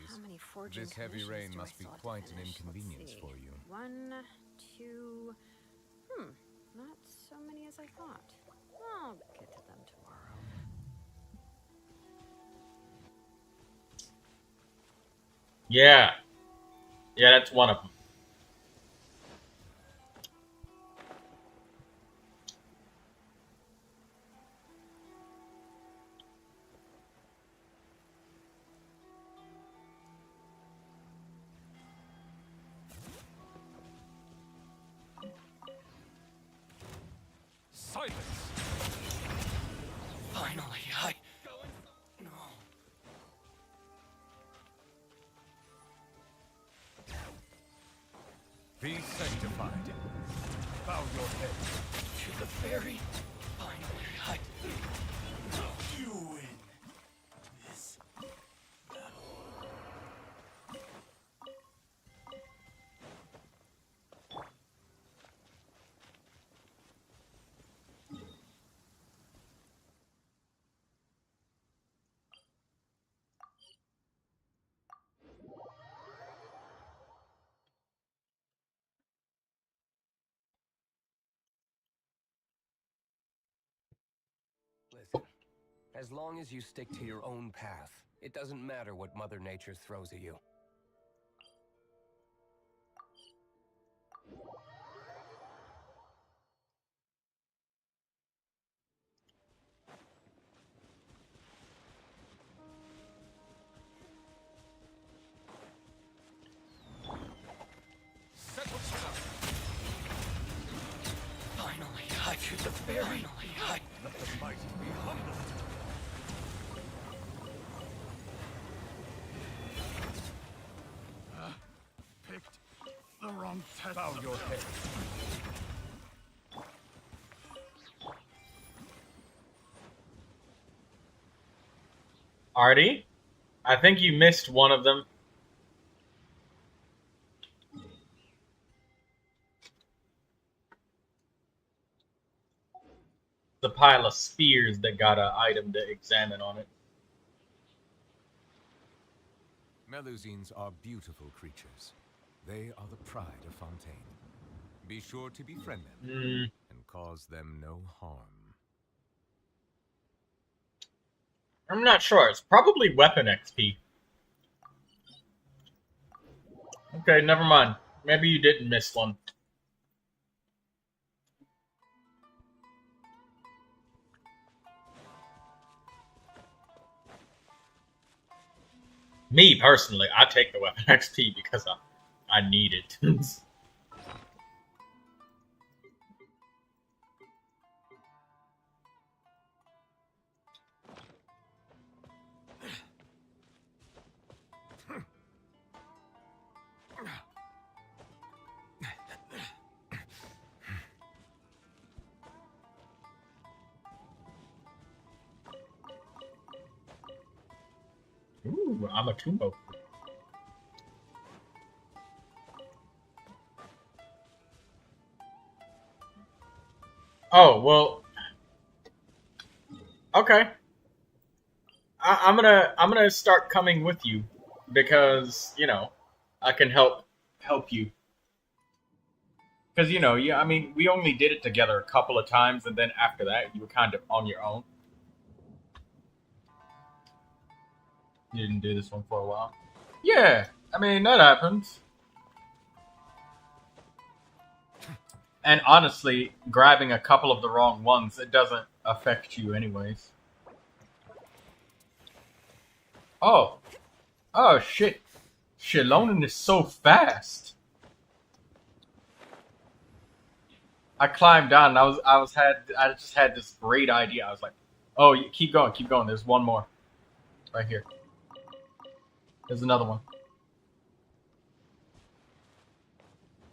How many forging This heavy commissions rain do I must be still have to quite an finish? Let's inconvenience see. for you. 1, 2. Not so many as I thought. I'll get to them tomorrow. Yeah. Yeah, that's one of them. Silence! Finally, No. Be sanctified. Bow your head. To the fairy. Finally, You win this battle. Listen, as long as you stick to your own path, it doesn't matter what Mother Nature throws at you. Settle down. Finally, to the fairy. Finally, Let the mighty be humbled. Picked the wrong test. Bow your head. Artie, I think you missed one of them. The pile of spears that got an item to examine on it. Melusines are beautiful creatures. They are the pride of Fontaine. Be sure to befriend them and cause them no harm. I'm not sure. It's probably weapon XP. Okay, never mind. Maybe you didn't miss one. Me, personally, I take the weapon XP because I need it. Ooh, I'm a Tumbo. Oh, well. Okay. I'm gonna start coming with you because, you know, I can help you. Because, you know, I mean, we only did it together a couple of times, and then after that, you were kind of on your own. You didn't do this one for a while. Yeah, I mean, that happens. And honestly, grabbing a couple of the wrong ones, it doesn't affect you anyways. Oh. Oh, shit. Xilonen is so fast. I climbed down and I just had this great idea. I was like, oh, keep going. There's one more. Right here. There's another one.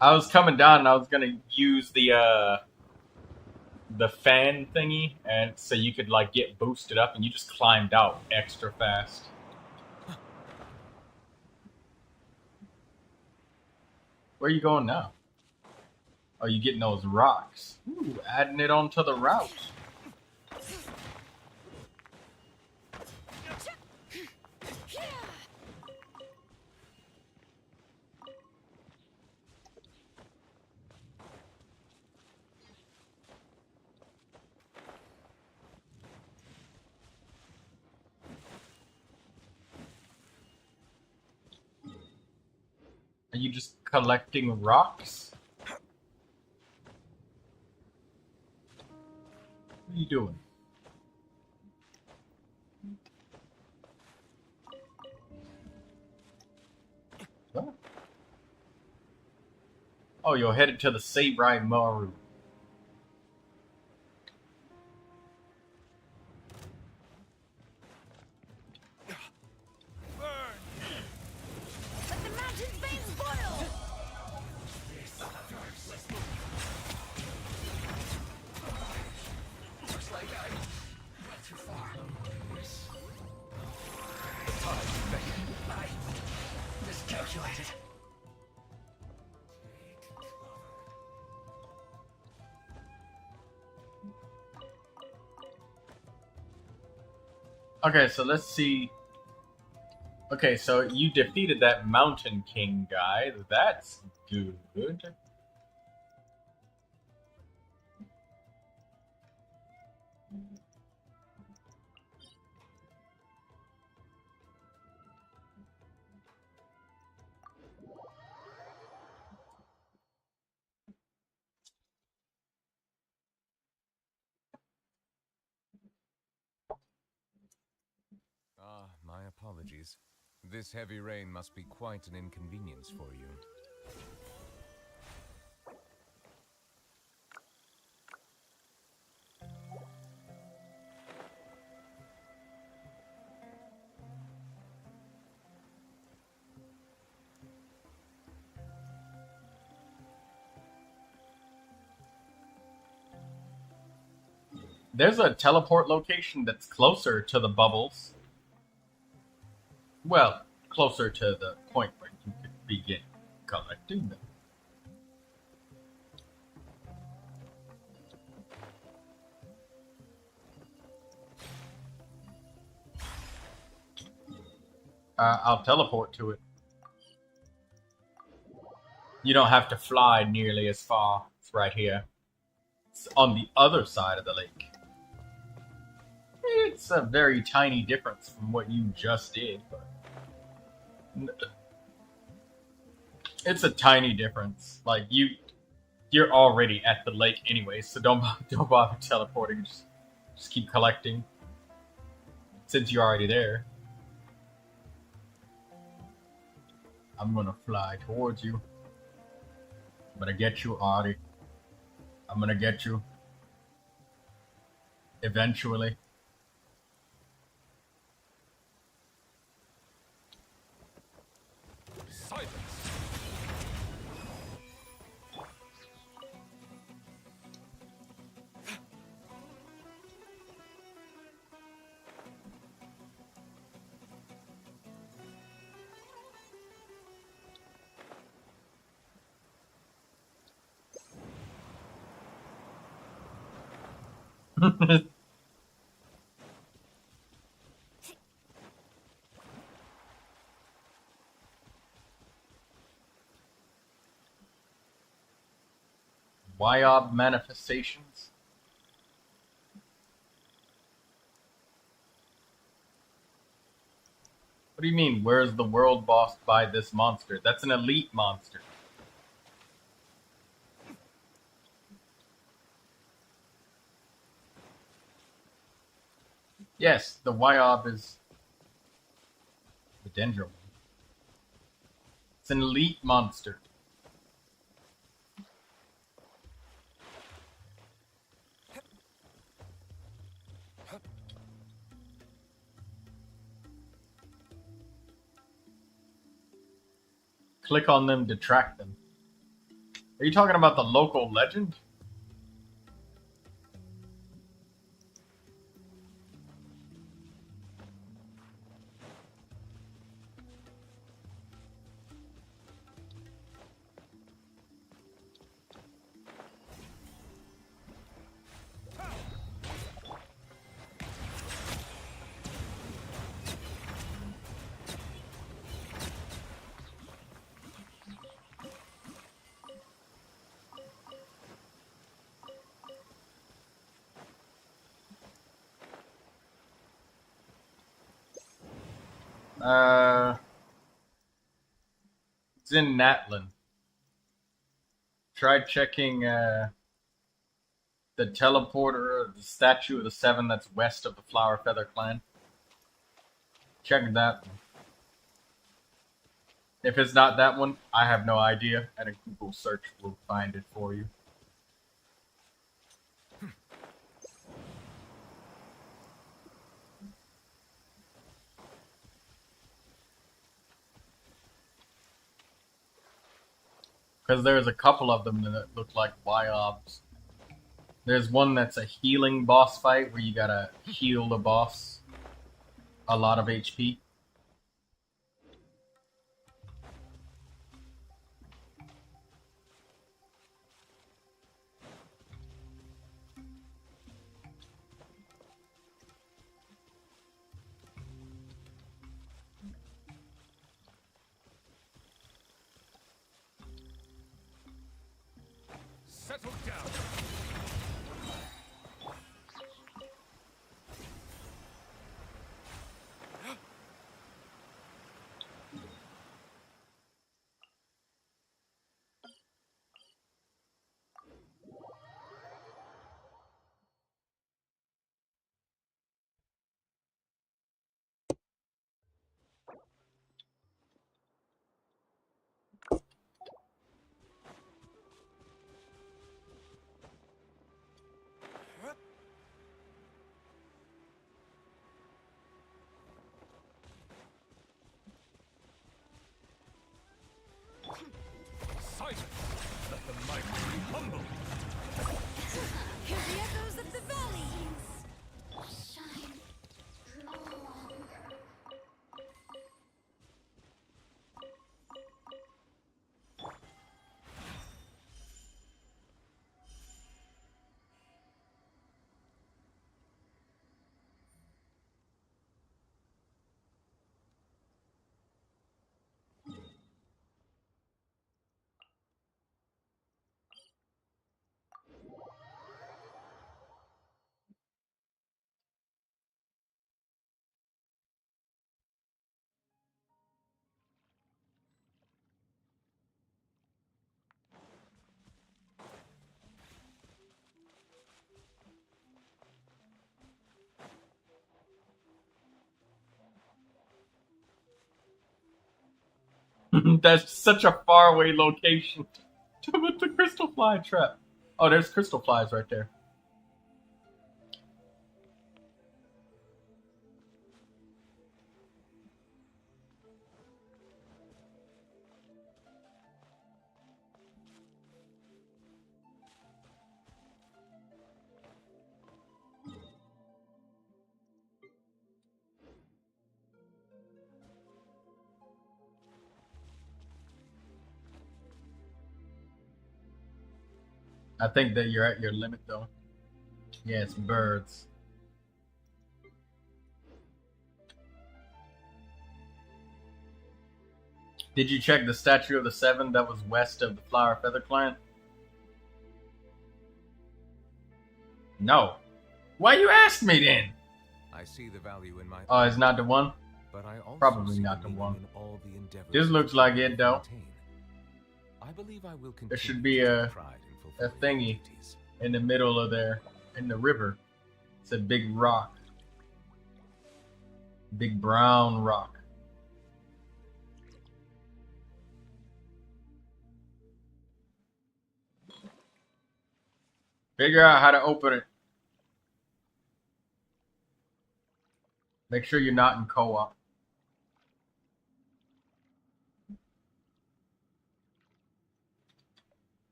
I was coming down and I was gonna use the fan thingy, and so you could like get boosted up, and you just climbed out extra fast. Where are you going now? Oh, you getting those rocks? Ooh, adding it onto the route. Are you just collecting rocks? What are you doing? What? Oh, you're headed to the Samurai Maru. Let the mountain's veins boil! Looks like I went too far. I miscalculated. Okay, so let's see. Okay, so you defeated that Mountain King guy. That's good. Ah, my apologies. This heavy rain must be quite an inconvenience for you. There's a teleport location that's closer to the bubbles. Well, closer to the point where you could begin collecting them. I'll teleport to it. You don't have to fly nearly as far. It's right here. It's on the other side of the lake. It's a very tiny difference from what you just did, but it's a tiny difference. Like you're already at the lake anyway, so don't bother teleporting. Just keep collecting since you're already there. I'm gonna fly towards you. I'm gonna get you, Artie. I'm gonna get you. Eventually. Silence! Wyob manifestations. What do you mean, where's the world bossed by this monster? That's an elite monster. Yes, the Wyob is the Dendro. It's an elite monster. Click on them to track them. Are you talking about the local legend? It's in Natlin. Try checking the teleporter, the statue of the Seven that's west of the Flower Feather clan. Check that one. If it's not that one, I have no idea, and a Google search will find it for you. Because there's a couple of them that look like YOBs. There's one that's a healing boss fight where you gotta heal the boss a lot of HP. Settle down. Silence! Let the mighty be humble! Hear the echoes of the valley! Shine. That's such a faraway location to put the crystal fly trap. Oh, there's crystal flies right there. I think that you're at your limit, though. Yeah, it's birds. Did you check the statue of the Seven that was west of the Flower Feather clan? No. Why you asked me then? I see the value in my. Oh, it's not the one? But I also Probably see not the meaning one. in all the endeavors This looks like it, though. maintain. I believe I will There should continue be to a take pride in fulfilling my thingy duties. in the middle of there, in the river. It's a big rock. Big brown rock. Figure out how to open it. Make sure you're not in co-op.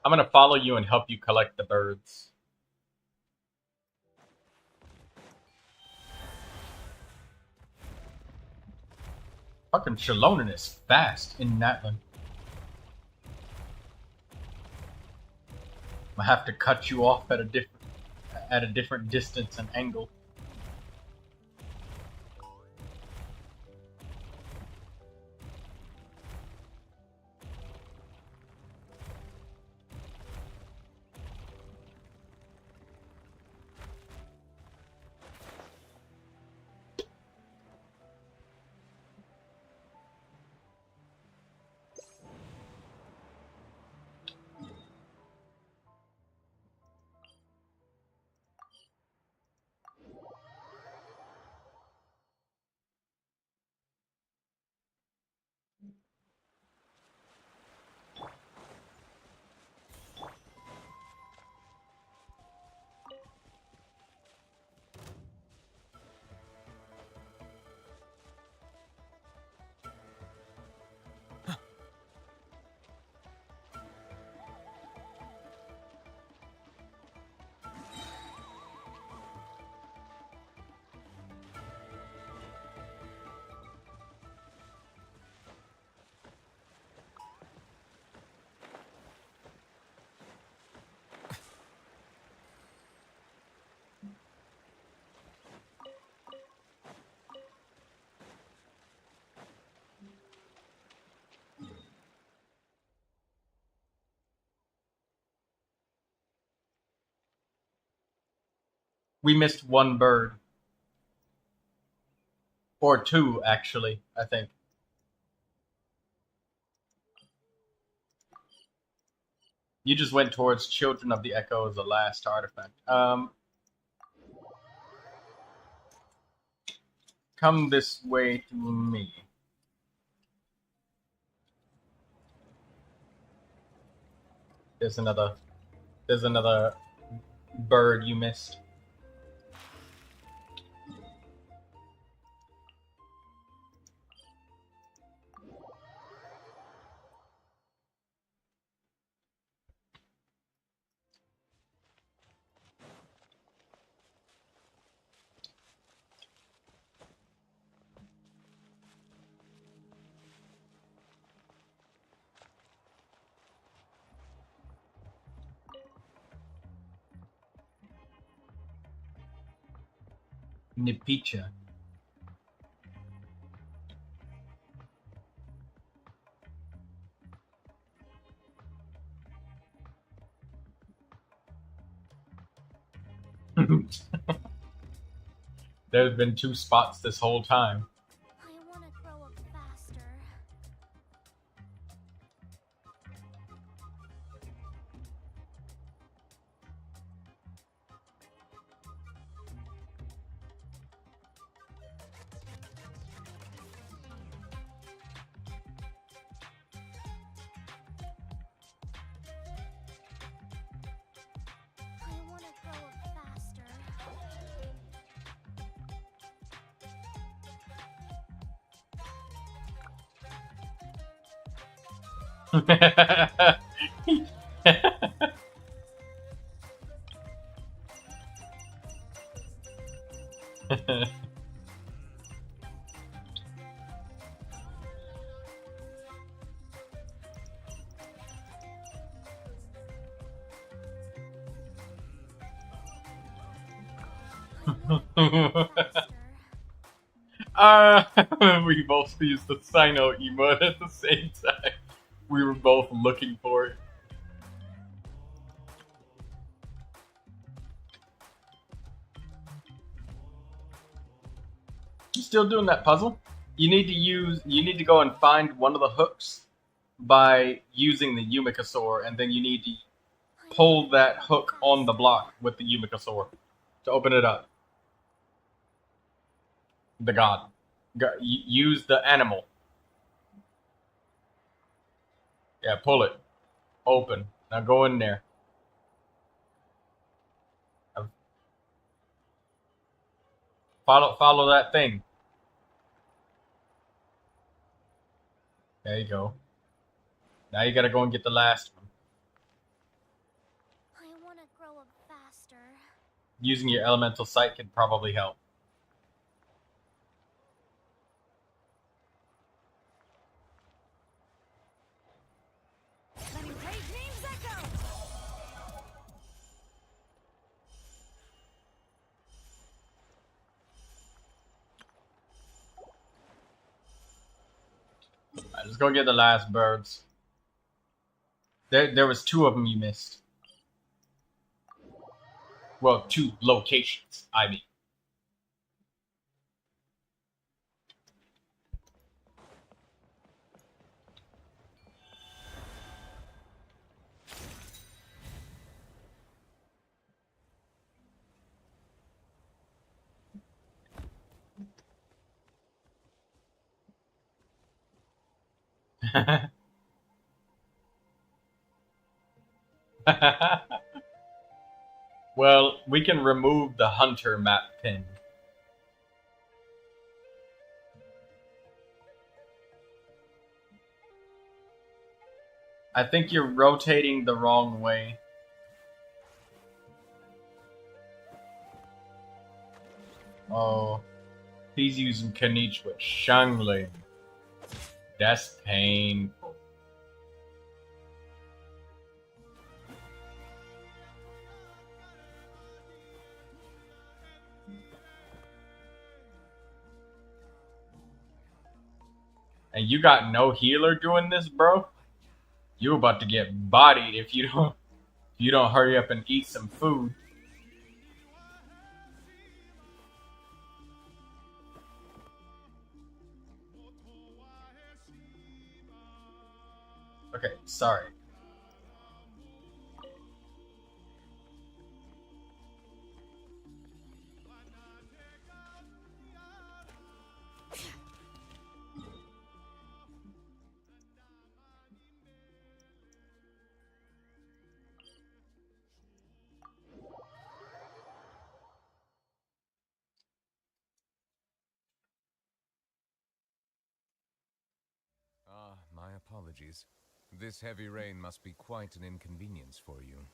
I'm gonna follow you and help you collect the birds. Fucking Xilonen is fast in that one. I have to cut you off at a different distance and angle. We missed one bird. Or two, actually, I think. You just went towards Children of the Echo as the last artifact. Come this way to me. There's another bird you missed. Nipicha. There's been two spots this whole time. I want to grow up faster. I want to grow up faster. We both used the Sino emote at the same time. We were both looking for it. You still doing that puzzle? You need to go and find one of the hooks by using the Yumikasaur, and then you need to pull that hook on the block with the Yumikasaur to open it up. The god. Use the animal. Yeah, pull it. Open. Now go in there. Follow that thing. There you go. Now you gotta go and get the last one. Using your elemental sight can probably help. Letting great names echo. Alright, let's go get the last birds. There was 2 of them you missed. Well, 2 locations, I mean. Well, we can remove the hunter map pin. I think you're rotating the wrong way. Oh, he's using Kanich with Xiangling. That's painful. And you got no healer doing this, bro? You about to get bodied if you don't hurry up and eat some food. Okay, sorry. Ah, my apologies. This heavy rain must be quite an inconvenience for you.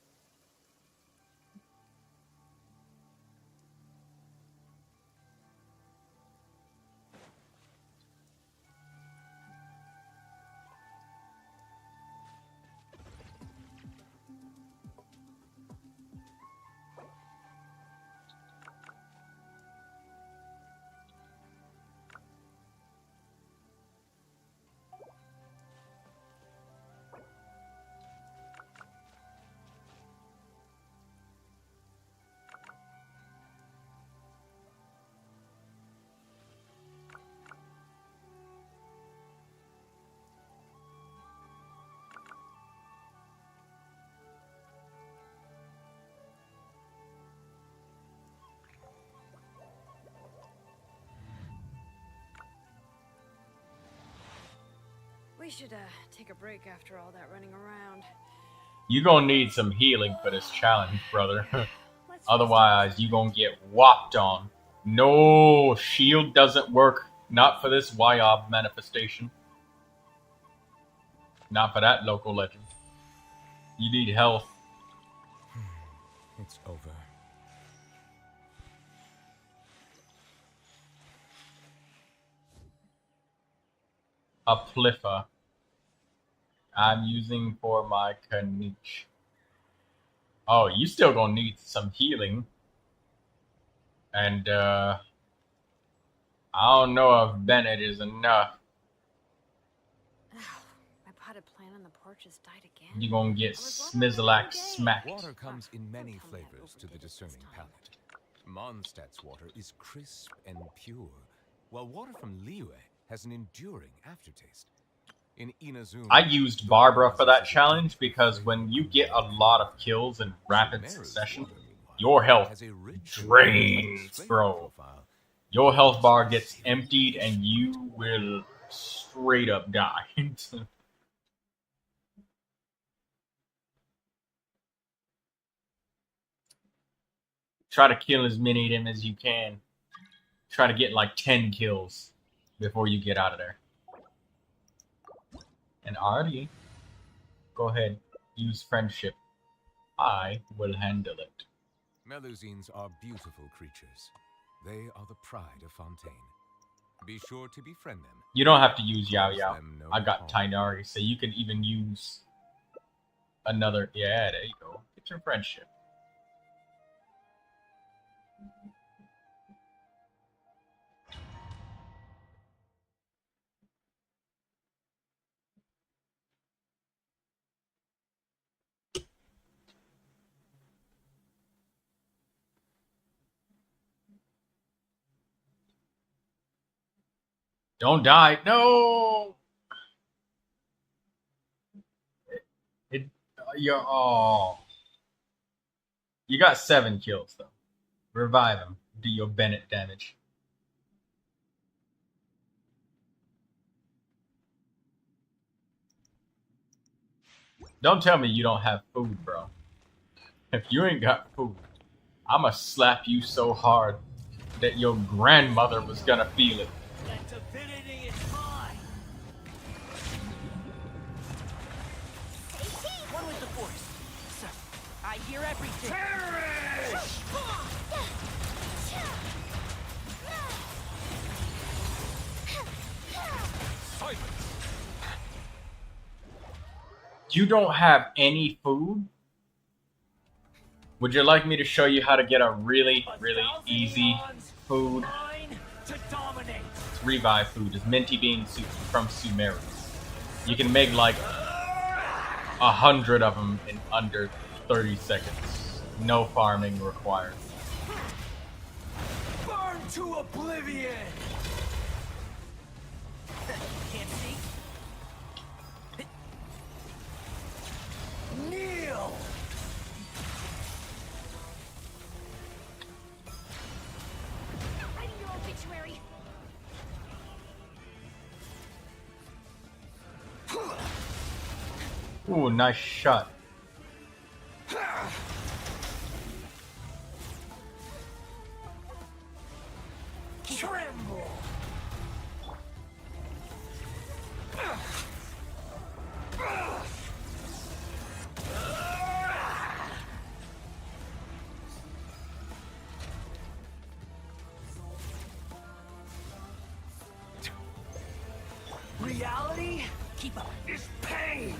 We should take a break after all that running around. You gonna need some healing for this challenge, brother. Otherwise, you gonna get whopped on. No, shield doesn't work. Not for this Wyob manifestation. Not for that local legend. You need health. It's over. A Pliffa. I'm using for my Kanich. Oh, you still gonna need some healing. And, I don't know if Bennett is enough. My potted plant on the porch has died again. You gonna get Smizzlack smacked. Water comes in many flavors to the discerning palate. Mondstadt's water is crisp and pure, while water from Liyue has an enduring aftertaste. In Inazuma, I used Barbara for that challenge because when you get a lot of kills in rapid succession, your health drains, bro. Your health bar gets emptied and you will straight up die. Try to kill as many of them as you can. Try to get like 10 kills before you get out of there. And Artie, go ahead, use friendship. I will handle it. Melusines are beautiful creatures. They are the pride of Fontaine. Be sure to befriend them. You don't have to use Yao Yao. No I got Tainari, so you can even use another. Yeah, there you go. Get your friendship. Don't die. No. You're You got 7 kills though. Revive him. Do your Bennett damage. Don't tell me you don't have food, bro. If you ain't got food, I'ma slap you so hard that your grandmother was gonna feel it. That divinity is mine. One with the force. So, I hear everything. Perish! You don't have any food? Would you like me to show you how to get a really, really easy food? It's revive food. It's minty beans from Sumeru. You can make like 100 of them in under 30 seconds. No farming required. Burn to oblivion! Can't see? Kneel! Writing your obituary. Ooh, nice shot. Tremble! Reality? Keep up. Is pain!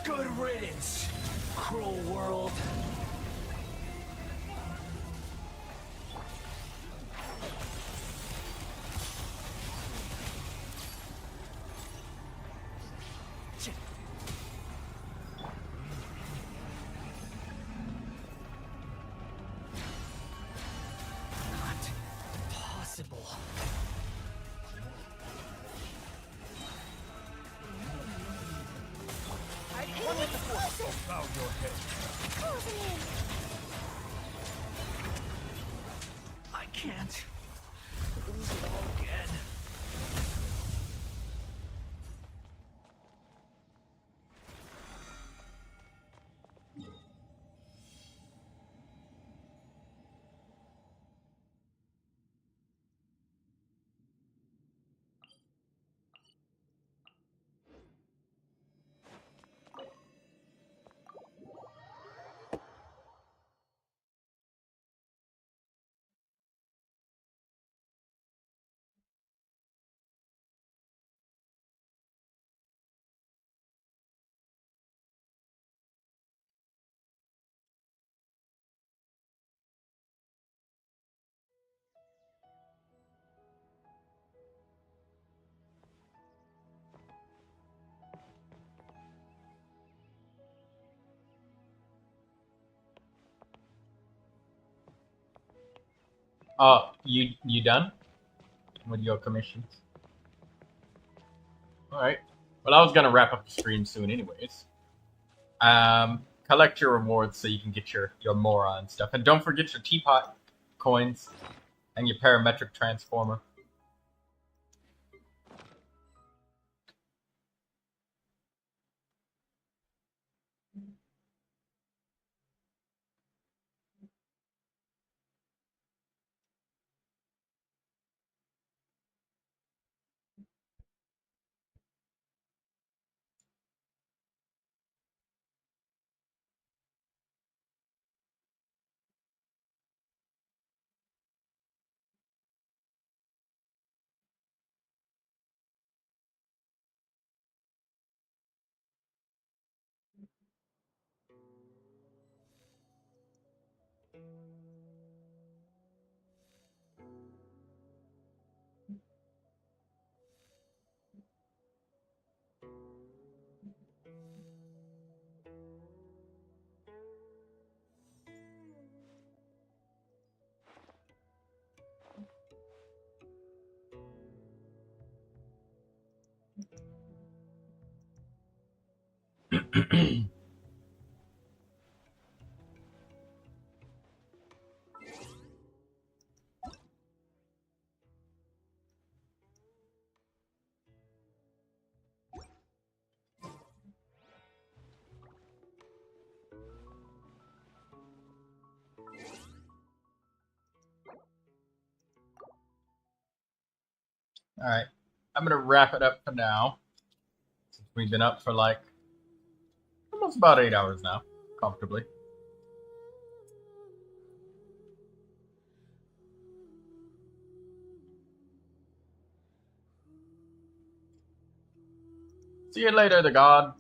Good riddance, cruel world. Not possible. One with the force. Bow your head. Closing in. I can't lose it all again. You done with your commissions? All right. Well, I was gonna wrap up the stream soon, anyways. Collect your rewards so you can get your moron stuff, and don't forget your teapot coins and your parametric transformer. All right, I'm gonna wrap it up for now. Since we've been up for like almost about 8 hours now, comfortably. See you later, the god.